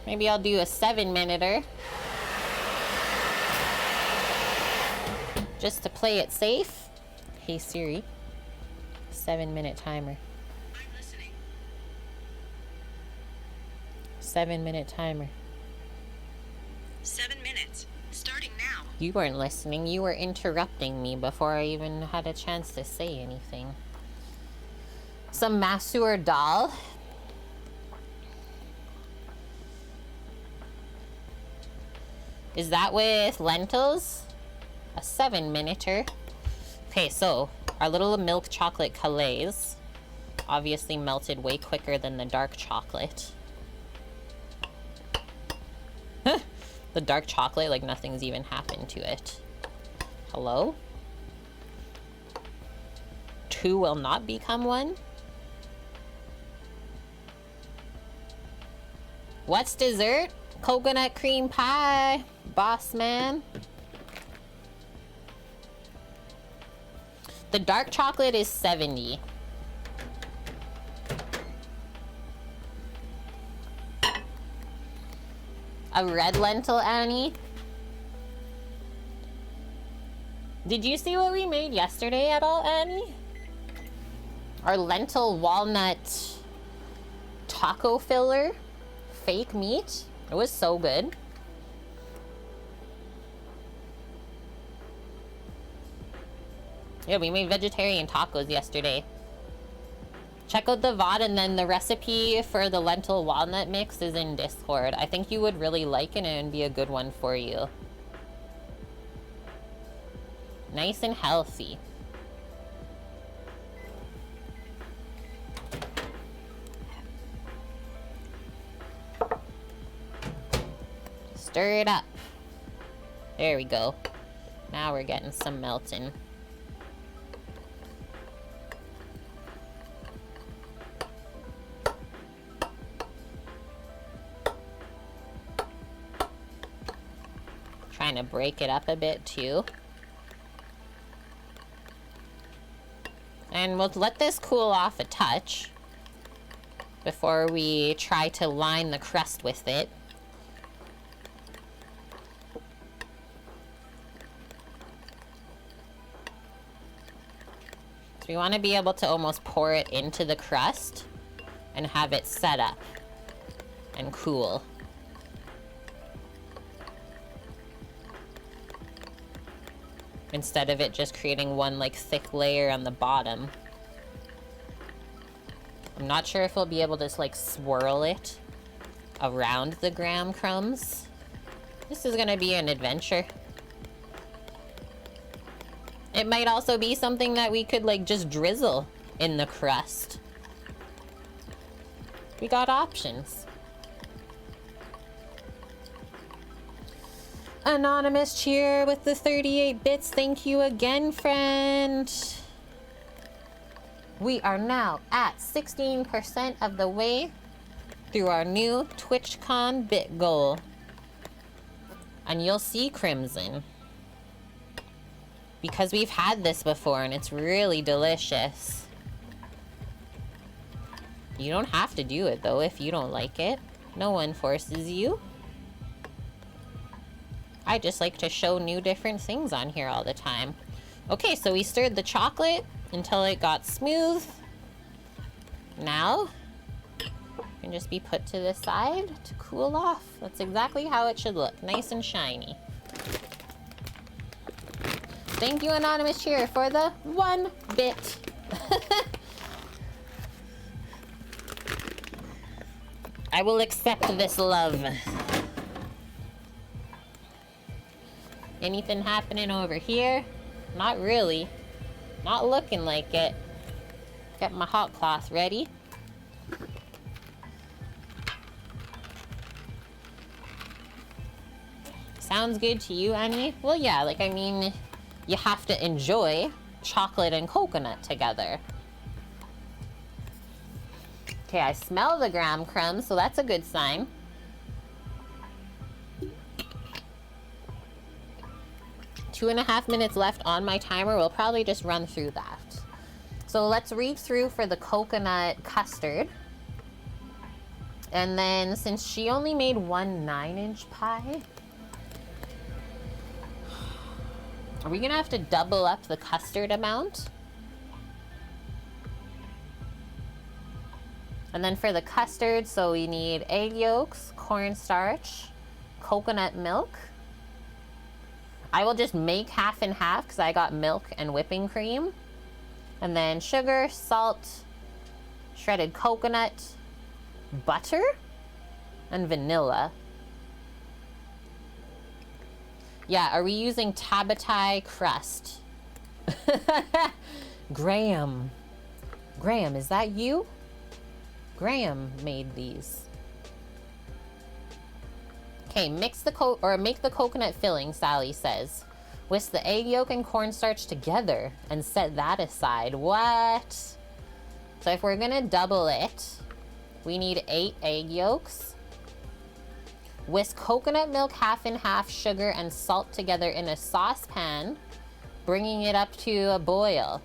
Maybe I'll do a 7-minuter. Just to play it safe. Hey Siri. 7-minute timer. 7-minute timer. 7 minutes. Starting now. You weren't listening. You were interrupting me before I even had a chance to say anything. Some masoor dal. Is that with lentils? A 7-minuter. Okay, so our little milk chocolate Calais obviously melted way quicker than the dark chocolate. The dark chocolate, like nothing's even happened to it. Hello? 2 will not become 1? What's dessert? Coconut cream pie, boss man. The dark chocolate is 70. A red lentil, Annie? Did you see what we made yesterday at all, Annie? Our lentil walnut taco filler, fake meat. It was so good. Yeah, we made vegetarian tacos yesterday. Check out the VOD, and then the recipe for the lentil walnut mix is in Discord. I think you would really like it and be a good one for you. Nice and healthy. Stir it up. There we go. Now we're getting some melting. Trying to break it up a bit too. And we'll let this cool off a touch before we try to line the crust with it. So we want to be able to almost pour it into the crust and have it set up and cool. Instead of it just creating one like thick layer on the bottom. I'm not sure if we'll be able to just like swirl it around the graham crumbs. This is gonna be an adventure. It might also be something that we could like just drizzle in the crust. We got options. Anonymous cheer with the 38 bits. Thank you again, friend. We are now at 16% of the way through our new TWITCHCON bit goal. And you'll see Crimson. Because we've had this before and it's really delicious. You don't have to do it though if you don't like it. No one forces you. I just like to show new different things on here all the time. Okay, so we stirred the chocolate until it got smooth. Now, it can just be put to the side to cool off. That's exactly how it should look, nice and shiny. Thank you, Anonymous Cheer, for the 1 bit. I will accept this love. Anything happening over here? Not really. Not looking like it. Get my hot cloth ready. Sounds good to you, Annie? Well, yeah, like, I mean, you have to enjoy chocolate and coconut together. Okay, I smell the graham crumbs, so that's a good sign. Two and a half minutes left on my timer. We'll probably just run through that. So let's read through for the coconut custard. And then since she only made 1 9-inch pie, are we gonna have to double up the custard amount? And then for the custard, so we need egg yolks, cornstarch, coconut milk. I will just make half and half because I got milk and whipping cream. And then sugar, salt, shredded coconut, butter, and vanilla. Yeah, are we using tabatai crust? Graham. Graham, is that you? Graham made these. Okay, make the coconut filling, Sally says. Whisk the egg yolk and cornstarch together and set that aside. What? So if we're gonna double it, we need 8 egg yolks. Whisk coconut milk half and half, sugar and salt together in a saucepan, bringing it up to a boil.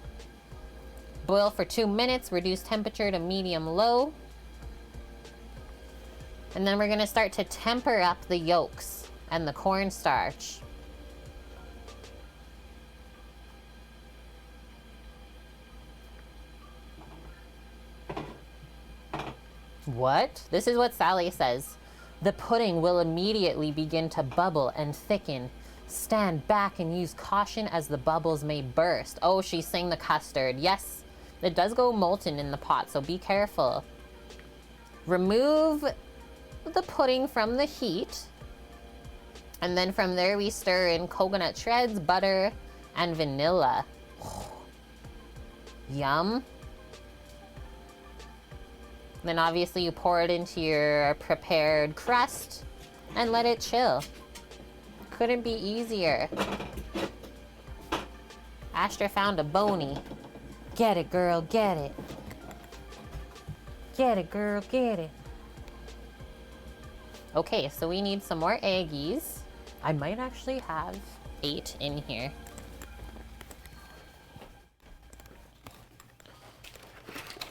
Boil for 2 minutes, reduce temperature to medium-low. And then we're gonna start to temper up the yolks and the cornstarch. What? This is what Sally says. The pudding will immediately begin to bubble and thicken. Stand back and use caution as the bubbles may burst. Oh, she's saying the custard. Yes, it does go molten in the pot, so be careful. Remove the pudding from the heat. And then from there we stir in coconut shreds, butter, and vanilla. Yum. Then obviously you pour it into your prepared crust and let it chill. Couldn't be easier. Astra found a bony. Get it, girl, get it. Get it, girl, get it. Okay, so we need some more eggies. I might actually have 8 in here.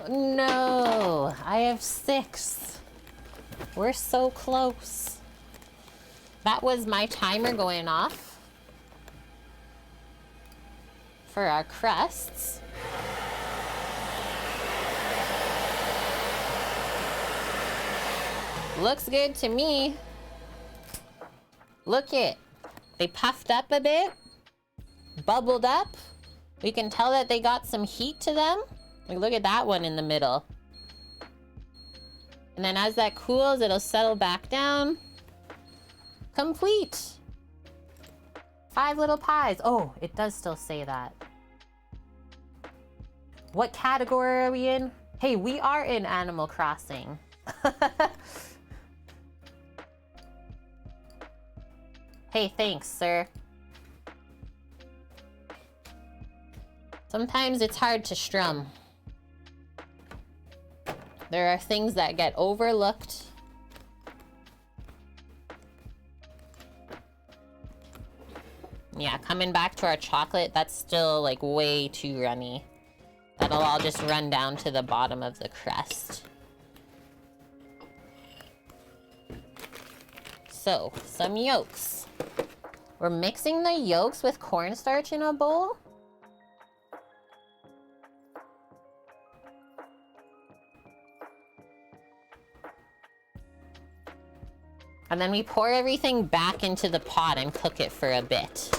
No, I have 6. We're so close. That was my timer going off for our crusts. Looks good to me. Look it. They puffed up a bit, bubbled up. We can tell that they got some heat to them. Like, look at that one in the middle. And then as that cools, it'll settle back down. Complete. 5 little pies. Oh, it does still say that. What category are we in? Hey, we are in Animal Crossing. Hey, thanks, sir. Sometimes it's hard to strum. There are things that get overlooked. Yeah, coming back to our chocolate, that's still like way too runny. That'll all just run down to the bottom of the crust. So, some yolks. We're mixing the yolks with cornstarch in a bowl. And then we pour everything back into the pot and cook it for a bit.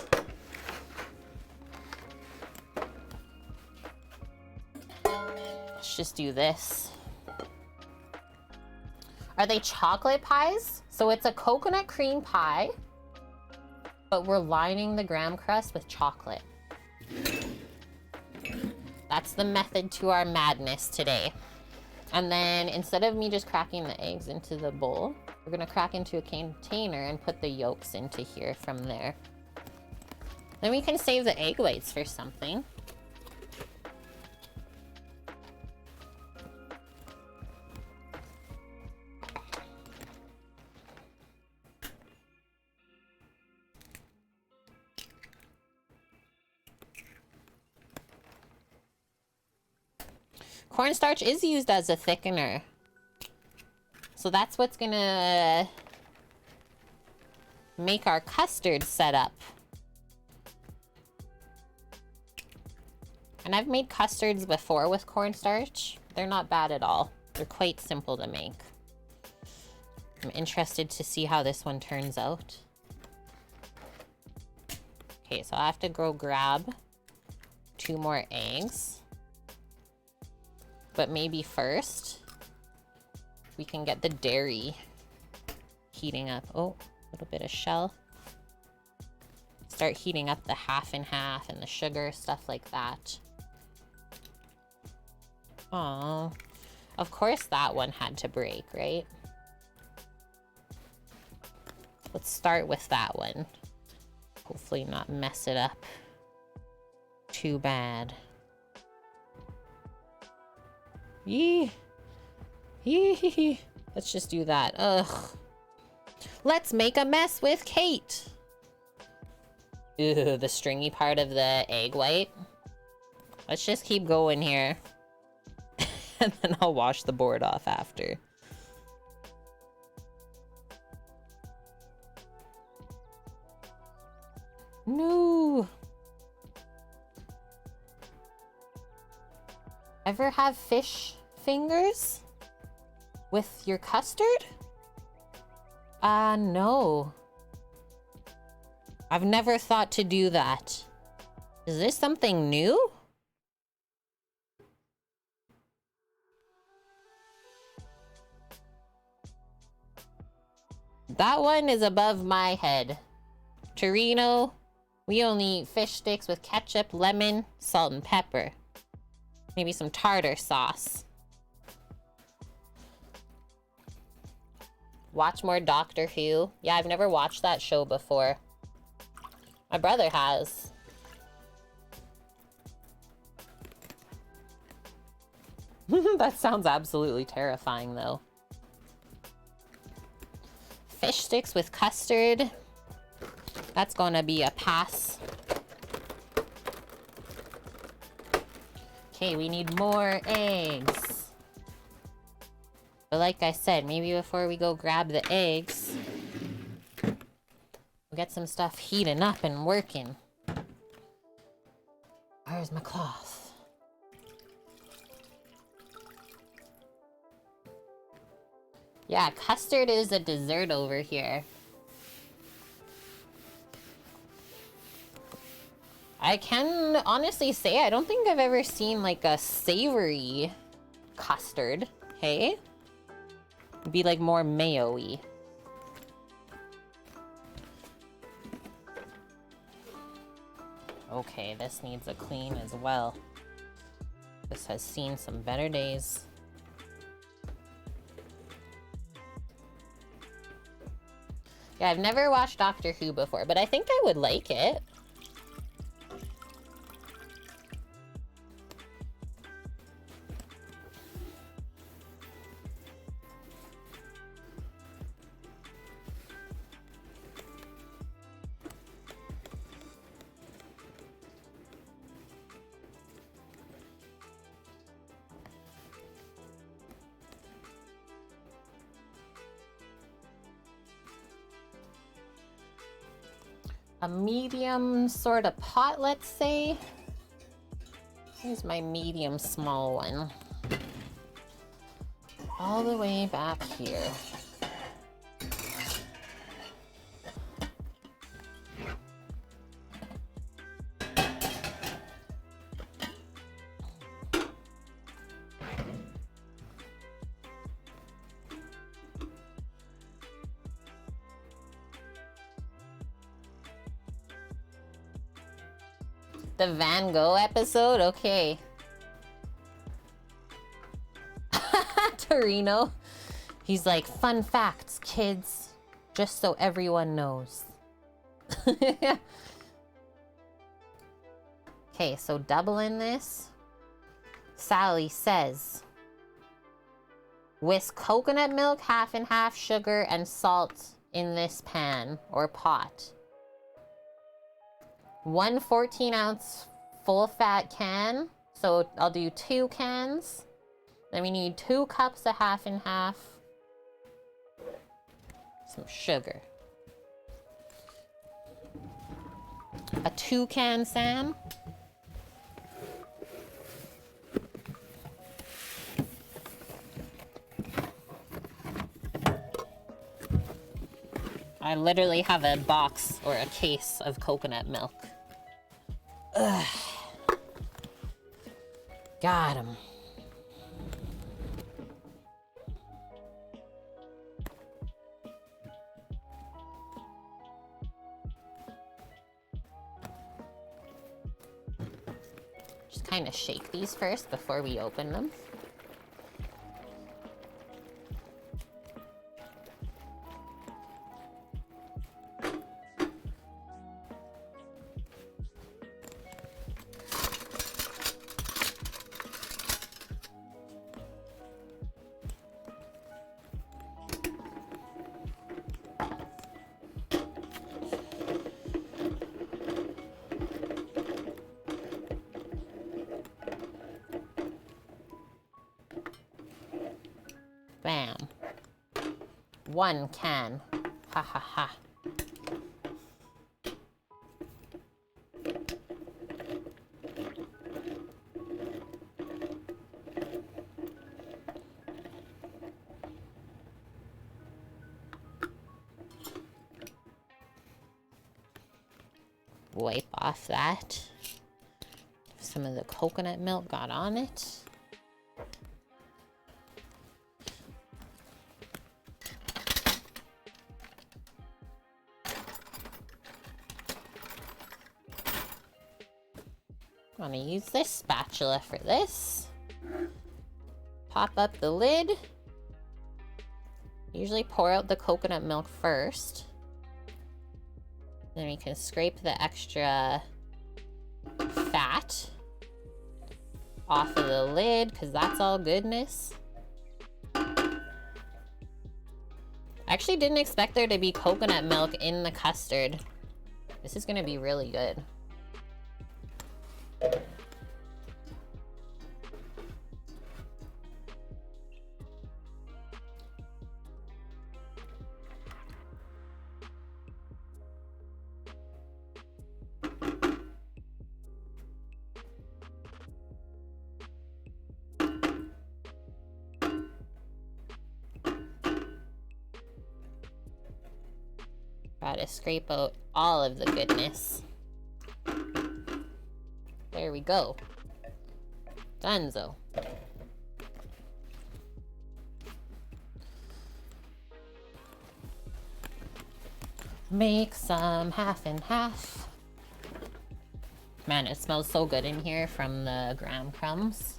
Let's just do this. Are they chocolate pies? So it's a coconut cream pie, but we're lining the graham crust with chocolate. That's the method to our madness today. And then instead of me just cracking the eggs into the bowl, we're gonna crack into a container and put the yolks into here from there. Then we can save the egg whites for something. Cornstarch is used as a thickener. So that's what's gonna make our custard set up. And I've made custards before with cornstarch. They're not bad at all. They're quite simple to make. I'm interested to see how this one turns out. Okay, so I have to go grab 2 more eggs. But maybe first, we can get the dairy heating up. Oh, a little bit of shell. Start heating up the half and half and the sugar, stuff like that. Oh, of course that one had to break, right? Let's start with that one. Hopefully not mess it up too bad. Yee. Yee. Let's just do that. Ugh. Let's make a mess with Kate. Ew, the stringy part of the egg white. Let's just keep going here. And then I'll wash the board off after. No. Ever have fish fingers with your custard? No. I've never thought to do that. Is this something new? That one is above my head. Torino, we only eat fish sticks with ketchup, lemon, salt, and pepper. Maybe some tartar sauce. Watch more Doctor Who. Yeah, I've never watched that show before. My brother has. That sounds absolutely terrifying, though. Fish sticks with custard. That's gonna be a pass. Okay, we need more eggs. But like I said, maybe before we go grab the eggs, we'll get some stuff heating up and working. Where's my cloth? Yeah, custard is a dessert over here. I can honestly say I don't think I've ever seen like a savory custard, hey? It'd be like more mayo-y. Okay, this needs a clean as well. This has seen some better days. Yeah, I've never watched Doctor Who before, but I think I would like it. a medium sort of pot, let's say. Here's my medium small one. All the way back here. The Van Gogh episode? Okay. Torino. He's like, fun facts, kids. Just so everyone knows. Okay, so doubling this. Sally says, whisk coconut milk, half and half, sugar, and salt in this pan or pot. 1 14-ounce full-fat can. So I'll do 2 cans. Then we need 2 cups of half and half. Some sugar. A 2-can Sam. I literally have a box or a case of coconut milk. Ugh. Got him. Just kind of shake these first before we open them. Bam. 1 can. Ha ha ha. Wipe off that. Some of the coconut milk got on it. I'm gonna use this spatula for this. Pop up the lid. Usually pour out the coconut milk first. Then we can scrape the extra fat off of the lid, because that's all goodness. I actually didn't expect there to be coconut milk in the custard. This is gonna be really good. Gotta scrape out all of the goodness. There we go. Dunzo. Make some half and half. Man, it smells so good in here from the graham crumbs.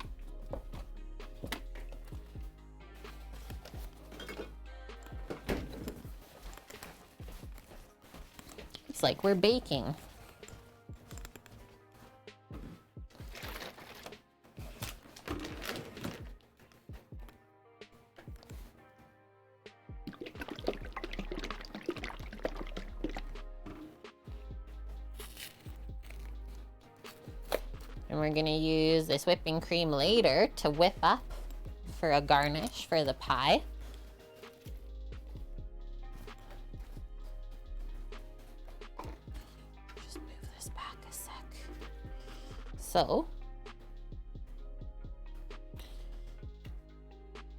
It's like we're baking. And we're gonna use this whipping cream later to whip up for a garnish for the pie. So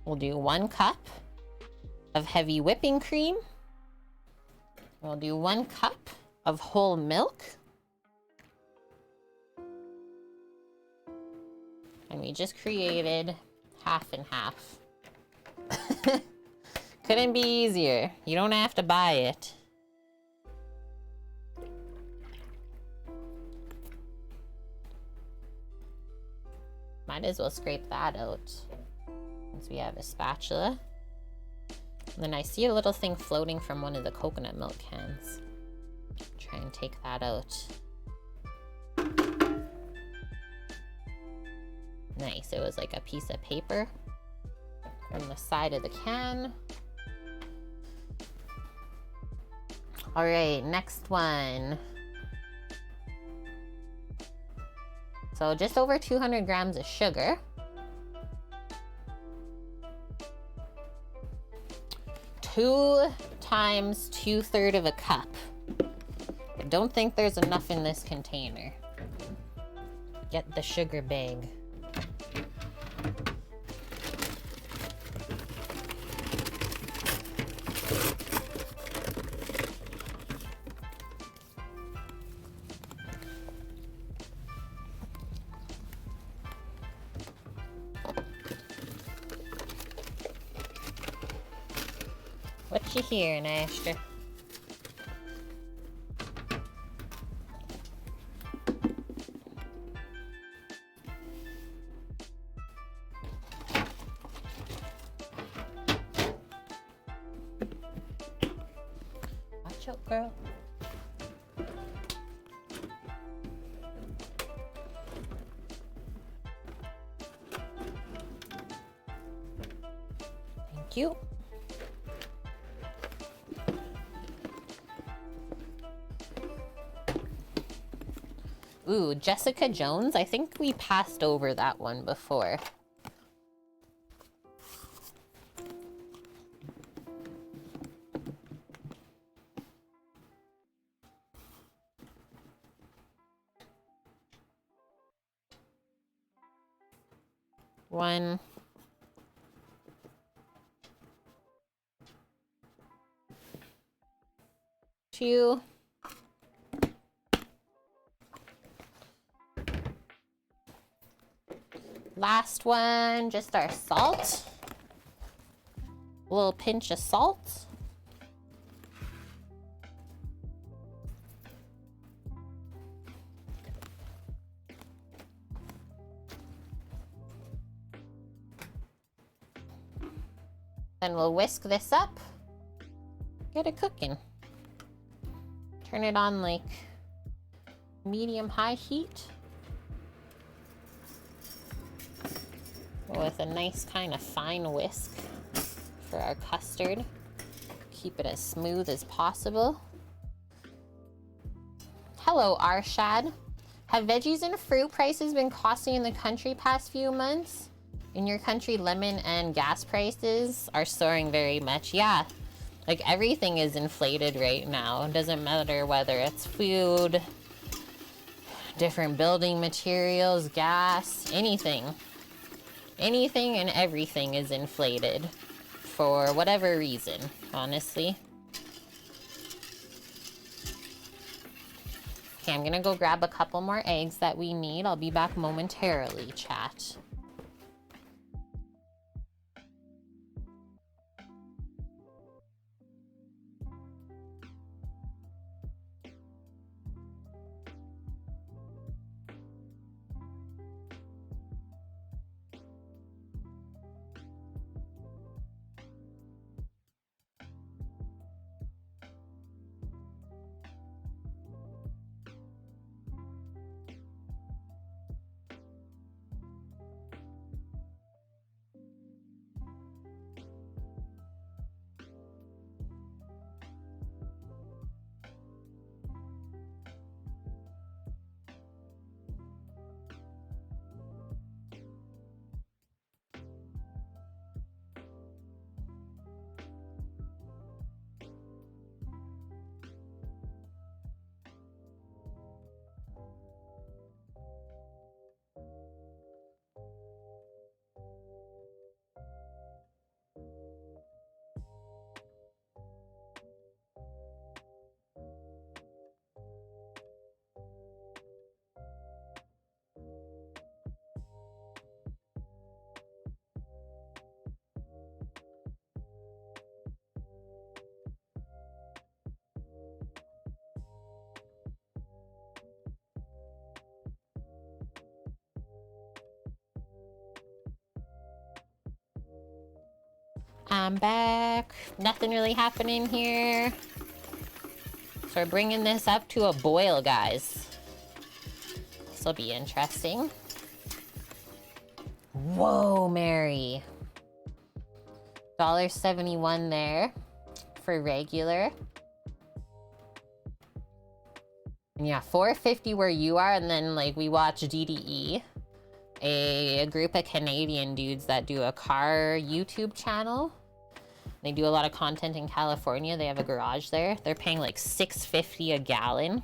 we'll do 1 cup of heavy whipping cream. We'll do 1 cup of whole milk. And we just created half and half. Couldn't be easier. You don't have to buy it. Might as well scrape that out since we have a spatula. And then I see a little thing floating from one of the coconut milk cans. Try and take that out. Nice, it was like a piece of paper from the side of the can. All right, next one. So just over 200 grams of sugar. 2 times 2/3 of a cup. I don't think there's enough in this container. Get the sugar bag. What you hearing, Asher? Watch out, girl. Thank you. Ooh, Jessica Jones. I think we passed over that one before. One. Two. Last one, just our salt. A little pinch of salt. Then we'll whisk this up. Get it cooking. Turn it on like medium-high heat. With a nice kind of fine whisk for our custard. Keep it as smooth as possible. Hello, Arshad. Have veggies and fruit prices been costing in the country past few months? In your country, lemon and gas prices are soaring very much. Yeah, like everything is inflated right now. It doesn't matter whether it's food, different building materials, gas, anything. Anything and everything is inflated for whatever reason, honestly. Okay, I'm gonna go grab a couple more eggs that we need. I'll be back momentarily, chat. I'm back. Nothing really happening here. So we're bringing this up to a boil, guys. This will be interesting. Whoa, Mary. $1.71 there for regular. And yeah, $4.50 where you are, and then like we watch DDE, a group of Canadian dudes that do a car YouTube channel. They do a lot of content in California. They have a garage there. They're paying like $6.50 a gallon.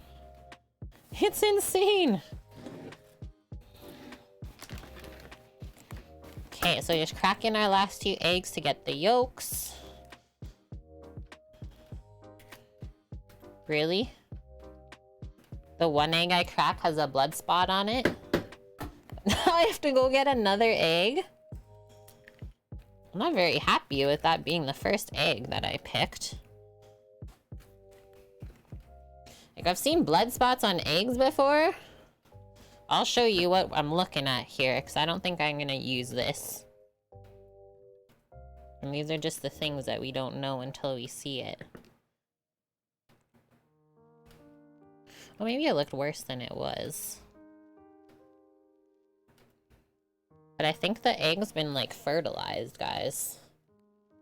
It's insane. Okay, so just crack in our last 2 eggs to get the yolks. Really? The 1 egg I crack has a blood spot on it? Now I have to go get another egg? I'm not very happy with that being the first egg that I picked. Like, I've seen blood spots on eggs before. I'll show you what I'm looking at here, because I don't think I'm going to use this. And these are just the things that we don't know until we see it. Well, maybe it looked worse than it was. But I think the egg's been, like, fertilized, guys.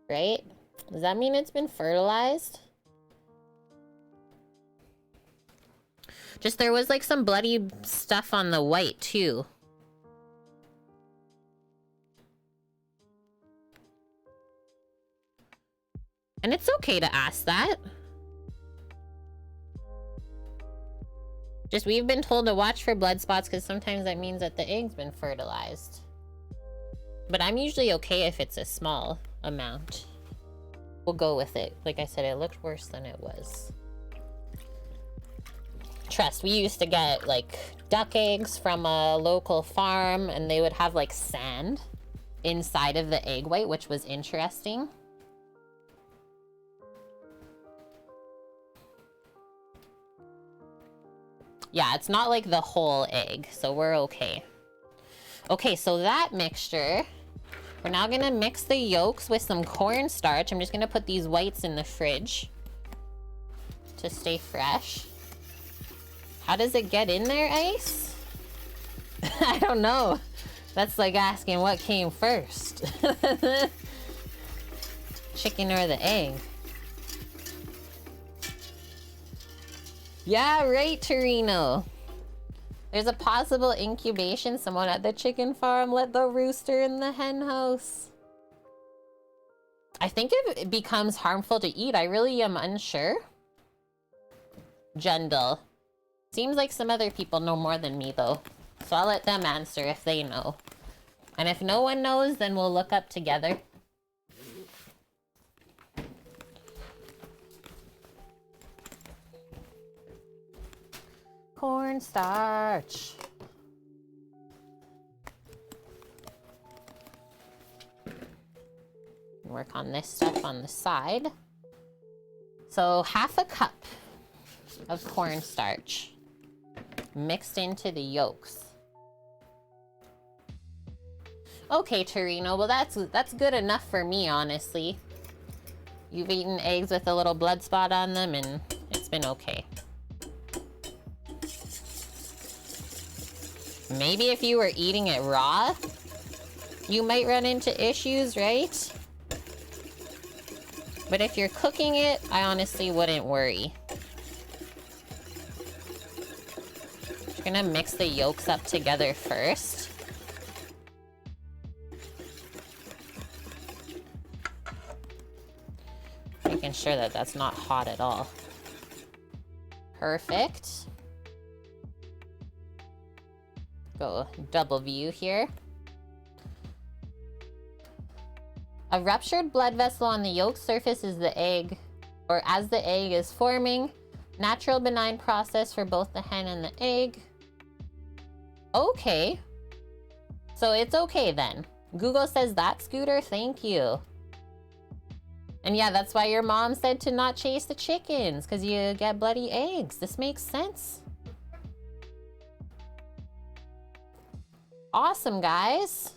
Right? Does that mean it's been fertilized? Just there was, like, some bloody stuff on the white, too. And it's okay to ask that. Just, we've been told to watch for blood spots because sometimes that means that the egg's been fertilized. But I'm usually okay if it's a small amount. We'll go with it. Like I said, it looked worse than it was. Trust, we used to get, like, duck eggs from a local farm, and they would have, like, sand inside of the egg white, which was interesting. Yeah, it's not like the whole egg, so we're okay. Okay, so that mixture, we're now gonna mix the yolks with some cornstarch. I'm just gonna put these whites in the fridge to stay fresh. How does it get in there, Ice? I don't know. That's like asking what came first. Chicken or the egg? Yeah, right, Torino. There's a possible incubation. Someone at the chicken farm let the rooster in the hen house. I think it becomes harmful to eat. I really am unsure. Jendel. Seems like some other people know more than me, though. So I'll let them answer if they know. And if no one knows, then we'll look up together. Cornstarch. Work on this stuff on the side. So ½ a cup of cornstarch mixed into the yolks. Okay, Torino, well that's good enough for me, honestly. You've eaten eggs with a little blood spot on them and it's been okay. Maybe if you were eating it raw, you might run into issues, right? But if you're cooking it, I honestly wouldn't worry. You're gonna mix the yolks up together first. Making sure that that's not hot at all. Perfect. Go double view here. A ruptured blood vessel on the yolk surface is the egg, or as the egg is forming. Natural benign process for both the hen and the egg. Okay. So it's okay then. Google says that, Scooter. Thank you. And yeah, that's why your mom said to not chase the chickens, because you get bloody eggs. This makes sense. Awesome, guys.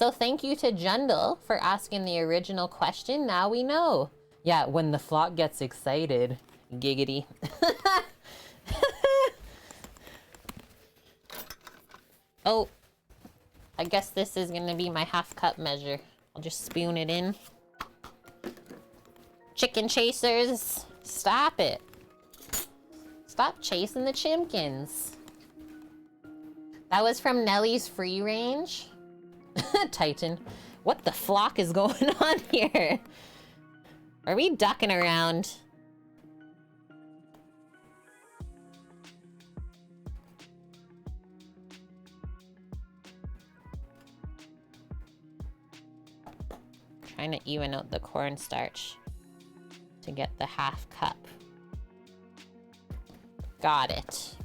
So thank you to Jundle for asking the original question. Now we know. Yeah, when the flock gets excited. Giggity. Oh, I guess this is gonna be my half cup measure. I'll just spoon it in. Chicken chasers, stop it. Stop chasing the chimkins. That was from Nellie's free range. Titan, what the flock is going on here? Are we ducking around? Trying to even out the cornstarch to get the half cup. Got it.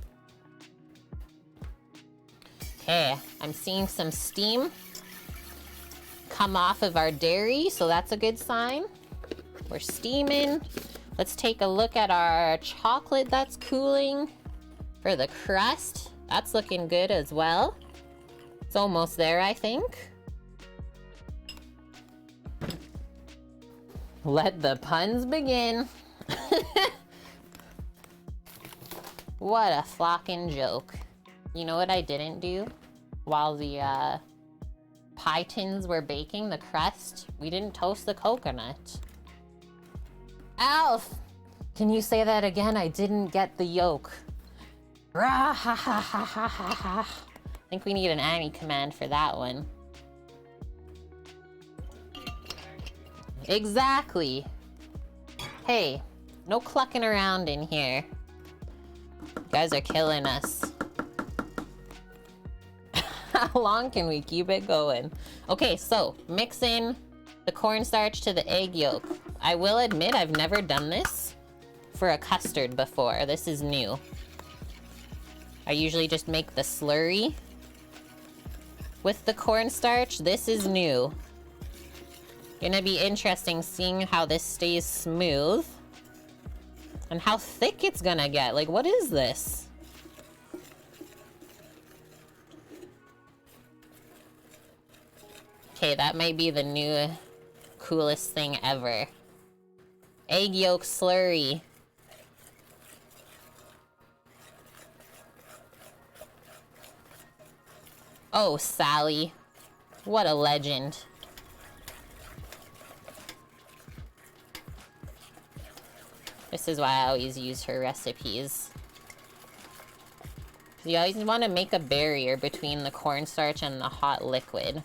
Okay, I'm seeing some steam come off of our dairy, so that's a good sign. We're steaming. Let's take a look at our chocolate that's cooling for the crust. That's looking good as well. It's almost there, I think. Let the puns begin. What a flocking joke. You know what I didn't do? While the pie tins were baking the crust, we didn't toast the coconut. Alf! Can you say that again? I didn't get the yolk. Rah, ha, ha, ha, ha, ha, ha. I think we need an Annie command for that one. Exactly. Hey, no clucking around in here. You guys are killing us. How long can we keep it going? Okay, so mix in the cornstarch to the egg yolk. I will admit I've never done this for a custard before. This is new. I usually just make the slurry with the cornstarch. This is new. Gonna be interesting seeing how this stays smooth and how thick it's gonna get. Like, what is this? Okay, that might be the new coolest thing ever. Egg yolk slurry. Oh, Sally. What a legend. This is why I always use her recipes. You always want to make a barrier between the cornstarch and the hot liquid.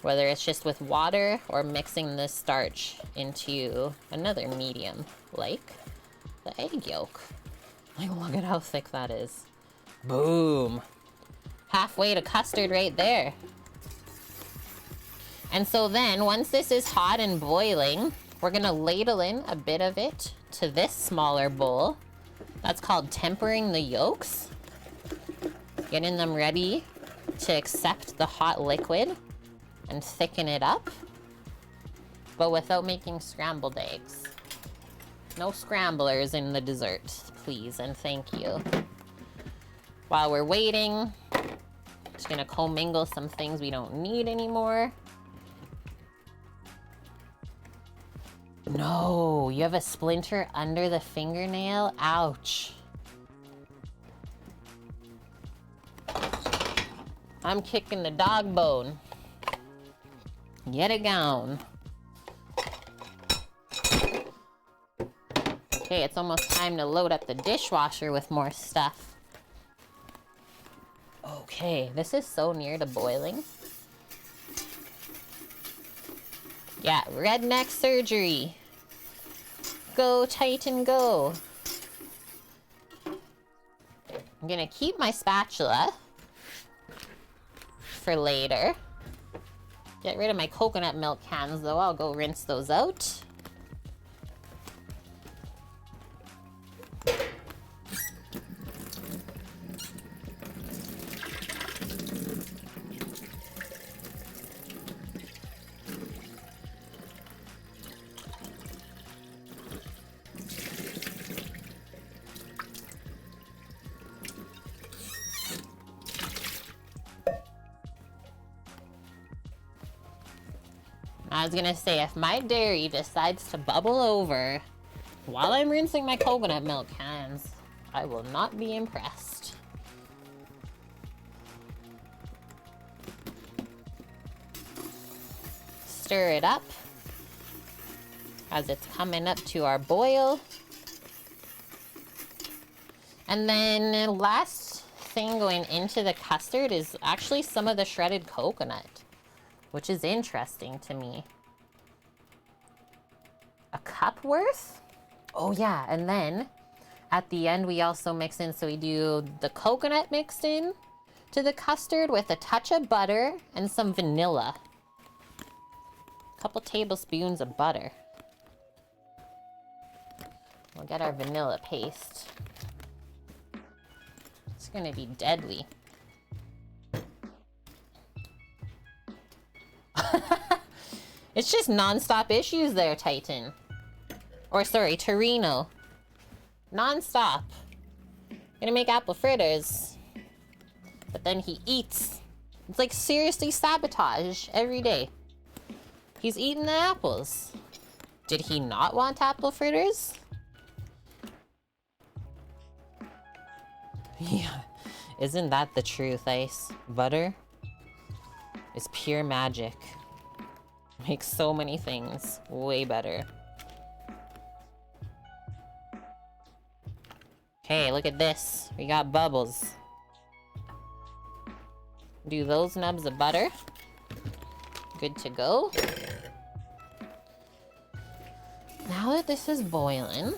Whether it's just with water or mixing the starch into another medium, like the egg yolk. Like, look at how thick that is. Boom. Halfway to custard right there. And so then, once this is hot and boiling, we're gonna ladle in a bit of it to this smaller bowl. That's called tempering the yolks. Getting them ready to accept the hot liquid and thicken it up, but without making scrambled eggs. No scramblers in the dessert, please and thank you. While we're waiting, just gonna commingle some things we don't need anymore. No, you have a splinter under the fingernail? Ouch. I'm kicking the dog bone. Get it gone. Okay, it's almost time to load up the dishwasher with more stuff. Okay, this is so near to boiling. Yeah, redneck surgery. Go, Titan, go. I'm gonna keep my spatula for later. Get rid of my coconut milk cans, though. I'll go rinse those out. I was gonna say, if my dairy decides to bubble over while I'm rinsing my coconut milk cans, I will not be impressed. Stir it up as it's coming up to our boil. And then last thing going into the custard is actually some of the shredded coconut, which is interesting to me. A cup worth? Oh yeah, and then at the end we also mix in, so we do the coconut mixed in to the custard with a touch of butter and some vanilla. A couple tablespoons of butter. We'll get our vanilla paste. It's gonna be deadly. It's just non-stop issues there, Titan. Or sorry, Torino. Non-stop. Gonna make apple fritters. But then he eats. It's like seriously sabotage every day. He's eating the apples. Did he not want apple fritters? Yeah. Isn't that the truth, Ice? Butter is pure magic. Makes so many things way better. Okay, look at this. We got bubbles. Do those nubs of butter. Good to go. Now that this is boiling,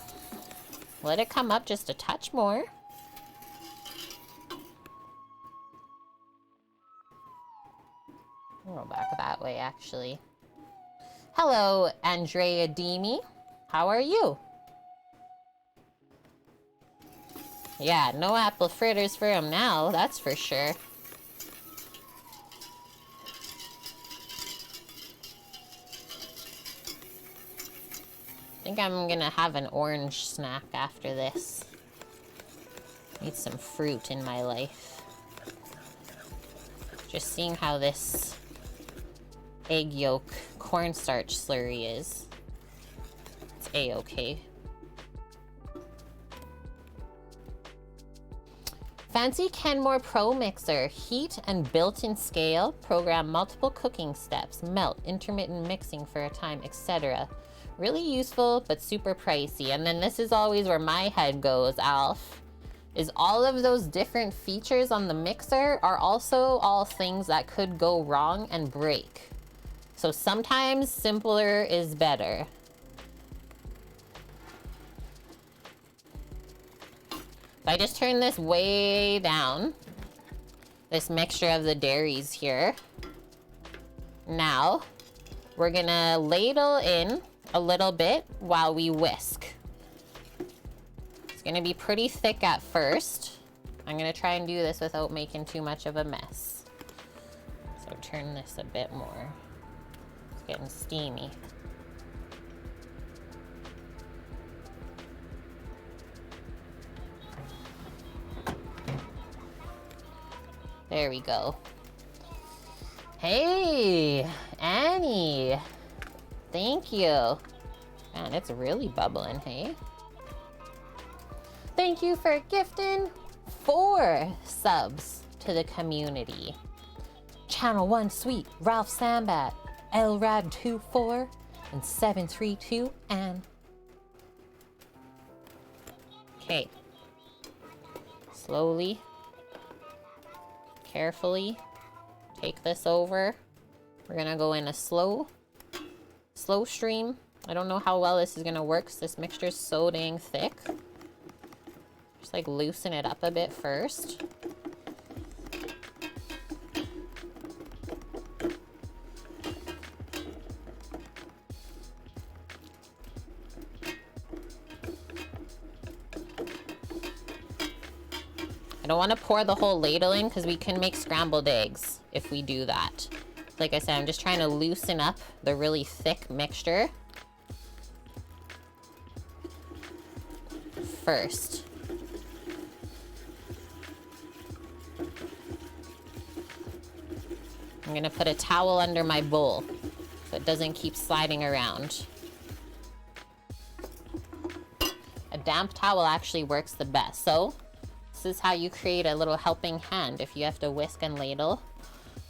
let it come up just a touch more. I'll go back that way, actually. Hello, Andrea Demi. How are you? Yeah, no apple fritters for him now, that's for sure. I think I'm gonna have an orange snack after this. Need some fruit in my life. Just seeing how this egg yolk cornstarch slurry is. It's a-okay. Fancy Kenmore Pro Mixer. Heat and built-in scale. Program multiple cooking steps. Melt. Intermittent mixing for a time, etc. Really useful, but super pricey. And then this is always where my head goes, Alf. Is all of those different features on the mixer are also all things that could go wrong and break. So sometimes simpler is better. If I just turn this way down, this mixture of the dairies here. Now, we're gonna ladle in a little bit while we whisk. It's gonna be pretty thick at first. I'm gonna try and do this without making too much of a mess. So turn this a bit more. It's getting steamy. There we go. Hey, Annie. Thank you. Man, it's really bubbling, hey? Thank you for gifting 4 subs to the community. Channel 1 Sweet, Ralph Sambat, Elrad24, and 732, and... Okay. Slowly. Carefully take this over. We're gonna go in a slow stream. I don't know how well this is gonna work because this mixture is so dang thick. Just like loosen it up a bit first. I don't want to pour the whole ladle in because we can make scrambled eggs if we do that. Like I said, I'm just trying to loosen up the really thick mixture first. I'm gonna put a towel under my bowl so it it doesn't keep sliding around. A damp towel actually works the best. So this is how you create a little helping hand if you have to whisk and ladle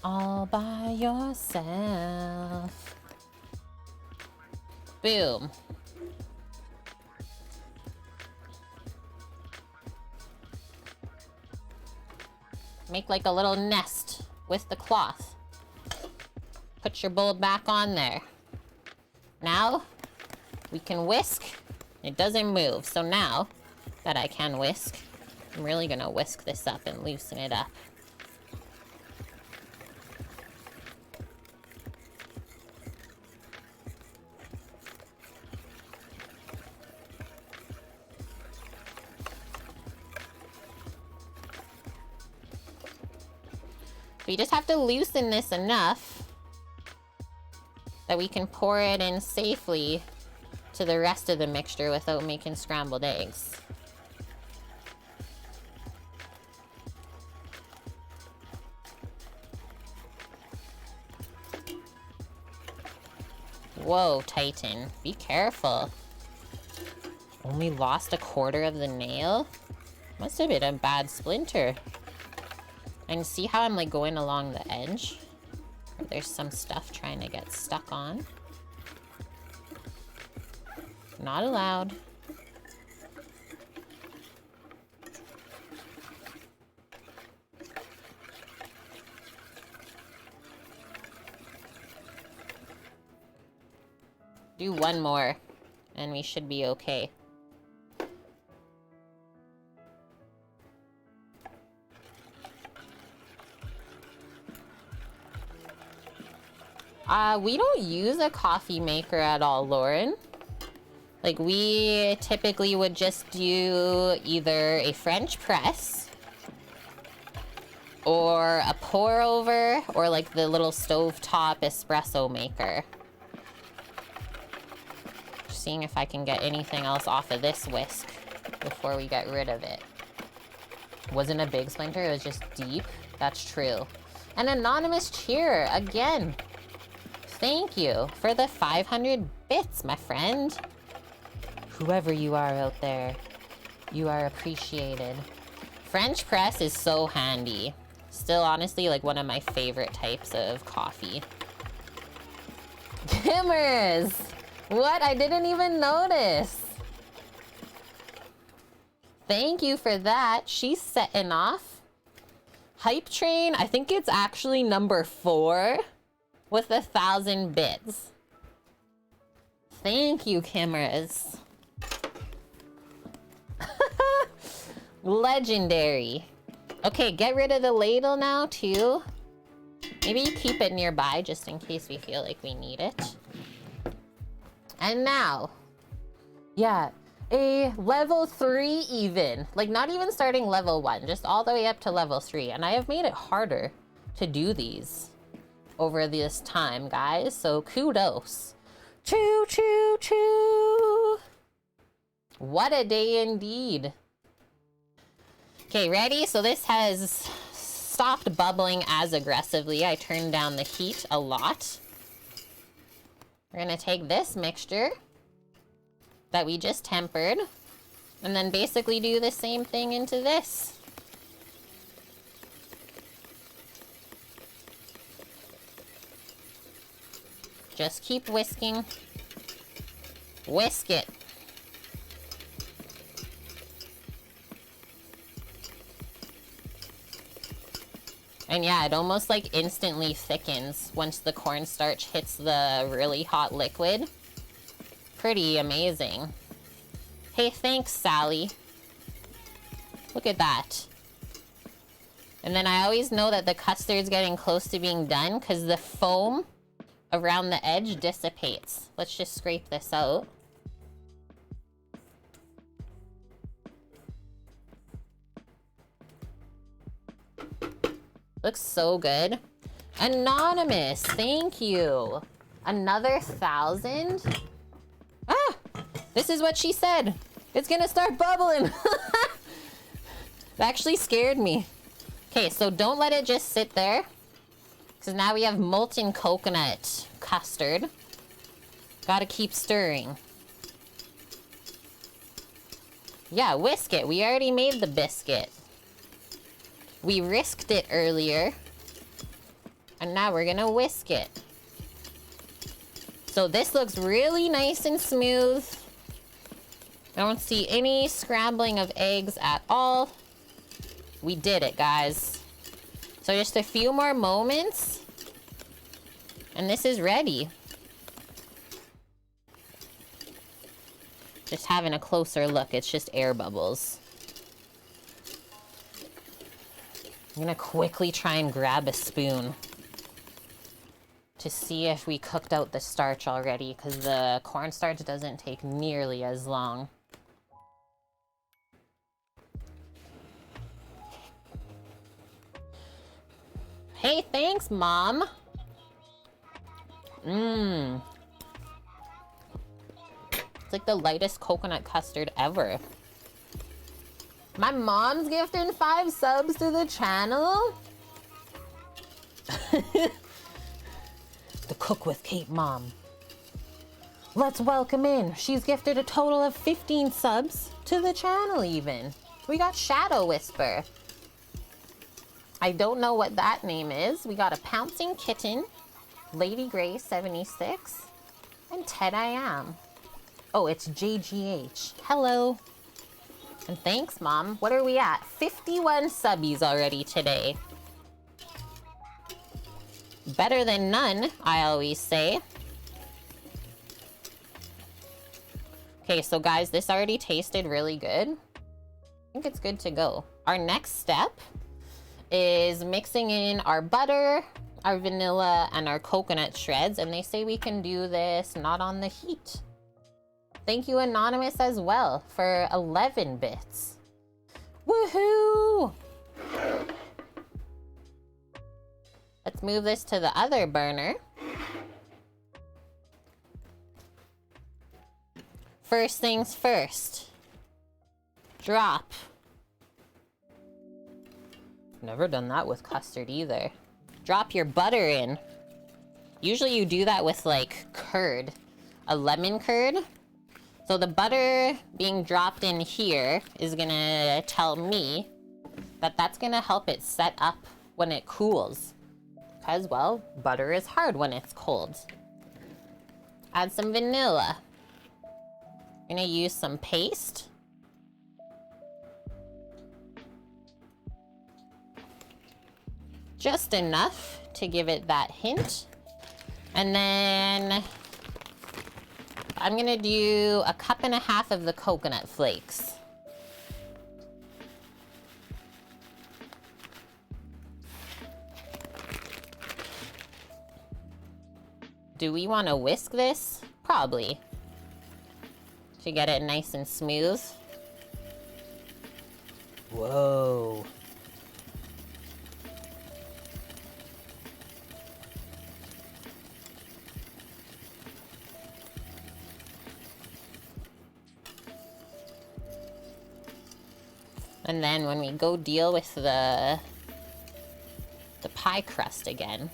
all by yourself. Boom. Make like a little nest with the cloth. Put your bowl back on there. Now we can whisk. It doesn't move. So now that I can whisk, I'm really gonna whisk this up and loosen it up. We just have to loosen this enough that we can pour it in safely to the rest of the mixture without making scrambled eggs. Whoa, Titan, be careful. Only lost a quarter of the nail? Must have been a bad splinter. And see how I'm like going along the edge? There's some stuff trying to get stuck on. Not allowed. Do one more and we should be okay. We don't use a coffee maker at all, Lauren. Like, we typically would just do either a French press or a pour over or like the little stovetop espresso maker. Just seeing if I can get anything else off of this whisk before we get rid of it. Wasn't a big splinter, it was just deep. That's true. An anonymous cheer, again. Thank you for the 500 bits, my friend. Whoever you are out there, you are appreciated. French press is so handy. Still, honestly, like one of my favorite types of coffee. Gimmers! What? I didn't even notice. Thank you for that. She's setting off. Hype train, I think it's actually number 4 with 1,000 bits. Thank you, Kimmers. Legendary. Okay, get rid of the ladle now, too. Maybe keep it nearby just in case we feel like we need it. And now, yeah, a level 3 even. Like, not even starting level 1, just all the way up to level 3. And I have made it harder to do these over this time, guys. So kudos. Choo, choo, choo. What a day indeed. Okay, ready? So this has stopped bubbling as aggressively. I turned down the heat a lot. We're gonna take this mixture that we just tempered and then basically do the same thing into this. Just keep whisking. Whisk it. And yeah, it almost like instantly thickens once the cornstarch hits the really hot liquid. Pretty amazing. Hey, thanks, Sally. Look at that. And then I always know that the custard's getting close to being done because the foam around the edge dissipates. Let's just scrape this out. Looks so good. Anonymous, thank you. Another 1,000? Ah, this is what she said. It's gonna start bubbling. That actually scared me. Okay, so don't let it just sit there, because now we have molten coconut custard. Gotta keep stirring. Yeah, whisk it. We already made the biscuit. We risked it earlier. And now we're gonna whisk it. So this looks really nice and smooth. I don't see any scrambling of eggs at all. We did it, guys. So just a few more moments. And this is ready. Just having a closer look, it's just air bubbles. I'm gonna quickly try and grab a spoon to see if we cooked out the starch already, because the cornstarch doesn't take nearly as long. Hey, thanks, Mom. Mmm. It's like the lightest coconut custard ever. My mom's gifting 5 subs to the channel. The Cook with Kate mom. Let's welcome in. She's gifted a total of 15 subs to the channel even. We got Shadow Whisper. I don't know what that name is. We got a Pouncing Kitten, Lady Gray 76, and Ted I Am. Oh, it's JGH. Hello. And thanks, Mom. What are we at? 51 subbies already today. Better than none, I always say. Okay, so guys, this already tasted really good. I think it's good to go. Our next step is mixing in our butter, our vanilla, and our coconut shreds. And they say we can do this not on the heat. Thank you, Anonymous, as well, for 11 bits. Woohoo! Let's move this to the other burner. First things first. Drop. Never done that with custard either. Drop your butter in. Usually you do that with like curd, a lemon curd. So the butter being dropped in here is gonna tell me that that's gonna help it set up when it cools. Because, well, butter is hard when it's cold. Add some vanilla. I'm gonna use some paste. Just enough to give it that hint. And then I'm gonna do 1.5 cups of the coconut flakes. Do we want to whisk this? Probably. To get it nice and smooth. Whoa. And then when we go deal with the pie crust again,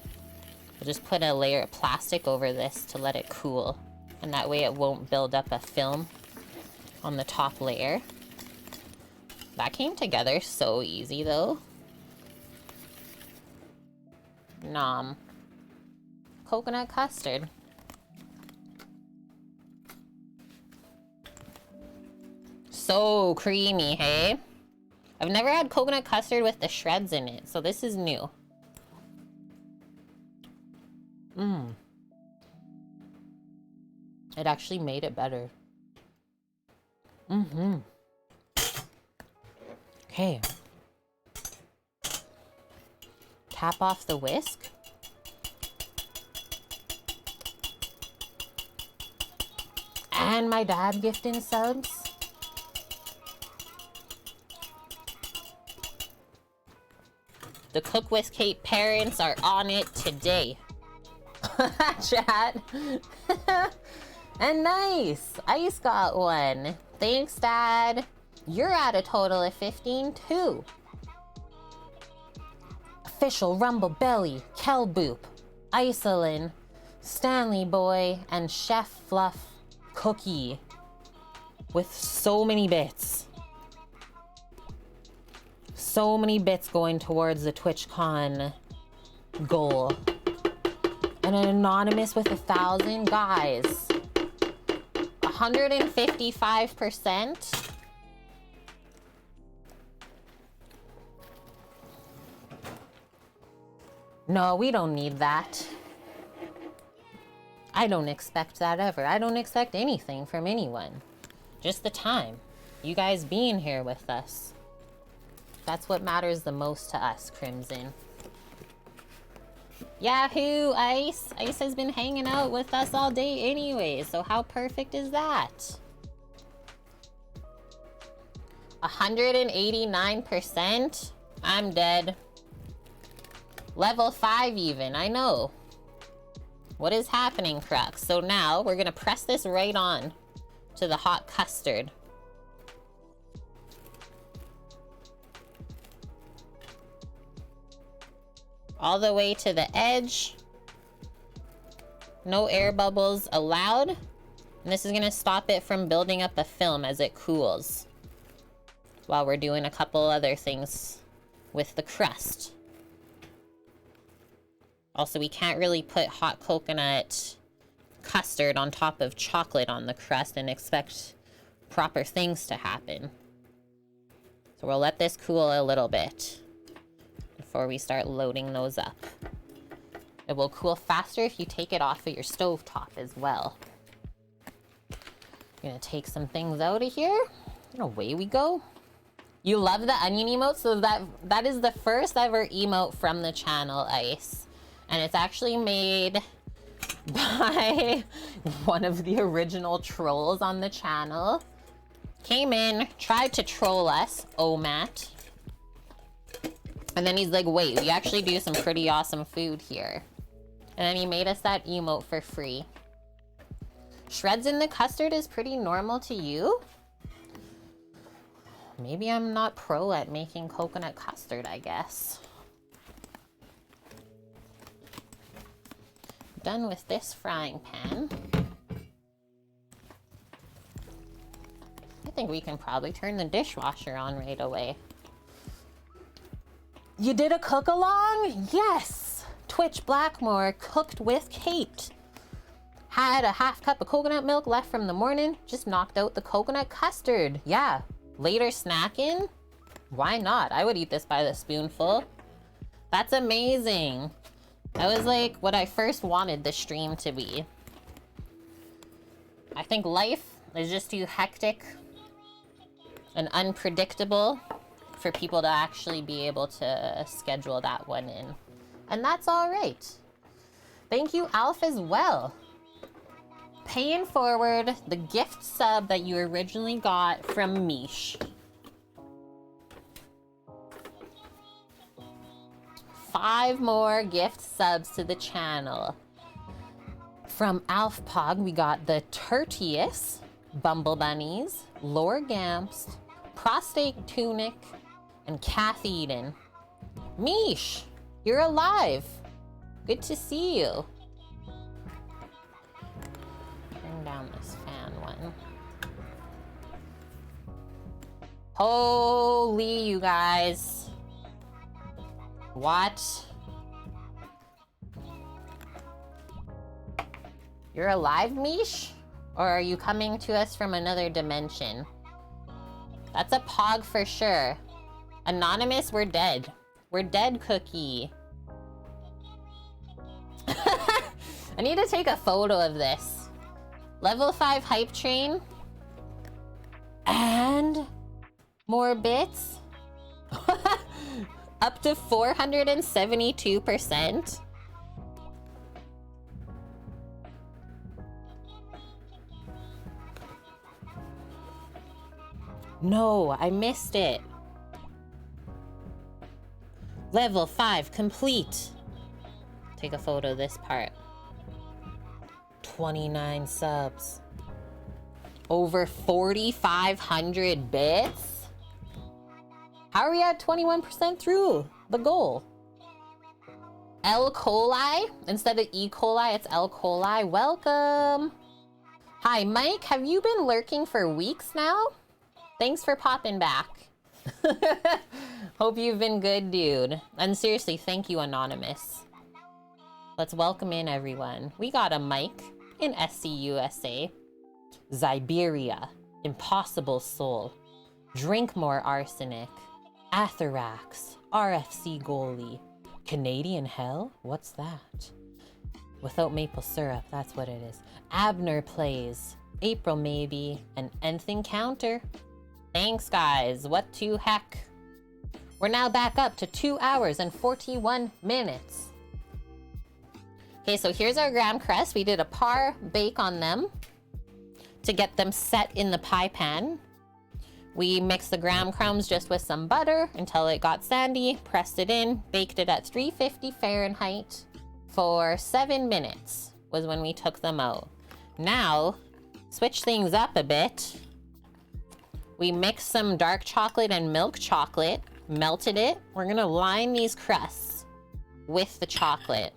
we'll just put a layer of plastic over this to let it cool. And that way it won't build up a film on the top layer. That came together so easy though. Nom. Coconut custard. So creamy, hey? I've never had coconut custard with the shreds in it, so this is new. Mmm. It actually made it better. Mm-hmm. Okay. Tap off the whisk. And my dad gifting subs. The Cook with Kate parents are on it today. Chat. And nice. Ice got one. Thanks, Dad. You're at a total of 15 too. Official Rumble Belly, Kelboop, Isolin, Stanley Boy and Chef Fluff cookie with so many bits. So many bits going towards the TWITCHCON goal. And an anonymous with 1,000 guys. 155%. No, we don't need that. I don't expect that ever. I don't expect anything from anyone. Just the time. You guys being here with us. That's what matters the most to us, Crimson. Yahoo, Ice! Ice has been hanging out with us all day anyway, so how perfect is that? 189%? I'm dead. Level 5 even, I know. What is happening, Crux? So now we're gonna press this right on to the hot custard. All the way to the edge. No air bubbles allowed. And this is gonna stop it from building up a film as it cools. While we're doing a couple other things with the crust. Also, we can't really put hot coconut custard on top of chocolate on the crust and expect proper things to happen. So we'll let this cool a little bit before we start loading those up. It will cool faster if you take it off of your stovetop as well. I'm gonna take some things out of here, and away we go. You love the onion emote? So that is the first ever emote from the channel, Ice. And it's actually made by one of the original trolls on the channel. Came in, tried to troll us, Matt. And then he's like, wait, we actually do some pretty awesome food here. And then he made us that emote for free. Shreds in the custard is pretty normal to you? Maybe I'm not pro at making coconut custard, I guess. Done with this frying pan. I think we can probably turn the dishwasher on right away. You did a cook-along? Yes! Twitch Blackmore cooked with Kate. Had a half cup of coconut milk left from the morning. Just knocked out the coconut custard. Yeah, later snacking? Why not? I would eat this by the spoonful. That's amazing. That was like what I first wanted the stream to be. I think life is just too hectic and unpredictable for people to actually be able to schedule that one in. And that's all right. Thank you, Alf, as well. Paying forward the gift sub that you originally got from Mish. 5 more gift subs to the channel. From Alf Pog, we got the Tertius, Bumble Bunnies, Lore Gamps, Prostate Tunic, and Kath Eden. Mish, you're alive. Good to see you. Turn down this fan one. Holy, you guys. What? You're alive, Mish? Or are you coming to us from another dimension? That's a pog for sure. Anonymous, we're dead. We're dead, Cookie. I need to take a photo of this. Level 5 hype train. And more bits. Up to 472%. No, I missed it. Level 5 complete. Take a photo of this part. 29 subs. Over 4,500 bits? How are we at 21% through the goal? L. coli. Instead of E. coli, it's L. coli. Welcome. Hi, Mike. Have you been lurking for weeks now? Thanks for popping back. Hope you've been good, dude. And seriously, thank you, Anonymous. Let's welcome in everyone. We got a Mike in SCUSA. Zyberia. Impossible Soul. Drink More Arsenic. Atherax. RFC Goalie. Canadian Hell? What's that? Without maple syrup, that's what it is. Abner Plays. April Maybe. And Nth Encounter. Thanks, guys. What to heck? We're now back up to 2 hours and 41 minutes. Okay, so here's our graham crust. We did a par bake on them to get them set in the pie pan. We mixed the graham crumbs just with some butter until it got sandy, pressed it in, baked it at 350 Fahrenheit for 7 minutes was when we took them out. Now, switch things up a bit. We mixed some dark chocolate and milk chocolate, melted it. We're gonna line these crusts with the chocolate.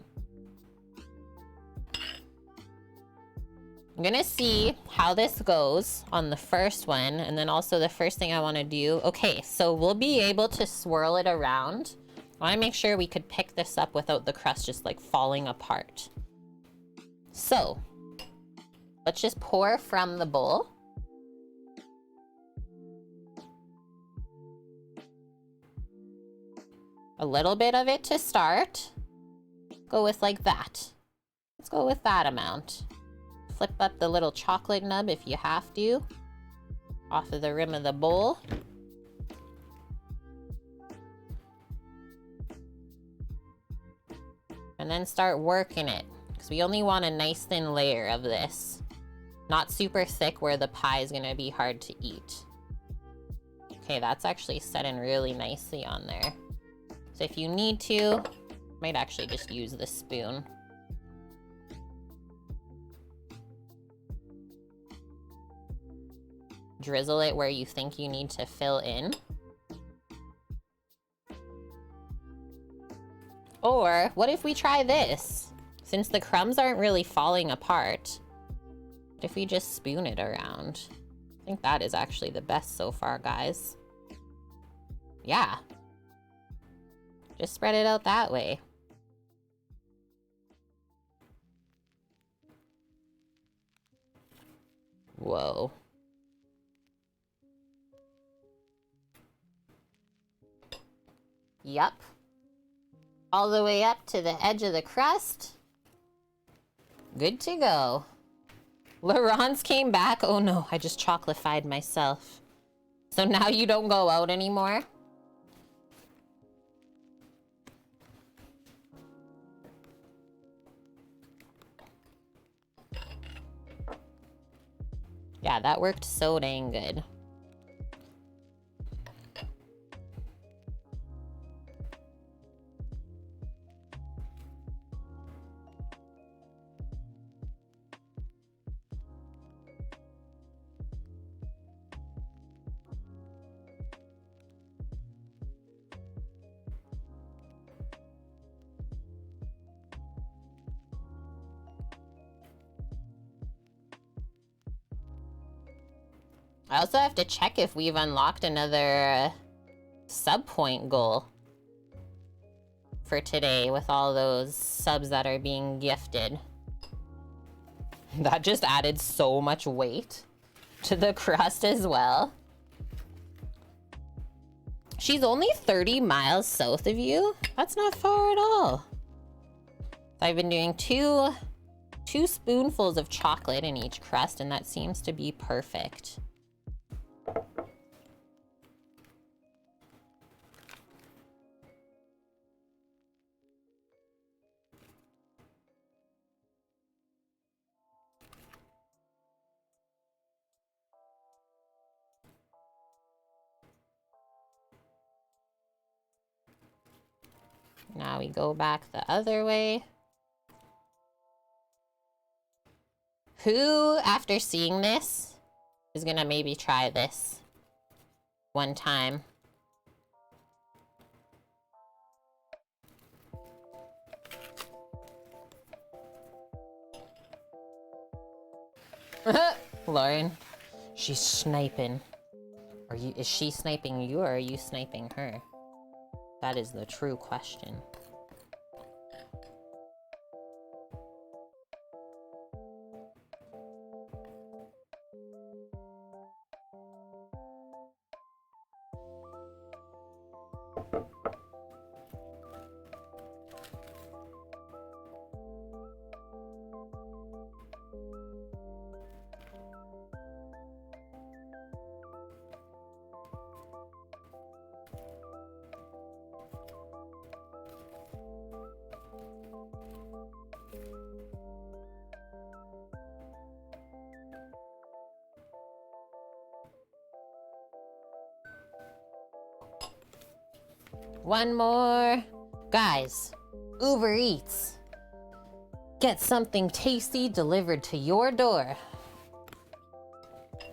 I'm gonna see how this goes on the first one, and then also the first thing I wanna do. Okay, so we'll be able to swirl it around. I wanna make sure we could pick this up without the crust just like falling apart. So, let's just pour from the bowl. A little bit of it to start. Go with like that. Let's go with that amount. Flip up the little chocolate nub if you have to, off of the rim of the bowl. And then start working it, because we only want a nice thin layer of this. Not super thick where the pie is gonna be hard to eat. Okay, that's actually set in really nicely on there. So if you need to, might actually just use the spoon. Drizzle it where you think you need to fill in. Or what if we try this? Since the crumbs aren't really falling apart, what if we just spoon it around? I think that is actually the best so far, guys. Yeah. Just spread it out that way. Whoa. Yup. All the way up to the edge of the crust. Good to go. Laurence came back. Oh no, I just chocolified myself. So now you don't go out anymore? Yeah, that worked so dang good. I also have to check if we've unlocked another sub point goal for today with all those subs that are being gifted. That just added so much weight to the crust as well. She's only 30 miles south of you? That's not far at all. So I've been doing two spoonfuls of chocolate in each crust, and that seems to be perfect. Now we go back the other way. Who, after seeing this, is gonna maybe try this one time? Lauren, she's sniping. Is she sniping you or are you sniping her? That is the true question. One more. Guys, Uber Eats. Get something tasty delivered to your door.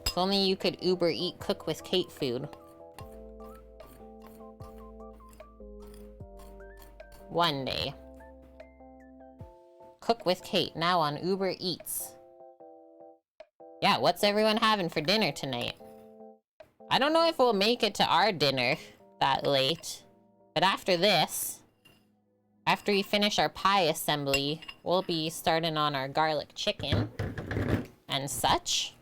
If only you could Uber Eat Cook with Kate food. One day. Cook with Kate, now on Uber Eats. Yeah, what's everyone having for dinner tonight? I don't know if we'll make it to our dinner that late. But after this, after we finish our pie assembly, we'll be starting on our garlic chicken and such.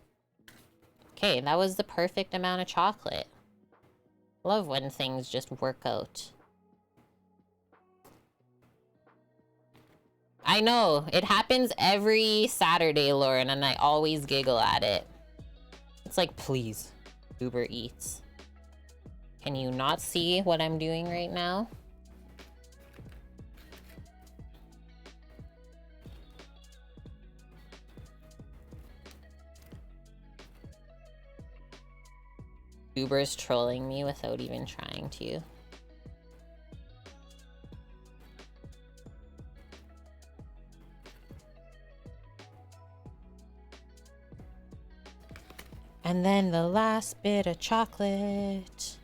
Okay, that was the perfect amount of chocolate. Love when things just work out. I know, it happens every Saturday, Lauren, and I always giggle at it. It's like, please, Uber Eats. Can you not see what I'm doing right now? Uber's trolling me without even trying to. And then the last bit of chocolate.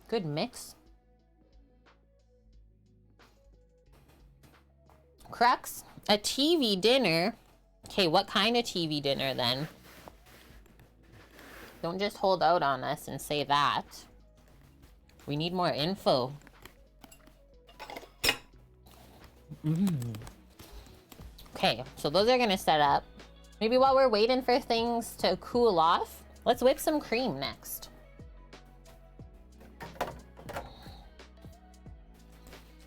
Good mix. Crux, a TV dinner. Okay, what kind of TV dinner then? Don't just hold out on us and say that. We need more info. Okay, so those are gonna set up. Maybe while we're waiting for things to cool off, let's whip some cream next.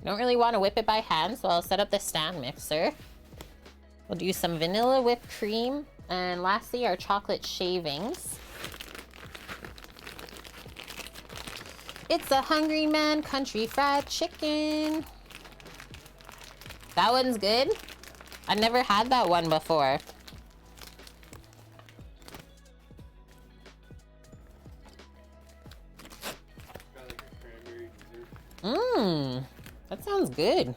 Don't really want to whip it by hand, so I'll set up the stand mixer. We'll do some vanilla whipped cream, and lastly our chocolate shavings. It's a Hungry Man country fried chicken. That one's good. I never had that one before. That sounds good.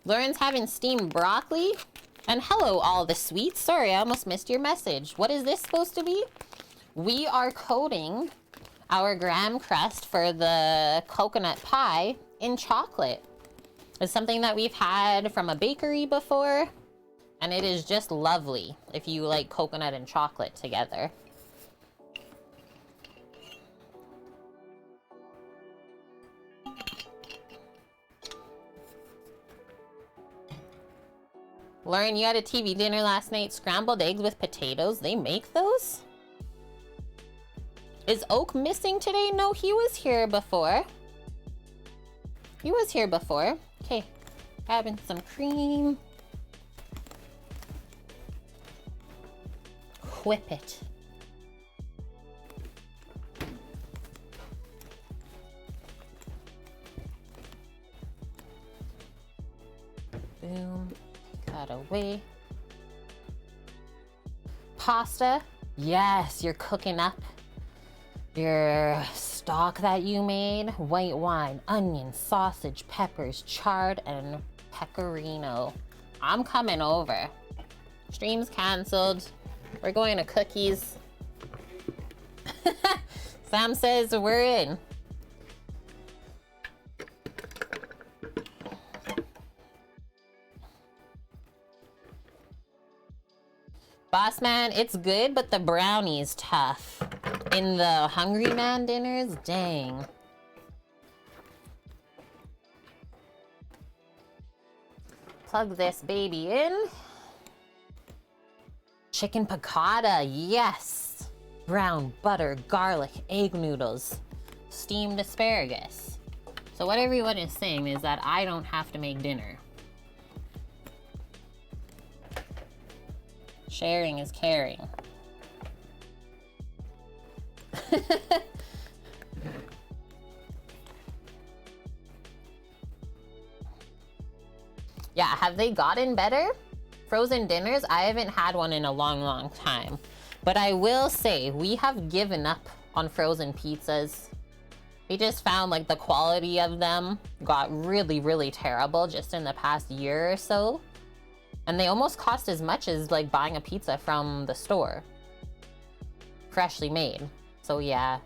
Lauren's having steamed broccoli. And hello, all the sweets. Sorry, I almost missed your message. What is this supposed to be? We are coating our graham crust for the coconut pie in chocolate. It's something that we've had from a bakery before. And it is just lovely if you like coconut and chocolate together. Lauren, you had a TV dinner last night. Scrambled eggs with potatoes. They make those? Is Oak missing today? No, he was here before. He was here before. Okay, grabbing some cream. Whip it. Boom. That away. Pasta. Yes, you're cooking up your stock that you made. White wine, onion, sausage, peppers, chard, and pecorino. I'm coming over. Stream's canceled. We're going to cookies. Sam says we're in. sauce, man, it's good, but the brownie's tough. In the Hungry Man dinners, dang. Plug this baby in. Chicken piccata, yes. Brown butter, garlic, egg noodles, steamed asparagus. So what everyone is saying is that I don't have to make dinner. Sharing is caring. Yeah, have they gotten better? Frozen dinners? I haven't had one in a long, long time. But I will say, we have given up on frozen pizzas. We just found like the quality of them got really, really terrible just in the past year or so. And they almost cost as much as like buying a pizza from the store. Freshly made. So yeah,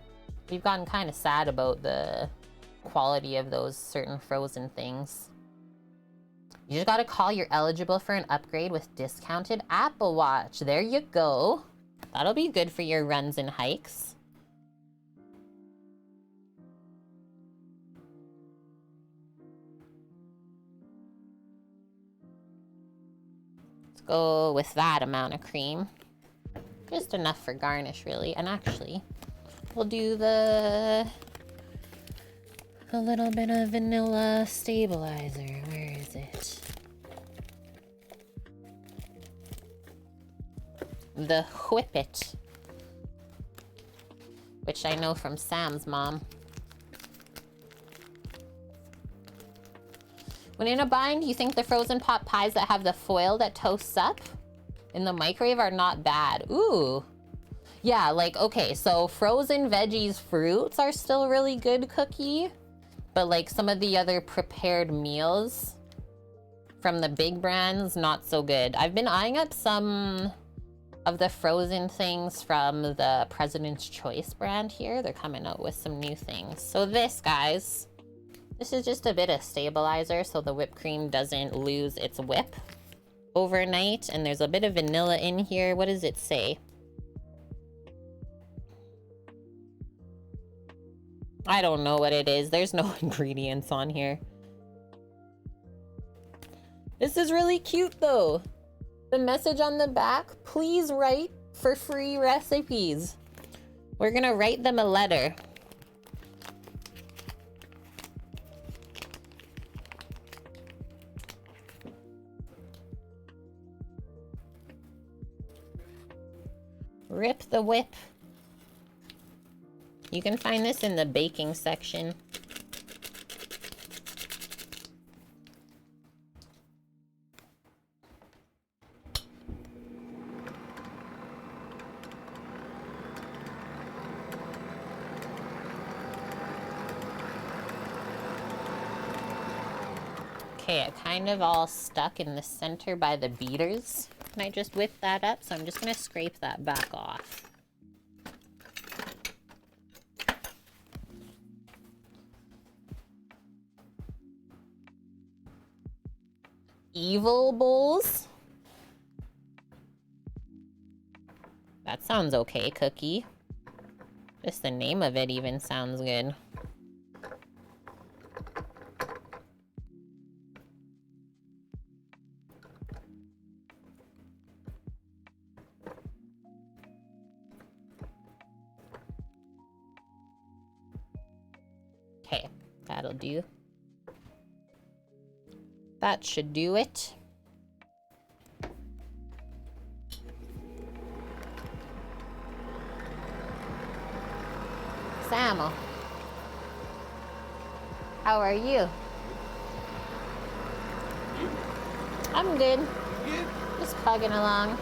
we've gotten kind of sad about the quality of those certain frozen things. You just gotta call you're eligible for an upgrade with discounted Apple Watch. There you go. That'll be good for your runs and hikes. Let's go with that amount of cream. Just enough for garnish, really. And actually, we'll do a little bit of vanilla stabilizer. Where is it? The Whippet, which I know from Sam's mom. When in a bind, you think the frozen pot pies that have the foil that toasts up in the microwave are not bad. Ooh. Yeah, like, okay, so frozen veggies, fruits are still really good, Cookie. But like some of the other prepared meals from the big brands, not so good. I've been eyeing up some of the frozen things from the President's Choice brand here. They're coming out with some new things. So this, guys, this is just a bit of stabilizer so the whipped cream doesn't lose its whip overnight. And there's a bit of vanilla in here. What does it say? I don't know what it is. There's no ingredients on here. This is really cute though. The message on the back, please write for free recipes. We're gonna write them a letter. Rip the whip. You can find this in the baking section. Okay, it kind of all stuck in the center by the beaters. Can I just whip that up? So I'm just gonna scrape that back off. Evil bowls? That sounds okay, Cookie. Just the name of it even sounds good. Okay, that'll do. That should do it. Sam, how are you? I'm good. Good. Just plugging along.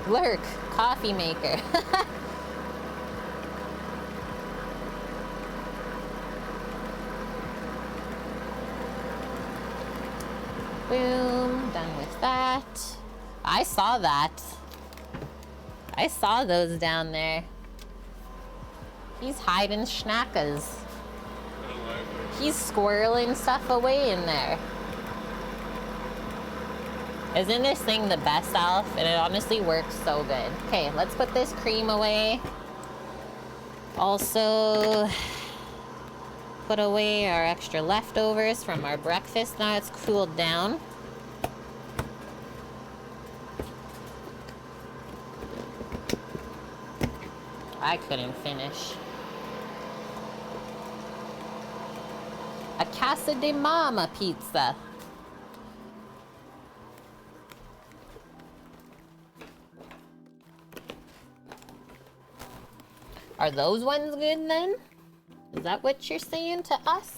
Lurk, coffee maker. Boom, done with that. I saw that. I saw those down there. He's hiding schnackers. I don't like it. He's squirreling stuff away in there. Isn't this thing the best, Alf? And it honestly works so good. Okay, let's put this cream away. Also, put away our extra leftovers from our breakfast. Now it's cooled down. I couldn't finish. A Casa de Mama pizza. Are those ones good then? Is that what you're saying to us?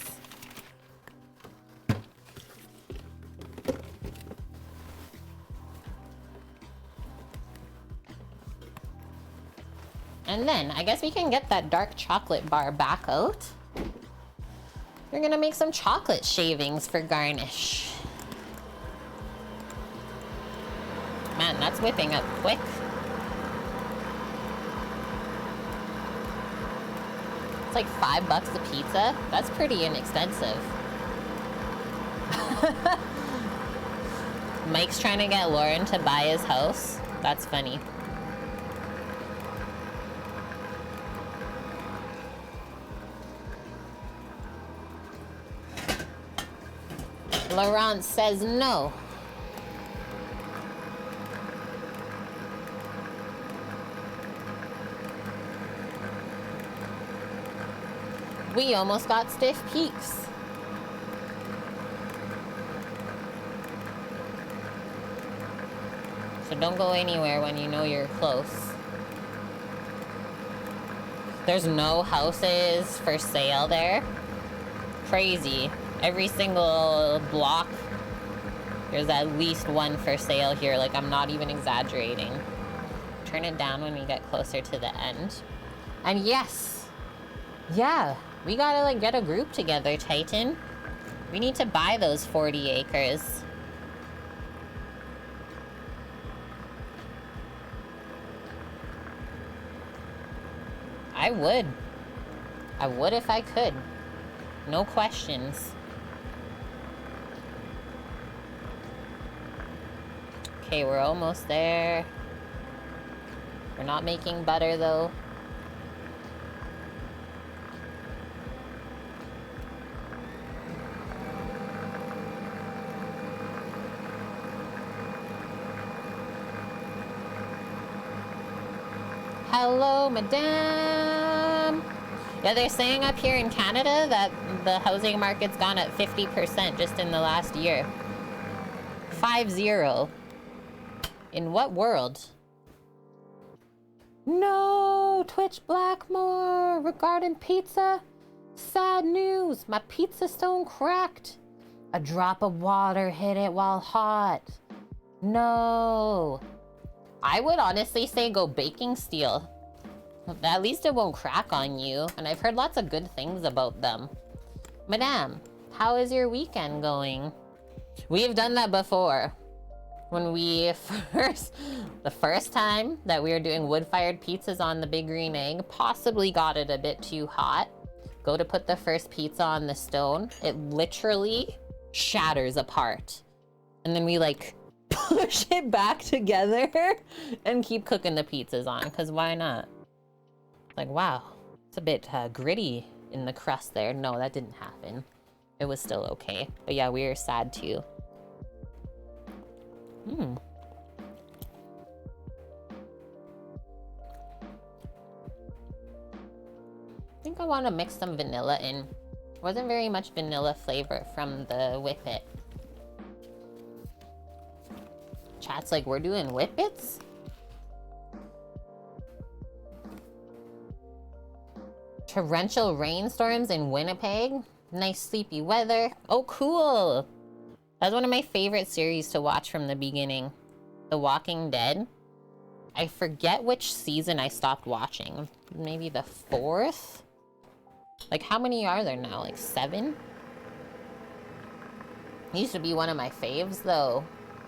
And then, I guess we can get that dark chocolate bar back out. We're gonna make some chocolate shavings for garnish. Man, that's whipping up quick. It's like $5 a pizza. That's pretty inexpensive. Mike's trying to get Lauren to buy his house. That's funny. Laurent says no. We almost got stiff peaks. So don't go anywhere when you know you're close. There's no houses for sale there. Crazy. Every single block, there's at least one for sale here. Like, I'm not even exaggerating. Turn it down when we get closer to the end. And yes, yeah, we gotta like get a group together, Titan. We need to buy those 40 acres. I would. I would if I could. No questions. Okay, we're almost there. We're not making butter though. Hello, madame. Yeah, they're saying up here in Canada that the housing market's gone up 50% just in the last year. 50. In what world? No, Twitch Blackmore, regarding pizza. Sad news, my pizza stone cracked. A drop of water hit it while hot. No. I would honestly say go baking steel. At least it won't crack on you, and I've heard lots of good things about them. Madame, how is your weekend going? We've done that before. When we the first time that we were doing wood-fired pizzas on the Big Green Egg, possibly got it a bit too hot. Go to put the first pizza on the stone, it literally shatters apart. And then we like push it back together and keep cooking the pizzas on, because why not? Like, wow, it's a bit gritty in the crust there. No, that didn't happen. It was still okay. But yeah, we were sad too. I think I want to mix some vanilla in. Wasn't very much vanilla flavor from the Whippet. Chat's like, we're doing Whippets? Torrential rainstorms in Winnipeg. Nice sleepy weather. Oh, cool. That's one of my favorite series to watch from the beginning. The Walking Dead. I forget which season I stopped watching. Maybe the 4th? Like, how many are there now? Like 7? It used to be one of my faves, though.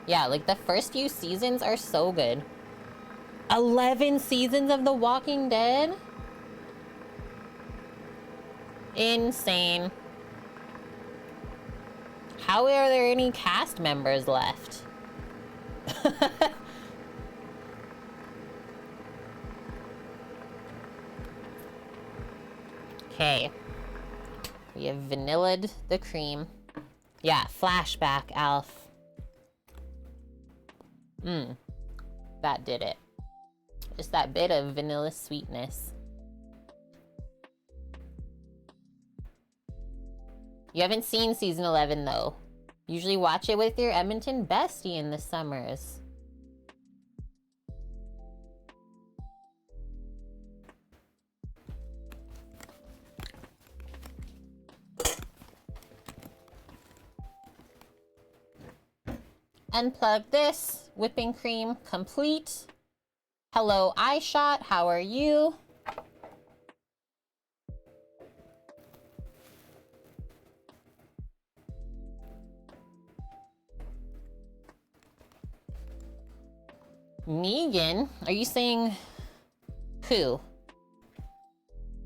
Yeah, like the first few seasons are so good. 11 seasons of The Walking Dead? Insane. How are there any cast members left? Okay. We have vanilla'd the cream. Yeah, flashback, Alf. That did it. Just that bit of vanilla sweetness. You haven't seen season 11 though. Usually watch it with your Edmonton bestie in the summers. Unplug this. Whipping cream complete. Hello, iShot. How are you? Negan? Are you saying who?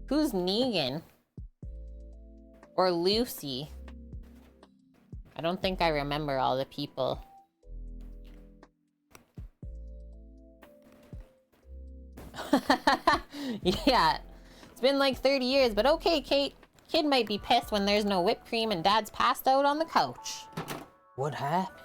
Who's Negan? Or Lucy? I don't think I remember all the people. Yeah, it's been like 30 years, but okay, Kate. Kid might be pissed when there's no whipped cream and Dad's passed out on the couch. What happened?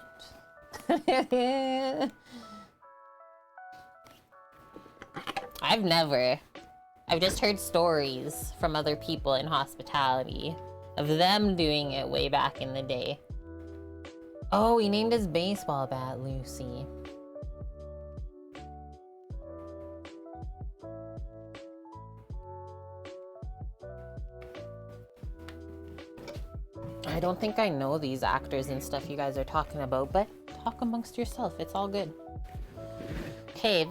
I've just heard stories from other people in hospitality of them doing it way back in the day. Oh, he named his baseball bat Lucy. I don't think I know these actors and stuff you guys are talking about, but talk amongst yourself. It's all good. Okay,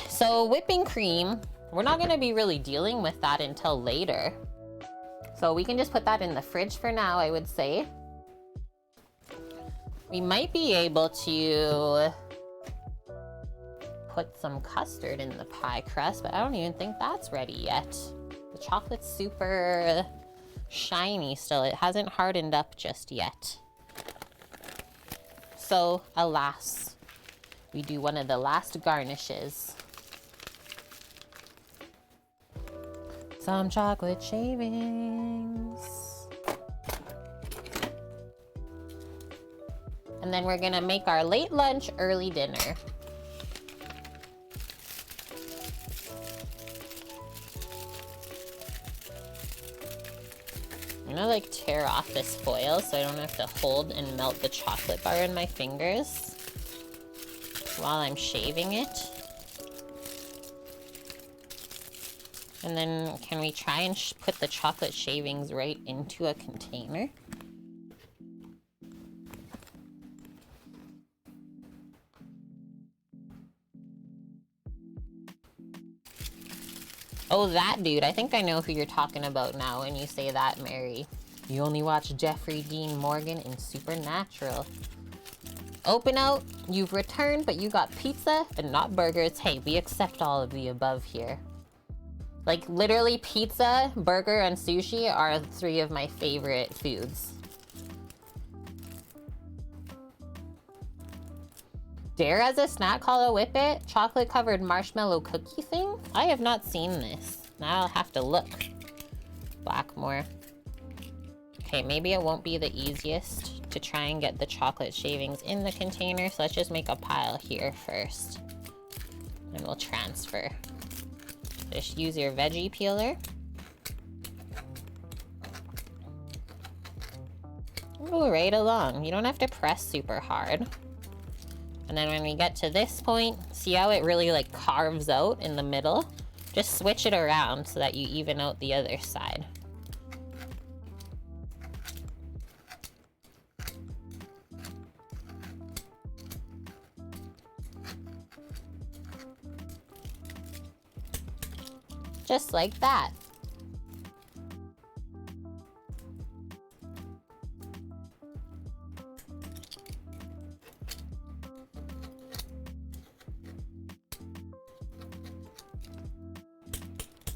so whipping cream, we're not gonna be really dealing with that until later. So we can just put that in the fridge for now, I would say. We might be able to put some custard in the pie crust, but I don't even think that's ready yet. The chocolate's super shiny still. It hasn't hardened up just yet. So, alas, we do one of the last garnishes. Some chocolate shavings. And then we're gonna make our late lunch, early dinner. I'm gonna like tear off this foil so I don't have to hold and melt the chocolate bar in my fingers while I'm shaving it. And then can we try and put the chocolate shavings right into a container? Oh, that dude. I think I know who you're talking about now when you say that, Mary. You only watch Jeffrey Dean Morgan in Supernatural. Open out. You've returned, but you got pizza and not burgers. Hey, we accept all of the above here. Like, literally, pizza, burger, and sushi are 3 of my favorite foods. Dare as a snack call a whippet? Chocolate covered marshmallow cookie thing? I have not seen this. Now I'll have to look. Blackmore. Okay, maybe it won't be the easiest to try and get the chocolate shavings in the container, so let's just make a pile here first. And we'll transfer. Just use your veggie peeler. Move right along. You don't have to press super hard. And then when we get to this point, see how it really like carves out in the middle? Just switch it around so that you even out the other side. Just like that.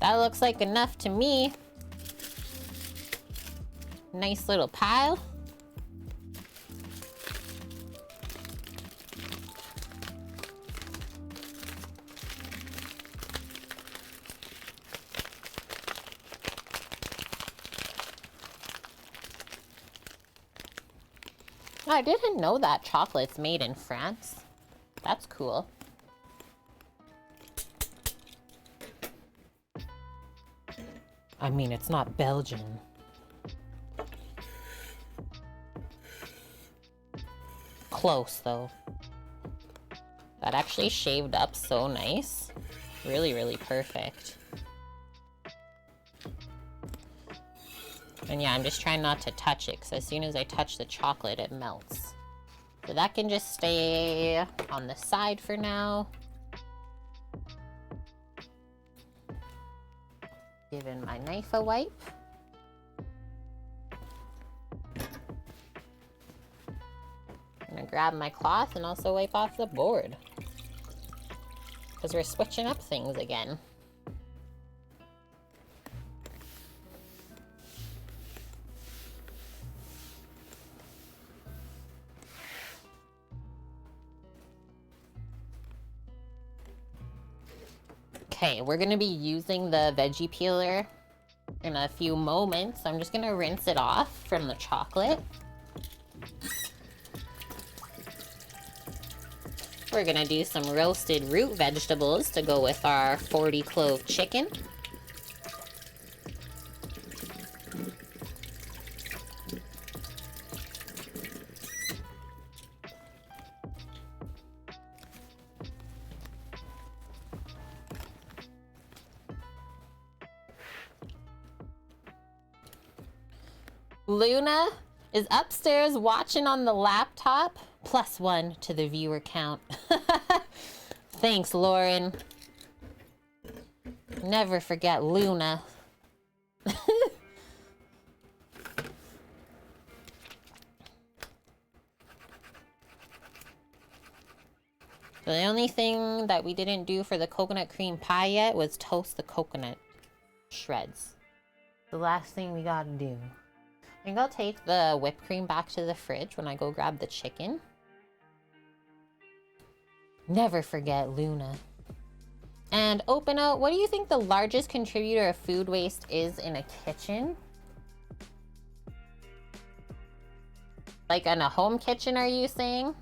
That looks like enough to me. Nice little pile. I didn't know that chocolate's made in France. That's cool. I mean, it's not Belgian. Close, though. That actually shaved up so nice. Really, really perfect. And yeah, I'm just trying not to touch it, because as soon as I touch the chocolate, it melts. So that can just stay on the side for now. Giving my knife a wipe. I'm gonna grab my cloth and also wipe off the board, because we're switching up things again. Okay, we're gonna be using the veggie peeler in a few moments. So I'm just gonna rinse it off from the chocolate. We're gonna do some roasted root vegetables to go with our 40 clove chicken. Luna is upstairs watching on the laptop. +1 to the viewer count. Thanks, Lauren. Never forget Luna. The only thing that we didn't do for the coconut cream pie yet was toast the coconut shreds. The last thing we gotta do. I think I'll take the whipped cream back to the fridge when I go grab the chicken. Never forget Luna. And open out, what do you think the largest contributor of food waste is in a kitchen? Like in a home kitchen, are you saying?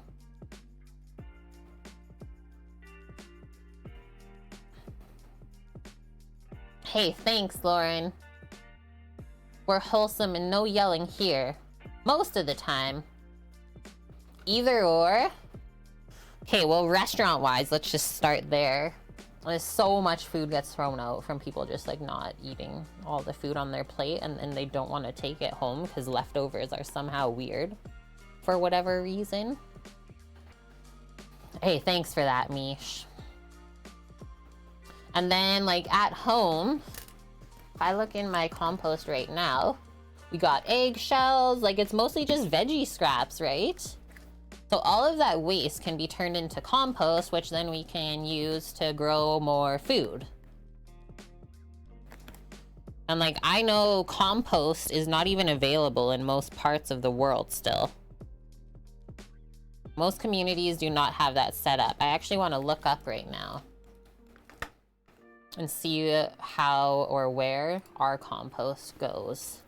Hey, thanks, Lauren. We're wholesome and no yelling here. Most of the time. Either or. Okay, well, restaurant-wise, let's just start there. There's so much food gets thrown out from people just like not eating all the food on their plate, and then they don't want to take it home because leftovers are somehow weird for whatever reason. Hey, thanks for that, Mish. And then like at home, if I look in my compost right now, we got eggshells, like it's mostly just veggie scraps, right? So all of that waste can be turned into compost, which then we can use to grow more food. And like, I know compost is not even available in most parts of the world still. Most communities do not have that set up. I actually want to look up right now and see how or where our compost goes.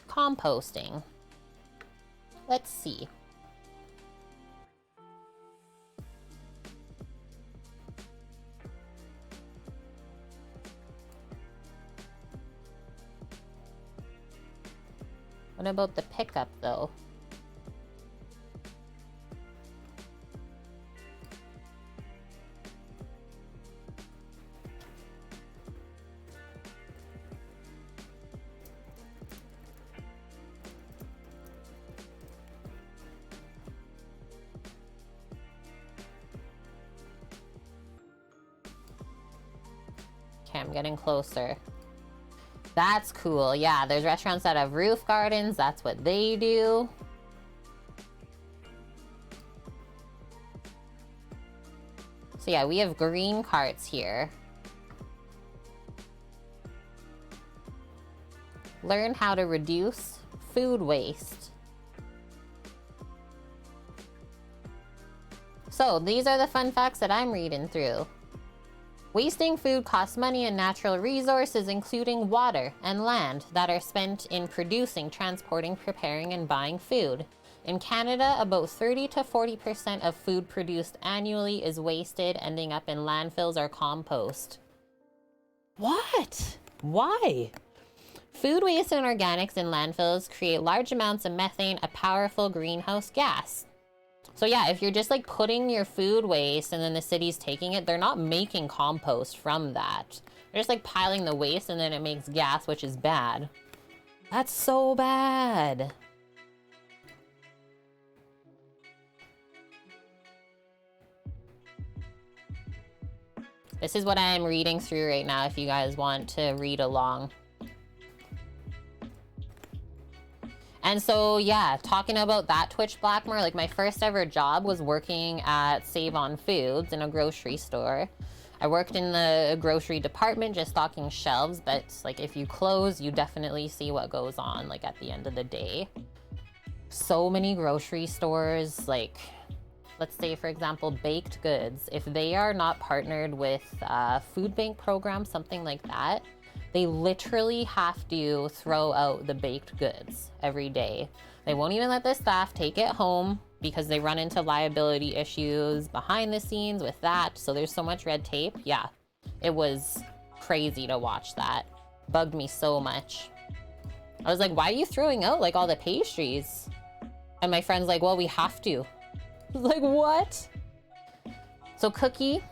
Composting. Let's see. What about the pickup though? Okay, I'm getting closer. That's cool. Yeah, there's restaurants that have roof gardens. That's what they do. So yeah, we have green carts here. Learn how to reduce food waste. So these are the fun facts that I'm reading through. Wasting food costs money and natural resources, including water and land, that are spent in producing, transporting, preparing, and buying food. In Canada, about 30 to 40% of food produced annually is wasted, ending up in landfills or compost. What? Why? Food waste and organics in landfills create large amounts of methane, a powerful greenhouse gas. So yeah, if you're just like putting your food waste and then the city's taking it, they're not making compost from that. They're just like piling the waste and then it makes gas, which is bad. That's so bad. This is what I'm reading through right now if you guys want to read along. And so, yeah, talking about that Twitch Blackmore, like my first ever job was working at Save On Foods in a grocery store. I worked in the grocery department just stocking shelves, but like if you close, you definitely see what goes on like at the end of the day. So many grocery stores, like let's say for example, baked goods, if they are not partnered with a food bank program, something like that, they literally have to throw out the baked goods every day. They won't even let the staff take it home because they run into liability issues behind the scenes with that. So there's so much red tape. Yeah, it was crazy to watch that. Bugged me so much. I was like, why are you throwing out like all the pastries? And my friend's like, well, we have to. I was like, what? So Cookie,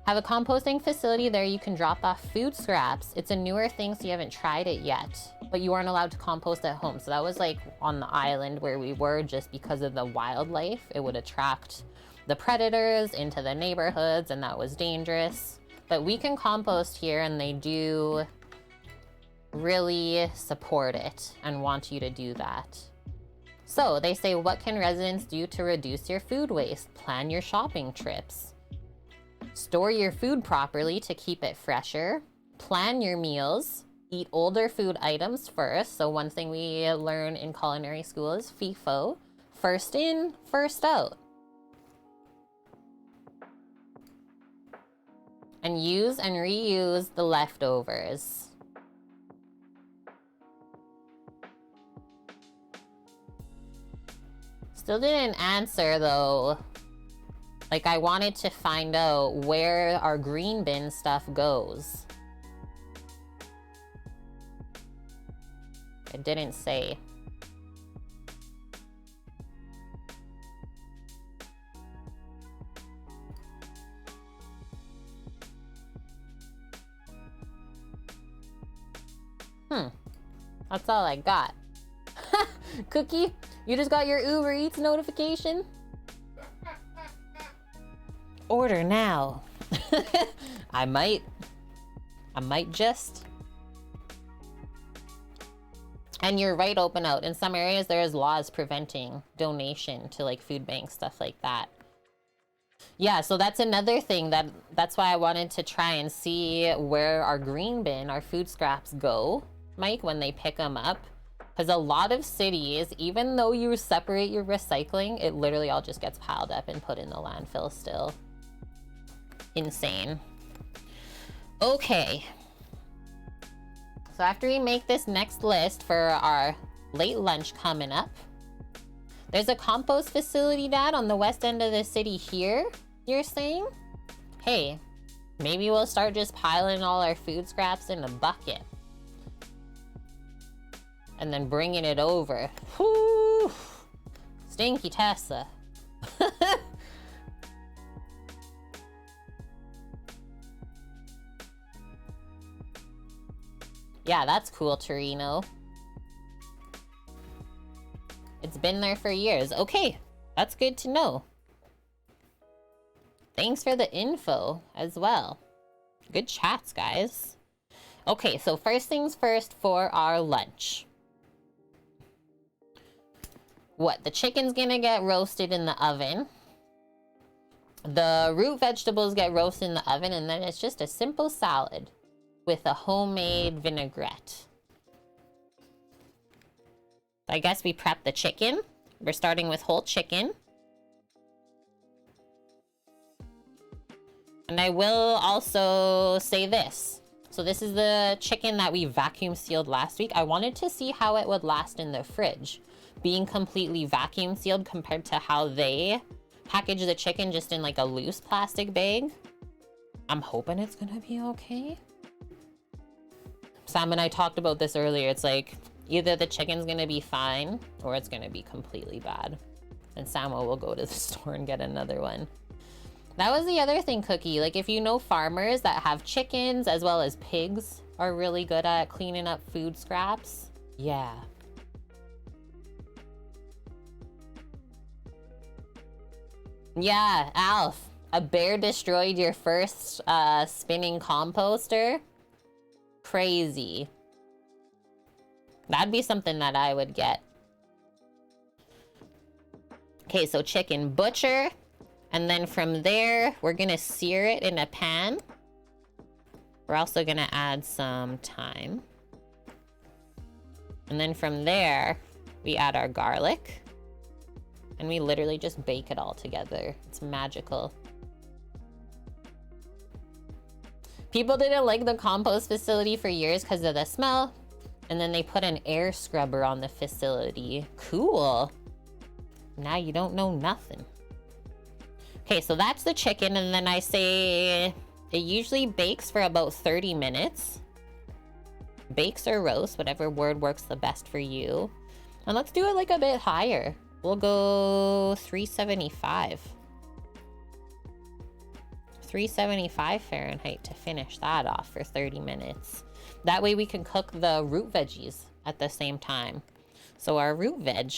have a composting facility there. You can drop off food scraps. It's a newer thing, so you haven't tried it yet, but you aren't allowed to compost at home. So that was like on the island where we were, just because of the wildlife. It would attract the predators into the neighborhoods and that was dangerous. But we can compost here and they do really support it and want you to do that. So they say, what can residents do to reduce your food waste? Plan your shopping trips. Store your food properly to keep it fresher. Plan your meals. Eat older food items first. So one thing we learn in culinary school is FIFO. First in, first out. And use and reuse the leftovers. Still didn't answer though. Like I wanted to find out where our green bin stuff goes. It didn't say. That's all I got. Cookie, you just got your Uber Eats notification? Order now. I might just. And you're right, open out. In some areas, there's laws preventing donation to like food banks, stuff like that. Yeah, so that's another thing that's why I wanted to try and see where our green bin, our food scraps go, Mike, when they pick them up. Because a lot of cities, even though you separate your recycling, it literally all just gets piled up and put in the landfill still. Insane. Okay. So after we make this next list for our late lunch coming up, there's a compost facility, Dad, on the west end of the city here, you're saying? Hey, maybe we'll start just piling all our food scraps in a bucket. And then bringing it over. Whoo! Stinky Tessa. Yeah, that's cool, Torino. It's been there for years. Okay, that's good to know. Thanks for the info as well. Good chats, guys. Okay, so first things first for our lunch. What? The chicken's gonna get roasted in the oven. The root vegetables get roasted in the oven, and then it's just a simple salad with a homemade vinaigrette. I guess we prep the chicken. We're starting with whole chicken. And I will also say this. So this is the chicken that we vacuum sealed last week. I wanted to see how it would last in the fridge, being completely vacuum sealed compared to how they package the chicken just in like a loose plastic bag. I'm hoping it's gonna be okay. Sam and I talked about this earlier. It's like either the chicken's gonna be fine or it's gonna be completely bad. And Samuel will go to the store and get another one. That was the other thing, Cookie. Like, if you know farmers that have chickens as well as pigs are really good at cleaning up food scraps. Yeah. Yeah, Alf. A bear destroyed your first spinning composter? Crazy. That'd be something that I would get. Okay, so chicken butcher. And then from there, we're gonna sear it in a pan. We're also gonna add some thyme. And then from there, we add our garlic. And we literally just bake it all together. It's magical. People didn't like the compost facility for years because of the smell. And then they put an air scrubber on the facility. Cool. Now you don't know nothing. Okay, so that's the chicken, and then I say it usually bakes for about 30 minutes. Bakes or roast, whatever word works the best for you. And let's do it like a bit higher. We'll go 375. 375 Fahrenheit to finish that off for 30 minutes. That way we can cook the root veggies at the same time. So our root veg,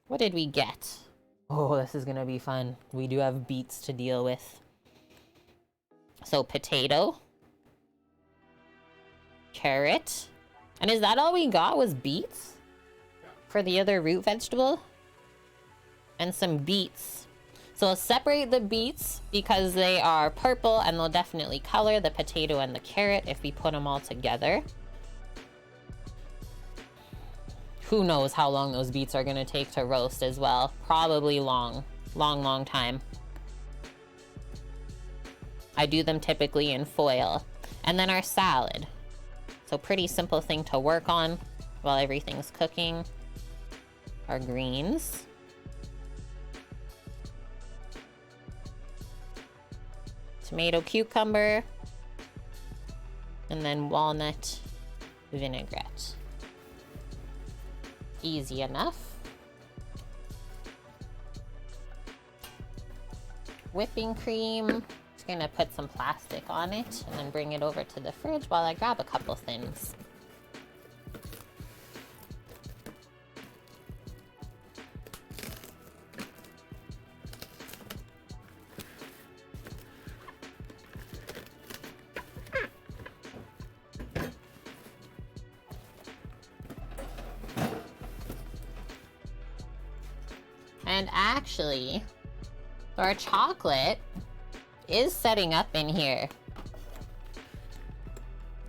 what did we get? Oh, this is gonna be fun. We do have beets to deal with. So potato, carrot, and is that all we got was beets for the other root vegetable? And some beets. So I'll separate the beets because they are purple and they'll definitely color the potato and the carrot if we put them all together. Who knows how long those beets are gonna take to roast as well. Probably long time. I do them typically in foil. And then our salad. So pretty simple thing to work on while everything's cooking. Our greens. Tomato, cucumber. And then walnut vinaigrette. Easy enough. Whipping cream. Just gonna put some plastic on it and then bring it over to the fridge while I grab a couple things. And actually, our chocolate is setting up in here.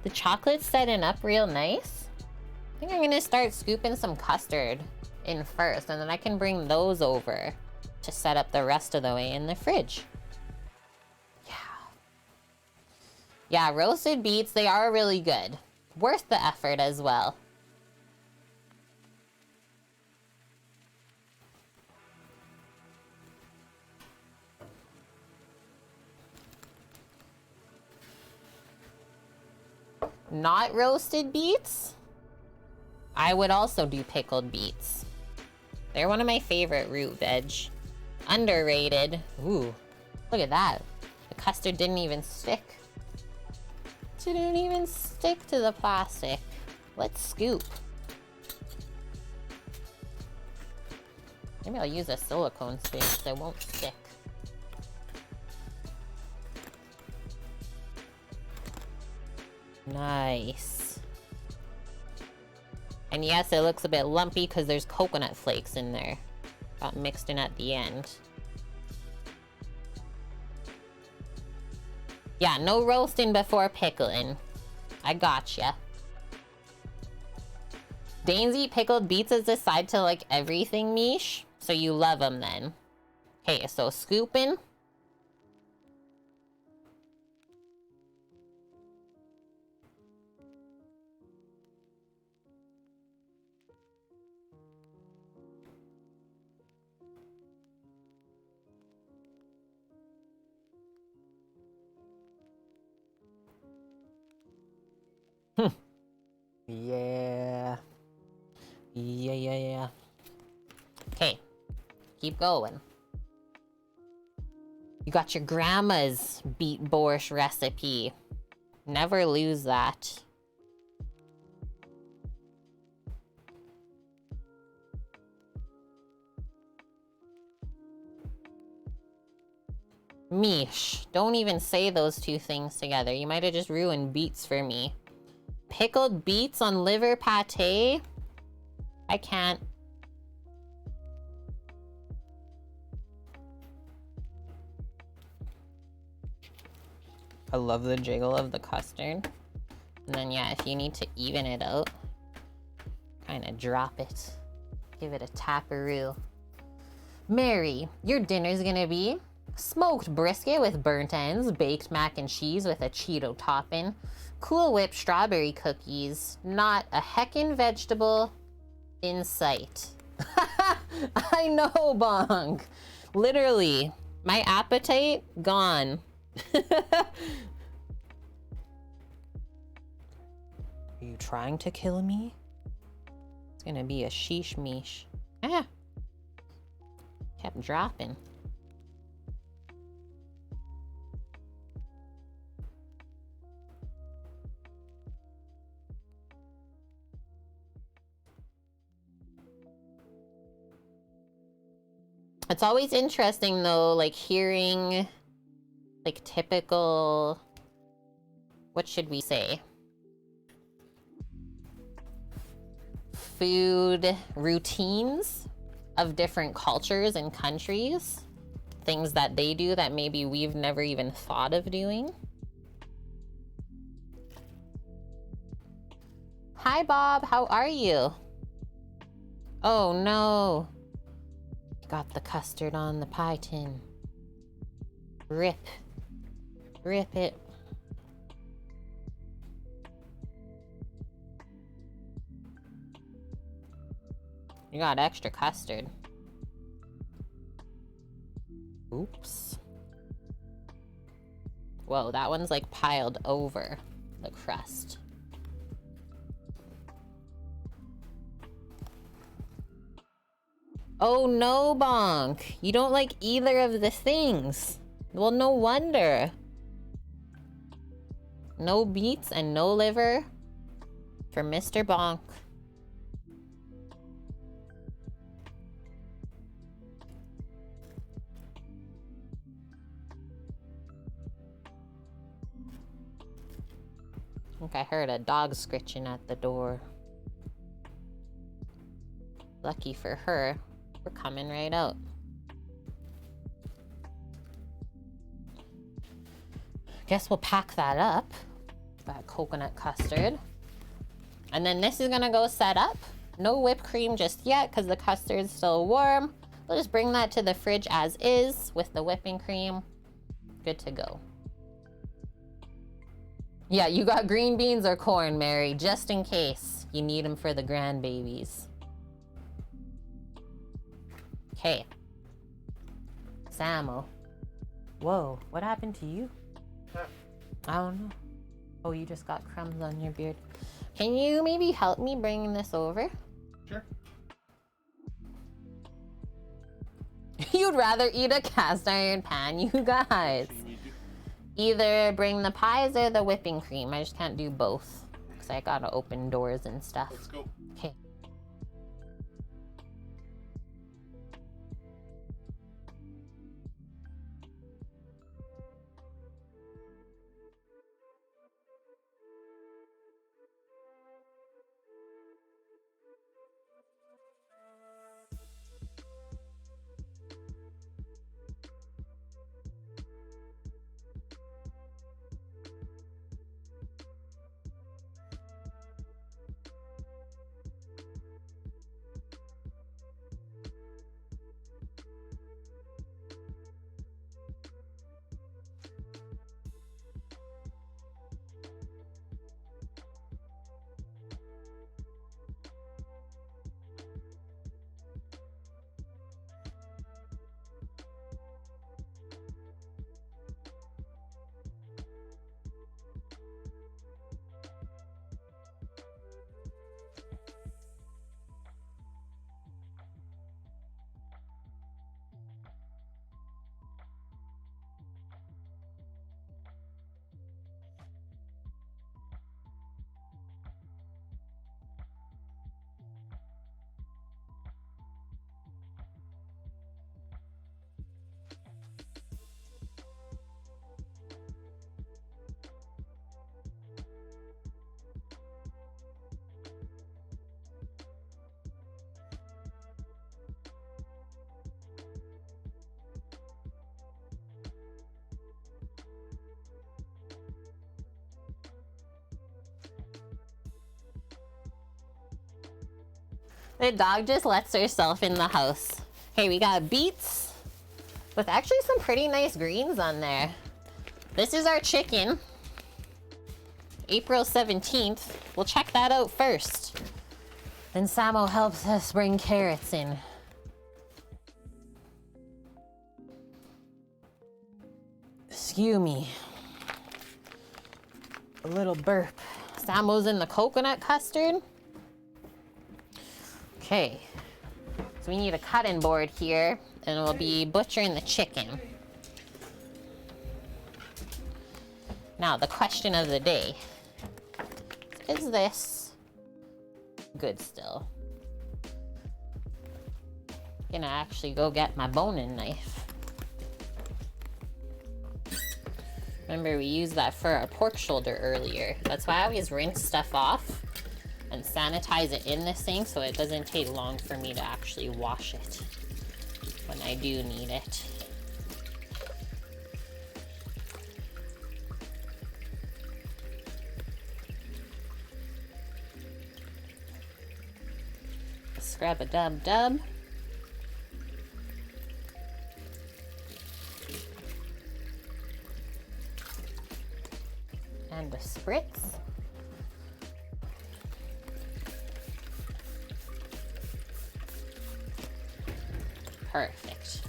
The chocolate's setting up real nice. I think I'm gonna start scooping some custard in first, and then I can bring those over to set up the rest of the way in the fridge. Yeah, roasted beets, they are really good. Worth the effort as well. Not roasted beets, I would also do pickled beets. They're one of my favorite root veg. Underrated. Ooh, look at that. The custard didn't even stick. Didn't even stick to the plastic. Let's scoop. Maybe I'll use a silicone spoon so it won't stick. Nice. And yes, it looks a bit lumpy because there's coconut flakes in there. Got mixed in at the end. Yeah, no roasting before pickling. I gotcha. Danes eat pickled beets as a side to like everything, Mish. So you love them then. Okay, so scooping. Yeah. Yeah. Okay, keep going. You got your grandma's beet borscht recipe. Never lose that. Mish, don't even say those two things together. You might have just ruined beets for me. Pickled beets on liver pate? I can't. I love the jiggle of the custard. And then yeah, if you need to even it out, kind of drop it. Give it a taparoo. Mary, your dinner's gonna be smoked brisket with burnt ends, baked mac and cheese with a Cheeto topping, Cool Whip strawberry cookies, not a heckin' vegetable in sight. I know, Bonk. Literally, my appetite gone. Are you trying to kill me? It's gonna be a sheesh meesh. Ah. Kept dropping. It's always interesting though, like hearing like typical, what should we say? Food routines of different cultures and countries. Things that they do that maybe we've never even thought of doing. Hi Bob, how are you? Oh no. Got the custard on the pie tin. Rip. Rip it. You got extra custard. Oops. Whoa, that one's like piled over the crust. Oh no, Bonk. You don't like either of the things. Well, no wonder. No beets and no liver for Mr. Bonk. I think I heard a dog scritching at the door. Lucky for her, we're coming right out. Guess we'll pack that up. That coconut custard. And then this is gonna go set up. No whipped cream just yet because the custard's still warm. We'll just bring that to the fridge as is with the whipping cream. Good to go. Yeah, you got green beans or corn, Mary, just in case you need them for the grandbabies. Okay. Samo. Whoa, what happened to you? I don't know. Oh, you just got crumbs on your beard. Can you maybe help me bring this over? Sure. You'd rather eat a cast iron pan, you guys. Either bring the pies or the whipping cream. I just can't do both because I gotta open doors and stuff. Let's go. Okay. The dog just lets herself in the house. Okay, we got beets with actually some pretty nice greens on there. This is our chicken. April 17th. We'll check that out first. Then Samo helps us bring carrots in. Excuse me. A little burp. Samo's in the coconut custard. Okay. So we need a cutting board here, and we'll be butchering the chicken. Now, the question of the day. Is this good still? Gonna actually go get my boning knife. Remember, we used that for our pork shoulder earlier. That's why I always rinse stuff off and sanitize it in this thing so it doesn't take long for me to actually wash it when I do need it. Scrub a dub dub. And a spritz. Perfect.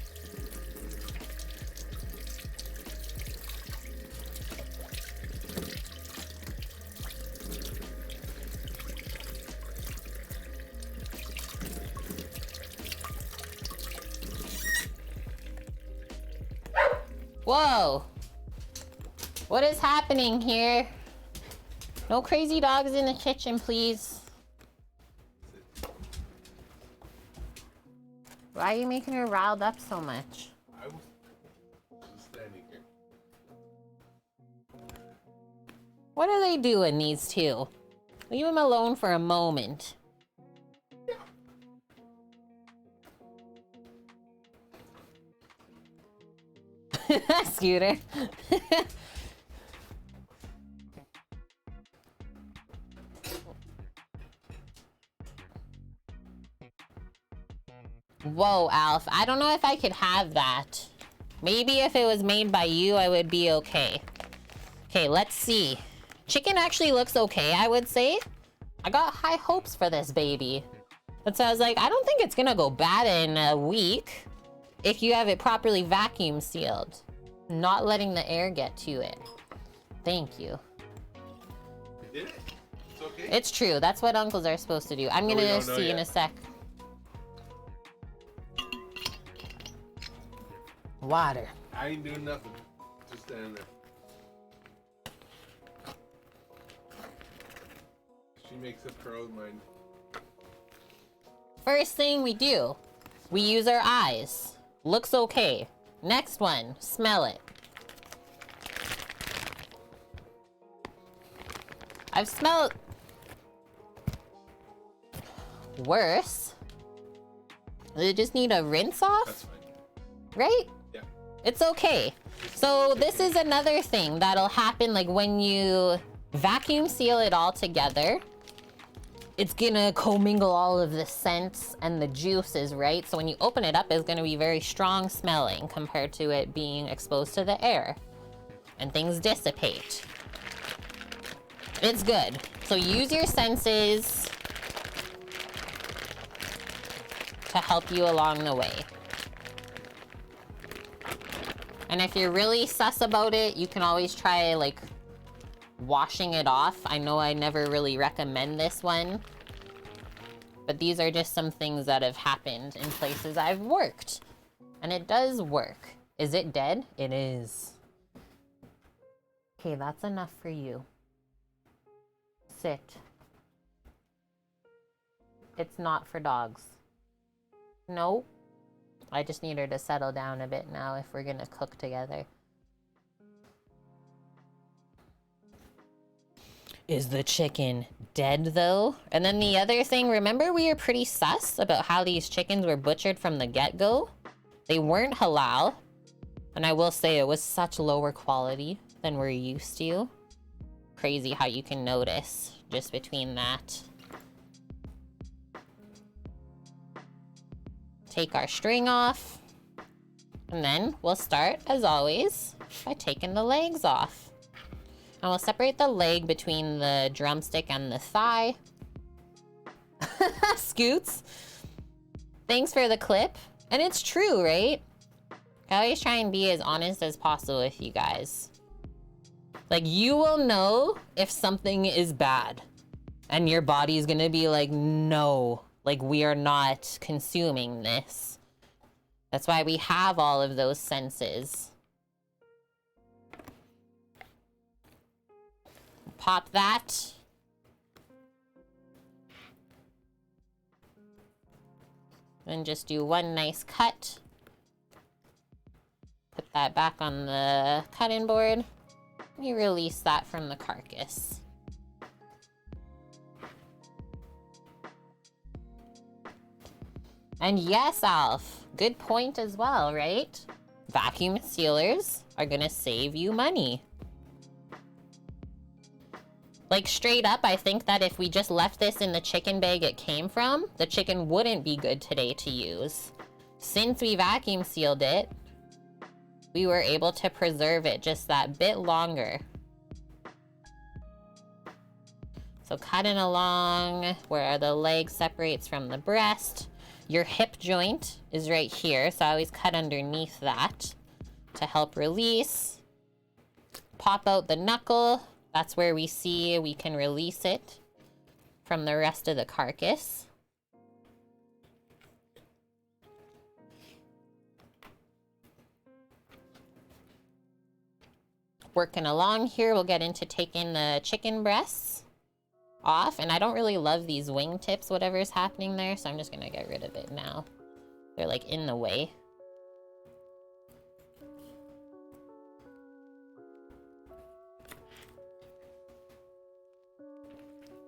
Whoa! What is happening here? No crazy dogs in the kitchen, please. Why are you making her riled up so much? I was just standing here. What are they doing, these two? Leave them alone for a moment. Scooter. Whoa, Alf. I don't know if I could have that. Maybe if it was made by you, I would be okay. Okay, let's see. Chicken actually looks okay, I would say. I got high hopes for this baby. But so I was like, I don't think it's gonna go bad in a week if you have it properly vacuum sealed. Not letting the air get to it. Thank you. You did it? It's okay? It's true. That's what uncles are supposed to do. I'm we gonna don't know see in yet. a sec. Water. I ain't doing nothing. Just standing there. She makes up her own mind. First thing we do, we use our eyes. Looks okay. Next one, smell it. I've smelled worse. They just need a rinse off, That's fine. right? Yeah. It's okay. So this is another thing that'll happen, like when you vacuum seal it all together, it's gonna commingle all of the scents and the juices, right? So when you open it up, it's gonna be very strong smelling compared to it being exposed to the air, and things dissipate. It's good. So use your senses to help you along the way. And if you're really sus about it, you can always try like washing it off. I know I never really recommend this one, but these are just some things that have happened in places I've worked, and it does work. Is it dead? It is. Okay, that's enough for you. Sit. It's not for dogs. No. I just need her to settle down a bit now if we're gonna cook together. Is the chicken dead though? And then the other thing, remember we were pretty sus about how these chickens were butchered from the get-go? They weren't halal. And I will say it was such lower quality than we're used to. Crazy how you can notice just between that. Take our string off. And then we'll start, as always, by taking the legs off. And we'll separate the leg between the drumstick and the thigh. Scoots. Thanks for the clip. And it's true, right? I always try and be as honest as possible with you guys. Like, you will know if something is bad. And your body's gonna be like, no. Like, we are not consuming this. That's why we have all of those senses. Pop that. And just do one nice cut. Put that back on the cutting board. You release that from the carcass. And yes, Alf, good point as well, right? Vacuum sealers are gonna save you money. Like, straight up, I think that if we just left this in the chicken bag it came from, the chicken wouldn't be good today to use. Since we vacuum sealed it, we were able to preserve it just that bit longer. So cutting along where the leg separates from the breast. Your hip joint is right here, so I always cut underneath that to help release. Pop out the knuckle. That's where we see we can release it from the rest of the carcass. Working along here, we'll get into taking the chicken breasts off. And I don't really love these wing tips, whatever's happening there, so I'm just gonna get rid of it now. They're like in the way.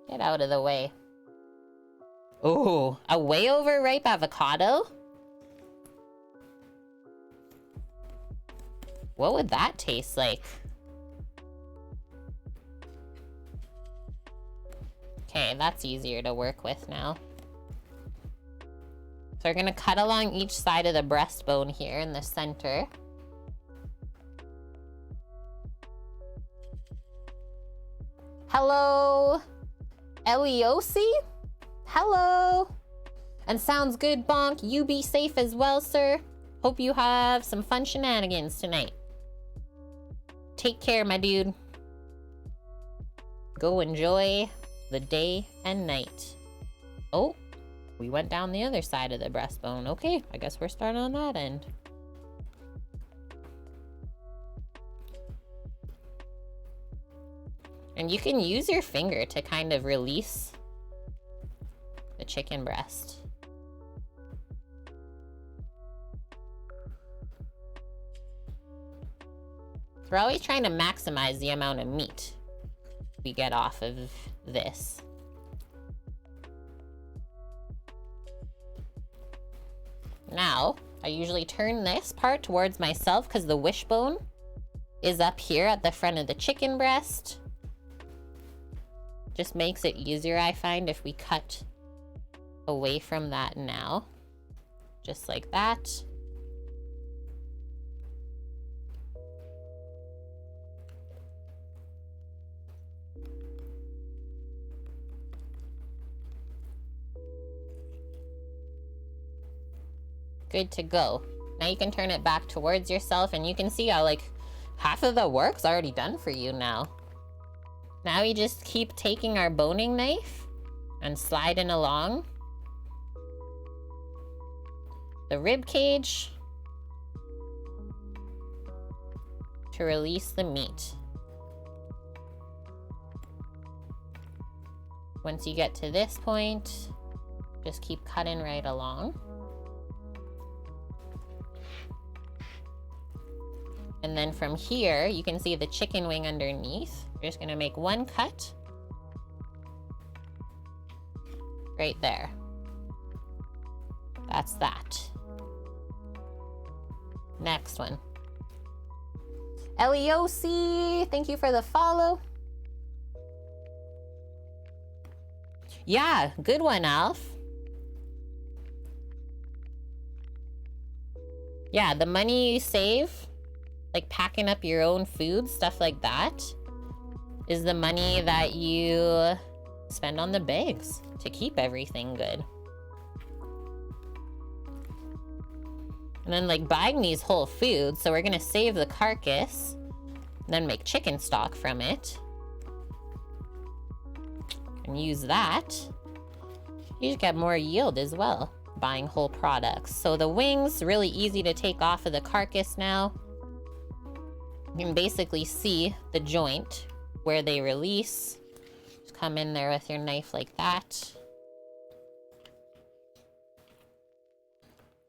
Get out of the way. Ooh, a way overripe avocado? What would that taste like? Okay, that's easier to work with now. So we're gonna cut along each side of the breastbone here in the center. Hello, Eliosi? Hello. And sounds good, Bonk. You be safe as well, sir. Hope you have some fun shenanigans tonight. Take care, my dude. Go enjoy the day and night. Oh, we went down the other side of the breastbone. Okay, I guess we're starting on that end. And you can use your finger to kind of release the chicken breast. So we're always trying to maximize the amount of meat we get off of this. Now, I usually turn this part towards myself because the wishbone is up here at the front of the chicken breast. Just makes it easier, I find, if we cut away from that now. Just like that. Good to go. Now you can turn it back towards yourself and you can see how like half of the work's already done for you now. Now we just keep taking our boning knife and sliding along the rib cage to release the meat. Once you get to this point, just keep cutting right along. And then from here, you can see the chicken wing underneath. We're just gonna make one cut right there. That's that. Next one. Eliosi, thank you for the follow. Yeah, good one, Alf. Yeah, the money you save, like packing up your own food, stuff like that, is the money that you spend on the bags to keep everything good. And then like buying these whole foods, so we're gonna save the carcass, and then make chicken stock from it. And use that. You just get more yield as well, buying whole products. So the wings, really easy to take off of the carcass now. You can basically see the joint where they release. Just come in there with your knife like that.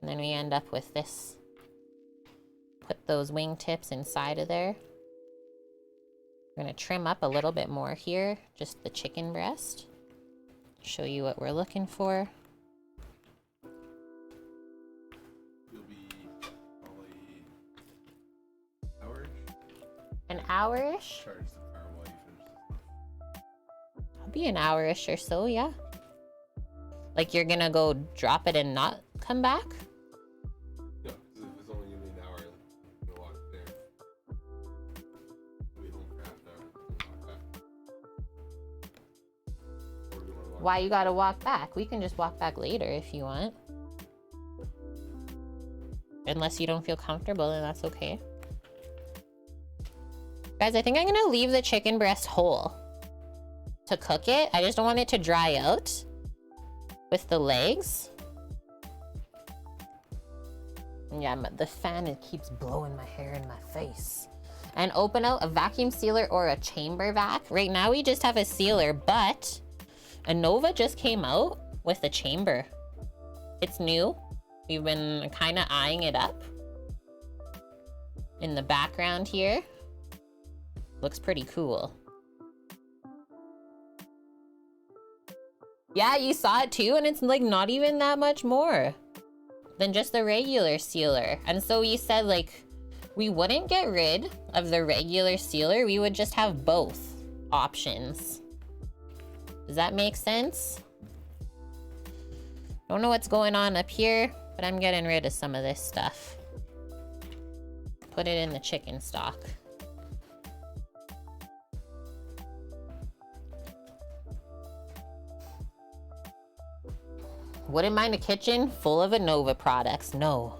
And then we end up with this. Put those wing tips inside of there. We're gonna trim up a little bit more here, just the chicken breast. Show you what we're looking for. You'll be probably hour-ish? An hour-ish? Charge the car while you finish this stuff. I'll be an hour-ish or so, yeah. Like you're gonna go drop it and not come back? No, because if it's only gonna be an hour, I'm gonna walk there. We'll be home for half an hour and walk back. Or do you wanna walk Why you gotta walk back? We can just walk back later if you want. Unless you don't feel comfortable, then that's okay. Guys, I think I'm gonna leave the chicken breast whole to cook it. I just don't want it to dry out with the legs. Yeah, the fan, it keeps blowing my hair in my face. And open out a vacuum sealer or a chamber vac. Right now we just have a sealer, but Anova just came out with a chamber. It's new. We've been kind of eyeing it up. In the background here. Looks pretty cool. Yeah, you saw it too, and it's like not even that much more than just the regular sealer. And so we said like, we wouldn't get rid of the regular sealer. We would just have both options. Does that make sense? Don't know what's going on up here, but I'm getting rid of some of this stuff. Put it in the chicken stock. Wouldn't mind a kitchen full of Anova products. No,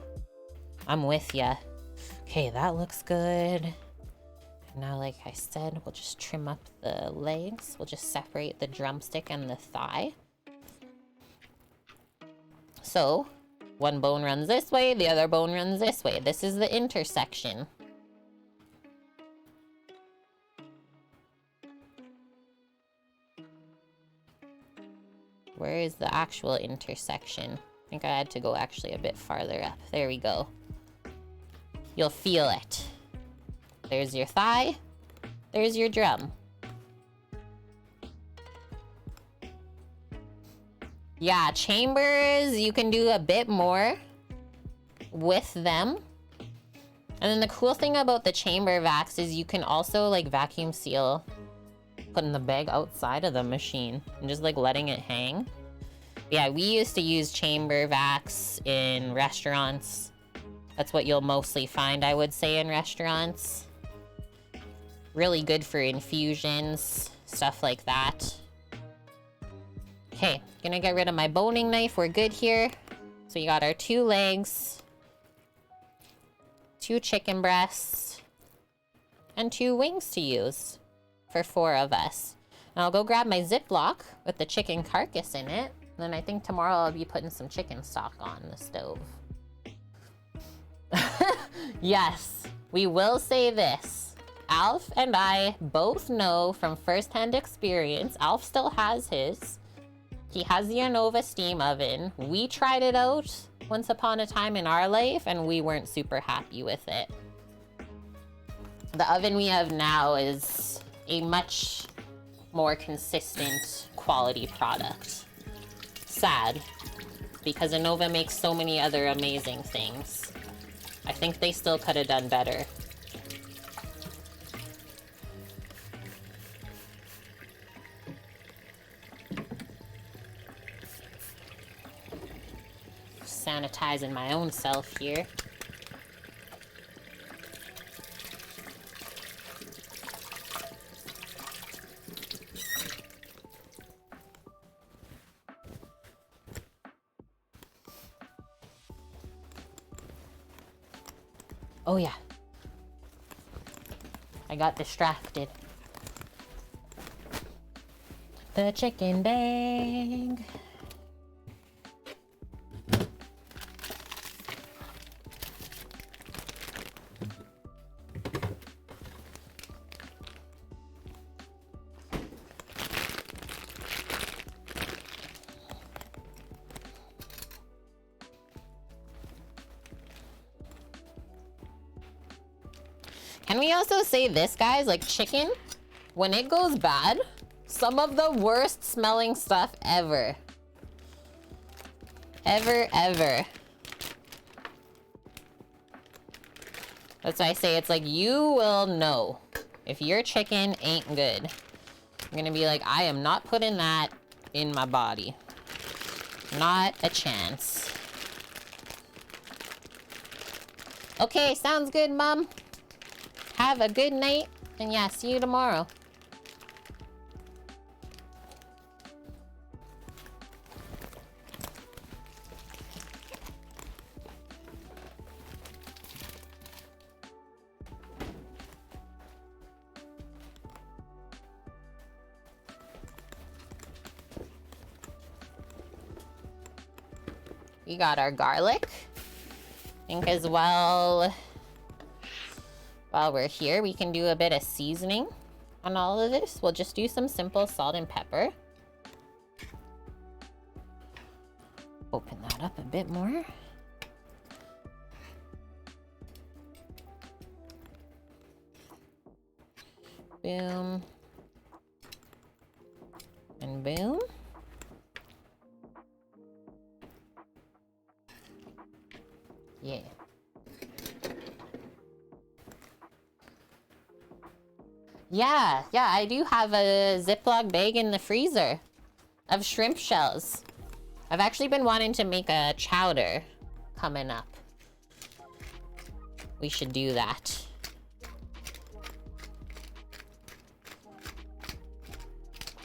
I'm with ya. Okay, that looks good. And now, like I said, we'll just trim up the legs. We'll just separate the drumstick and the thigh. So, one bone runs this way, the other bone runs this way. This is the intersection. Where is the actual intersection? I think I had to go actually a bit farther up. There we go. You'll feel it. There's your thigh. There's your drum. Yeah, chambers, you can do a bit more with them. And then the cool thing about the chamber vacs is you can also like vacuum seal, putting the bag outside of the machine and just like letting it hang. Yeah, we used to use chamber vacs in restaurants. That's what you'll mostly find, I would say, in restaurants. Really good for infusions, stuff like that. Okay, gonna get rid of my boning knife. We're good here. So we got our 2 legs, 2 chicken breasts, and 2 wings to use for 4 of us. And I'll go grab my Ziploc with the chicken carcass in it. And then I think tomorrow I'll be putting some chicken stock on the stove. Yes, we will say this. Alf and I both know from firsthand experience, Alf still has his. He has the Anova steam oven. We tried it out once upon a time in our life and we weren't super happy with it. The oven we have now is a much more consistent quality product. Sad, because Anova makes so many other amazing things. I think they still could have done better. Sanitizing my own self here. Oh yeah. I got distracted. The chicken bag. Can we also say this, guys? Like chicken, when it goes bad, some of the worst smelling stuff ever. Ever. That's why I say it's like, you will know if your chicken ain't good. You're gonna be like, I am not putting that in my body. Not a chance. Okay, sounds good, Mom. Have a good night, and yeah, see you tomorrow. We got our garlic. I think as well, while we're here, we can do a bit of seasoning on all of this. We'll just do some simple salt and pepper. Open that up a bit more. Boom. And boom. Yeah. Yeah, I do have a Ziploc bag in the freezer of shrimp shells. I've actually been wanting to make a chowder coming up. We should do that.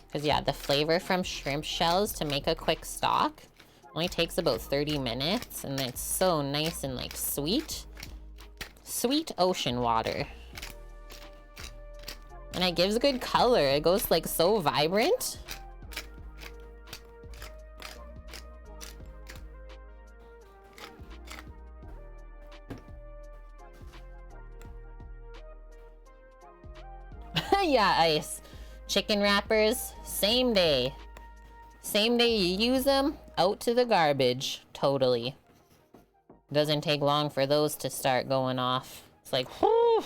Because yeah, the flavor from shrimp shells to make a quick stock only takes about 30 minutes, and it's so nice and like sweet. Sweet ocean water. And it gives good color. It goes like so vibrant. Yeah, ice. Chicken wrappers, same day. Same day you use them, out to the garbage. Totally. Doesn't take long for those to start going off. It's like, whew.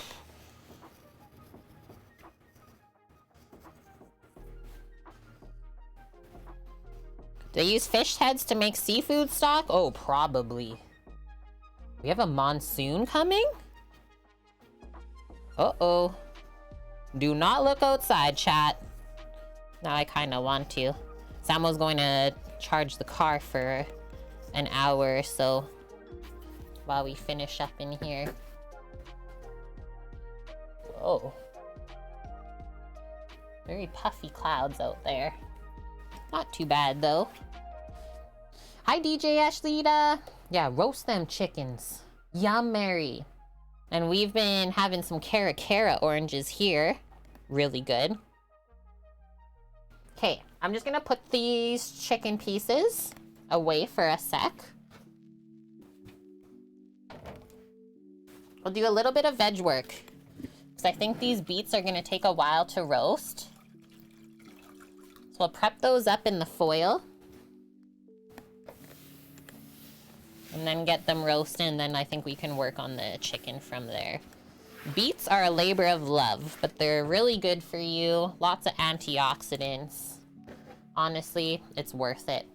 Do they use fish heads to make seafood stock? Oh, probably. We have a monsoon coming? Uh-oh. Do not look outside, chat. Now I kind of want to. Samuel's going to charge the car for an hour or so while we finish up in here. Whoa. Very puffy clouds out there. Not too bad, though. Hi, DJ Ashlita. Yeah, roast them chickens. Yum, Mary. And we've been having some Cara oranges here. Really good. Okay, I'm just gonna put these chicken pieces away for a sec. We'll do a little bit of veg work, because I think these beets are gonna take a while to roast. So we'll prep those up in the foil. And then get them roasted, and then I think we can work on the chicken from there. Beets are a labor of love, but they're really good for you. Lots of antioxidants. Honestly, it's worth it.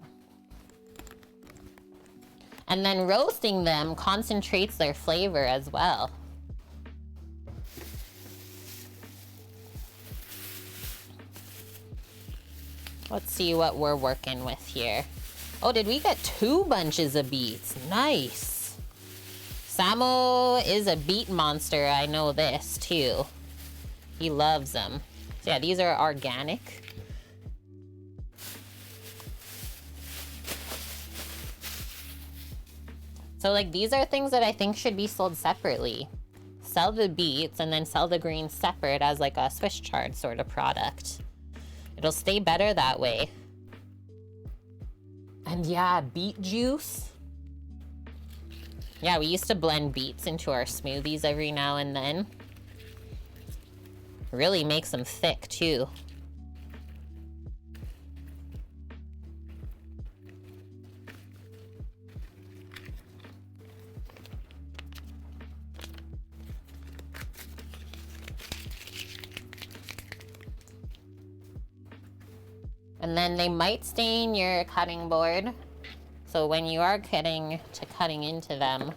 And then roasting them concentrates their flavor as well. Let's see what we're working with here. Oh, did we get 2 bunches of beets? Nice. Samo is a beet monster. I know this too. He loves them. So yeah, these are organic. So like these are things that I think should be sold separately. sell the beets, and then sell the greens separate as like a Swiss chard sort of product. It'll stay better that way. And yeah, beet juice. Yeah, we used to blend beets into our smoothies every now and then. Really makes them thick too. And then they might stain your cutting board. So when you are cutting into them,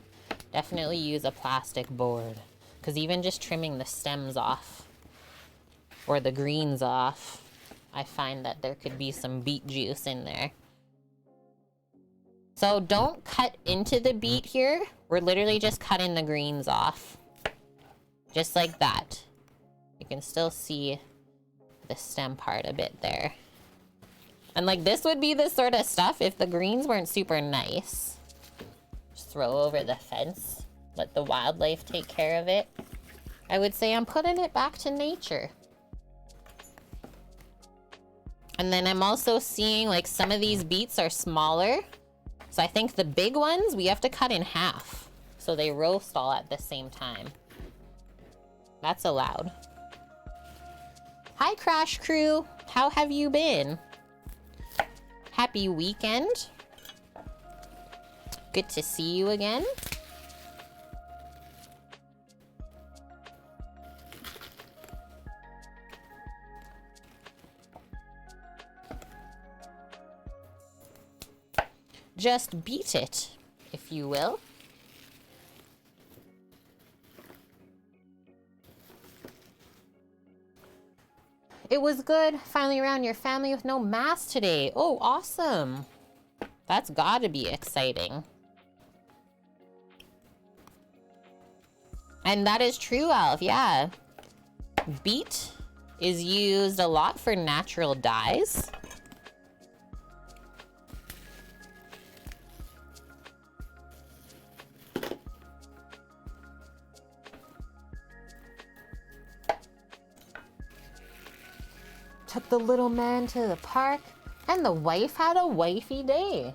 definitely use a plastic board. Because even just trimming the stems off, or the greens off, I find that there could be some beet juice in there. So don't cut into the beet here. We're literally just cutting the greens off. Just like that. You can still see the stem part a bit there. And like this would be the sort of stuff if the greens weren't super nice. Just throw over the fence. Let the wildlife take care of it. I would say I'm putting it back to nature. And then I'm also seeing like some of these beets are smaller. So I think the big ones we have to cut in half. So they roast all at the same time. That's allowed. Hi Crash Crew, how have you been? Happy weekend. Good to see you again. Just beat it, if you will. It was good finally around your family with no mass today. Oh, awesome. That's gotta be exciting. And that is true, Alf, yeah. Beet is used a lot for natural dyes. Took the little man to the park, and the wife had a wifey day.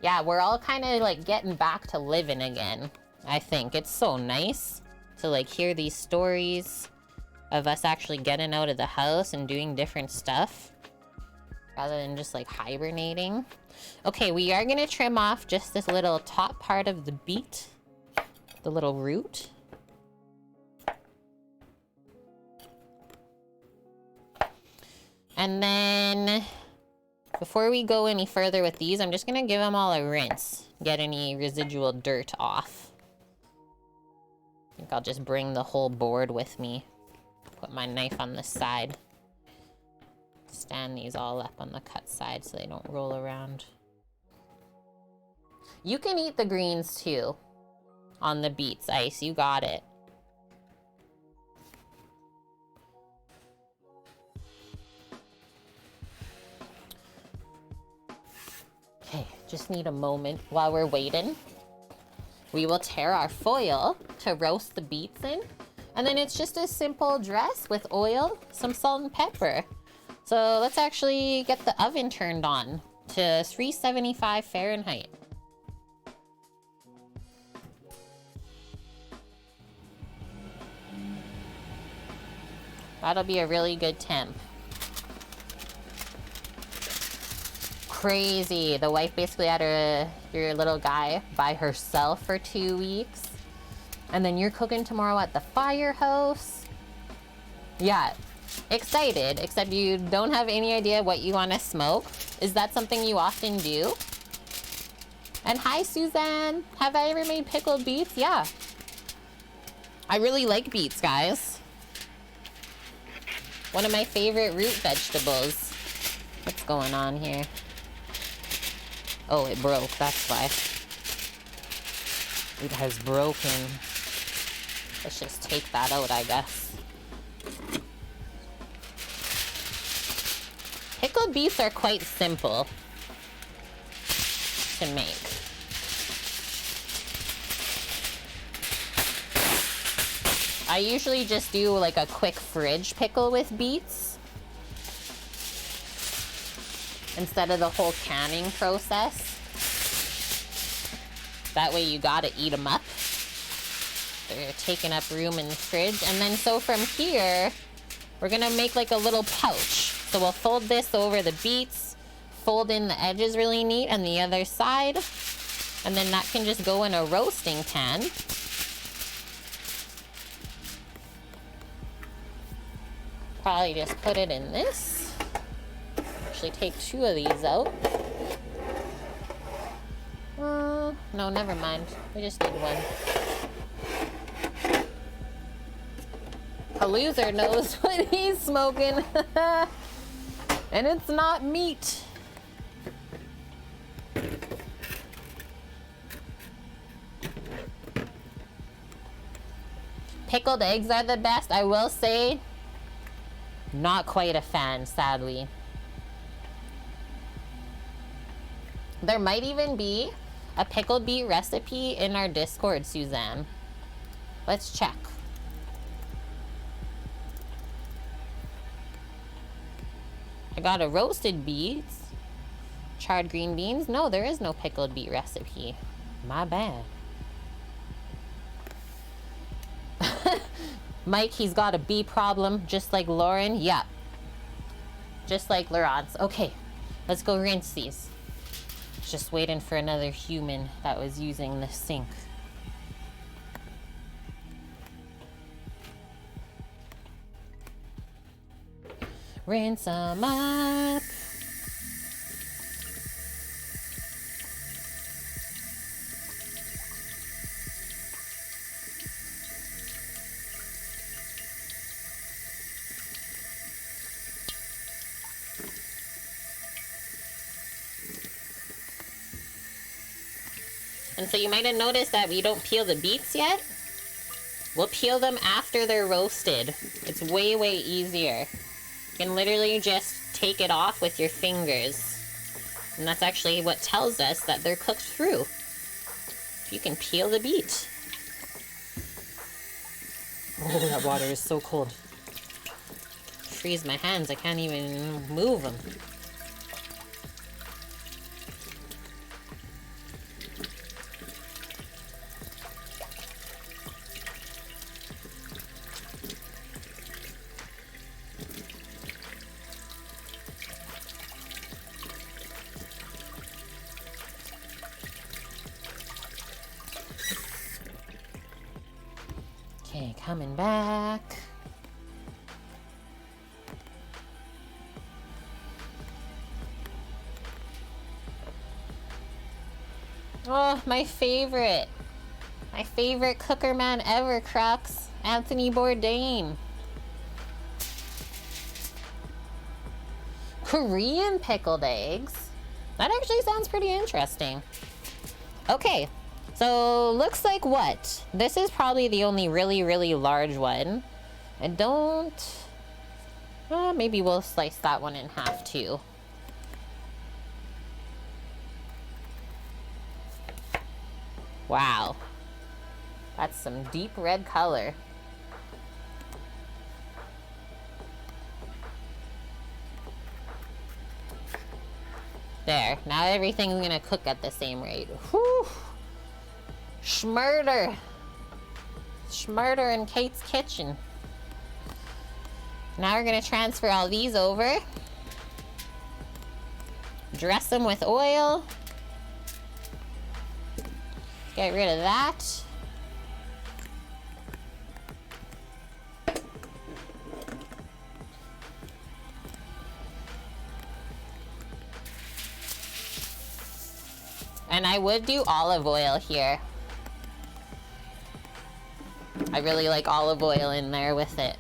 Yeah, we're all kind of like getting back to living again, I think. It's so nice to like hear these stories of us actually getting out of the house and doing different stuff rather than just like hibernating. Okay, we are gonna trim off just this little top part of the beet, the little root. And then, before we go any further with these, I'm just gonna give them all a rinse. Get any residual dirt off. I think I'll just bring the whole board with me. Put my knife on the side. Stand these all up on the cut side so they don't roll around. You can eat the greens too. On the beets, Ice, you got it. Okay, just need a moment while we're waiting. We will tear our foil to roast the beets in. And then it's just a simple dress with oil, some salt and pepper. So let's actually get the oven turned on to 375 Fahrenheit. That'll be a really good temp. Crazy. The wife basically had your little guy by herself for 2 weeks. And then you're cooking tomorrow at the firehouse. Yeah, excited, except you don't have any idea what you want to smoke. Is that something you often do? And hi, Suzanne. Have I ever made pickled beets? Yeah. I really like beets, guys. One of my favorite root vegetables. What's going on here? Oh, it broke, that's why. It has broken. Let's just take that out, I guess. Pickled beets are quite simple to make. I usually just do like a quick fridge pickle with beets instead of the whole canning process. That way you gotta eat them up. They're taking up room in the fridge. And then so from here, we're gonna make like a little pouch. So we'll fold this over the beets, fold in the edges really neat on the other side, and then that can just go in a roasting pan. Probably just put it in this. Actually take 2 of these out. No, never mind. We just need 1. Loser knows what he's smoking. And it's not meat. Pickled eggs are the best. I will say, not quite a fan, sadly. There might even be a pickled beet recipe in our Discord, Suzanne. Let's check. I got a roasted beets, charred green beans. No, there is no pickled beet recipe. My bad. Mike, he's got a bee problem, just like Lauren. Yeah. Just like Laurent's. Okay, let's go rinse these. Just waiting for another human that was using the sink. Rinse them up. And so you might have noticed that we don't peel the beets yet. We'll peel them after they're roasted. It's way, way easier. You can literally just take it off with your fingers. And that's actually what tells us that they're cooked through. You can peel the beet. Oh, that water is so cold. Freeze my hands, I can't even move them. Okay, coming back. Oh, my favorite. My favorite cooker man ever, Crux. Anthony Bourdain. Korean pickled eggs. That actually sounds pretty interesting. Okay. So, looks like what? This is probably the only really, really large one. I don't... maybe we'll slice that one in half too. Wow. That's some deep red color. There. Now everything's gonna cook at the same rate. Whew. Schmurder. Schmurder in Kate's kitchen. Now we're gonna transfer all these over. Dress them with oil. Get rid of that. And I would do olive oil here. I really like olive oil in there with it.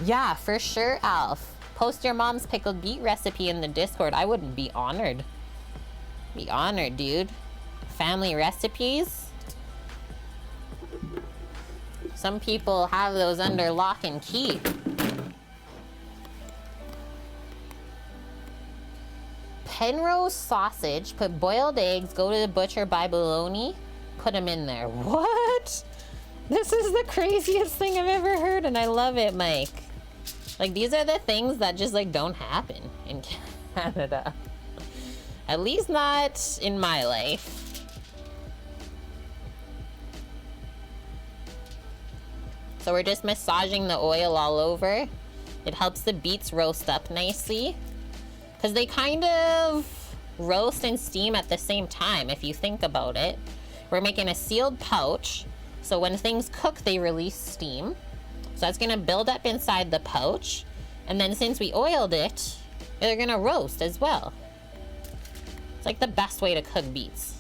Yeah, for sure, Alf. Post your mom's pickled beet recipe in the Discord. I wouldn't be honored. Be honored, dude. Family recipes. Some people have those under lock and key. Penrose sausage. Put boiled eggs. Go to the butcher, buy bologna. put them in there. What? This is the craziest thing I've ever heard, and I love it, Mike. Like, these are the things that just, like, don't happen in Canada. At least not in my life. So we're just massaging the oil all over. It helps the beets roast up nicely, because they kind of roast and steam at the same time, if you think about it. We're making a sealed pouch, so when things cook, they release steam. So that's gonna build up inside the pouch, and then since we oiled it, they're gonna roast as well. It's like the best way to cook beets.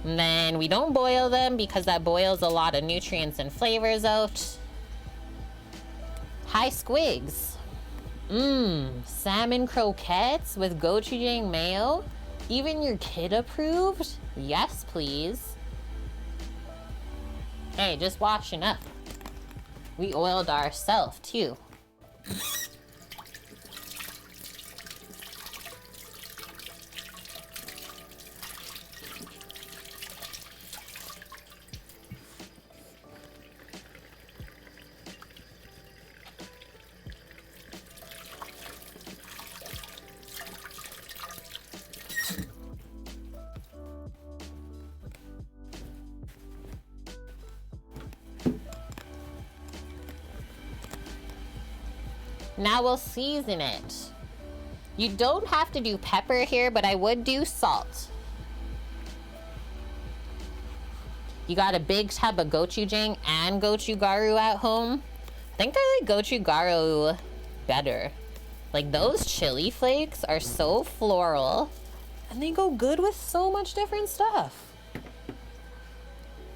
And then we don't boil them because that boils a lot of nutrients and flavors out. Hi, squigs. Salmon croquettes with gochujang mayo. Even your kid approved? Yes, please. Hey, just washing up. We oiled ourselves too. Now we'll season it. You don't have to do pepper here, but I would do salt. You got a big tub of gochujang and gochugaru at home? I think I like gochugaru better. Like, those chili flakes are so floral, and they go good with so much different stuff.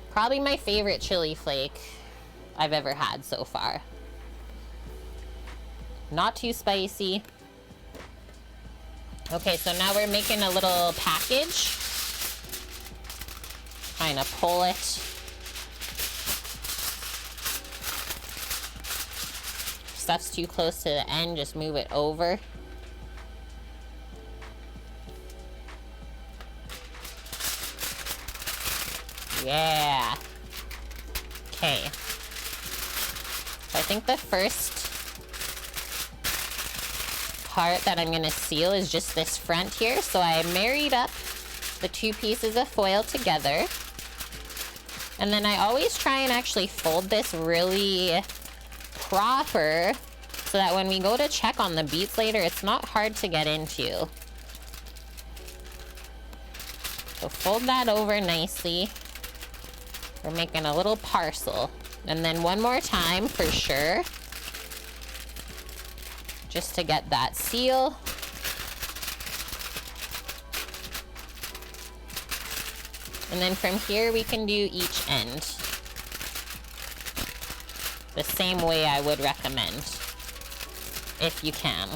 Probably my favorite chili flake I've ever had so far. Not too spicy. Okay, so now we're making a little package. Trying to pull it. Stuff's too close to the end, just move it over. Yeah. Okay. So I think the first part that I'm gonna seal is just this front here. So I married up the two pieces of foil together. And then I always try and actually fold this really proper so that when we go to check on the beets later, it's not hard to get into. So fold that over nicely. We're making a little parcel. And then one more time for sure, just to get that seal. And then from here we can do each end the same way I would recommend, if you can.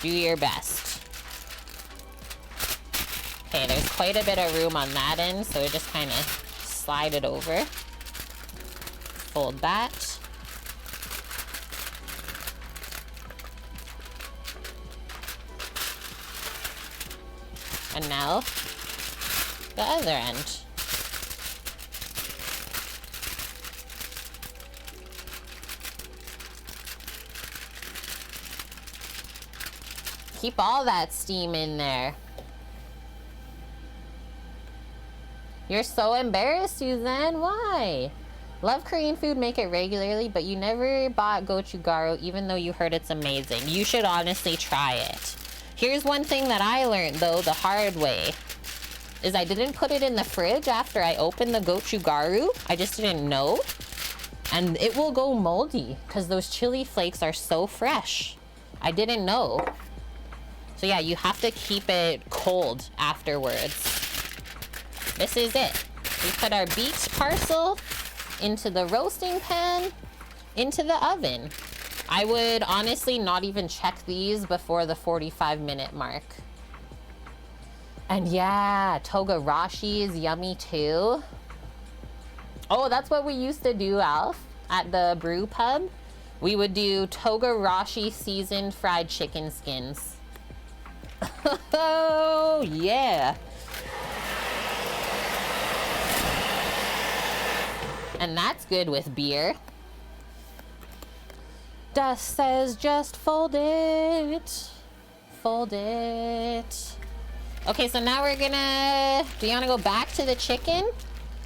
Do your best. Okay, there's quite a bit of room on that end, so we just kind of slide it over. Fold that. And now, the other end. Keep all that steam in there. You're so embarrassed, Suzanne. Why? Love Korean food, make it regularly, but you never bought gochugaru even though you heard it's amazing. You should honestly try it. Here's one thing that I learned, though, the hard way, is I didn't put it in the fridge after I opened the gochugaru. I just didn't know. And it will go moldy because those chili flakes are so fresh. I didn't know. So yeah, you have to keep it cold afterwards. This is it. We put our beets parcel into the roasting pan, into the oven. I would honestly not even check these before the 45-minute mark. And yeah, togarashi is yummy too. Oh, that's what we used to do, Alf, at the brew pub. We would do togarashi seasoned fried chicken skins. Oh, yeah. And that's good with beer. Dust says just fold it. Fold it. Okay, so now we're gonna... Do you want to go back to the chicken?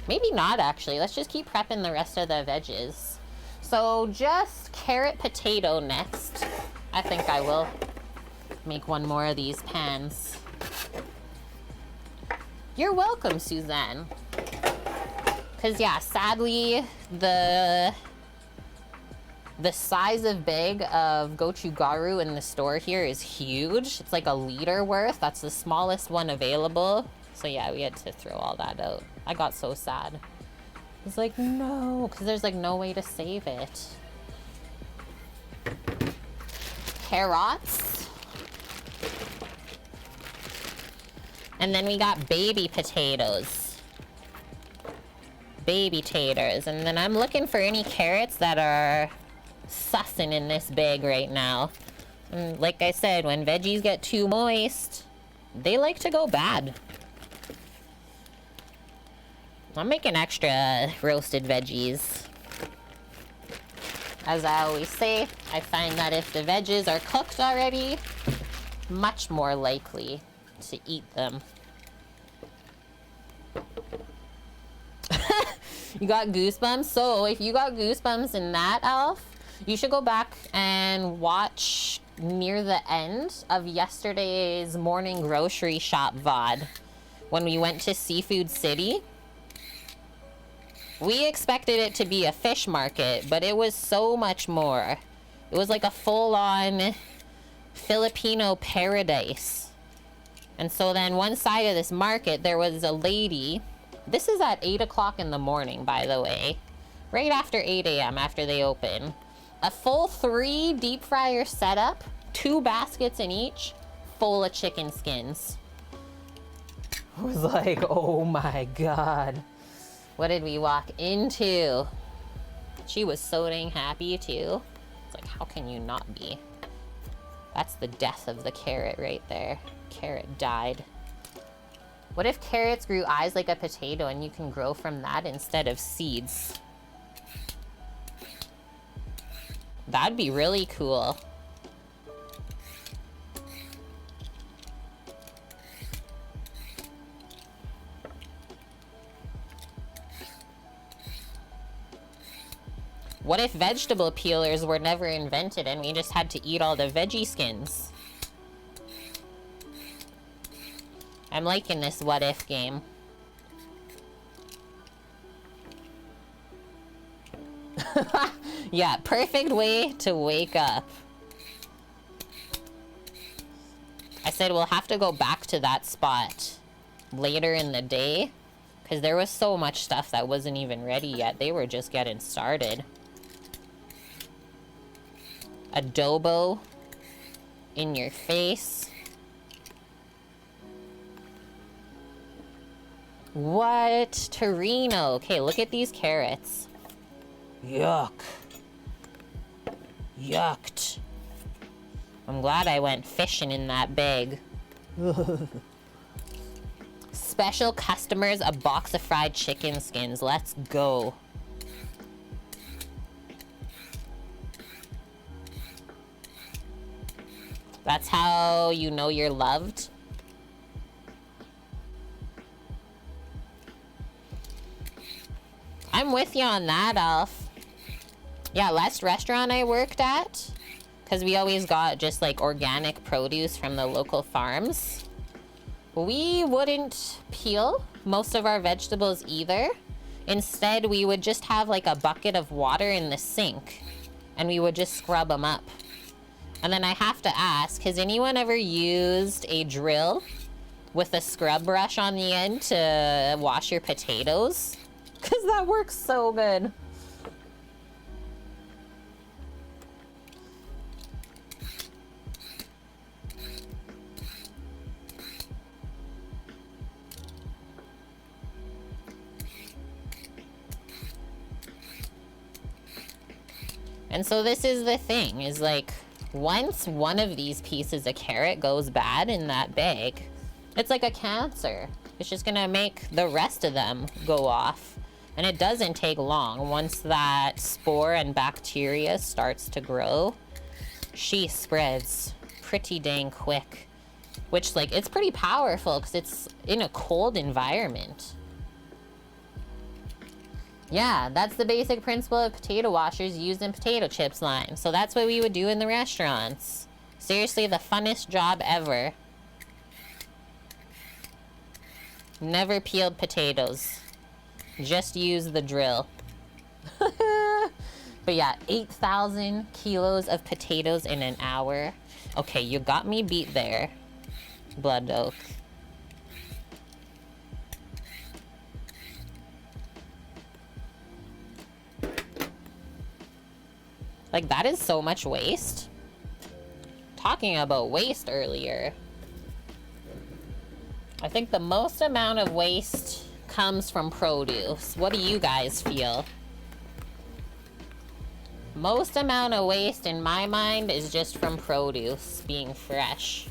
Maybe not, actually. Let's just keep prepping the rest of the veggies. So just carrot potato next. I think I will make one more of these pans. You're welcome, Suzanne. Because, yeah, sadly, the size of bag of gochugaru in the store here is huge. It's like a liter worth. That's the smallest one available. So, yeah, we had to throw all that out. I got so sad. I was like, no, because there's like no way to save it. Carrots. And then we got baby potatoes. Baby taters. And then I'm looking for any carrots that are sussing in this bag right now. And like I said, when veggies get too moist, they like to go bad. I'm making extra roasted veggies. As I always say, I find that if the veggies are cooked already, much more likely to eat them. You got goosebumps? So if you got goosebumps in that, Alf, you should go back and watch near the end of yesterday's morning grocery shop VOD. When we went to Seafood City. We expected it to be a fish market, but it was so much more. It was like a full-on Filipino paradise. And so then one side of this market, there was a lady. This is at 8 o'clock in the morning, by the way. Right after 8 a.m. after they open. A full 3 deep fryer setup, 2 baskets in each, full of chicken skins. I was like, oh my God. What did we walk into? She was so dang happy too. It's like, how can you not be? That's the death of the carrot right there. Carrot died. What if carrots grew eyes like a potato and you can grow from that instead of seeds? That'd be really cool. What if vegetable peelers were never invented and we just had to eat all the veggie skins? I'm liking this what if game. Yeah, perfect way to wake up. I said we'll have to go back to that spot later in the day because there was so much stuff that wasn't even ready yet. They were just getting started. Adobo in your face. What? Torino. Okay, look at these carrots. Yuck. Yucked. I'm glad I went fishing in that bag. Special customers, a box of fried chicken skins. Let's go. That's how you know you're loved. I'm with you on that, Alf. Yeah, last restaurant I worked at, because we always got just like organic produce from the local farms. We wouldn't peel most of our vegetables either. Instead, we would just have like a bucket of water in the sink and we would just scrub them up. And then I have to ask, has anyone ever used a drill with a scrub brush on the end to wash your potatoes? Because that works so good. And so this is the thing, is like, Once one of these pieces of carrot goes bad in that bag, it's like a cancer. It's just gonna make the rest of them go off. And it doesn't take long. Once that spore and bacteria starts to grow, she spreads pretty dang quick. Which, like, it's pretty powerful because it's in a cold environment. Yeah, that's the basic principle of potato washers used in potato chips line. So that's what we would do in the restaurants. Seriously, the funnest job ever. Never peeled potatoes. Just use the drill. But yeah, 8,000 kilos of potatoes in an hour. Okay, you got me beat there, Blood Oak. Like, that is so much waste. Talking about waste earlier. I think the most amount of waste comes from produce. What do you guys feel? Most amount of waste in my mind is just from produce being fresh.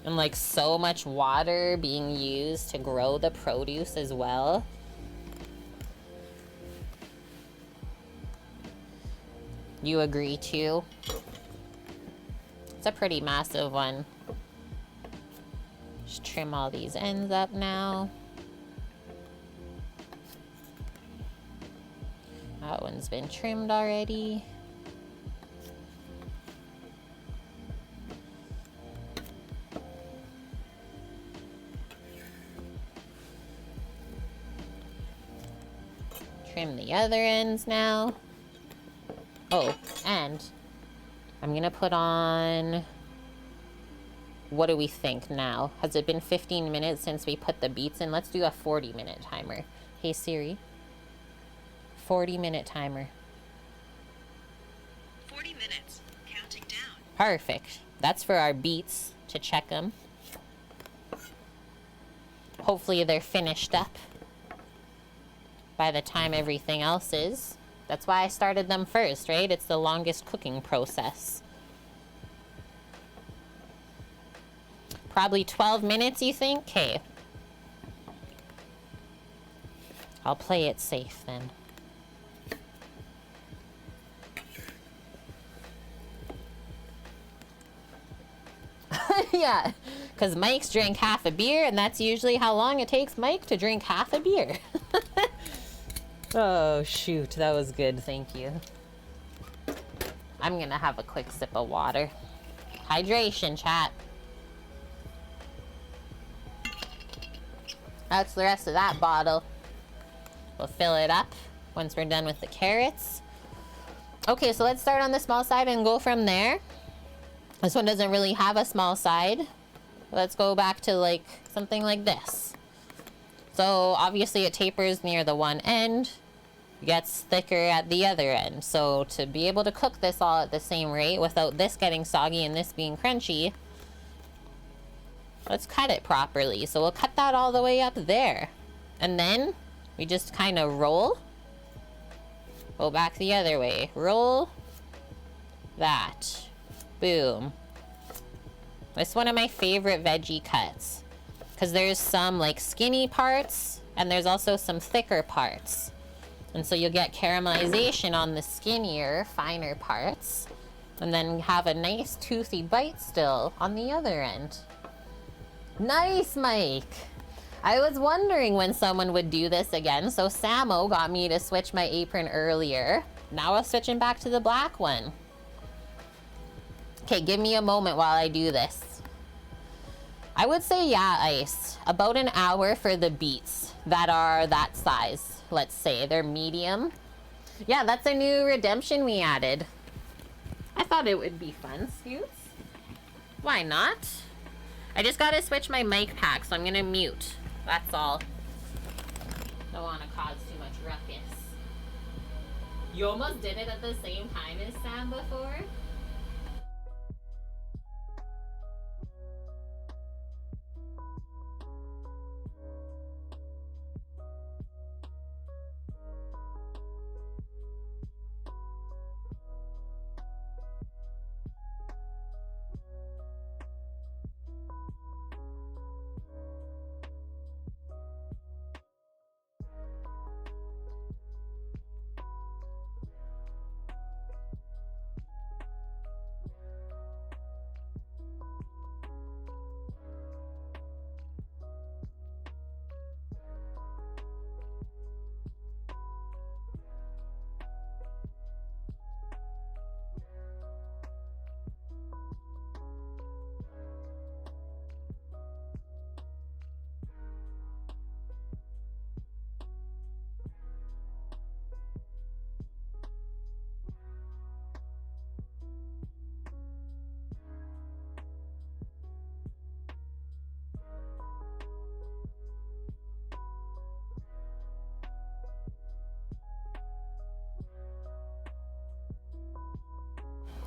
And like so much water being used to grow the produce as well. You agree too? It's a pretty massive one. Just trim all these ends up now. That one's been trimmed already. Trim the other ends now. Oh, and I'm gonna put on, what do we think now? Has it been 15 minutes since we put the beets in? Let's do a 40-minute timer. Hey Siri, 40-minute timer. 40 minutes. Counting down. Perfect. That's for our beets to check them. Hopefully they're finished up by the time everything else is. That's why I started them first, right? It's the longest cooking process. Probably 12 minutes, you think? Okay. I'll play it safe then. Yeah, because Mike's drank half a beer, and that's usually how long it takes Mike to drink half a beer. Oh, shoot. That was good. Thank you. I'm gonna have a quick sip of water. Hydration, chat. That's the rest of that bottle. We'll fill it up once we're done with the carrots. Okay, so let's start on the small side and go from there. This one doesn't really have a small side. Let's go back to like something like this. So obviously it tapers near the one end, gets thicker at the other end. So to be able to cook this all at the same rate without this getting soggy and this being crunchy, let's cut it properly. So we'll cut that all the way up there. And then we just kind of roll. Go back the other way. Roll. That. Boom. It's one of my favorite veggie cuts. Because there's some like skinny parts and there's also some thicker parts. And so you'll get caramelization on the skinnier, finer parts. And then have a nice toothy bite still on the other end. Nice, Mike! I was wondering when someone would do this again, so Samo got me to switch my apron earlier. Now I'm switching back to the black one. Okay, give me a moment while I do this. I would say, yeah, Ice. About an hour for the beets that are that size, let's say. They're medium. Yeah, that's a new redemption we added. I thought it would be fun, Scoots. Why not? I just gotta switch my mic pack, so I'm gonna mute. That's all. Don't want to cause too much ruckus. You almost did it at the same time as Sam before?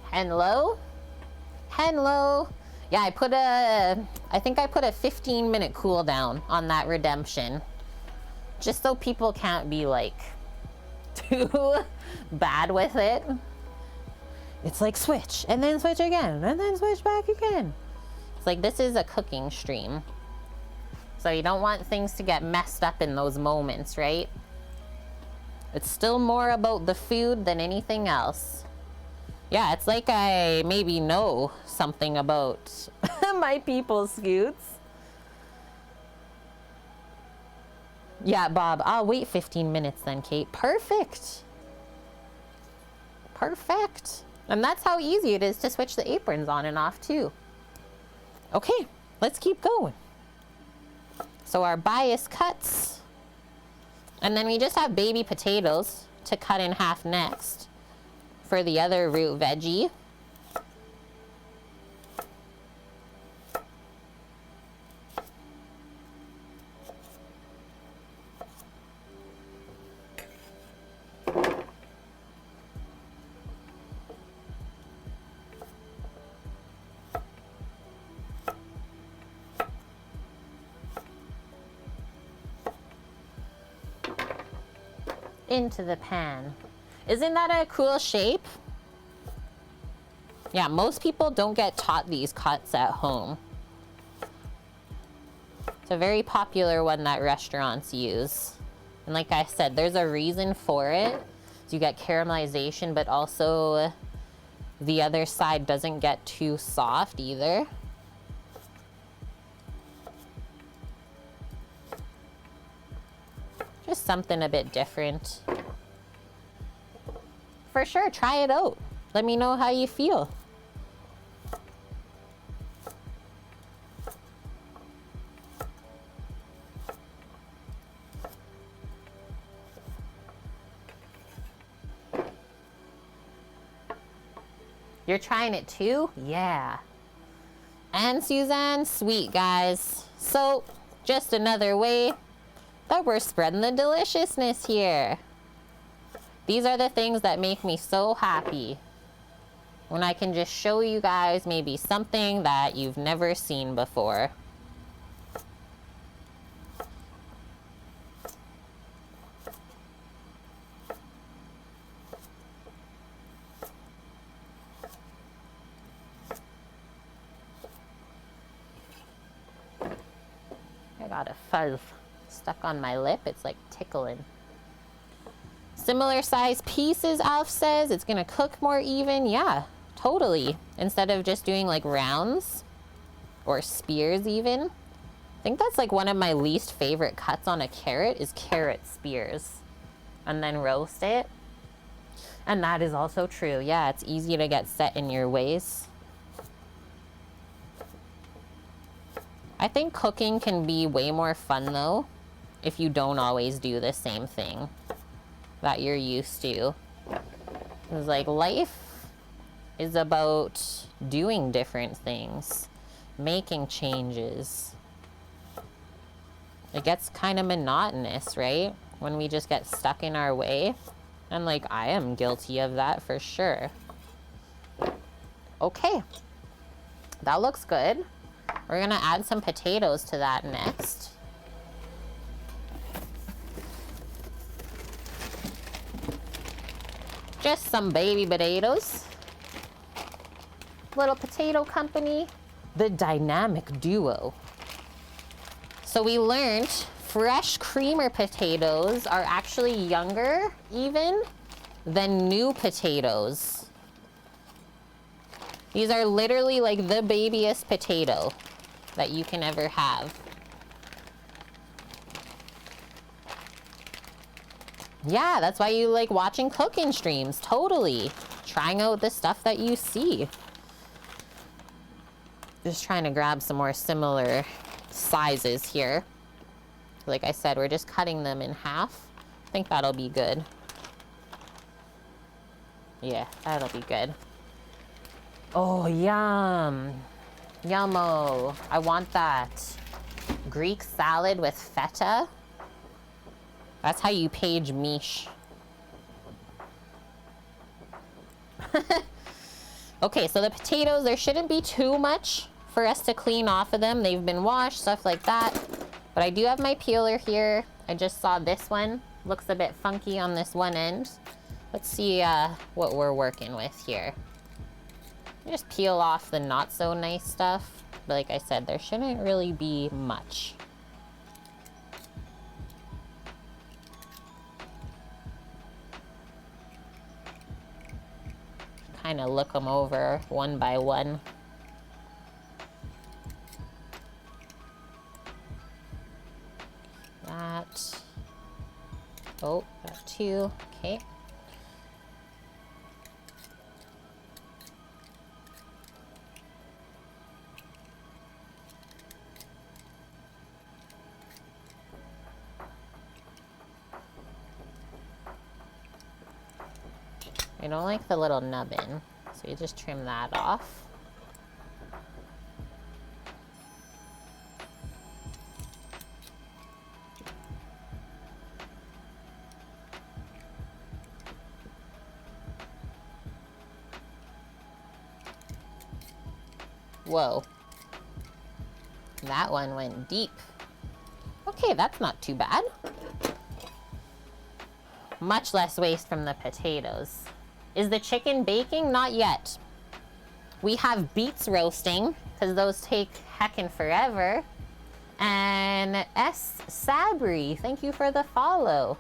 Hello? Hello? Yeah, I think I put a 15-minute cooldown on that redemption. Just so people can't be like too bad with it. It's like switch, and then switch again, and then switch back again. It's like, this is a cooking stream. So you don't want things to get messed up in those moments, right? It's still more about the food than anything else. Yeah, it's like I maybe know something about my people, Scoots. Yeah, Bob, I'll wait 15 minutes then, Kate. Perfect. Perfect. And that's how easy it is to switch the aprons on and off, too. Okay, let's keep going. So our bias cuts. And then we just have baby potatoes to cut in half next for the other root veggie. Into the pan. Isn't that a cool shape? Yeah, most people don't get taught these cuts at home. It's a very popular one that restaurants use. And like I said, there's a reason for it. So you get caramelization, but also the other side doesn't get too soft either. Just something a bit different. For sure, try it out. Let me know how you feel. You're trying it too? Yeah. And Suzanne, sweet guys. So, just another way that we're spreading the deliciousness here. These are the things that make me so happy. When I can just show you guys maybe something that you've never seen before. I got a fuzz stuck on my lip. It's like tickling. Similar size pieces, Alf says. It's gonna cook more even. Yeah, totally. Instead of just doing like rounds or spears even. I think that's like one of my least favorite cuts on a carrot is carrot spears. And then roast it. And that is also true. Yeah, it's easy to get set in your ways. I think cooking can be way more fun though if you don't always do the same thing that you're used to. It's like life is about doing different things, making changes. It gets kind of monotonous, right? When we just get stuck in our way. And like, I am guilty of that for sure. Okay. That looks good. We're gonna add some potatoes to that next. Just some baby potatoes. Little potato company. The dynamic duo. So we learned fresh creamer potatoes are actually younger even than new potatoes. These are literally like the babiest potato that you can ever have. Yeah, that's why you like watching cooking streams. Totally. Trying out the stuff that you see. Just trying to grab some more similar sizes here. Like I said, we're just cutting them in half. I think that'll be good. Yeah, that'll be good. Oh, yum. Yummo. I want that. Greek salad with feta. That's how you page Mish. Okay, so the potatoes, there shouldn't be too much for us to clean off of them. They've been washed, stuff like that. But I do have my peeler here. I just saw this one. Looks a bit funky on this one end. Let's see what we're working with here. Just peel off the not so nice stuff. But like I said, there shouldn't really be much. Kind of look them over one by one. That. Oh, got two. Okay. I don't like the little nubbin, so you just trim that off. Whoa. That one went deep. Okay, that's not too bad. Much less waste from the potatoes. Is the chicken baking? Not yet. We have beets roasting, because those take heckin' forever. And S. Sabri, thank you for the follow.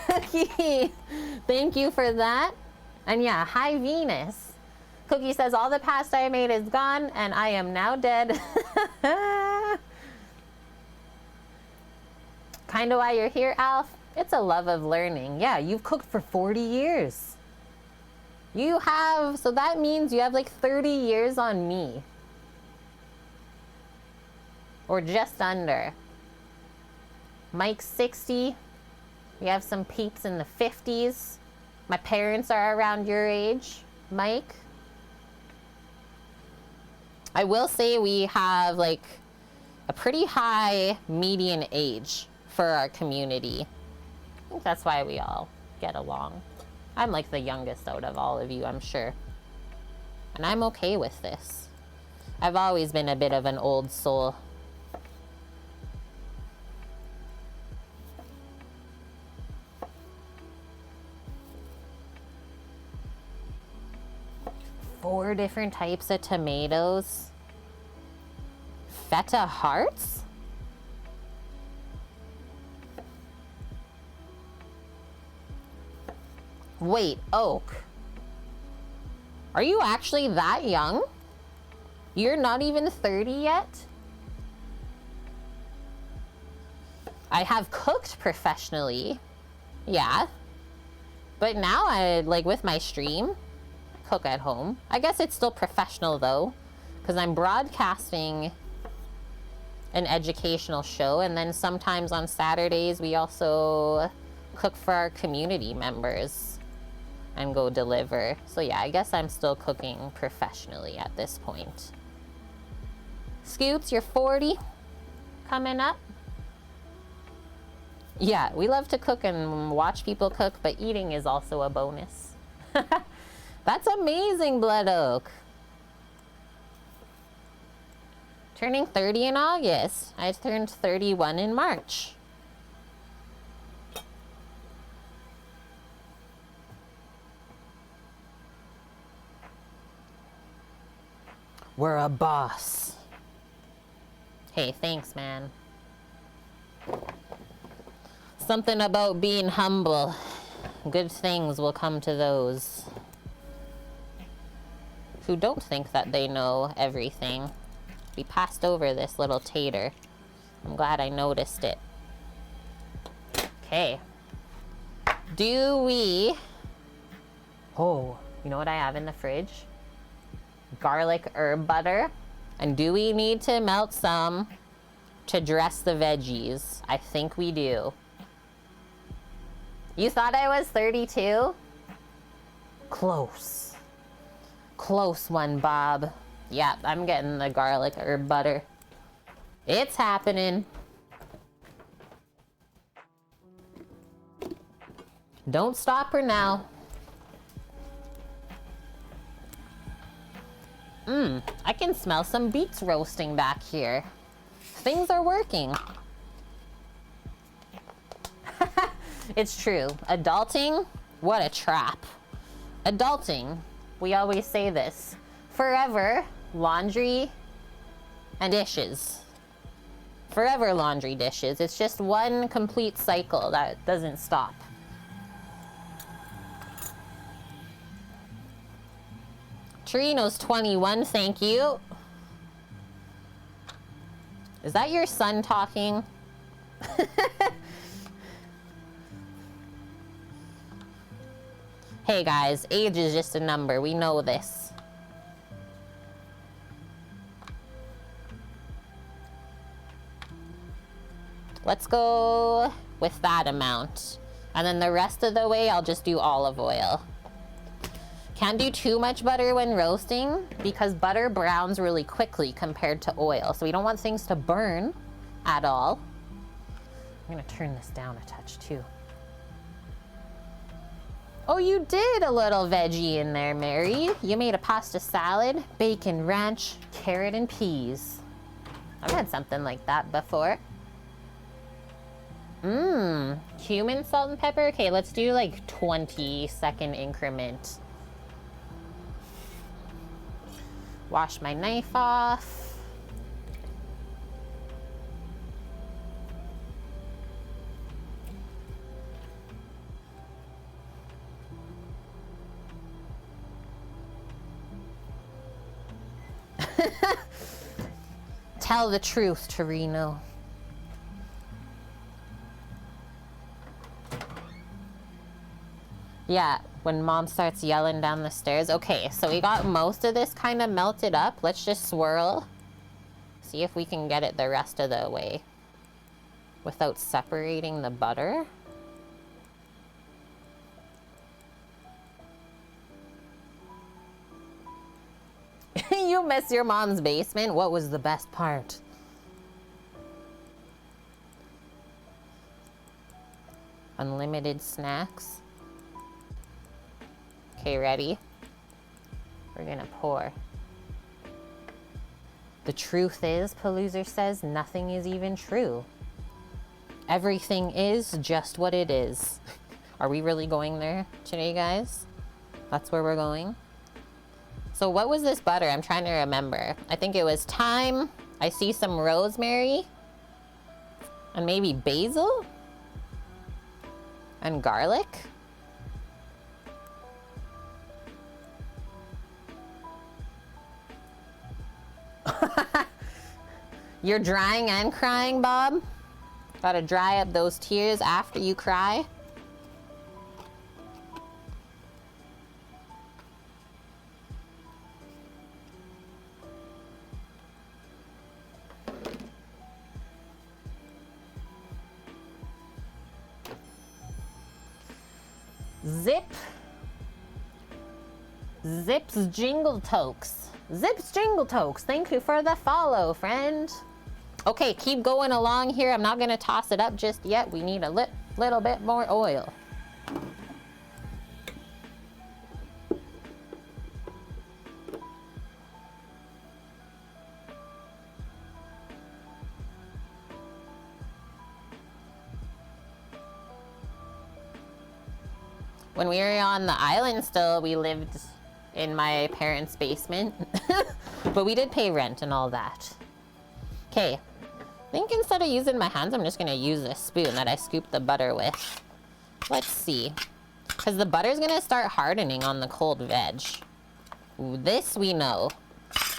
Cookie, thank you for that. And yeah, hi Venus. Cookie says, all the pasta I made is gone, and I am now dead. Kinda why you're here, Alf? It's a love of learning. Yeah, you've cooked for 40 years. You have, so that means you have like 30 years on me. Or just under. Mike's 60. We have some peeps in the 50s. My parents are around your age, Mike. I will say we have like a pretty high median age for our community. I think that's why we all get along. I'm like the youngest out of all of you, I'm sure. And I'm okay with this. I've always been a bit of an old soul. Four different types of tomatoes. Feta hearts? Wait, Oak. Are you actually that young? You're not even 30 yet? I have cooked professionally. Yeah. But now I, like with my stream, cook at home. I guess it's still professional though, because I'm broadcasting an educational show, and then sometimes on Saturdays we also cook for our community members and go deliver. So yeah, I guess I'm still cooking professionally at this point. Scoots, you're 40 coming up. Yeah, we love to cook and watch people cook, but eating is also a bonus. That's amazing, Blood Oak. Turning 30 in August. I turned 31 in March. We're a boss. Hey, thanks, man. Something about being humble. Good things will come to those who don't think that they know everything. We passed over this little tater. I'm glad I noticed it. Okay. Do we... Oh, you know what I have in the fridge? Garlic herb butter. And do we need to melt some to dress the veggies? I think we do. You thought I was 32? Close. Close one, Bob. Yeah, I'm getting the garlic herb butter. It's happening. Don't stop her now. I can smell some beets roasting back here. Things are working. It's true. Adulting, what a trap. Adulting, we always say this. Forever laundry and dishes. Forever laundry dishes. It's just one complete cycle that doesn't stop. Torino's 21, thank you. Is that your son talking? Hey guys, age is just a number. We know this. Let's go with that amount. And then the rest of the way, I'll just do olive oil. Can't do too much butter when roasting because butter browns really quickly compared to oil. So we don't want things to burn at all. I'm gonna turn this down a touch too. Oh, you did a little veggie in there, Mary. You made a pasta salad, bacon ranch, carrot and peas. I've had something like that before. Cumin, salt and pepper. Okay, let's do like 20-second increment. Wash my knife off. Tell the truth, Torino. Yeah, when mom starts yelling down the stairs. Okay, so we got most of this kind of melted up. Let's just swirl. See if we can get it the rest of the way without separating the butter. You miss your mom's basement? What was the best part? Unlimited snacks. Okay, ready? We're gonna pour. The truth is, Paloozer says, nothing is even true. Everything is just what it is. Are we really going there today, guys? That's where we're going? So what was this butter? I'm trying to remember. I think it was thyme. I see some rosemary. And maybe basil? And garlic? You're drying and crying, Bob? Gotta dry up those tears after you cry? Zips Jingle Tokes. Zips Jingle Tokes, thank you for the follow, friend. Okay, keep going along here. I'm not gonna toss it up just yet. We need a little bit more oil. When we were on the island still, we lived in my parents' basement. But we did pay rent and all that. Okay, I think instead of using my hands, I'm just gonna use a spoon that I scooped the butter with. Let's see. Because the butter's gonna start hardening on the cold veg. Ooh, this we know.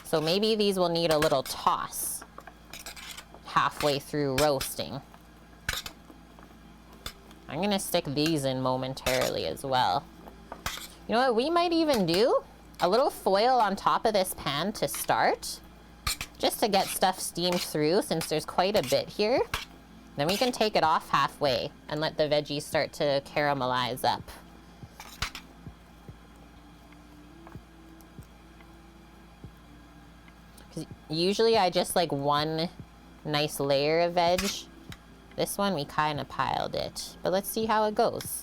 So maybe these will need a little toss halfway through roasting. I'm gonna stick these in momentarily as well. You know what we might even do? A little foil on top of this pan to start, just to get stuff steamed through since there's quite a bit here. Then we can take it off halfway and let the veggies start to caramelize up. Because usually I just like one nice layer of veg. This one, we kind of piled it, but let's see how it goes.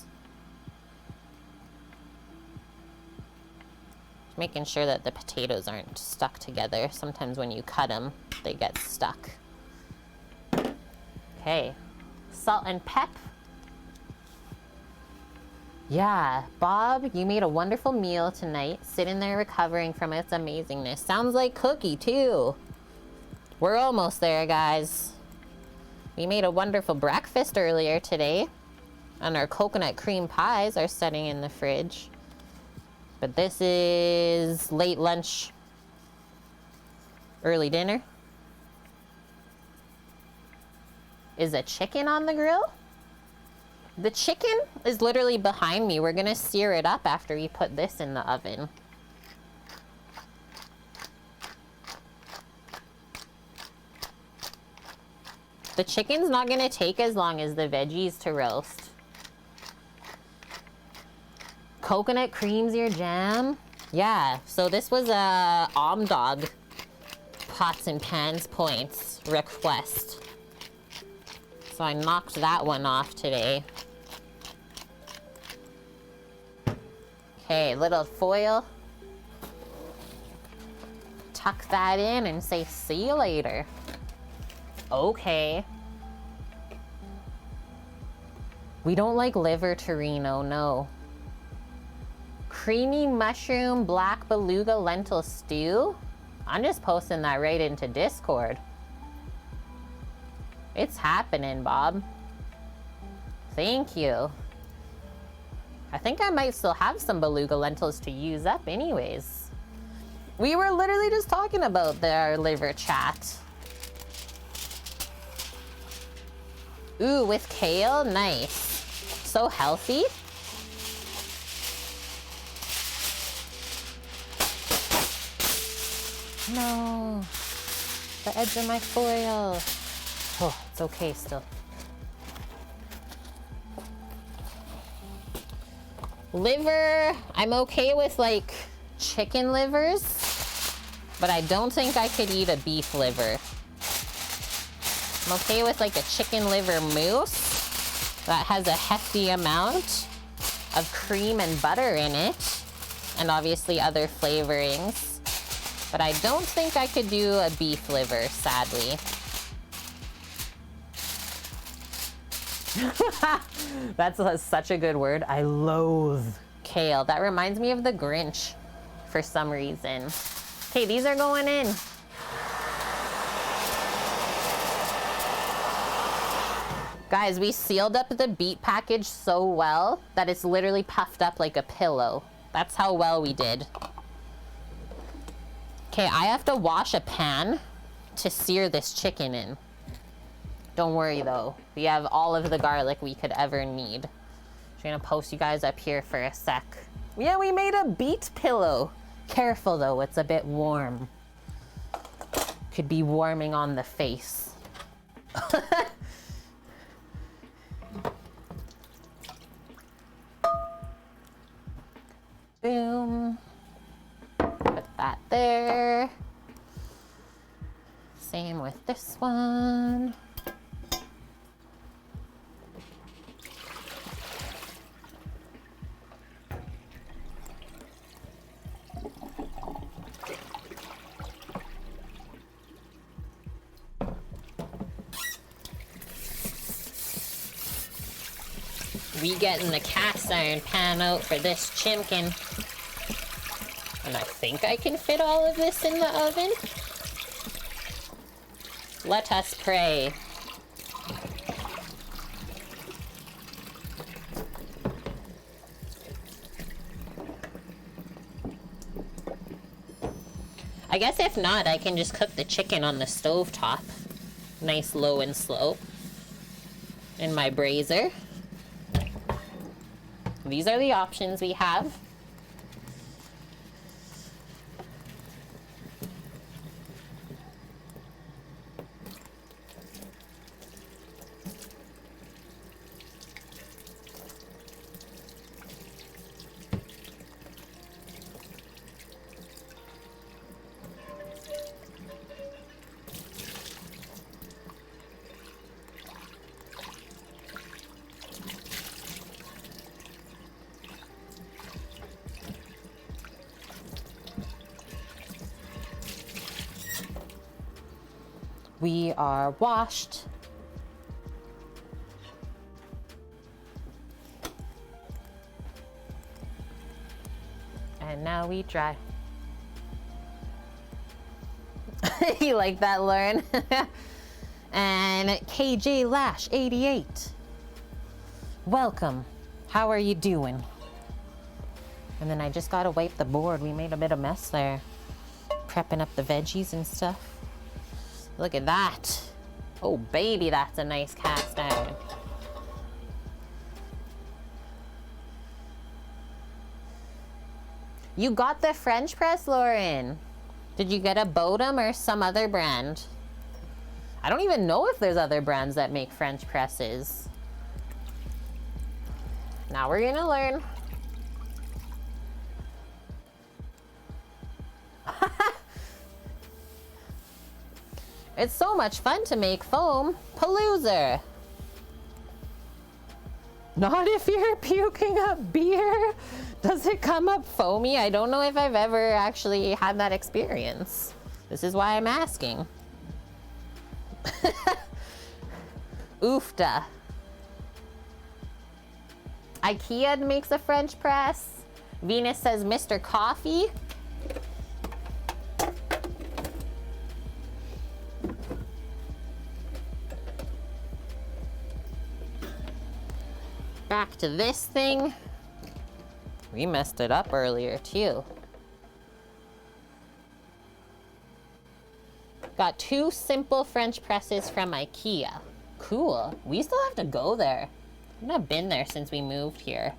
Making sure that the potatoes aren't stuck together. Sometimes when you cut them, they get stuck. Okay, salt and pep. Yeah, Bob, you made a wonderful meal tonight, sitting there recovering from its amazingness. Sounds like Cookie, too. We're almost there, guys. We made a wonderful breakfast earlier today, and our coconut cream pies are setting in the fridge. But this is late lunch, early dinner. Is a chicken on the grill? The chicken is literally behind me. We're gonna sear it up after we put this in the oven. The chicken's not gonna take as long as the veggies to roast. Coconut cream's your jam? Yeah, so this was a Dog Pots and Pans Points request. So I knocked that one off today. Okay, little foil. Tuck that in and say, see you later. Okay. We don't like liver, Torino, no. Creamy mushroom black beluga lentil stew? I'm just posting that right into Discord. It's happening, Bob. Thank you. I think I might still have some beluga lentils to use up anyways. We were literally just talking about their liver chat. Ooh, with kale, nice. So healthy. No, the edge of my foil. Oh, it's okay still. Liver, I'm okay with like chicken livers, but I don't think I could eat a beef liver. I'm okay with like a chicken liver mousse that has a hefty amount of cream and butter in it, and obviously other flavorings. But I don't think I could do a beef liver, sadly. That's such a good word. I loathe kale. That reminds me of the Grinch for some reason. Okay, these are going in. Guys, we sealed up the beet package so well that it's literally puffed up like a pillow. That's how well we did. Okay, I have to wash a pan to sear this chicken in. Don't worry though, we have all of the garlic we could ever need. I'm gonna post you guys up here for a sec. Yeah, we made a beet pillow. Careful though, it's a bit warm. Could be warming on the face. Boom. Put that there. Same with this one. We getting the cast iron pan out for this chimkin. And I think I can fit all of this in the oven. Let us pray. I guess if not, I can just cook the chicken on the stove top. Nice low and slow. In my brazier. These are the options we have. We are washed. And now we dry. You like that, Lauren? And KJ Lash 88. Welcome. How are you doing? And then I just gotta wipe the board. We made a bit of mess there. Prepping up the veggies and stuff. Look at that. Oh, baby, that's a nice cast iron. You got the French press, Lauren. Did you get a Bodum or some other brand? I don't even know if there's other brands that make French presses. Now we're gonna learn. It's so much fun to make foam. Palooza. Not if you're puking up beer. Does it come up foamy? I don't know if I've ever actually had that experience. This is why I'm asking. Oofta. IKEA makes a French press. Venus says Mr. Coffee. Back to this thing. We messed it up earlier too. Got 2 simple French presses from IKEA. Cool. We still have to go there. I've not been there since we moved here.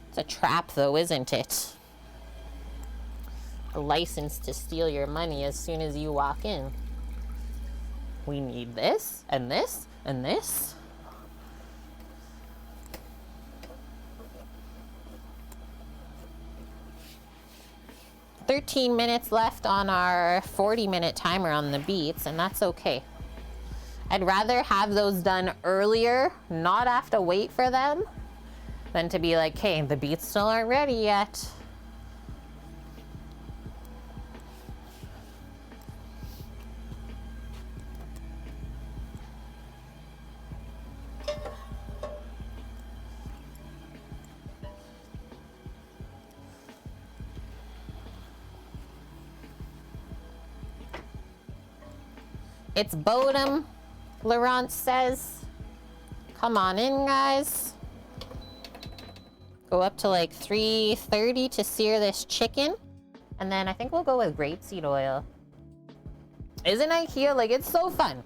It's a trap though, isn't it? A license to steal your money as soon as you walk in. We need this, and this, and this. $13 minutes left on our 40-minute timer on the beets, and that's okay. I'd rather have those done earlier, not have to wait for them, than to be like, hey, the beets still aren't ready yet. It's Bodum, Laurent says. Come on in, guys. Go up to like 330 to sear this chicken. And then I think we'll go with grapeseed oil. Isn't IKEA, like, it's so fun.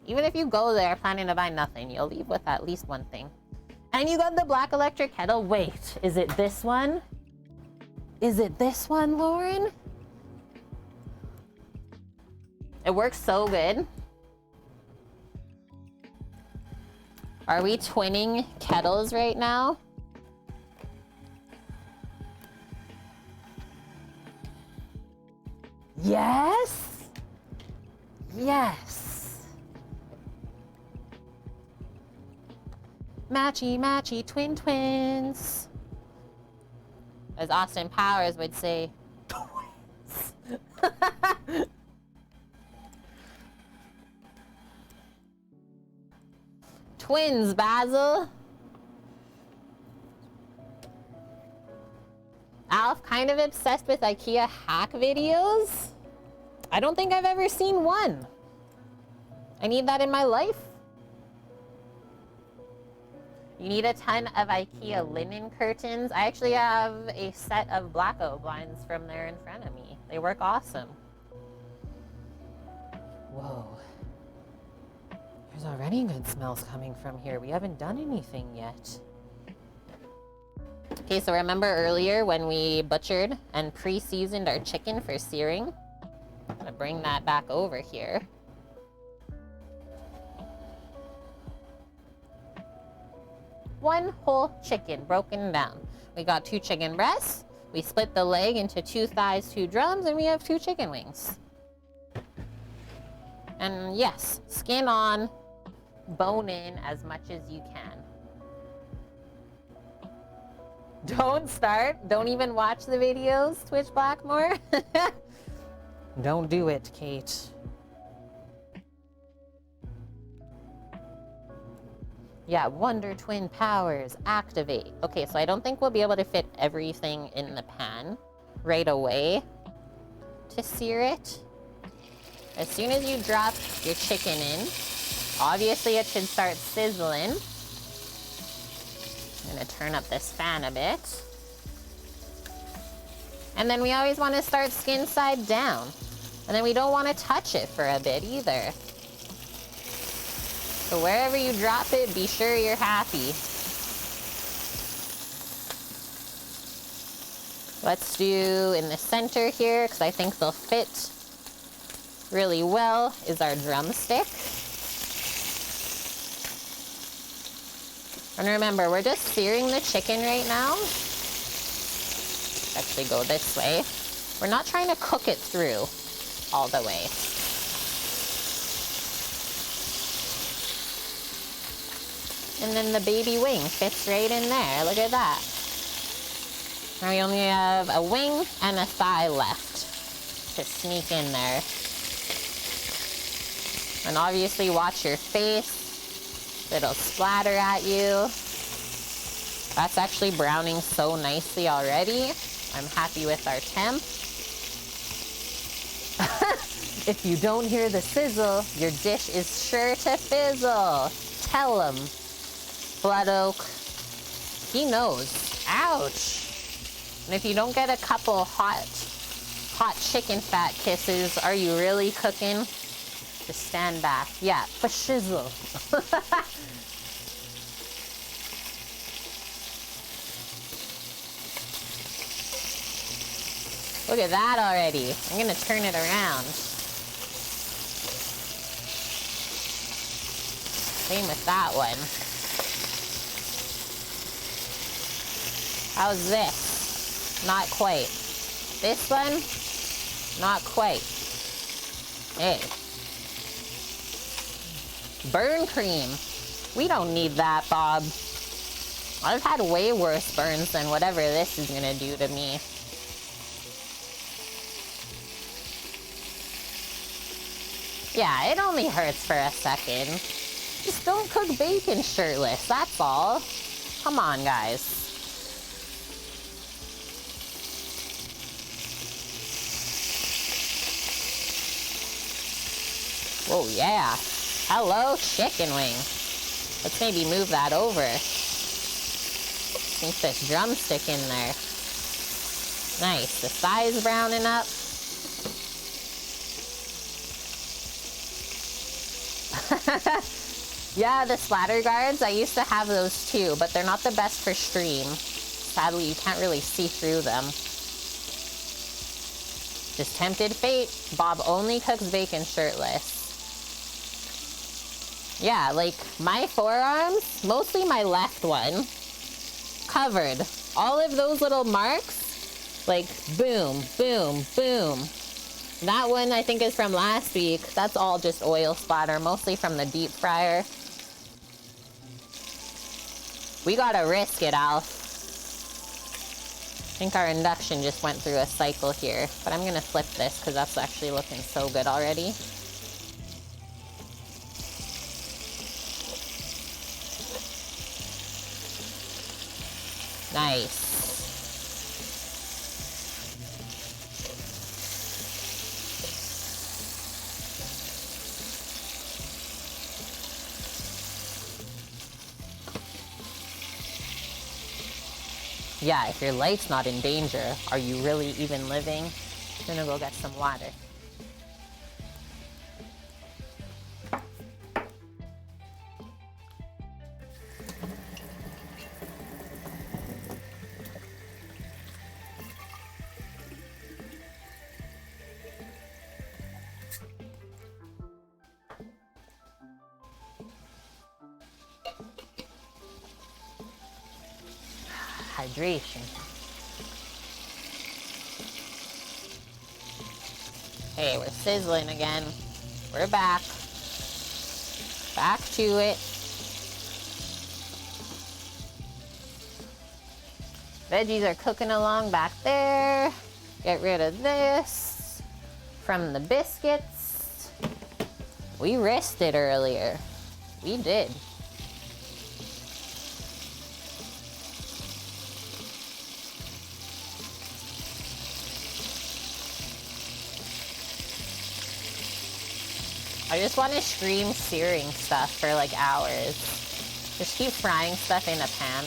Even if you go there planning to buy nothing, you'll leave with at least one thing. And you got the black electric kettle. Wait, is it this one? Is it this one, Lauren? It works so good. Are we twinning kettles right now? Yes? Yes. Matchy, matchy, twin twins. As Austin Powers would say, twins. Twins, Basil. Alf, kind of obsessed with IKEA hack videos. I don't think I've ever seen one. I need that in my life. You need a ton of IKEA linen curtains. I actually have a set of blackout blinds from there in front of me. They work awesome. Whoa. There's already good smells coming from here. We haven't done anything yet. Okay, so remember earlier when we butchered and pre-seasoned our chicken for searing? I'm gonna bring that back over here. One whole chicken broken down. We got 2 chicken breasts. We split the leg into 2 thighs, 2 drums, and we have 2 chicken wings. And yes, skin on, bone in as much as you can. Don't start. Don't even watch the videos, Twitch Blackmore. Don't do it, Kate. Yeah, Wonder Twin powers, activate. Okay, so I don't think we'll be able to fit everything in the pan right away to sear it. As soon as you drop your chicken in, obviously it should start sizzling. I'm gonna turn up this fan a bit. And then we always wanna start skin side down. And then we don't wanna touch it for a bit either. So wherever you drop it, be sure you're happy. Let's do in the center here, because I think they'll fit really well, is our drumstick. And remember, we're just searing the chicken right now. Actually go this way. We're not trying to cook it through all the way. And then the baby wing fits right in there. Look at that. Now we only have a wing and a thigh left to sneak in there. And obviously watch your face. It'll splatter at you. That's actually browning so nicely already. I'm happy with our temp. If you don't hear the sizzle, your dish is sure to fizzle. Tell him. Blood Oak. He knows. Ouch. And if you don't get a couple hot chicken fat kisses, are you really cooking? Just stand back. Yeah, for shizzle. Look at that already. I'm gonna turn it around. Same with that one. How's this? Not quite. This one? Not quite. Hey. Burn cream. We don't need that, Bob. I've had way worse burns than whatever this is gonna do to me. Yeah, it only hurts for a second. Just don't cook bacon shirtless, that's all. Come on, guys. Oh yeah. Hello, chicken wing. Let's maybe move that over. Sink this drumstick in there. Nice. The thigh's browning up. Yeah, the splatter guards, I used to have those too, but they're not the best for stream. Sadly, you can't really see through them. Just tempted fate. Bob only cooks bacon shirtless. Yeah, like my forearms, mostly my left one, covered. All of those little marks, like boom, boom, boom. That one I think is from last week. That's all just oil splatter, mostly from the deep fryer. We gotta risk it, Alf. I think our induction just went through a cycle here, but I'm gonna flip this because that's actually looking so good already. Nice. Yeah, if your life's not in danger, are you really even living? I'm gonna go get some water. Hydration. Hey, we're sizzling again. We're back. Back to it. Veggies are cooking along back there. Get rid of this from the biscuits. We risked it earlier. We did. I just want to scream searing stuff for like hours. Just keep frying stuff in a pan.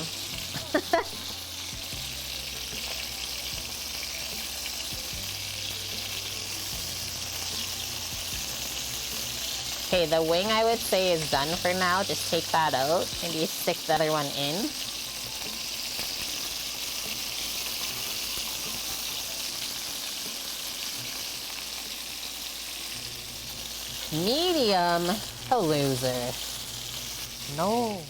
Okay, the wing I would say is done for now. Just take that out. Maybe stick the other one in. Medium? A loser. No.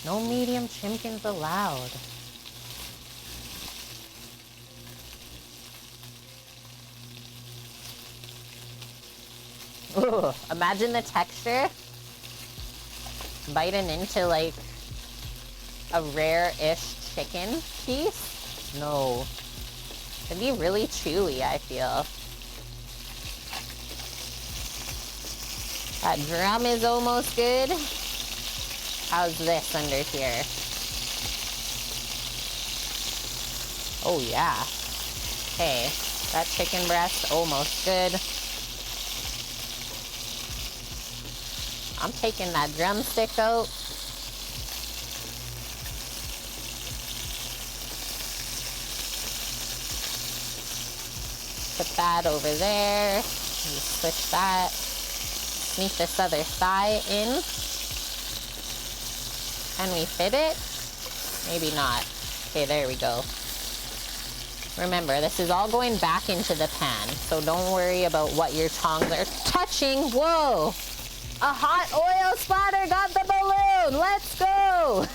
No medium chimkins allowed. Ooh, imagine the texture. Biting into like a rare-ish chicken piece. No. It'd be really chewy, I feel. That drum is almost good. How's this under here? Oh yeah. Okay, that chicken breast almost good. I'm taking that drumstick out. Put that over there. Just switch that. Sneak this other thigh in. Can we fit it? Maybe not. Okay, there we go. Remember, this is all going back into the pan, so don't worry about what your tongs are touching. Whoa! A hot oil splatter got the balloon! Let's go!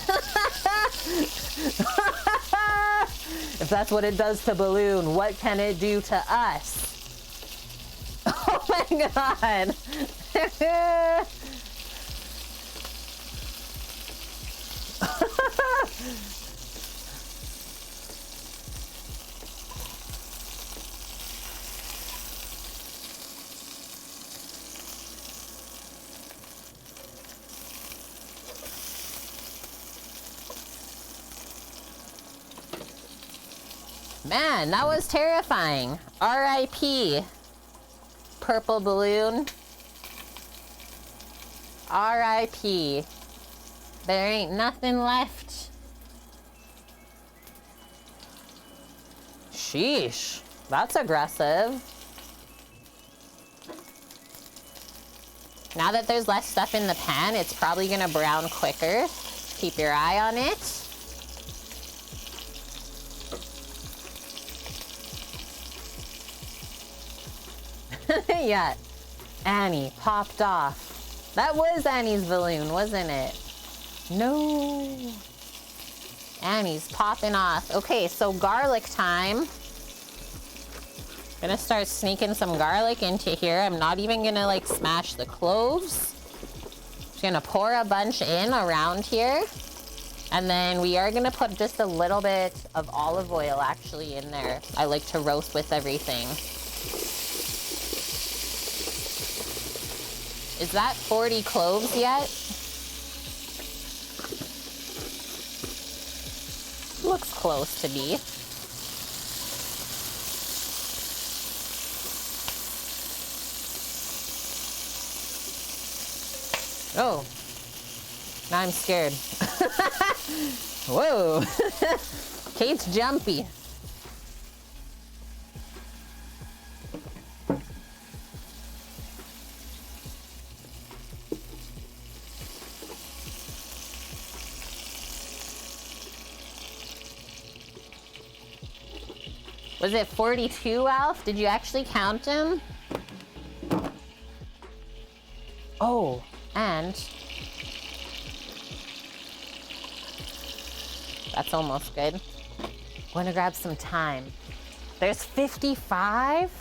If that's what it does to balloon, what can it do to us? Oh my god! Man, that was terrifying. R.I.P. Purple balloon. R.I.P. There ain't nothing left. Sheesh. That's aggressive. Now that there's less stuff in the pan, it's probably gonna brown quicker. Keep your eye on it. Yeah, Annie popped off. That was Annie's balloon, wasn't it? No. Annie's popping off. Okay, so garlic time. Gonna start sneaking some garlic into here. I'm not even gonna like smash the cloves. Just gonna pour a bunch in around here. And then we are gonna put just a little bit of olive oil actually in there. I like to roast with everything. Is that 40 cloves yet? Looks close to be. Oh, now I'm scared. Whoa, Kate's jumpy. Was it 42, Alf? Did you actually count them? Oh, and that's almost good. I'm gonna grab some thyme. There's 55?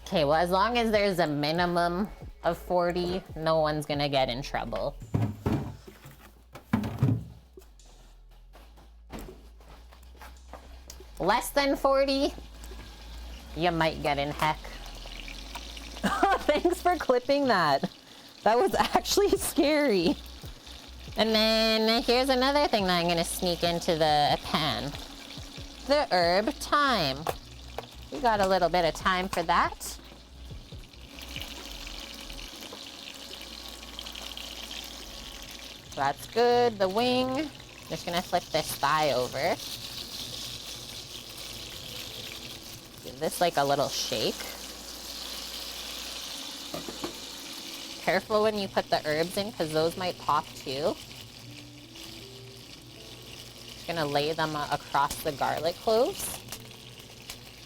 Okay, well, as long as there's a minimum of 40, no one's gonna get in trouble. Less than 40, you might get in heck. Thanks for clipping that. That was actually scary. And then here's another thing that I'm gonna sneak into the pan. The herb thyme. We got a little bit of thyme for that. That's good, the wing. Just gonna flip this thigh over. Give this like a little shake. Careful when you put the herbs in because those might pop too. Just gonna lay them across the garlic cloves.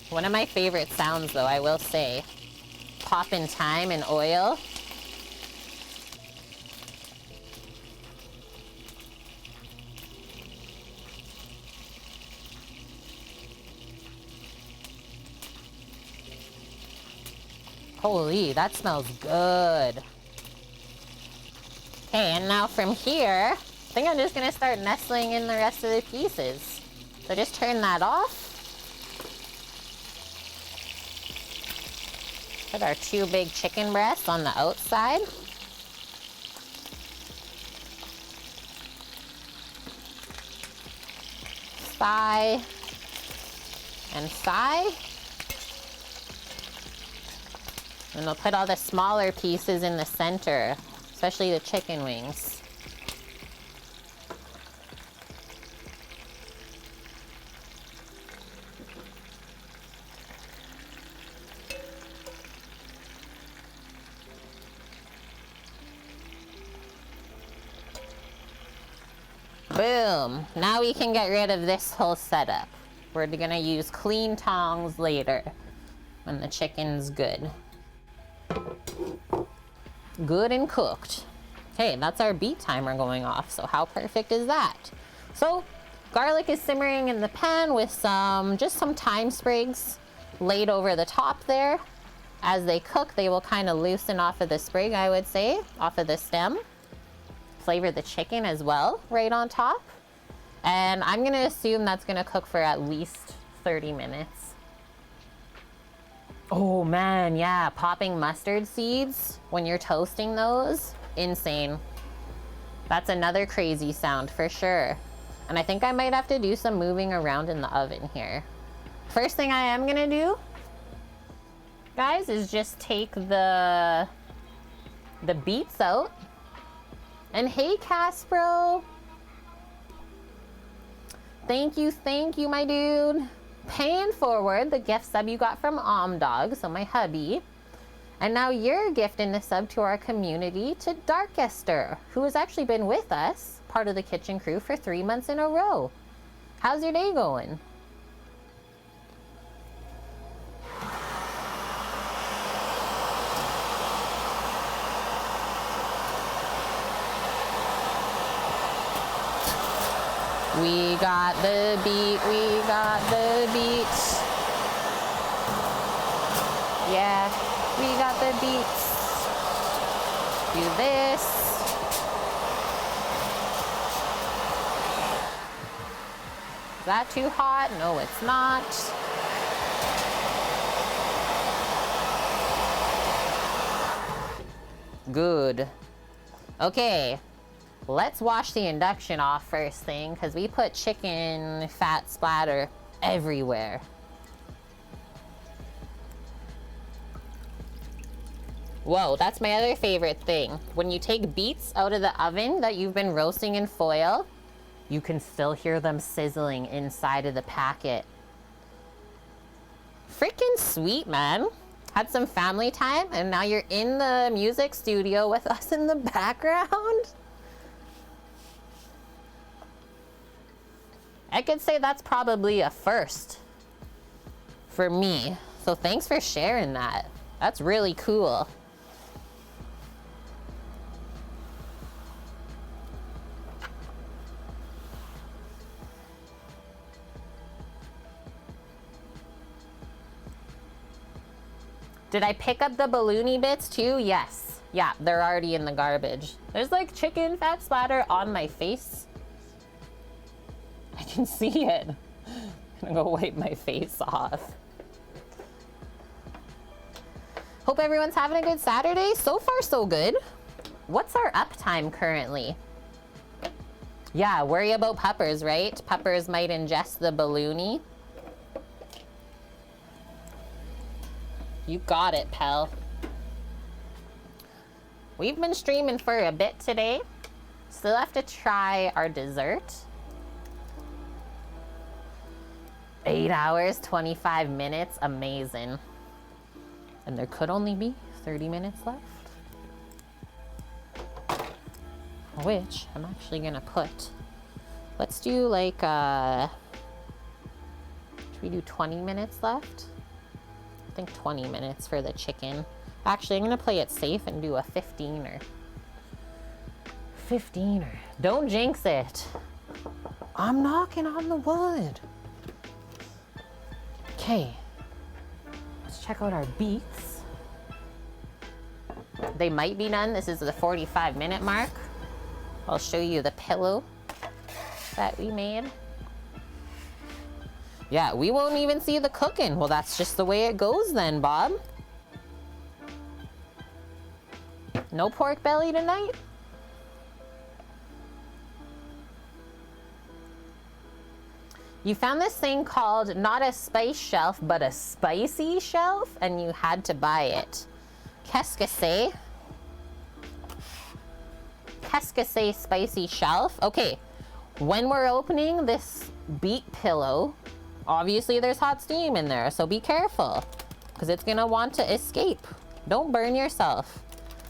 One of my favorite sounds though, I will say, popping thyme and oil. Holy, that smells good. Okay, and now from here, I think I'm just gonna start nestling in the rest of the pieces. So just turn that off. Put our 2 big chicken breasts on the outside. Thigh and thigh. And we'll put all the smaller pieces in the center, especially the chicken wings. Boom. Now we can get rid of this whole setup. We're gonna use clean tongs later when the chicken's good. Good and cooked. Okay, that's our beat timer going off. So how perfect is that? So garlic is simmering in the pan with just some thyme sprigs laid over the top there. As they cook, they will kind of loosen off of the sprig, I would say, off of the stem. Flavor the chicken as well, right on top. And I'm gonna assume that's gonna cook for at least 30 minutes. Oh man, yeah, popping mustard seeds when you're toasting those, insane. That's another crazy sound for sure. And I think I might have to do some moving around in the oven here. First thing I am gonna do, guys, is just take the beets out. And hey, Caspro. Thank you, my dude. Paying forward the gift sub you got from Dog, so my hubby. And now you're gifting the sub to our community to Darkester, who has actually been with us, part of the kitchen crew, for 3 months in a row. How's your day going? We got the beat, we got the beat. We got the beets. Do this. Is that too hot? No, it's not. Good. Okay, let's wash the induction off first thing, because we put chicken fat splatter everywhere. Whoa, that's my other favorite thing. When you take beets out of the oven that you've been roasting in foil, you can still hear them sizzling inside of the packet. Freaking sweet, man. Had some family time, and now you're in the music studio with us in the background. I could say that's probably a first for me. So thanks for sharing that. That's really cool. Did I pick up the balloony bits too? Yes. Yeah, they're already in the garbage. There's like chicken fat splatter on my face. I can see it. I'm gonna go wipe my face off. Hope everyone's having a good Saturday. So far, so good. What's our uptime currently? Yeah, worry about puppers, right? Puppers might ingest the balloony. You got it, pal. We've been streaming for a bit today. Still have to try our dessert. 8 hours, 25 minutes, amazing. And there could only be 30 minutes left. Which I'm actually gonna put. Let's do like, should we do 20 minutes left? I think 20 minutes for the chicken. Actually, I'm gonna play it safe and do a 15er. 15er. Don't jinx it. I'm knocking on the wood. Okay. Let's check out our beets. They might be done. This is the 45-minute mark. I'll show you the pillow that we made. Yeah, we won't even see the cooking. Well, that's just the way it goes then, Bob. No pork belly tonight? You found this thing called not a spice shelf, but a spicy shelf, and you had to buy it. Qu'est-ce que c'est? Qu'est-ce que c'est spicy shelf? Okay, when we're opening this beet pillow, obviously there's hot steam in there, so be careful, because it's gonna want to escape. Don't burn yourself.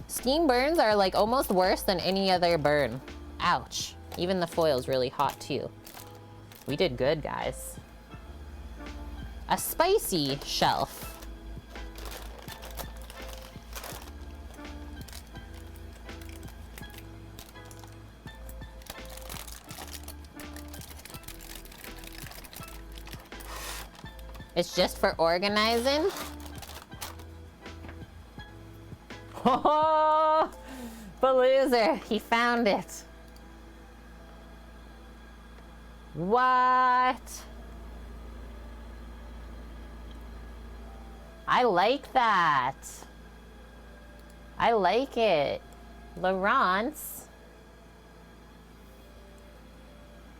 Steam burns are like almost worse than any other burn. Ouch. Even the foil's really hot too. We did good, guys. A spicy shelf. It's just for organizing. Oh, the loser, he found it. What? I like that. I like it. Laurence.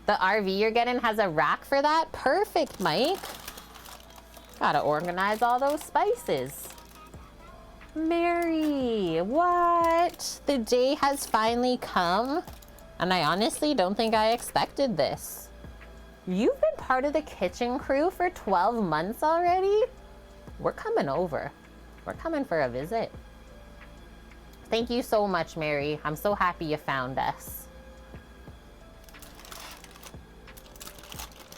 The RV you're getting has a rack for that? Perfect, Mike. Gotta organize all those spices. Mary, what? The day has finally come, and I honestly don't think I expected this. You've been part of the kitchen crew for 12 months already? We're coming over. We're coming for a visit. Thank you so much, Mary. I'm so happy you found us.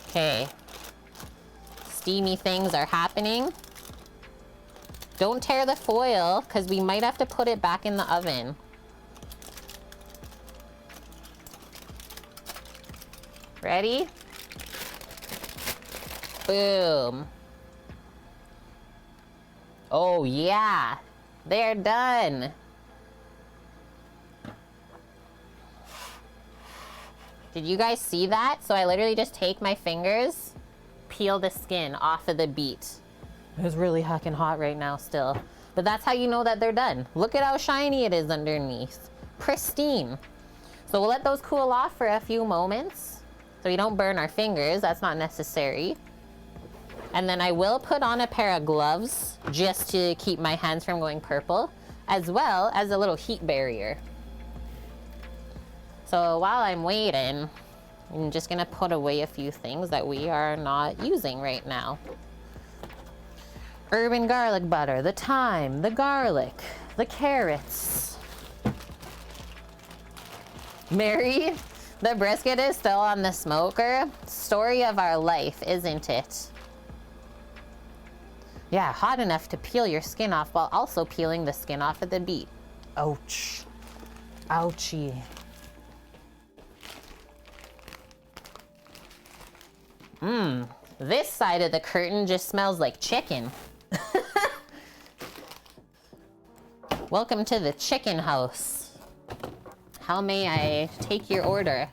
Okay. Steamy things are happening. Don't tear the foil, because we might have to put it back in the oven. Ready? Boom. Oh, yeah. They're done. Did you guys see that? So I literally just take my fingers, peel the skin off of the beet. It's really heckin' hot right now still. But that's how you know that they're done. Look at how shiny it is underneath. Pristine. So we'll let those cool off for a few moments so we don't burn our fingers. That's not necessary. And then I will put on a pair of gloves just to keep my hands from going purple, as well as a little heat barrier. So while I'm waiting, I'm just gonna put away a few things that we are not using right now. Herb and garlic butter, the thyme, the garlic, the carrots. Mary, the brisket is still on the smoker. Story of our life, isn't it? Yeah, hot enough to peel your skin off while also peeling the skin off of the beet. Ouch. Ouchie. This side of the curtain just smells like chicken. Welcome to the chicken house. How may I take your order?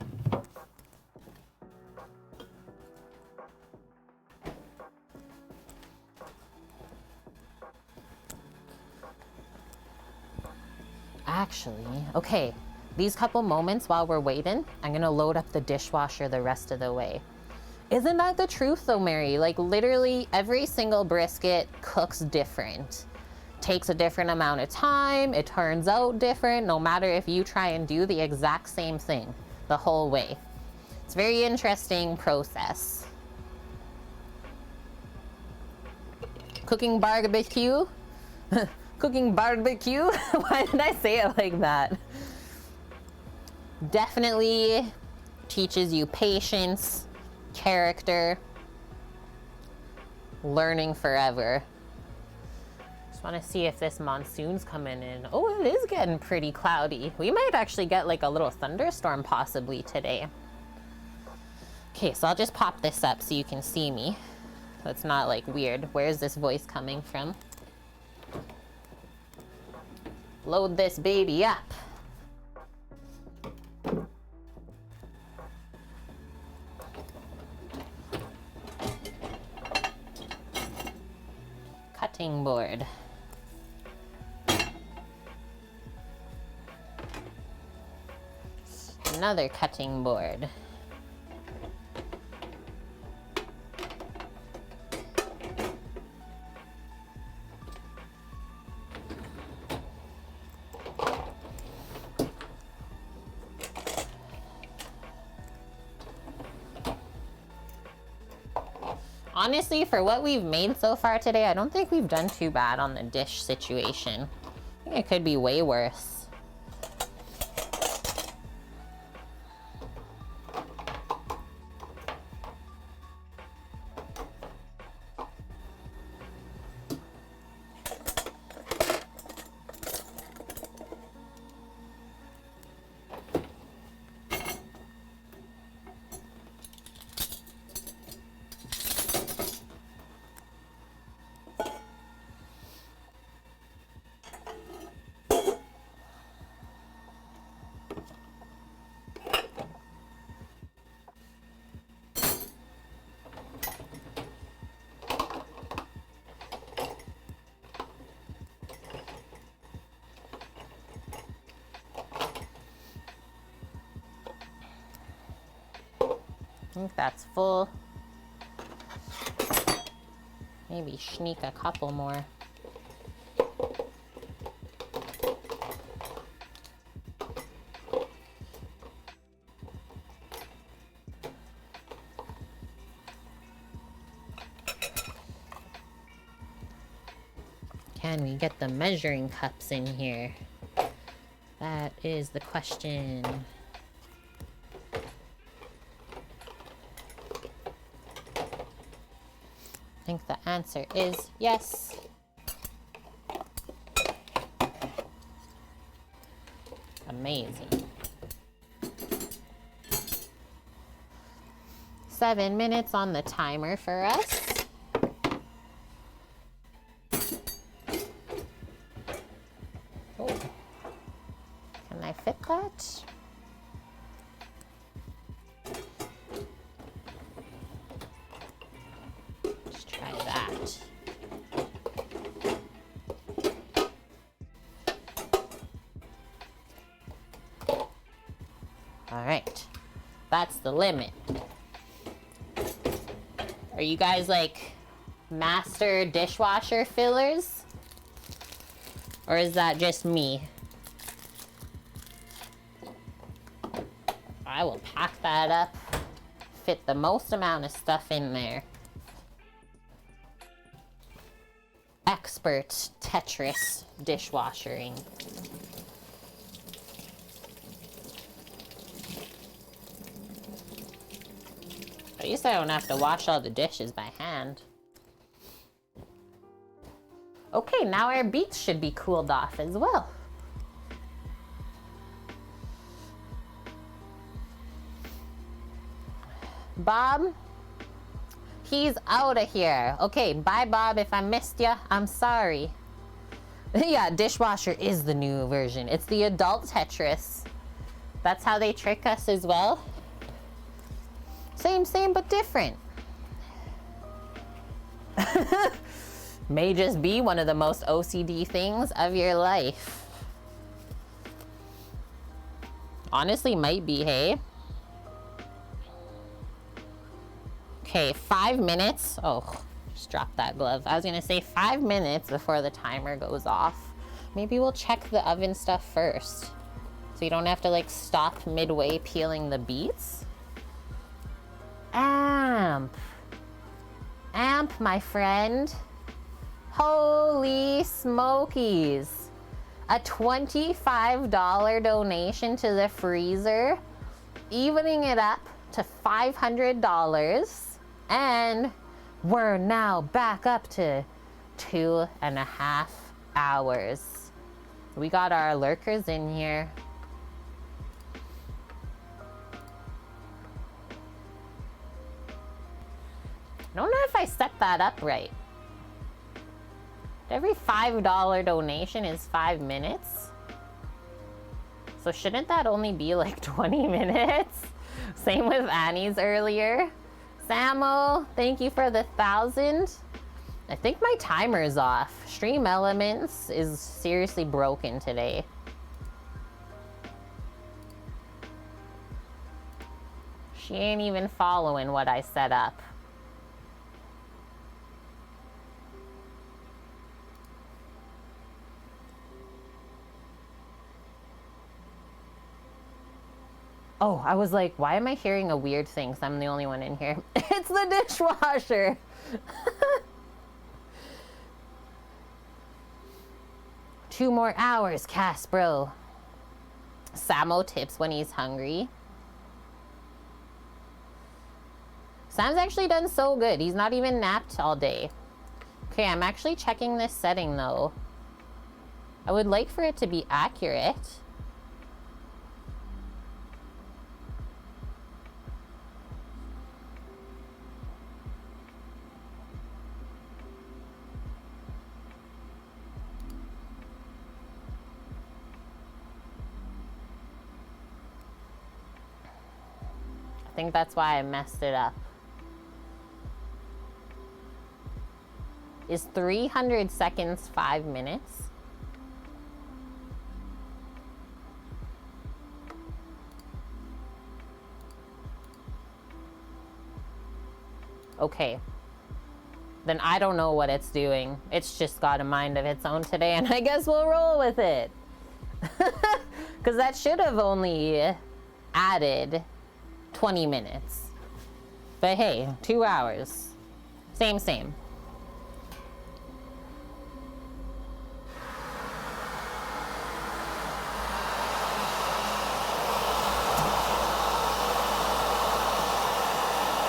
Actually, okay, these couple moments while we're waiting, I'm gonna load up the dishwasher the rest of the way. Isn't that the truth though, Mary? Like literally every single brisket cooks different. Takes a different amount of time, it turns out different, no matter if you try and do the exact same thing the whole way. It's a very interesting process. Cooking barbecue? Cooking barbecue? Why did I say it like that? Definitely teaches you patience, character, learning forever. Just want to see if this monsoon's coming in. Oh, it is getting pretty cloudy. We might actually get like a little thunderstorm possibly today. Okay, so I'll just pop this up so you can see me. So it's not like weird. Where's this voice coming from? Load this baby up. Cutting board. Another cutting board. Honestly, for what we've made so far today, I don't think we've done too bad on the dish situation. I think it could be way worse. I think that's full. Maybe sneak a couple more. Can we get the measuring cups in here? That is the question. I think the answer is yes. Amazing. 7 minutes on the timer for us. that. Let's try that. All right, that's the limit. Are you guys like master dishwasher fillers? Or is that just me? I will pack that up, fit the most amount of stuff in there. Expert Tetris dishwashering. At least I don't have to wash all the dishes by hand. Okay, now our beets should be cooled off as well. Bob, he's out of here. Okay, bye Bob, if I missed ya, I'm sorry. Yeah, dishwasher is the new version. It's the adult Tetris. That's how they trick us as well. Same, but different. May just be one of the most OCD things of your life. Honestly, might be, hey? Okay, 5 minutes. Oh, just dropped that glove. I was gonna say 5 minutes before the timer goes off. Maybe we'll check the oven stuff first, so you don't have to like stop midway peeling the beets. Amp, my friend. Holy smokies. A $25 donation to the freezer, evening it up to $500. And we're now back up to 2.5 hours. We got our lurkers in here. I don't know if I set that up right. Every $5 donation is 5 minutes. So shouldn't that only be like 20 minutes? Same with Annie's earlier. Samo, thank you for the 1,000. I think my timer is off. Stream Elements is seriously broken today. She ain't even following what I set up. Oh, I was like, why am I hearing a weird thing? 'Cause I'm the only one in here. It's the dishwasher. 2 more hours, Cass, bro. Samo tips when he's hungry. Sam's actually done so good. He's not even napped all day. Okay, I'm actually checking this setting though. I would like for it to be accurate. I think that's why I messed it up. Is 300 seconds 5 minutes? Okay. Then I don't know what it's doing. It's just got a mind of its own today, and I guess we'll roll with it. Because that should have only added 20 minutes. But hey, 2 hours. Same.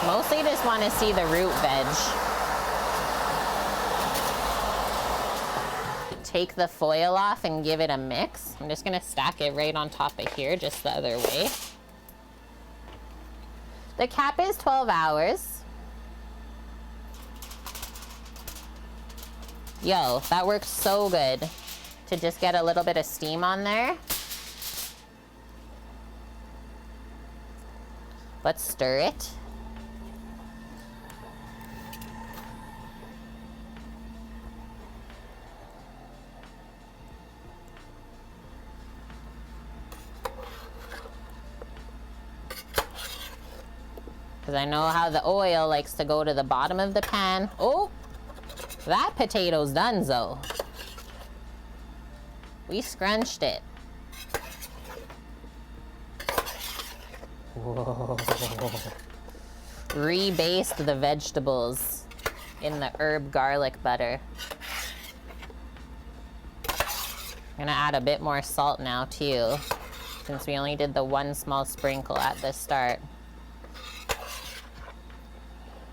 Mostly just want to see the root veg. Take the foil off and give it a mix. I'm just gonna stack it right on top of here, just the other way. The cap is 12 hours. Yo, that works so good to just get a little bit of steam on there. Let's stir it. Because I know how the oil likes to go to the bottom of the pan. Oh, that potato's donezo. We scrunched it. Whoa. Rebased the vegetables in the herb garlic butter. I'm gonna add a bit more salt now too, since we only did the one small sprinkle at the start.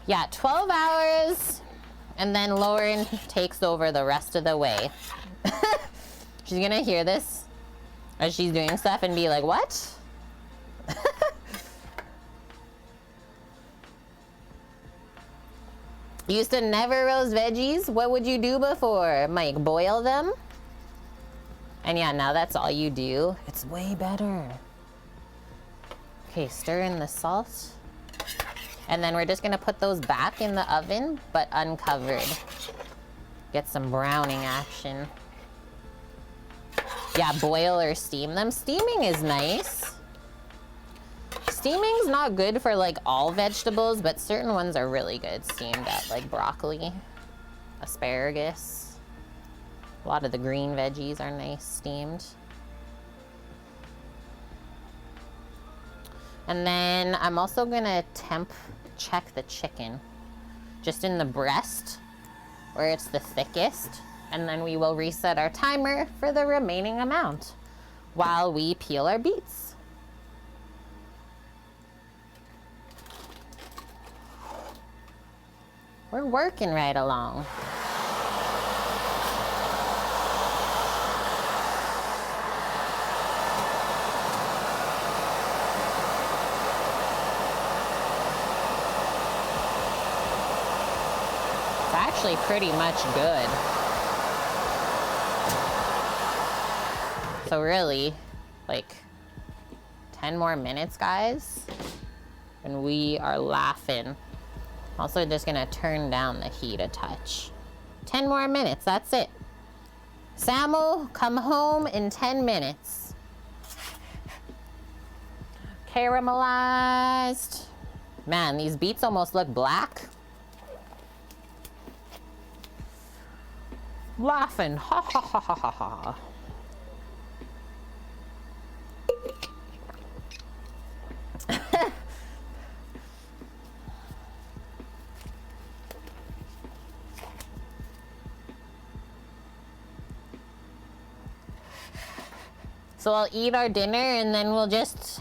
Yeah, 12 hours, and then Lauren takes over the rest of the way. She's gonna hear this as she's doing stuff and be like, what? You used to never roast veggies? What would you do before, Mike? Boil them? And yeah, now that's all you do. It's way better. Okay, stir in the salt. And then we're just gonna put those back in the oven, but uncovered. Get some browning action. Yeah, boil or steam them. Steaming is nice. Steaming's not good for like all vegetables, but certain ones are really good steamed at, like broccoli, asparagus. A lot of the green veggies are nice steamed. And then I'm also gonna temp check the chicken, just in the breast where it's the thickest, and then we will reset our timer for the remaining amount while we peel our beets. We're working right along. It's actually pretty much good. So really, like 10 more minutes, guys, and we are laughing. Also just gonna turn down the heat a touch. 10 more minutes, that's it. Sam will come home in 10 minutes. Caramelized. Man, these beets almost look black. Laughing, ha ha ha ha ha ha. So I'll eat our dinner and then we'll just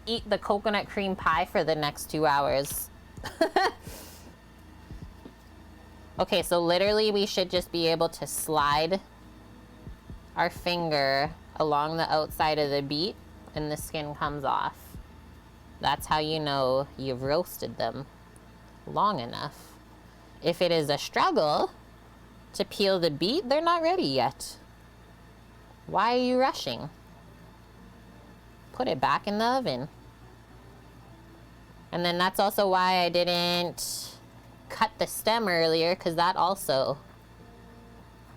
eat the coconut cream pie for the next 2 hours. Okay, so literally we should just be able to slide our finger along the outside of the beet and the skin comes off. That's how you know you've roasted them long enough. If it is a struggle to peel the beet, they're not ready yet. Why are you rushing? Put it back in the oven. And then that's also why I didn't cut the stem earlier, because that also,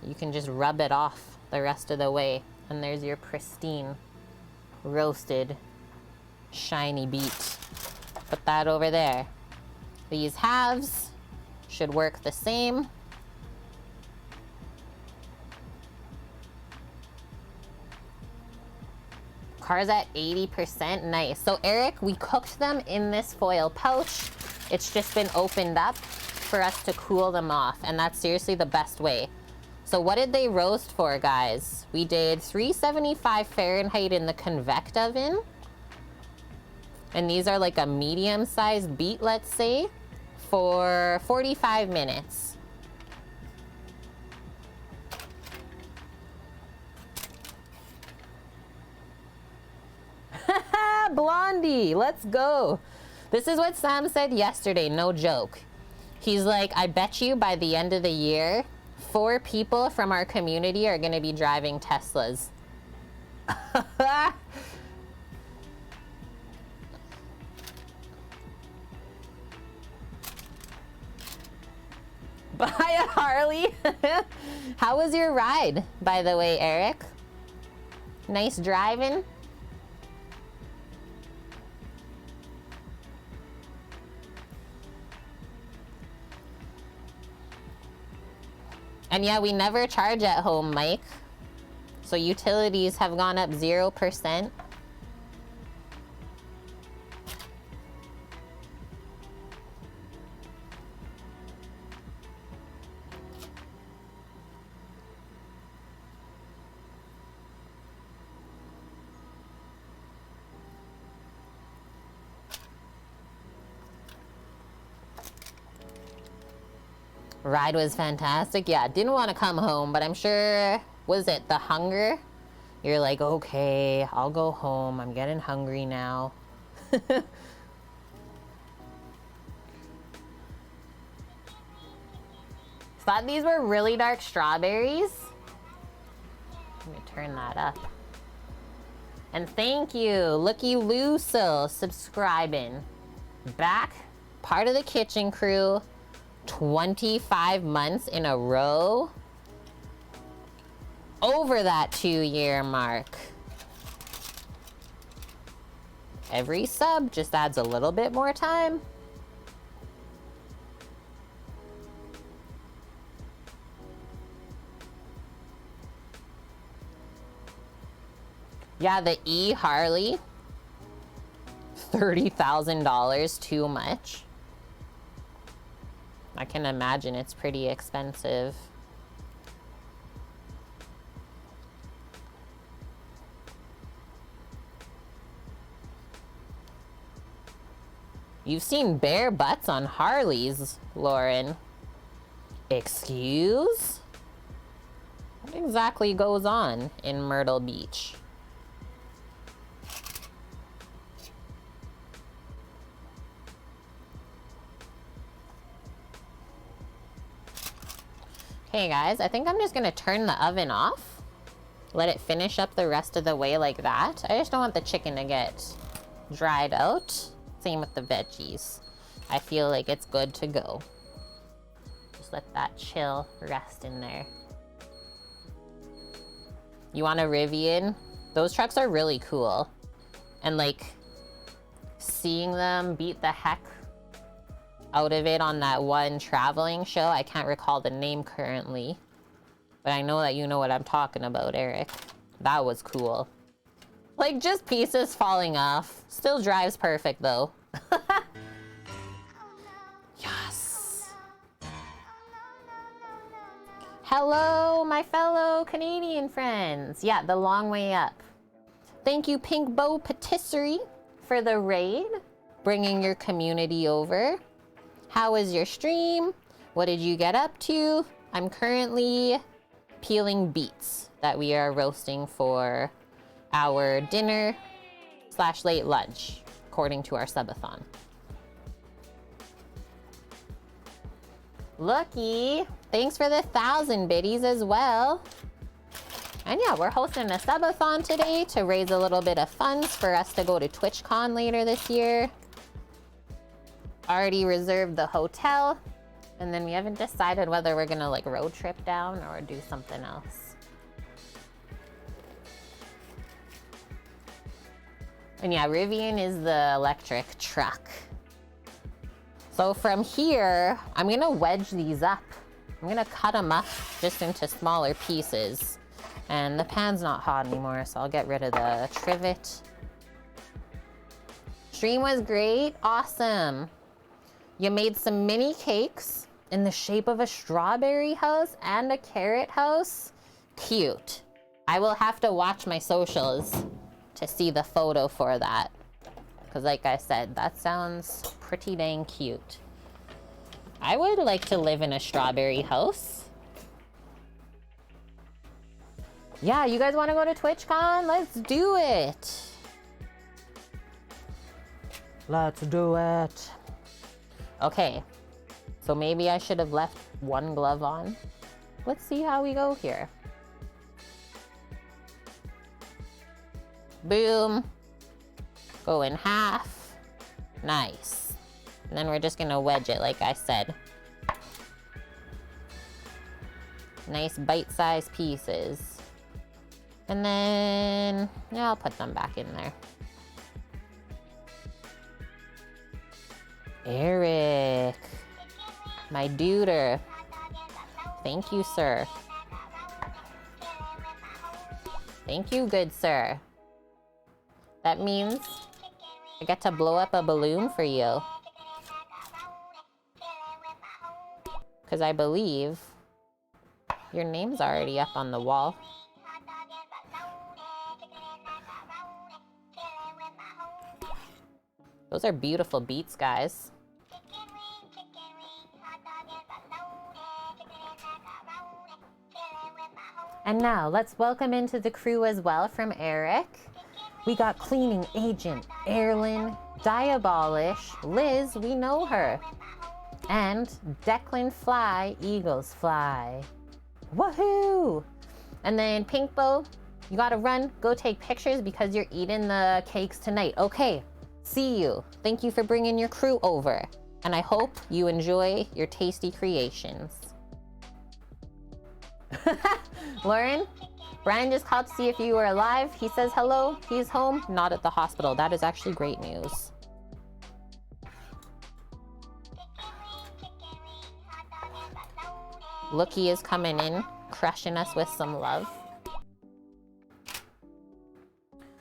you can just rub it off the rest of the way. And there's your pristine, roasted, shiny beet. Put that over there. These halves should work the same. Car's at 80%, nice. So Eric, we cooked them in this foil pouch. It's just been opened up for us to cool them off, and that's seriously the best way. So what did they roast for, guys? We did 375 Fahrenheit in the convect oven. And these are like a medium-sized beet, let's say, for 45 minutes. Blondie, let's go. This is what Sam said yesterday, no joke. He's like, I bet you by the end of the year, 4 people from our community are gonna be driving Teslas. Buy a Harley. How was your ride, by the way, Eric? Nice driving? And yeah, we never charge at home, Mike. So utilities have gone up 0%. Ride was fantastic. Yeah, didn't want to come home, but I'm sure, was it the hunger? You're like, okay, I'll go home. I'm getting hungry now. Thought these were really dark strawberries. Let me turn that up. And thank you, Looky Lucille, subscribing. Back, part of the kitchen crew. 25 months in a row. Over that 2-year mark. Every sub just adds a little bit more time. Yeah, the E Harley. $30,000 too much. I can imagine it's pretty expensive. You've seen bare butts on Harleys, Lauren. Excuse? What exactly goes on in Myrtle Beach? Okay guys, I think I'm just gonna turn the oven off. Let it finish up the rest of the way like that. I just don't want the chicken to get dried out. Same with the veggies. I feel like it's good to go. Just let that chill, rest in there. You want a Rivian? Those trucks are really cool. And like, seeing them beat the heck out of it on that one traveling show. I can't recall the name currently, but I know that you know what I'm talking about, Eric. That was cool. Like, just pieces falling off. Still drives perfect though. Yes. Hello, my fellow Canadian friends. Yeah, the long way up. Thank you, Pink Bow Patisserie, for the raid, bringing your community over. How was your stream? What did you get up to? I'm currently peeling beets that we are roasting for our dinner / late lunch, according to our subathon. Looky, thanks for the 1,000 biddies as well. And yeah, we're hosting a subathon today to raise a little bit of funds for us to go to TWITCHCON later this year. Already reserved the hotel, and then we haven't decided whether we're gonna like road trip down or do something else. And yeah, Rivian is the electric truck. So from here, I'm gonna wedge these up. I'm gonna cut them up just into smaller pieces. And the pan's not hot anymore, so I'll get rid of the trivet. Stream was great, awesome. You made some mini cakes in the shape of a strawberry house and a carrot house. Cute. I will have to watch my socials to see the photo for that. Because like I said, that sounds pretty dang cute. I would like to live in a strawberry house. Yeah, you guys want to go to TWITCHCON? Let's do it. Let's do it. Okay, so maybe I should have left one glove on. Let's see how we go here. Boom. Go in half. Nice. And then we're just gonna wedge it like I said. Nice bite-sized pieces. And then, yeah, I'll put them back in there. Eric, my duder. Thank you, sir. Thank you, good sir. That means I get to blow up a balloon for you. Because I believe your name's already up on the wall. Those are beautiful beats, guys. And now, let's welcome into the crew as well from Eric. We got Cleaning Agent Erlyn, Diabolish, Liz, we know her. And Declan Fly, Eagles Fly. Woohoo! And then Pinkbo, you gotta run, go take pictures because you're eating the cakes tonight. Okay, see you. Thank you for bringing your crew over. And I hope you enjoy your tasty creations. Lauren, Brian just called to see if you were alive. He says hello, he's home, not at the hospital. That is actually great news. Looky is coming in, crushing us with some love.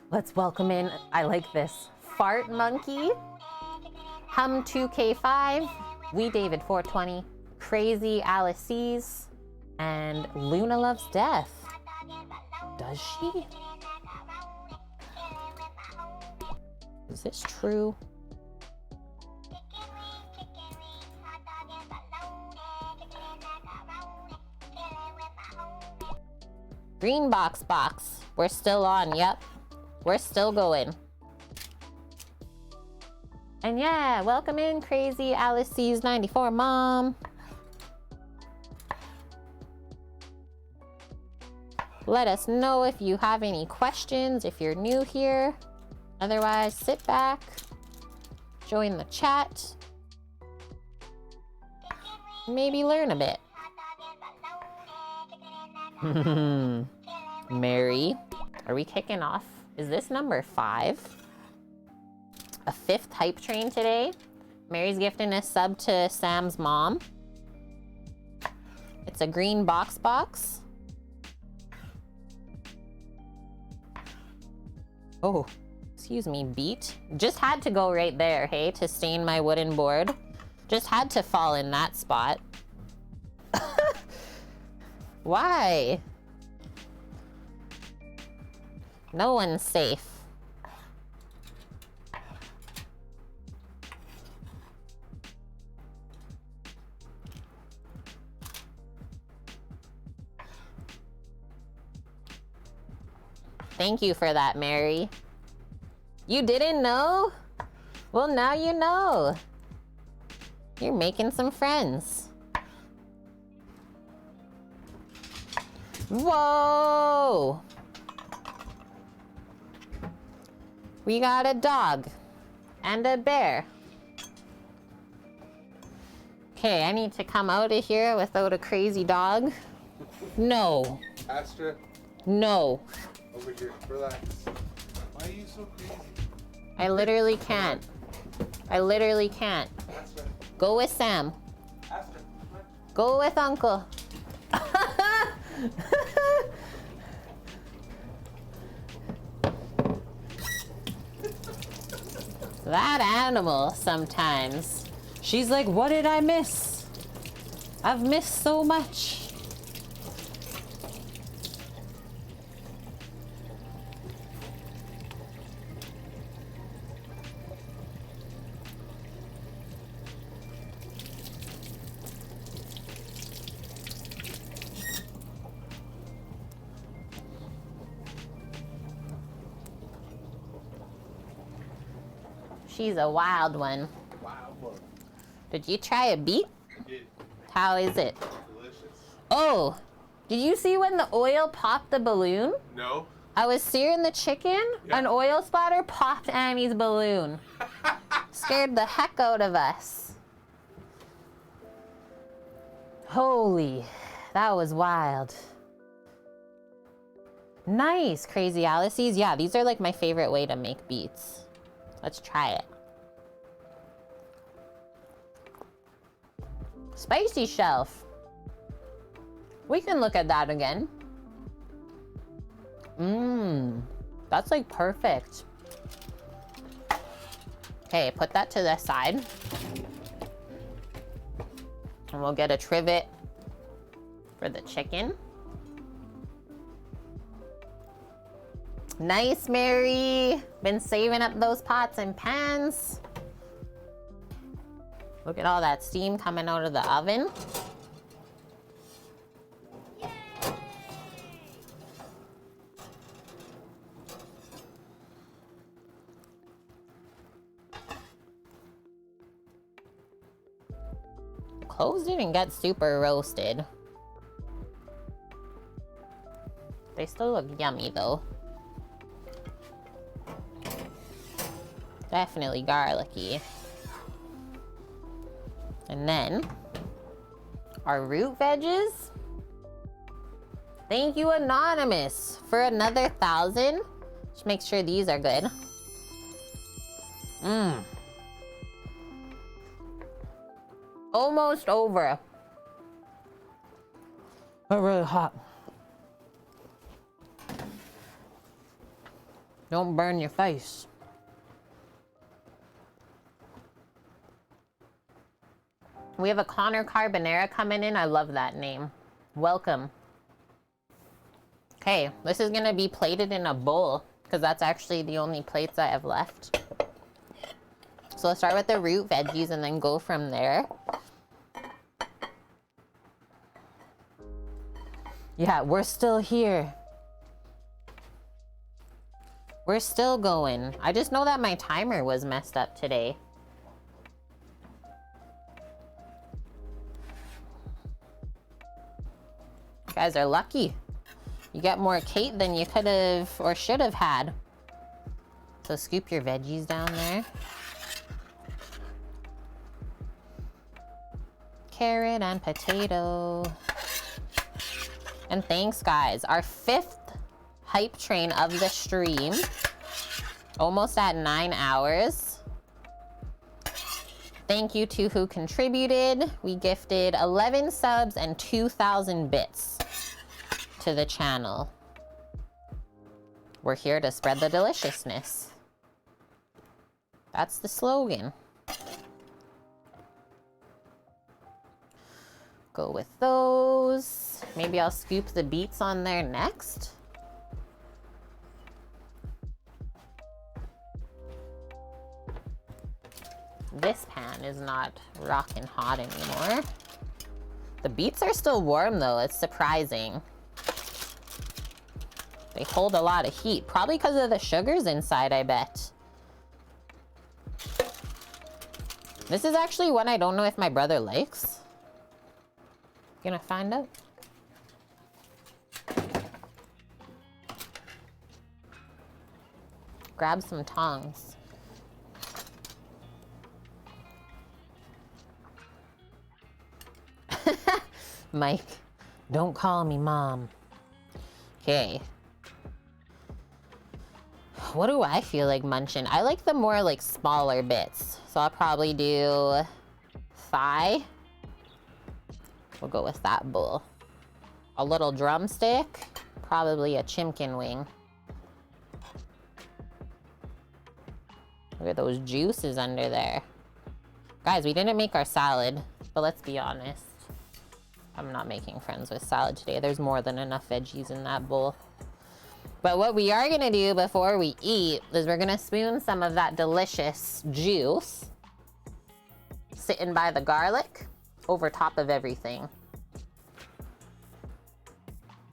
Let's welcome in, I like this, Fart Monkey, Hum 2K5, We David 420, Crazy Alice C's, and Luna Loves Death. Does she? Is this true? Green box. We're still on, yep. We're still going. And yeah, welcome in Crazy Alice C's 94 Mom. Let us know if you have any questions, if you're new here. Otherwise, sit back, join the chat, maybe learn a bit. Mary, are we kicking off? Is this number 5? A 5th hype train today? Mary's gifting a sub to Sam's mom. It's a green box. Oh, excuse me, beat. Just had to go right there, hey, to stain my wooden board. Just had to fall in that spot. Why? No one's safe. Thank you for that, Mary. You didn't know? Well, now you know. You're making some friends. Whoa! We got a dog and a bear. Okay, I need to come out of here without a crazy dog. No. Astra, No. over here. Relax. Why are you so crazy? I literally can't. I literally can't. Astra. Go with Sam. Astra. What? Go with Uncle. That animal sometimes. She's like, what did I miss? I've missed so much. She's a wild one. Wild one. Did you try a beet? I did. How is it? Delicious. Oh, did you see when the oil popped the balloon? No. I was searing the chicken, Yeah. an oil splatter popped Amy's balloon. Scared the heck out of us. Holy. That was wild. Nice, Crazy Alice's. Yeah, these are like my favorite way to make beets. Let's try it. Spicy shelf. We can look at that again. Mmm, that's like perfect. Okay, put that to the side. And we'll get a trivet for the chicken. Nice, Mary. Been saving up those pots and pans. Look at all that steam coming out of the oven. Cloves didn't get super roasted. They still look yummy though. Definitely garlicky. And then our root veggies. Thank you, Anonymous, for another 1,000. Just make sure these are good. Mmm. Almost over. But really hot. Don't burn your face. We have a Connor Carbonara coming in. I love that name. Welcome. Okay, this is gonna be plated in a bowl because that's actually the only plates I have left. So let's start with the root veggies and then go from there. Yeah, we're still here. We're still going. I just know that my timer was messed up today. You guys are lucky. You got more Kate than you could have or should have had. So scoop your veggies down there. Carrot and potato. And thanks, guys. Our 5th hype train of the stream. Almost at 9 hours. Thank you to who contributed. We gifted 11 subs and 2,000 bits to the channel. We're here to spread the deliciousness. That's the slogan. Go with those. Maybe I'll scoop the beets on there next. This pan is not rocking hot anymore. The beets are still warm though, it's surprising. They hold a lot of heat, probably because of the sugars inside, I bet. This is actually one I don't know if my brother likes. Gonna find out. Grab some tongs. Mike, don't call me mom. Okay. What do I feel like munching? I like the more like smaller bits. So I'll probably do thigh. We'll go with that bowl. A little drumstick, probably a chimkin wing. Look at those juices under there. Guys, we didn't make our salad, but let's be honest. I'm not making friends with salad today. There's more than enough veggies in that bowl. But what we are gonna do before we eat is we're gonna spoon some of that delicious juice sitting by the garlic over top of everything.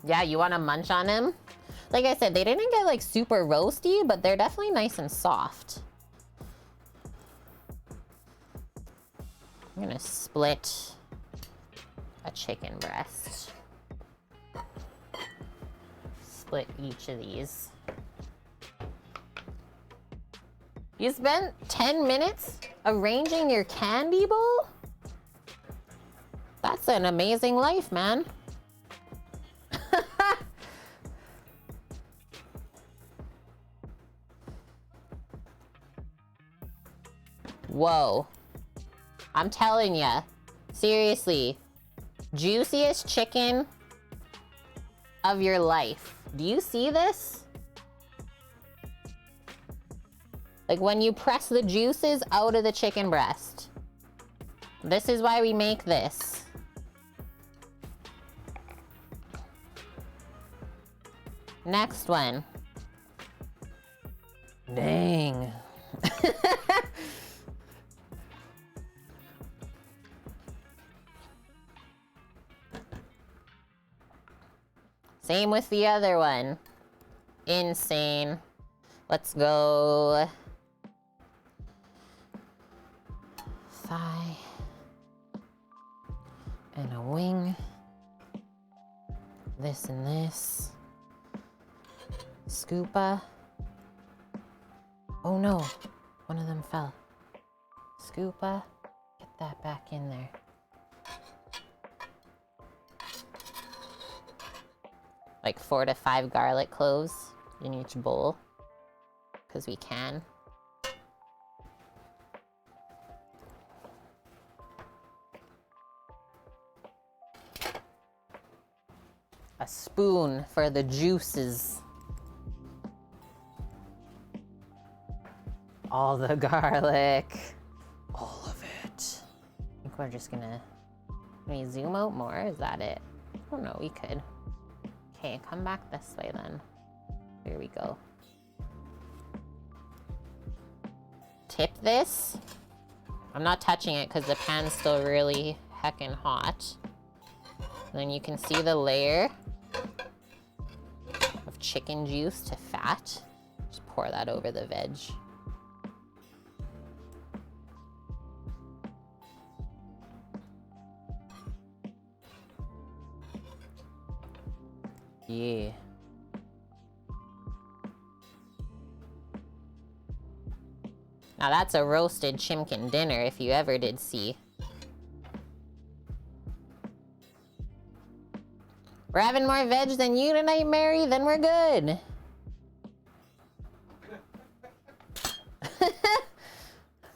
Yeah, you wanna munch on them? Like I said, they didn't get like super roasty, but they're definitely nice and soft. I'm gonna split a chicken breast. Split each of these. You spent 10 minutes arranging your candy bowl? That's an amazing life, man. Whoa. I'm telling ya. Seriously. Juiciest chicken of your life. Do you see this? Like when you press the juices out of the chicken breast. This is why we make this. Next one. Dang. Same with the other one. Insane. Let's go. Thigh. And a wing. This and this. Scoopa. Oh no, one of them fell. Scoopa, get that back in there. Like 4 to 5 garlic cloves in each bowl, because we can. A spoon for the juices. All the garlic. All of it. I think we're just gonna... Can we zoom out more? Is that it? I don't know, we could. Okay, come back this way then. Here we go. Tip this. I'm not touching it because the pan's still really heckin' hot. And then you can see the layer of chicken juice to fat. Just pour that over the veg. Yeah. Now that's a roasted chimkin dinner if you ever did see. We're having more veg than you tonight, Mary, then we're good.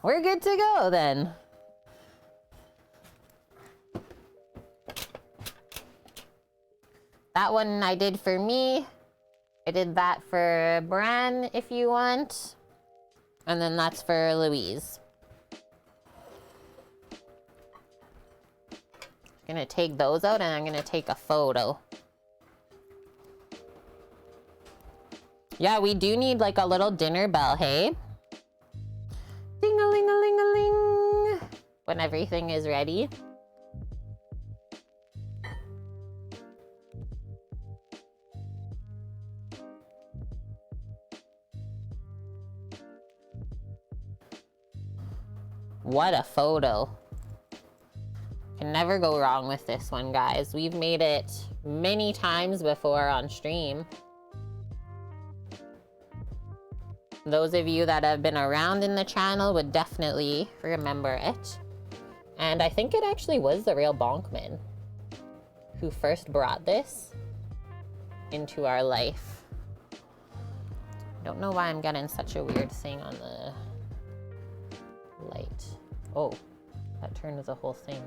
We're good to go then. That one I did for me. I did that for Bran if you want. And then that's for Louise. I'm gonna take those out and I'm gonna take a photo. Yeah, we do need like a little dinner bell, hey? Ding-a-ling-a-ling-a-ling. When everything is ready. What a photo. Can never go wrong with this one, guys. We've made it many times before on stream. Those of you that have been around in the channel would definitely remember it. And I think it actually was the real Bonkman who first brought this into our life. Don't know why I'm getting such a weird thing on the light. Oh, that turned the whole thing.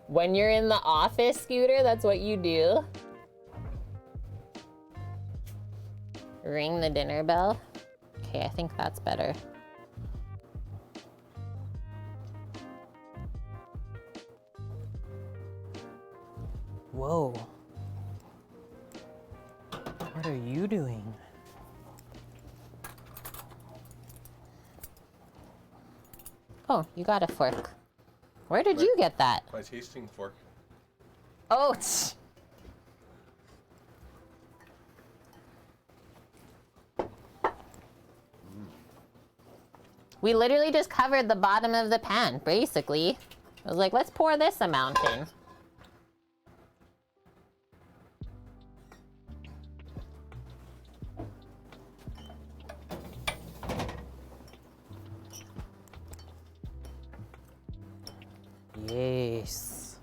When you're in the office, Scooter, that's what you do. Ring the dinner bell. Okay, I think that's better. Whoa. What are you doing? Oh, you got a fork. Where did you get that? My tasting fork. Oh, We literally just covered the bottom of the pan, basically. I was like, let's pour this amount in. Yes.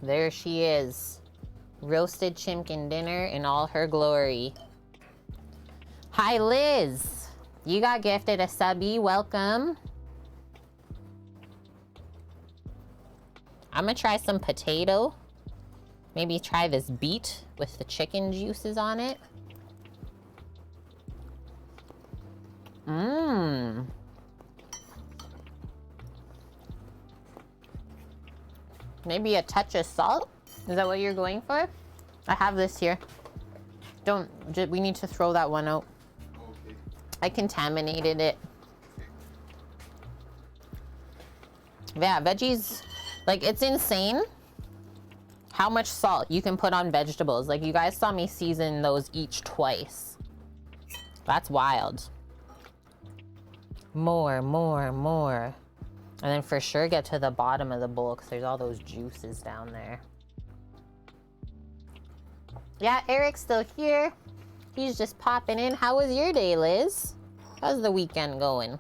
There she is. Roasted chimkin dinner in all her glory. Hi, Liz. You got gifted a subby. Welcome. I'm gonna try some potato. Maybe try this beet with the chicken juices on it. Mmm. Maybe a touch of salt? Is that what you're going for? I have this here. We need to throw that one out. Okay. I contaminated it. Yeah, veggies, like it's insane how much salt you can put on vegetables. Like you guys saw me season those each twice. That's wild. More, more, more. And then for sure get to the bottom of the bowl because there's all those juices down there. Yeah, Eric's still here. He's just popping in. How was your day, Liz? How's the weekend going?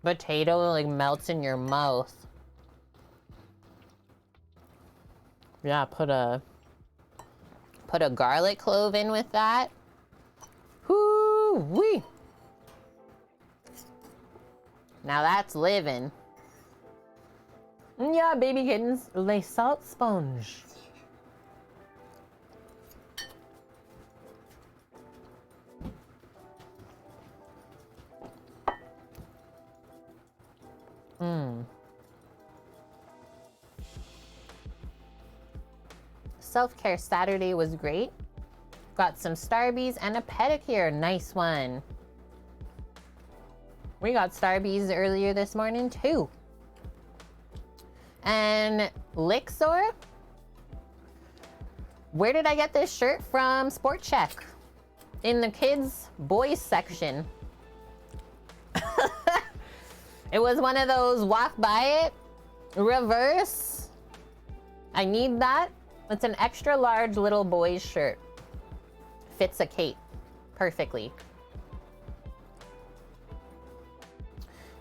Potato like melts in your mouth. Yeah, put a garlic clove in with that. Whoo-wee. Now that's living. Yeah, baby kittens, lay salt sponge. Self-care Saturday was great. Got some Starbies and a pedicure. Nice one. We got Starbies earlier this morning too. And Lixor, where did I get this shirt from? Sport Check in the kids boys section. It was one of those walk by it, reverse. I need that. It's an extra large little boy's shirt. Fits a cape perfectly.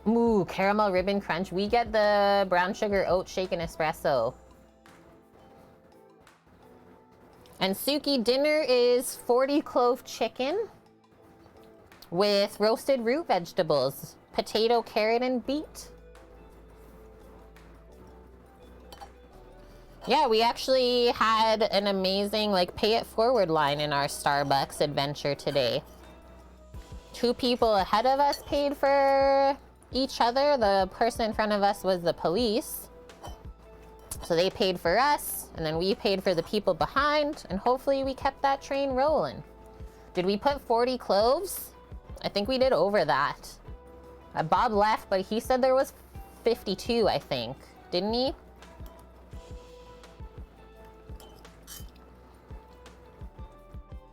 Ooh, caramel ribbon crunch. We get the brown sugar oat shaken espresso. And Suki, dinner is 40 clove chicken with roasted root vegetables, potato, carrot, and beet. Yeah, we actually had an amazing like pay it forward line in our Starbucks adventure today. 2 people ahead of us paid for each other. The person in front of us was the police. So they paid for us, and then we paid for the people behind, and hopefully we kept that train rolling. Did we put 40 cloves? I think we did over that. Bob left, but he said there was 52, I think. Didn't he?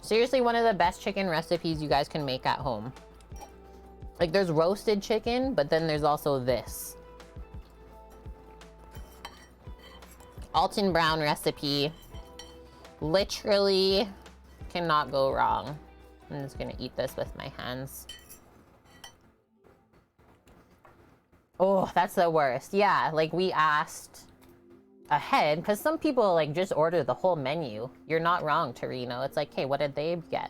Seriously, one of the best chicken recipes you guys can make at home. Like there's roasted chicken, but then there's also this. Alton Brown recipe. Literally cannot go wrong. I'm just gonna eat this with my hands. Oh, that's the worst. Yeah, like we asked ahead because some people like just order the whole menu. You're not wrong, Torino. It's like, hey, what did they get?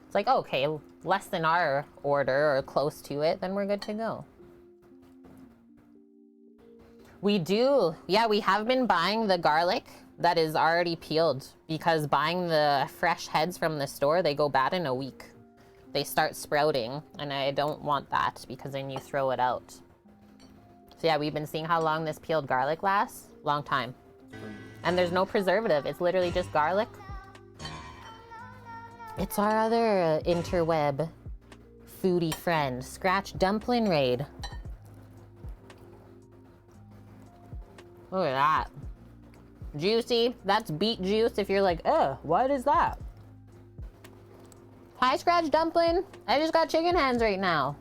It's like, okay, less than our order or close to it, then we're good to go. We do. Yeah, we have been buying the garlic that is already peeled because buying the fresh heads from the store, they go bad in a week. They start sprouting, and I don't want that because then you throw it out. So yeah, we've been seeing how long this peeled garlic lasts. Long time. And there's no preservative. It's literally just garlic. It's our other interweb foodie friend, Scratch Dumpling Raid. Look at that. Juicy. That's beet juice if you're like, what is that? Hi, Scratch Dumpling. I just got chicken hands right now.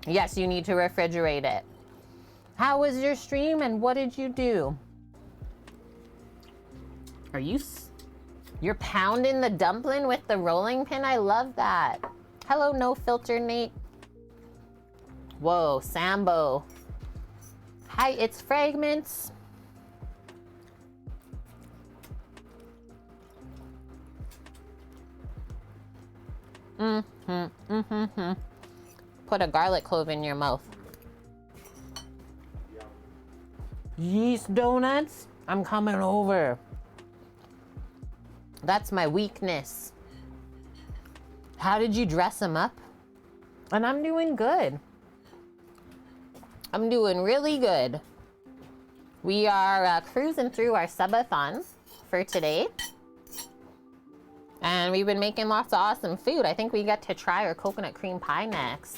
Yes, you need to refrigerate it. How was your stream and what did you do? Are you're pounding the dumpling with the rolling pin? I love that. Hello, No Filter Nate. Whoa, Sambo. Hi, it's Fragments. Put a garlic clove in your mouth. Yeast donuts? I'm coming over. That's my weakness. How did you dress them up? And I'm doing good. I'm doing really good. We are cruising through our subathon for today. And we've been making lots of awesome food. I think we get to try our coconut cream pie next.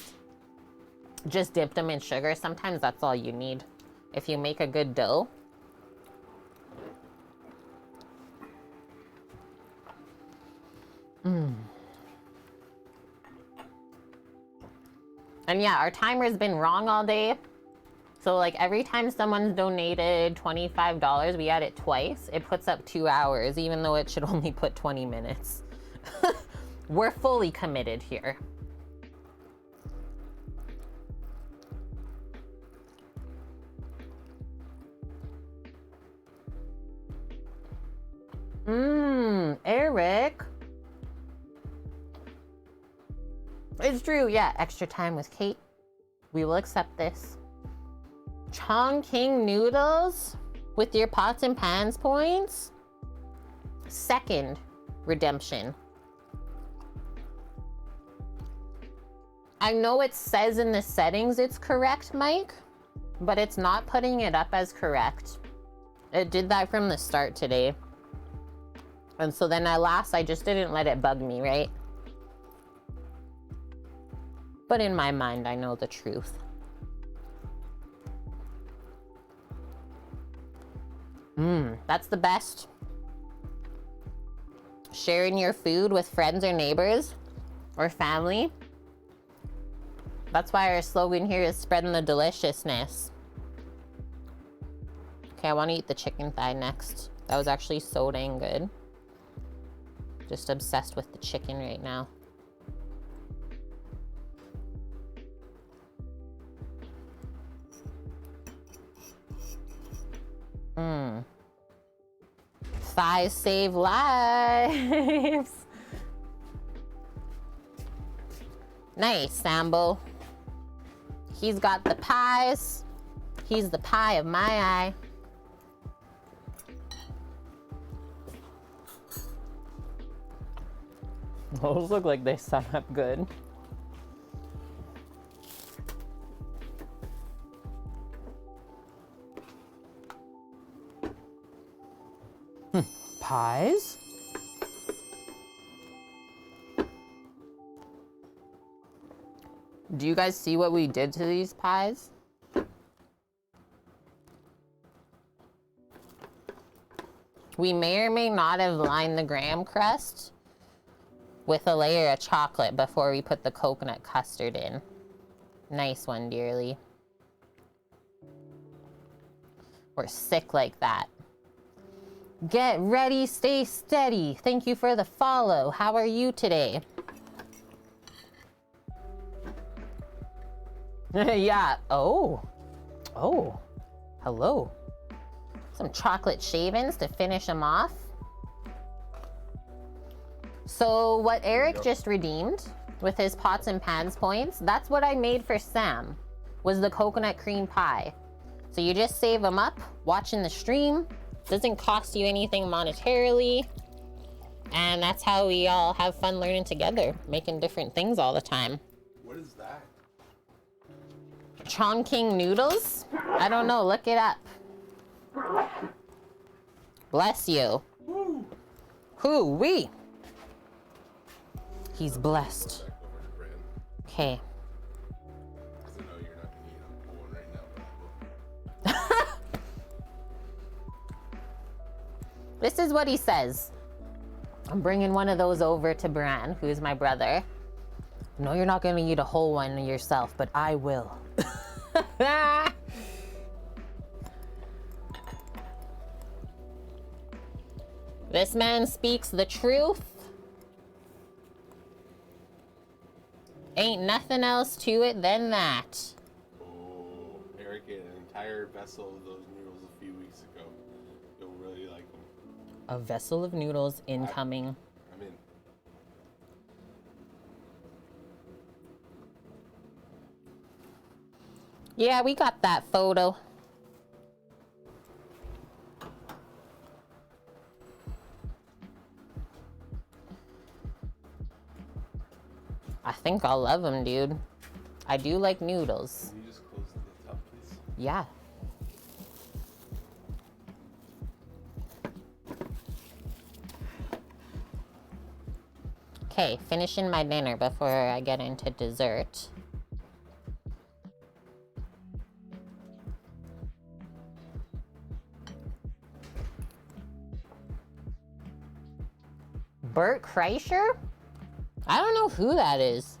Just dip them in sugar. Sometimes that's all you need if you make a good dough. And yeah, our timer's been wrong all day. So like every time someone's donated $25, we add it twice. It puts up 2 hours, even though it should only put 20 minutes. We're fully committed here. Eric. It's true, yeah. Extra time with Kate. We will accept this. Chongqing noodles with your pots and pans points. Second redemption. I know it says in the settings it's correct, Mike, but it's not putting it up as correct. It did that from the start today. And so then I just didn't let it bug me, right? But in my mind, I know the truth. That's the best. Sharing your food with friends or neighbors or family. That's why our slogan here is spreading the deliciousness. Okay, I want to eat the chicken thigh next. That was actually so dang good. Just obsessed with the chicken right now. Thighs save lives. Nice, Sambo. He's got the pies. He's the pie of my eye. Those look like they set up good. Pies? Do you guys see what we did to these pies? We may or may not have lined the graham crust with a layer of chocolate before we put the coconut custard in. Nice one, dearly. We're sick like that. Get ready, stay steady. Thank you for the follow. How are you today? Yeah. Oh. Hello. Some chocolate shavings to finish them off. So what Eric just redeemed with his pots and pans points, that's what I made for Sam, was the coconut cream pie. So you just save them up watching the stream. Doesn't cost you anything monetarily. And that's how we all have fun learning together, making different things all the time. What is that? Chongqing noodles? I don't know, look it up. Bless you. Hoo-wee. He's blessed. Okay. I know you're not gonna eat one right now, but I will. This is what he says. I'm bringing one of those over to Bran, who's my brother. No, you're not gonna eat a whole one yourself, but I will. This man speaks the truth. Ain't nothing else to it than that. entire vessel of those noodles a few weeks ago. You'll really like them. A vessel of noodles incoming. I'm in. Yeah, we got that photo. I think I'll love them, dude. I do like noodles. Can you just close the top, please? Yeah. Okay, finishing my dinner before I get into dessert. Bert Kreischer? I don't know who that is.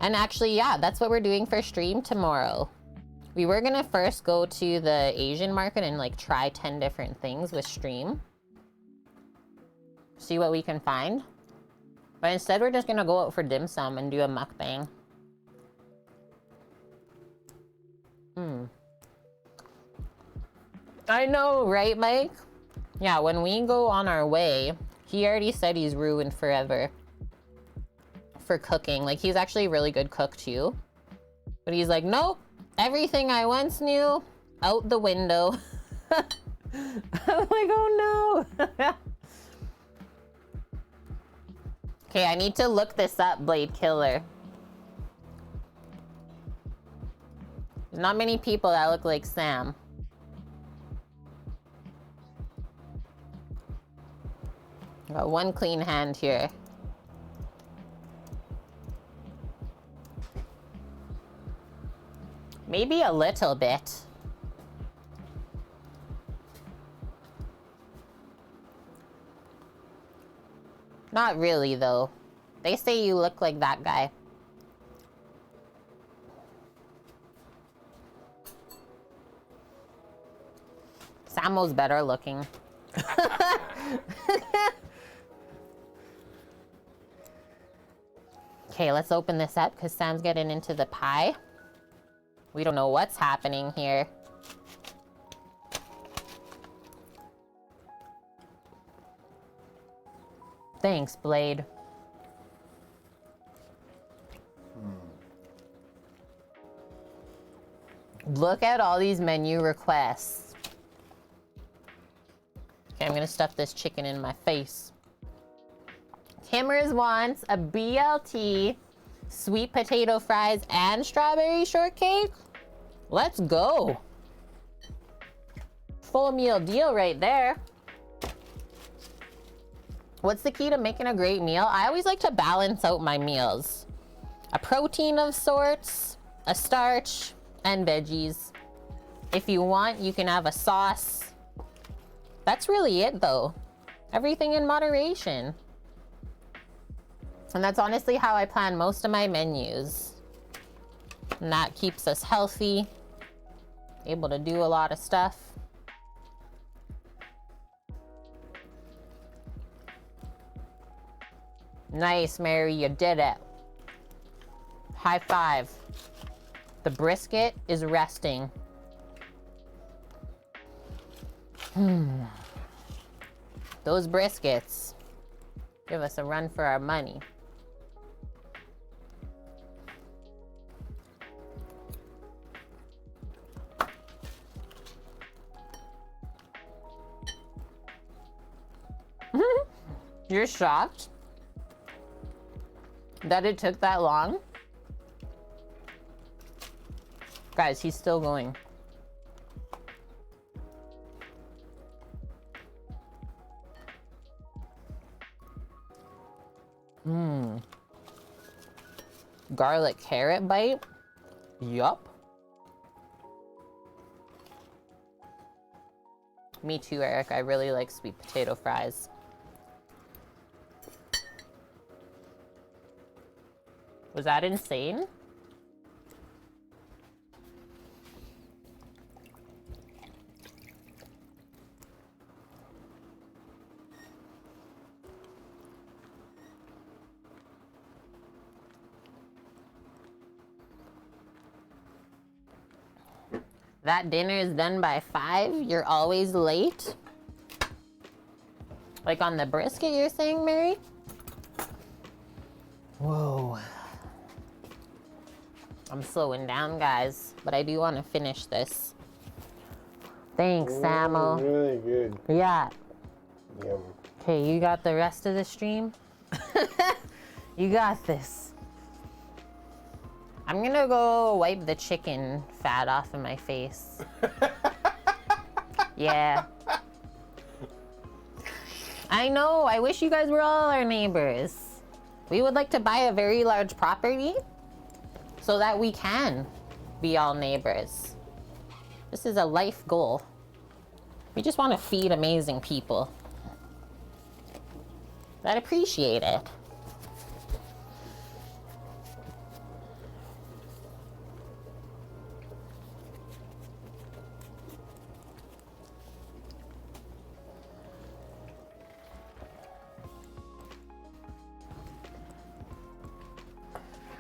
And actually, yeah, that's what we're doing for stream tomorrow. We were gonna first go to the Asian market and like try 10 different things with stream. See what we can find. But instead, we're just gonna go out for dim sum and do a mukbang. I know, right, Mike? Yeah, when we go on our way, he already said he's ruined forever for cooking. Like, he's actually a really good cook too. But he's like, nope, everything I once knew, out the window. I'm like, oh no. Okay, I need to look this up, Blade Killer. There's not many people that look like Sam. Got one clean hand here. Maybe a little bit. Not really, though. They say you look like that guy. Samo's better looking. Okay, let's open this up because Sam's getting into the pie. We don't know what's happening here. Thanks, Blade. Look at all these menu requests. Okay, I'm gonna stuff this chicken in my face. Timmers wants a BLT, sweet potato fries, and strawberry shortcake. Let's go. Full meal deal right there. What's the key to making a great meal? I always like to balance out my meals. A protein of sorts, a starch, and veggies. If you want, you can have a sauce. That's really it though. Everything in moderation. And that's honestly how I plan most of my menus. And that keeps us healthy, able to do a lot of stuff. Nice, Mary, you did it. High five. The brisket is resting. Those briskets give us a run for our money. You're shocked that it took that long? Guys, he's still going. Garlic carrot bite? Yup. Me too, Eric. I really like sweet potato fries. Was that insane? That dinner is done by 5. You're always late. Like on the brisket, you're saying, Mary? Whoa. I'm slowing down, guys, but I do want to finish this. Thanks, Samo. Really good. Yeah. Yum. Okay, you got the rest of the stream? You got this. I'm gonna go wipe the chicken fat off of my face. Yeah. I know, I wish you guys were all our neighbors. We would like to buy a very large property so that we can be all neighbors. This is a life goal. We just want to feed amazing people that appreciate it.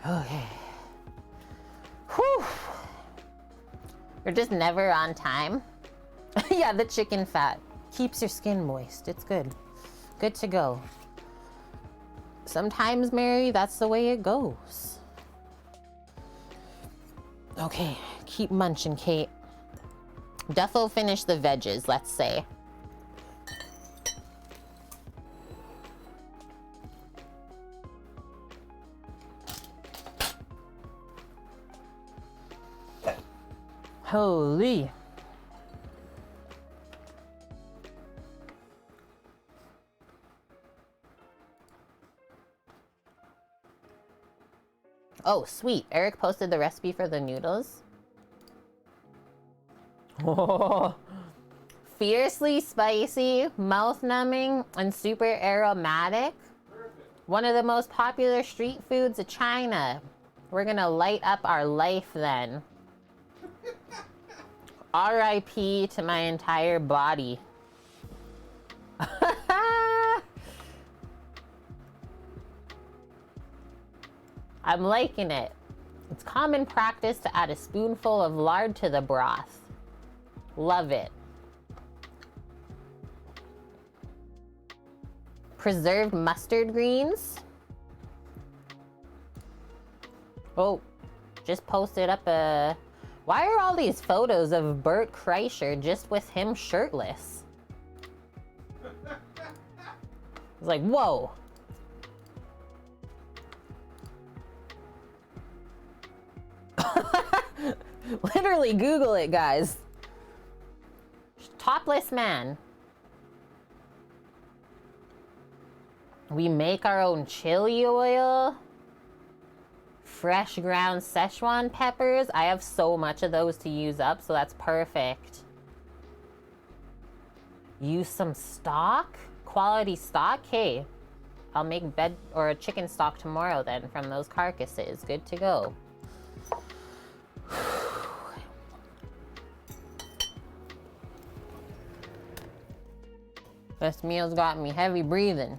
Okay. Whew. You're just never on time. Yeah, the chicken fat keeps your skin moist. It's good. Good to go. Sometimes, Mary, that's the way it goes. Okay, keep munching, Kate. Defo finish the veggies, let's say. Holy. Oh, sweet. Eric posted the recipe for the noodles. Oh, fiercely spicy, mouth-numbing, and super aromatic. One of the most popular street foods of China. We're gonna light up our life then. R.I.P. to my entire body. I'm liking it. It's common practice to add a spoonful of lard to the broth. Love it. Preserved mustard greens. Oh, just posted up a... Why are all these photos of Bert Kreischer just with him shirtless? It's like, whoa. Literally Google it, guys. Topless man. We make our own chili oil. Fresh ground Szechuan peppers. I have so much of those to use up, so that's perfect. Use some stock? Quality stock? Hey, I'll make bed or a chicken stock tomorrow then from those carcasses. Good to go. This meal's got me heavy breathing.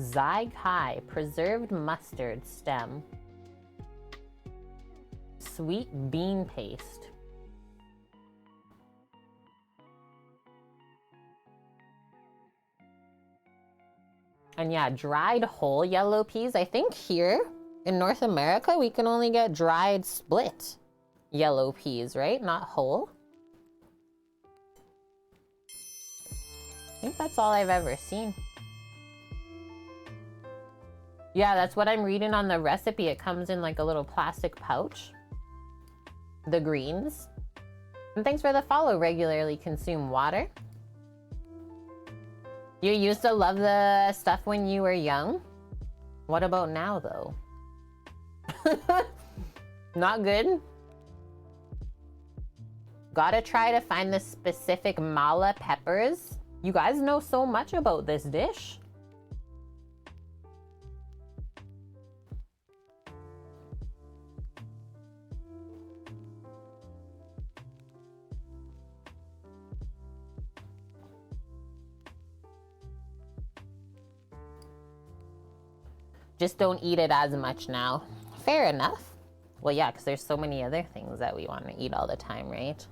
Zai Kai preserved mustard stem. Sweet bean paste. And yeah, dried whole yellow peas. I think here in North America, we can only get dried split yellow peas, right? Not whole. I think that's all I've ever seen. Yeah, that's what I'm reading on the recipe. It comes in like a little plastic pouch. The greens. And thanks for the follow. Regularly consume water. You used to love the stuff when you were young. What about now, though? Not good? Gotta try to find the specific mala peppers. You guys know so much about this dish. Just don't eat it as much now. Fair enough. Well, yeah, because there's so many other things that we want to eat all the time, right?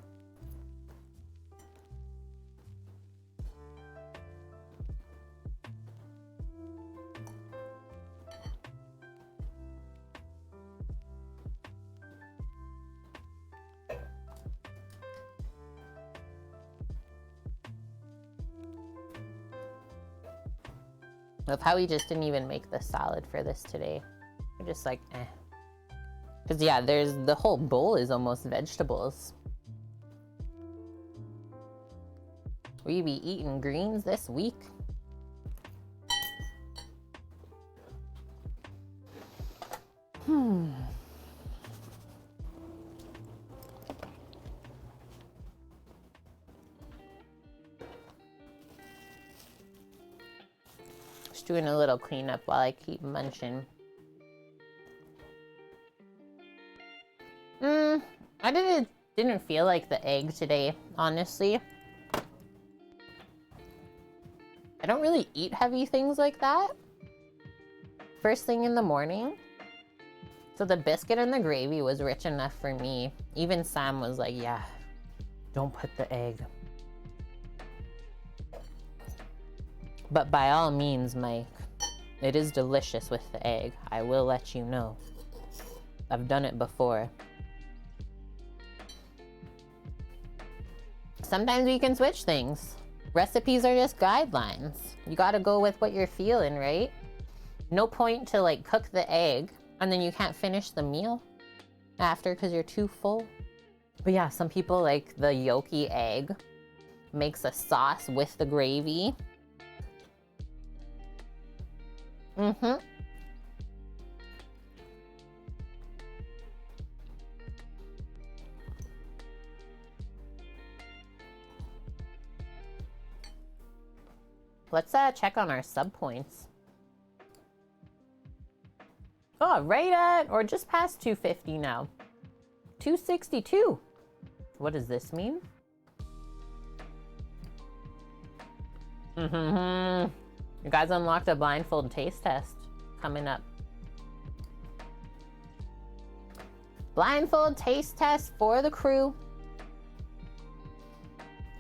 Of how we just didn't even make the salad for this today. We're just like, eh. Because, yeah, there's the whole bowl is almost vegetables. We be eating greens this week. Just doing a little cleanup while I keep munching. I didn't feel like the egg today, honestly. I don't really eat heavy things like that first thing in the morning. So the biscuit and the gravy was rich enough for me. Even Sam was like, yeah, don't put the egg. But by all means, Mike, it is delicious with the egg. I will let you know. I've done it before. Sometimes we can switch things. Recipes are just guidelines. You gotta go with what you're feeling, right? No point to like cook the egg and then you can't finish the meal after because you're too full. But yeah, some people like the yolky egg makes a sauce with the gravy. Let's check on our sub points. Oh, right at or just past 250 now. 262. What does this mean? You guys unlocked a blindfold taste test coming up. Blindfold taste test for the crew.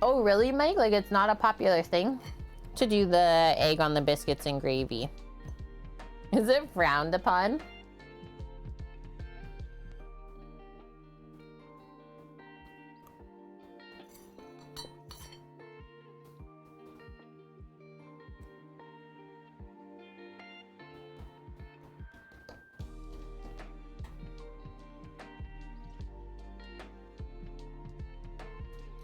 Oh, really, Mike? Like, it's not a popular thing to do the egg on the biscuits and gravy. Is it frowned upon?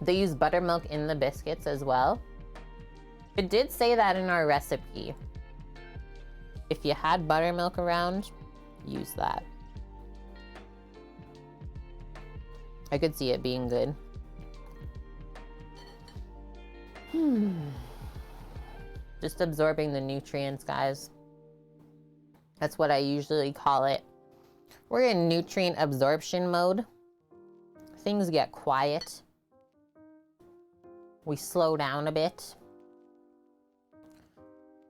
They use buttermilk in the biscuits as well. It did say that in our recipe. If you had buttermilk around, use that. I could see it being good. Just absorbing the nutrients, guys. That's what I usually call it. We're in nutrient absorption mode. Things get quiet. We slow down a bit.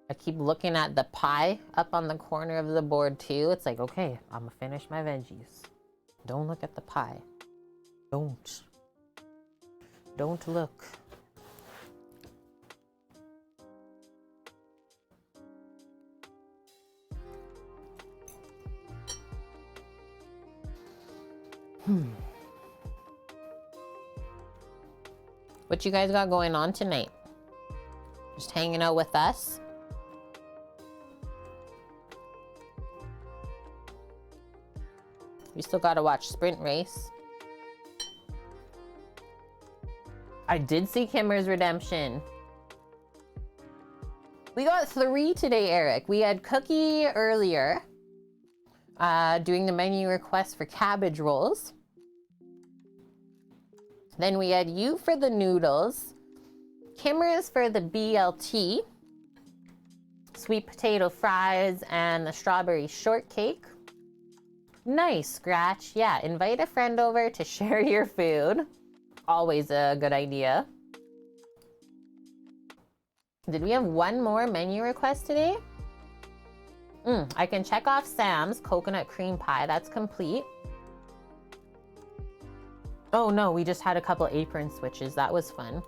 I keep looking at the pie up on the corner of the board too. It's like, okay, I'm gonna finish my veggies. Don't look at the pie. Don't look. What you guys got going on tonight? Just hanging out with us? We still gotta watch Sprint Race. I did see Kimmer's Redemption. We got 3 today, Eric. We had Cookie earlier, doing the menu request for cabbage rolls. Then we had you for the noodles, Kimmer's for the BLT, sweet potato fries, and the strawberry shortcake. Nice, Scratch. Yeah, invite a friend over to share your food. Always a good idea. Did we have one more menu request today? I can check off Sam's coconut cream pie. That's complete. Oh no, we just had a couple apron switches. That was fun.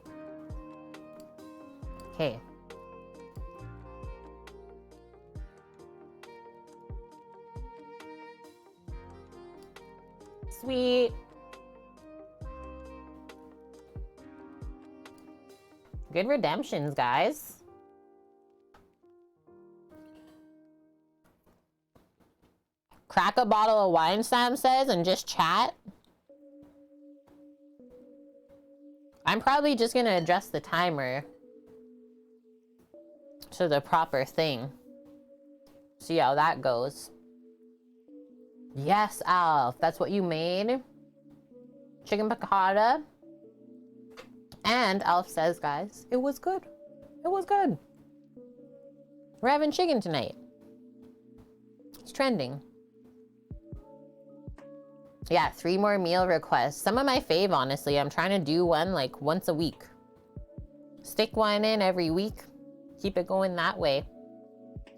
Okay. Sweet. Good redemptions, guys. Crack a bottle of wine, Sam says, and just chat. I'm probably just gonna adjust the timer to the proper thing. See how that goes. Yes, Alf, that's what you made. Chicken piccata. And Alf says, guys, it was good. It was good. We're having chicken tonight. It's trending. Yeah, 3 more meal requests. Some of my fave, honestly. I'm trying to do one like once a week. Stick one in every week. Keep it going that way.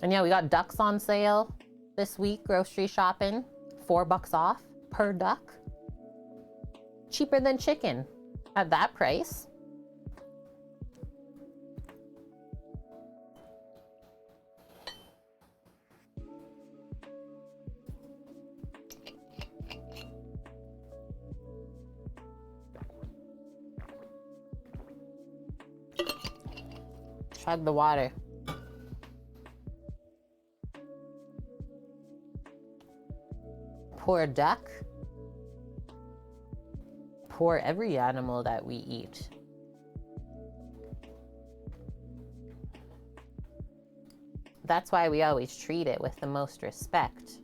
And yeah, we got ducks on sale this week, grocery shopping. $4 off per duck. Cheaper than chicken at that price. Chug the water. Poor duck. Poor every animal that we eat. That's why we always treat it with the most respect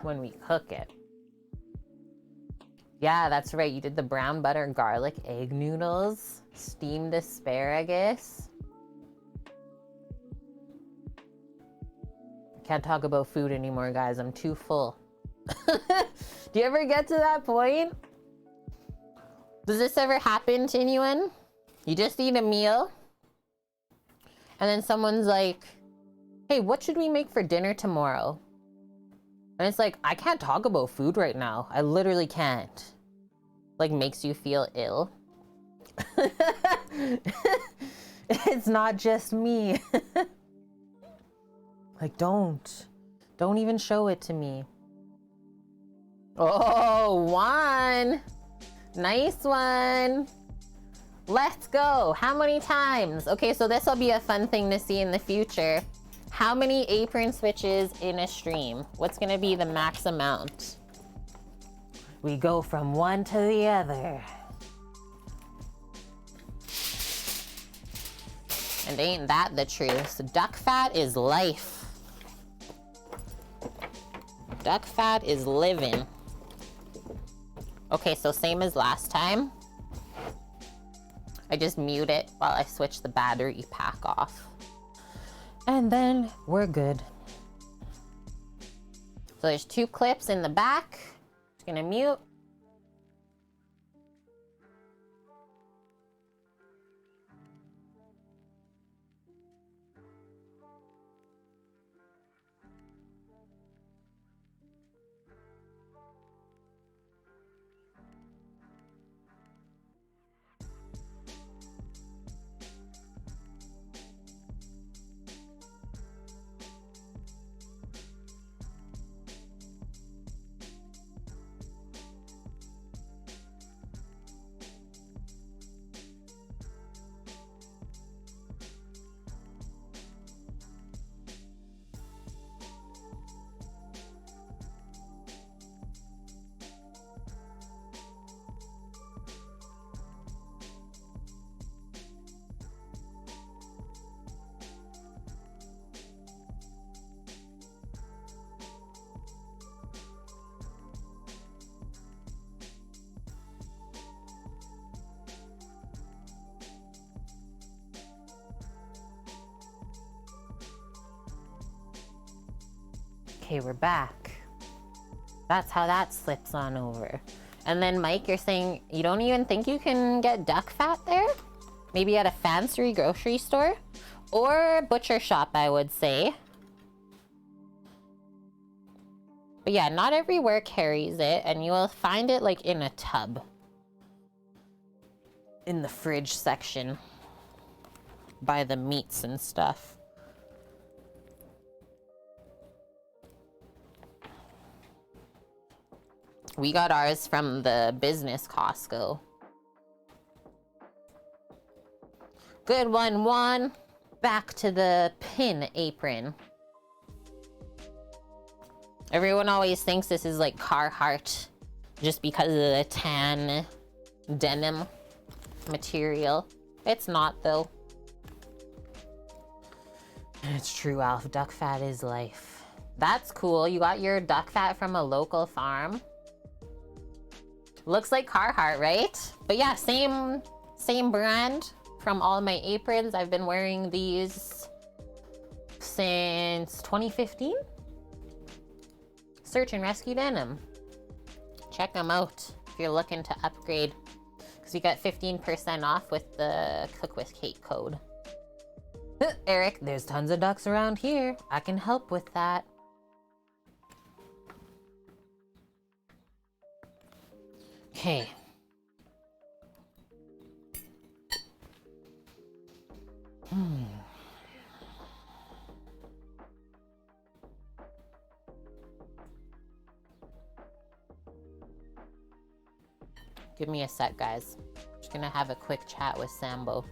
when we cook it. Yeah, that's right. You did the brown butter garlic egg noodles, steamed asparagus. Can't talk about food anymore, guys. I'm too full. Do you ever get to that point? Does this ever happen to anyone? You just eat a meal and then someone's like, hey, what should we make for dinner tomorrow? And it's like, I can't talk about food right now. I literally can't. Like, makes you feel ill. It's not just me. Like, don't even show it to me. Oh, one. Nice one. Let's go. How many times? Okay, so this will be a fun thing to see in the future. How many apron switches in a stream? What's gonna be the max amount? We go from one to the other. And ain't that the truth? Duck fat is life. Duck fat is living. Okay, so same as last time. I just mute it while I switch the battery pack off. And then we're good. So there's 2 clips in the back. Just gonna mute. Okay, we're back. That's how that slips on over. And then Mike, you're saying you don't even think you can get duck fat there? Maybe at a fancy grocery store or butcher shop, I would say. But yeah, not everywhere carries it, and you will find it like in a tub. In the fridge section. By the meats and stuff. We got ours from the business Costco. Good one, Juan. Back to the pin apron. Everyone always thinks this is like Carhartt just because of the tan denim material. It's not though. It's true, Alf. Duck fat is life. That's cool. You got your duck fat from a local farm. Looks like Carhartt, right? But yeah, same brand from all my aprons. I've been wearing these since 2015. Search and rescue denim. Check them out if you're looking to upgrade, because you get 15% off with the Cook with Kate code. Eric, there's tons of ducks around here. I can help with that. Okay. Give me a sec, guys. Just gonna have a quick chat with Sambo.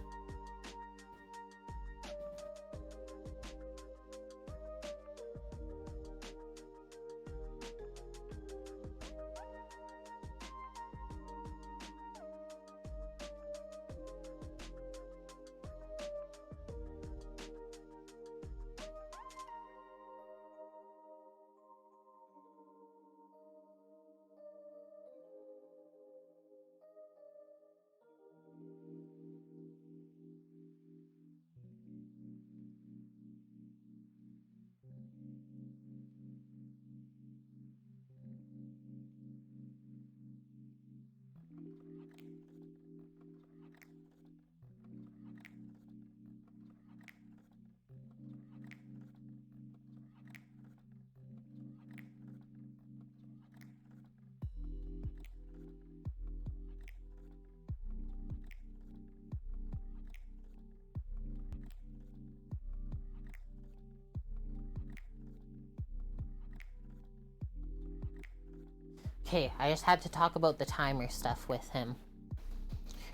Okay, I just had to talk about the timer stuff with him.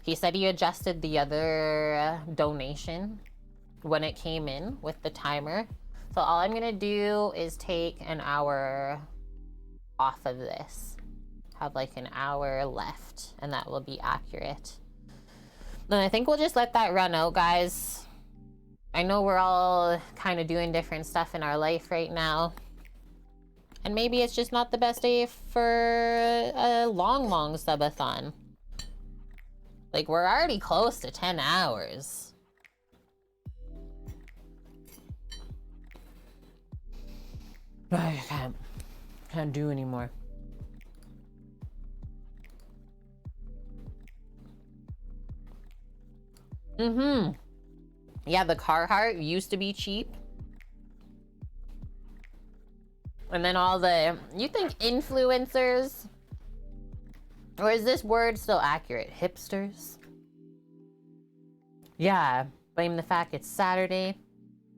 He said he adjusted the other donation when it came in with the timer. So all I'm gonna do is take an hour off of this. Have like an hour left, and that will be accurate. Then I think we'll just let that run out, guys. I know we're all kind of doing different stuff in our life right now. And maybe it's just not the best day for a long subathon. Like, we're already close to 10 hours. I can't do anymore. Yeah, the Carhartt used to be cheap. And then all the, you think influencers, or is this word still accurate? Hipsters? Yeah, blame the fact it's Saturday.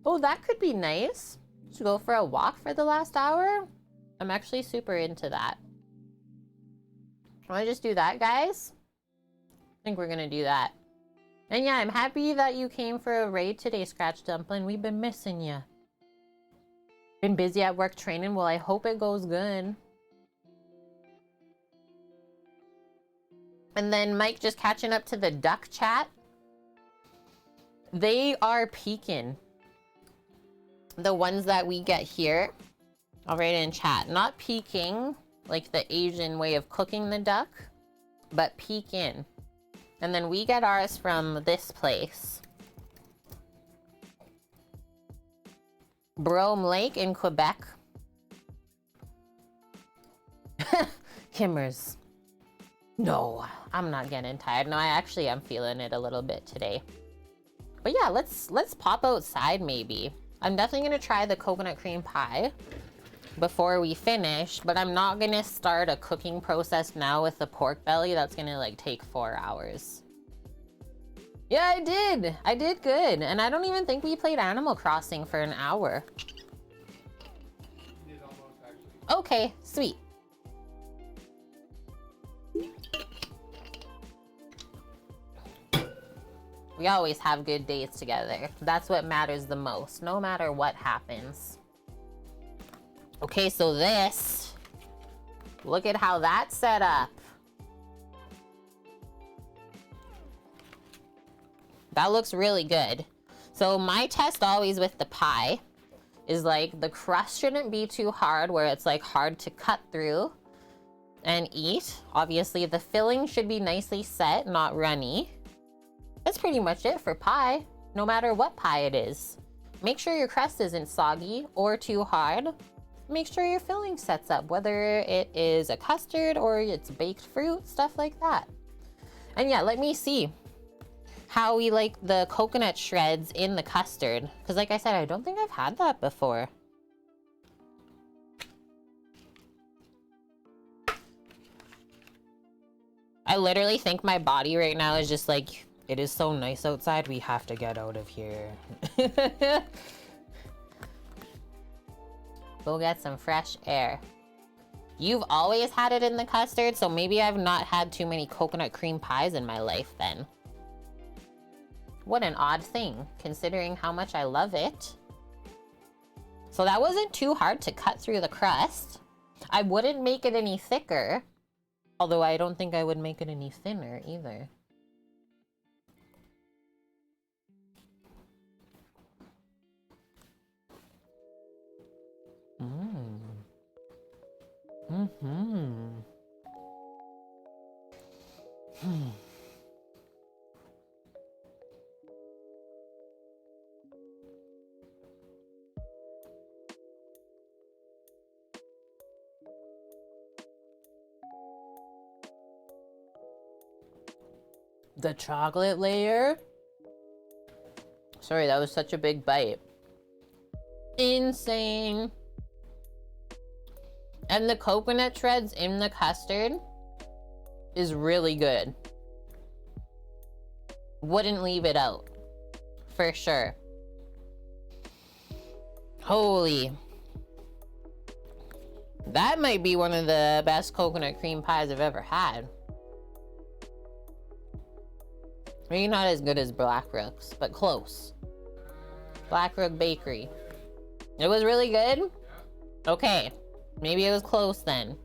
Oh, that could be nice. To go for a walk for the last hour? I'm actually super into that. Wanna just do that, guys? I think we're gonna do that. And yeah, I'm happy that you came for a raid today, Scratch Dumpling. We've been missing you. Been busy at work training. Well, I hope it goes good. And then Mike just catching up to the duck chat. They are peaking. The ones that we get here. I'll write it in chat. Not peaking like the Asian way of cooking the duck, but pekin. And then we get ours from this place. Brome Lake in Quebec. Kimmers. No, I'm not getting tired. No, I actually am feeling it a little bit today. But yeah, let's pop outside maybe. I'm definitely gonna try the coconut cream pie. before we finish, but I'm not gonna start a cooking process now with the pork belly. That's gonna like take 4 hours. Yeah, I did. I did good. And I don't even think we played Animal Crossing for an hour. You did almost, actually. Okay, sweet. We always have good days together. That's what matters the most, no matter what happens. Okay, so this, look at how that's set up. That looks really good. So my test always with the pie is like the crust shouldn't be too hard where it's like hard to cut through and eat. Obviously the filling should be nicely set, not runny. That's pretty much it for pie, no matter what pie it is. Make sure your crust isn't soggy or too hard. Make sure your filling sets up, whether it is a custard or it's baked fruit, stuff like that. And yeah, let me see how we like the coconut shreds in the custard. Because like I said, I don't think I've had that before. I literally think my body right now is just like, it is so nice outside, we have to get out of here. Go get some fresh air. You've always had it in the custard, so maybe I've not had too many coconut cream pies in my life then. What an odd thing, considering how much I love it. So that wasn't too hard to cut through the crust. I wouldn't make it any thicker, although I don't think I would make it any thinner either. The chocolate layer. Sorry, that was such a big bite. Insane. And the coconut shreds in the custard is really good. Wouldn't leave it out, for sure. Holy. That might be one of the best coconut cream pies I've ever had. Maybe not as good as Blackrook's, but close. Blackrook Bakery. It was really good? Okay. Maybe it was close then.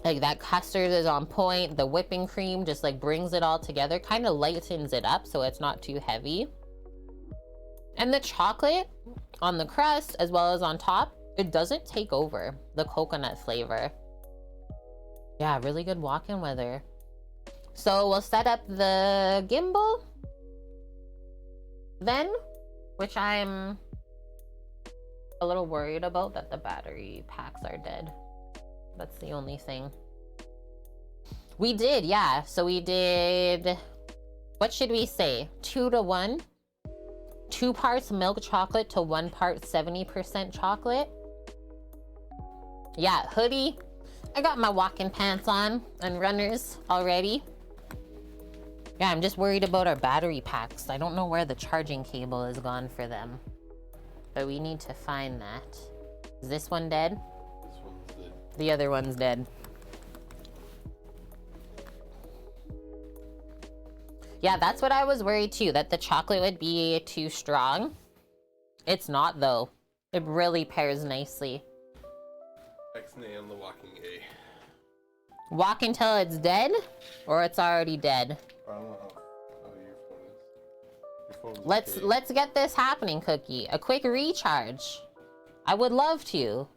Like that custard is on point. The whipping cream just like brings it all together. Kind of lightens it up so it's not too heavy. And the chocolate on the crust as well as on top, it doesn't take over the coconut flavor. Yeah, really good walk-in weather. So we'll set up the gimbal then, which I'm a little worried about that the battery packs are dead. That's the only thing. We did, yeah. So we did, what should we say? 2 to 1. 2 parts milk chocolate to 1 part 70% chocolate. Yeah, hoodie. I got my walking pants on and runners already. Yeah, I'm just worried about our battery packs. I don't know where the charging cable is gone for them. But we need to find that. Is this one dead? This one's dead. The other one's dead. Yeah, that's what I was worried too, that the chocolate would be too strong. It's not though. It really pairs nicely. X-nay on the walking A. Walk until it's dead, or it's already dead. I don't know how your phone is. Your phone's okay. Let's get this happening, Cookie. A quick recharge. I would love to.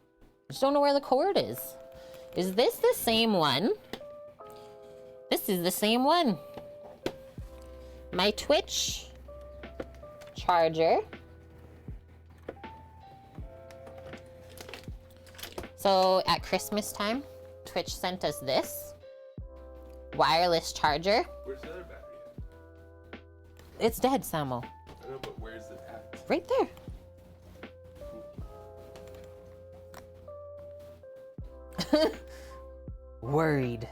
Just don't know where the cord is. Is this the same one? This is the same one. My Twitch charger. So at Christmas time, Twitch sent us this wireless charger. Where's the other battery at? It's dead, Samo. I know, but where's it at? Right there. Worried.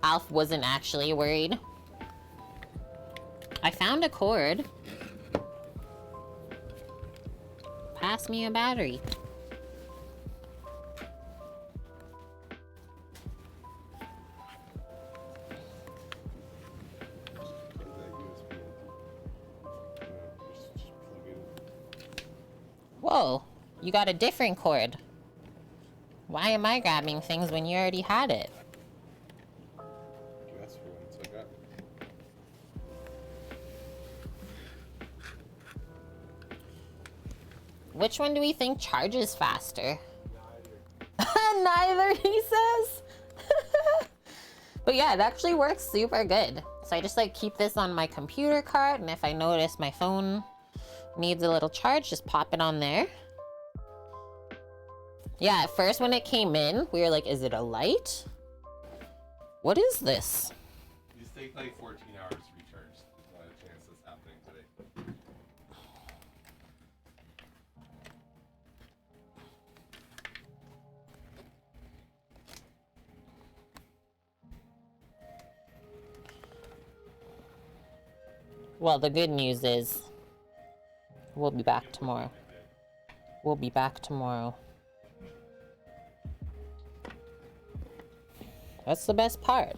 Alf wasn't actually worried. I found a cord. Pass me a battery. Whoa, you got a different cord. Why am I grabbing things when you already had it? That's for once I got. Which one do we think charges faster? Neither, he says. But yeah, it actually works super good. So I just like keep this on my computer cart, and if I notice my phone needs a little charge, just pop it on there. Yeah, at first when it came in, we were like, is it a light? What is this? These take like 14 hours to recharge. There's not a chance that's happening today. Well, the good news is we'll be back tomorrow. We'll be back tomorrow. That's the best part.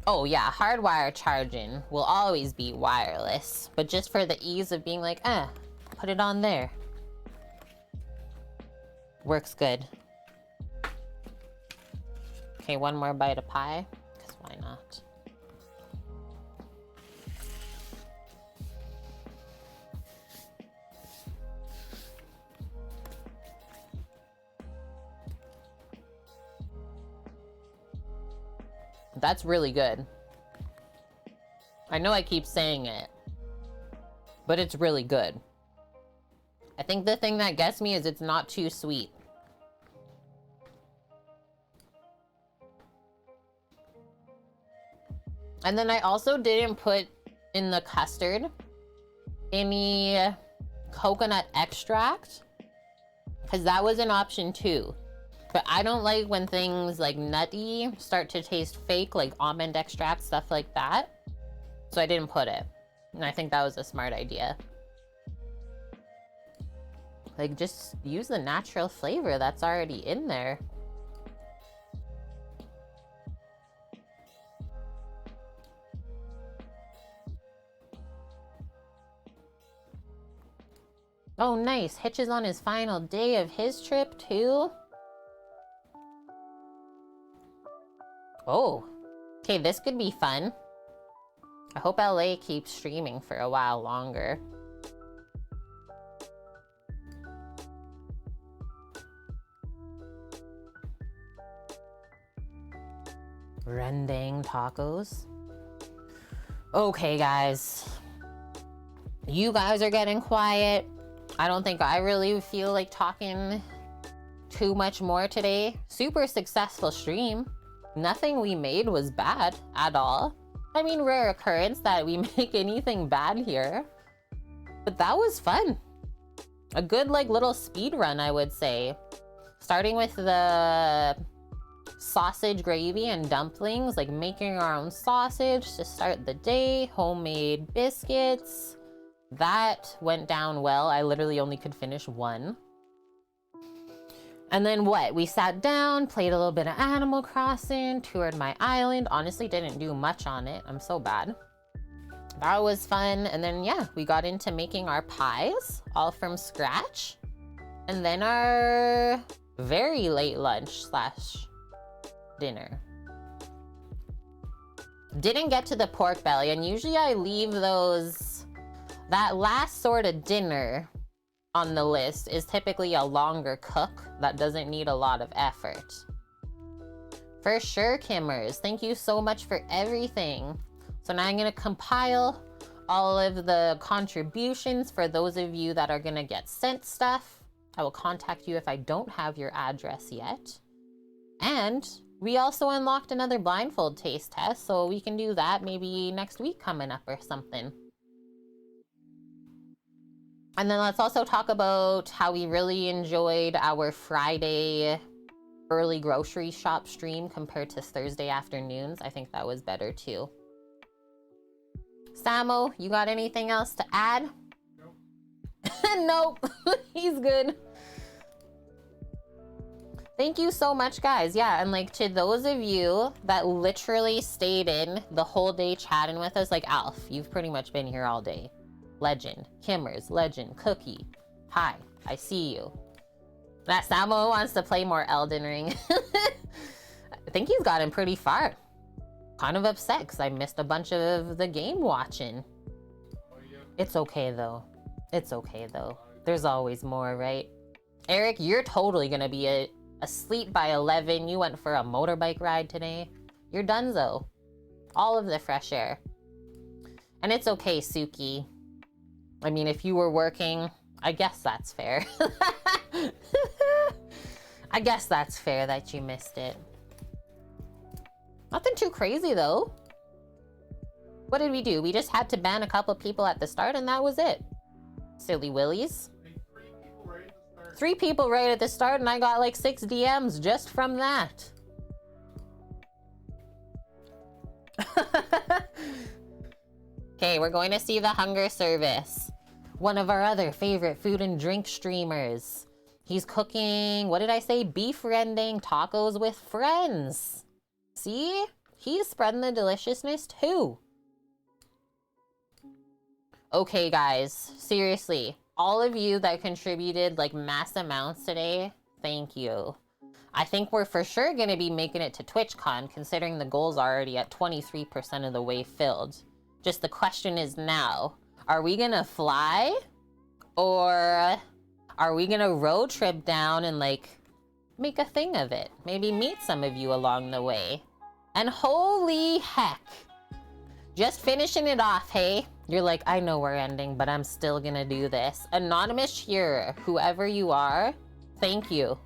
Oh yeah, hardwire charging will always be wireless, but just for the ease of being like, put it on there. Works good. Okay, one more bite of pie, because why not? That's really good. I know I keep saying it, but it's really good. I think the thing that gets me is it's not too sweet. And then I also didn't put in the custard any coconut extract, because that was an option too. But I don't like when things like nutty start to taste fake, like almond extract, stuff like that. So I didn't put it. And I think that was a smart idea. Like, just use the natural flavor that's already in there. Oh, nice. Hitch is on his final day of his trip too. Oh, okay, this could be fun. I hope LA keeps streaming for a while longer. Rendang tacos. Okay, guys. You guys are getting quiet. I don't think I really feel like talking too much more today. Super successful stream. Nothing we made was bad at all. I mean, rare occurrence that we make anything bad here. But that was fun. A good like little speed run, I would say. Starting with the sausage gravy and dumplings, like making our own sausage to start the day, homemade biscuits. That went down well. I literally only could finish one. And then what? We sat down, played a little bit of Animal Crossing, toured my island. Honestly, didn't do much on it. I'm so bad. That was fun. And then, yeah, we got into making our pies, all from scratch. And then our very late lunch / dinner. Didn't get to the pork belly, and usually I leave that last sort of dinner on the list is typically a longer cook that doesn't need a lot of effort. For sure, Kimmers. Thank you so much for everything. So now I'm gonna compile all of the contributions for those of you that are gonna get sent stuff. I will contact you if I don't have your address yet. And we also unlocked another blindfold taste test, so we can do that maybe next week coming up or something. And then let's also talk about how we really enjoyed our Friday early grocery shop stream compared to Thursday afternoons. I think that was better too. Samo, you got anything else to add? Nope. Nope. He's good. Thank you so much, guys. Yeah, and like to those of you that literally stayed in the whole day chatting with us, like Alf, you've pretty much been here all day. Legend, Kimmers, Legend, Cookie. Hi, I see you. That Samo wants to play more Elden Ring. I think he's gotten pretty far. Kind of upset because I missed a bunch of the game watching. It's okay though. It's okay though. There's always more, right? Eric, you're totally gonna be asleep by 11. You went for a motorbike ride today. You're donezo. All of the fresh air. And it's okay, Suki. I mean, if you were working, I guess that's fair. I guess that's fair that you missed it. Nothing too crazy though. What did we do? We just had to ban a couple people at the start and that was it. Silly willies. 3 people right at the start and I got like 6 DMs just from that. Okay, we're going to see the hunger service. One of our other favorite food and drink streamers. He's cooking, what did I say? Beef rendang tacos with friends. See? He's spreading the deliciousness too. Okay, guys, seriously. All of you that contributed like mass amounts today, thank you. I think we're for sure gonna be making it to TWITCHCON considering the goal's already at 23% of the way filled. Just the question is now, are we gonna fly? Or are we gonna road trip down and like make a thing of it? Maybe meet some of you along the way. And holy heck, just finishing it off, hey? You're like, I know we're ending, but I'm still gonna do this. Anonymous Shearer, whoever you are, thank you.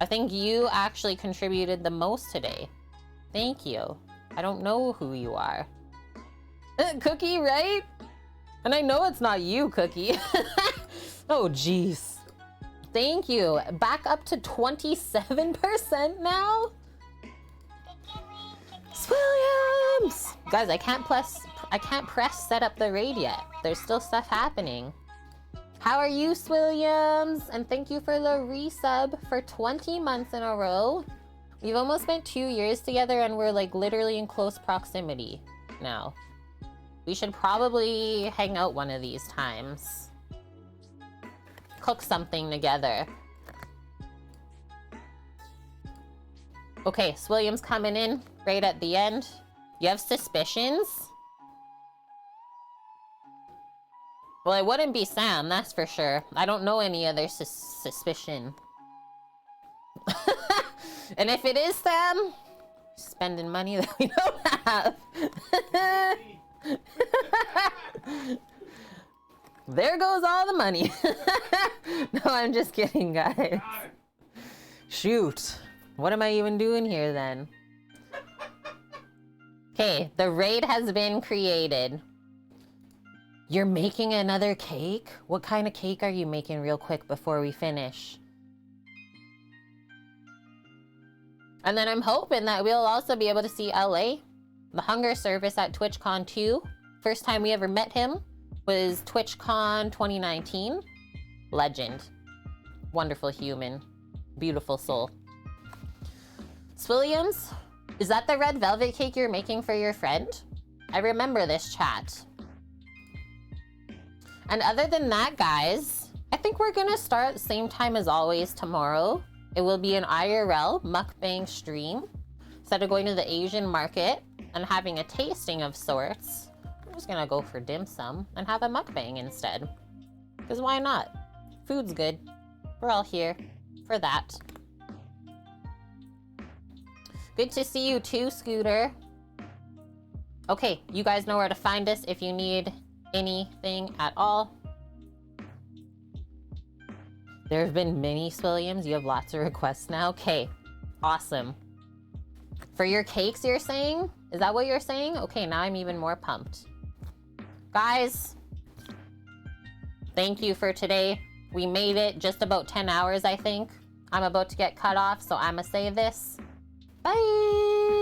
I think you actually contributed the most today. Thank you. I don't know who you are. Cookie, right? And I know it's not you, Cookie. Oh, jeez. Thank you. Back up to 27% now? Williams! Guys, I can't press set up the raid yet. There's still stuff happening. How are you, Swilliams? And thank you for the resub for 20 months in a row. We've almost spent 2 years together and we're like literally in close proximity now. We should probably hang out one of these times. Cook something together. Okay, Swilliams coming in right at the end. You have suspicions? Well, it wouldn't be Sam, that's for sure. I don't know any other suspicion. And if it is Sam, spending money that we don't have. There goes all the money. No, I'm just kidding, guys. Shoot. What am I even doing here then? Okay, the raid has been created. You're making another cake? What kind of cake are you making real quick before we finish? And then I'm hoping that we'll also be able to see LA. The hunger service at TwitchCon 2. First time we ever met him was TwitchCon 2019. Legend. Wonderful human. Beautiful soul. Swilliams, is that the red velvet cake you're making for your friend? I remember this chat. And other than that, guys, I think we're gonna start at the same time as always tomorrow. It will be an IRL mukbang stream. Instead of going to the Asian market and having a tasting of sorts, I'm just gonna go for dim sum and have a mukbang instead. Because why not? Food's good. We're all here for that. Good to see you too, Scooter. Okay, you guys know where to find us if you need anything at all. There have been many Swilliams. You have lots of requests now. Okay, awesome. For your cakes, you're saying? Is that what you're saying? Okay, now I'm even more pumped. Guys, Thank you for today. We made it just about 10 hours, I think. I'm about to get cut off, so I'ma say this. Bye!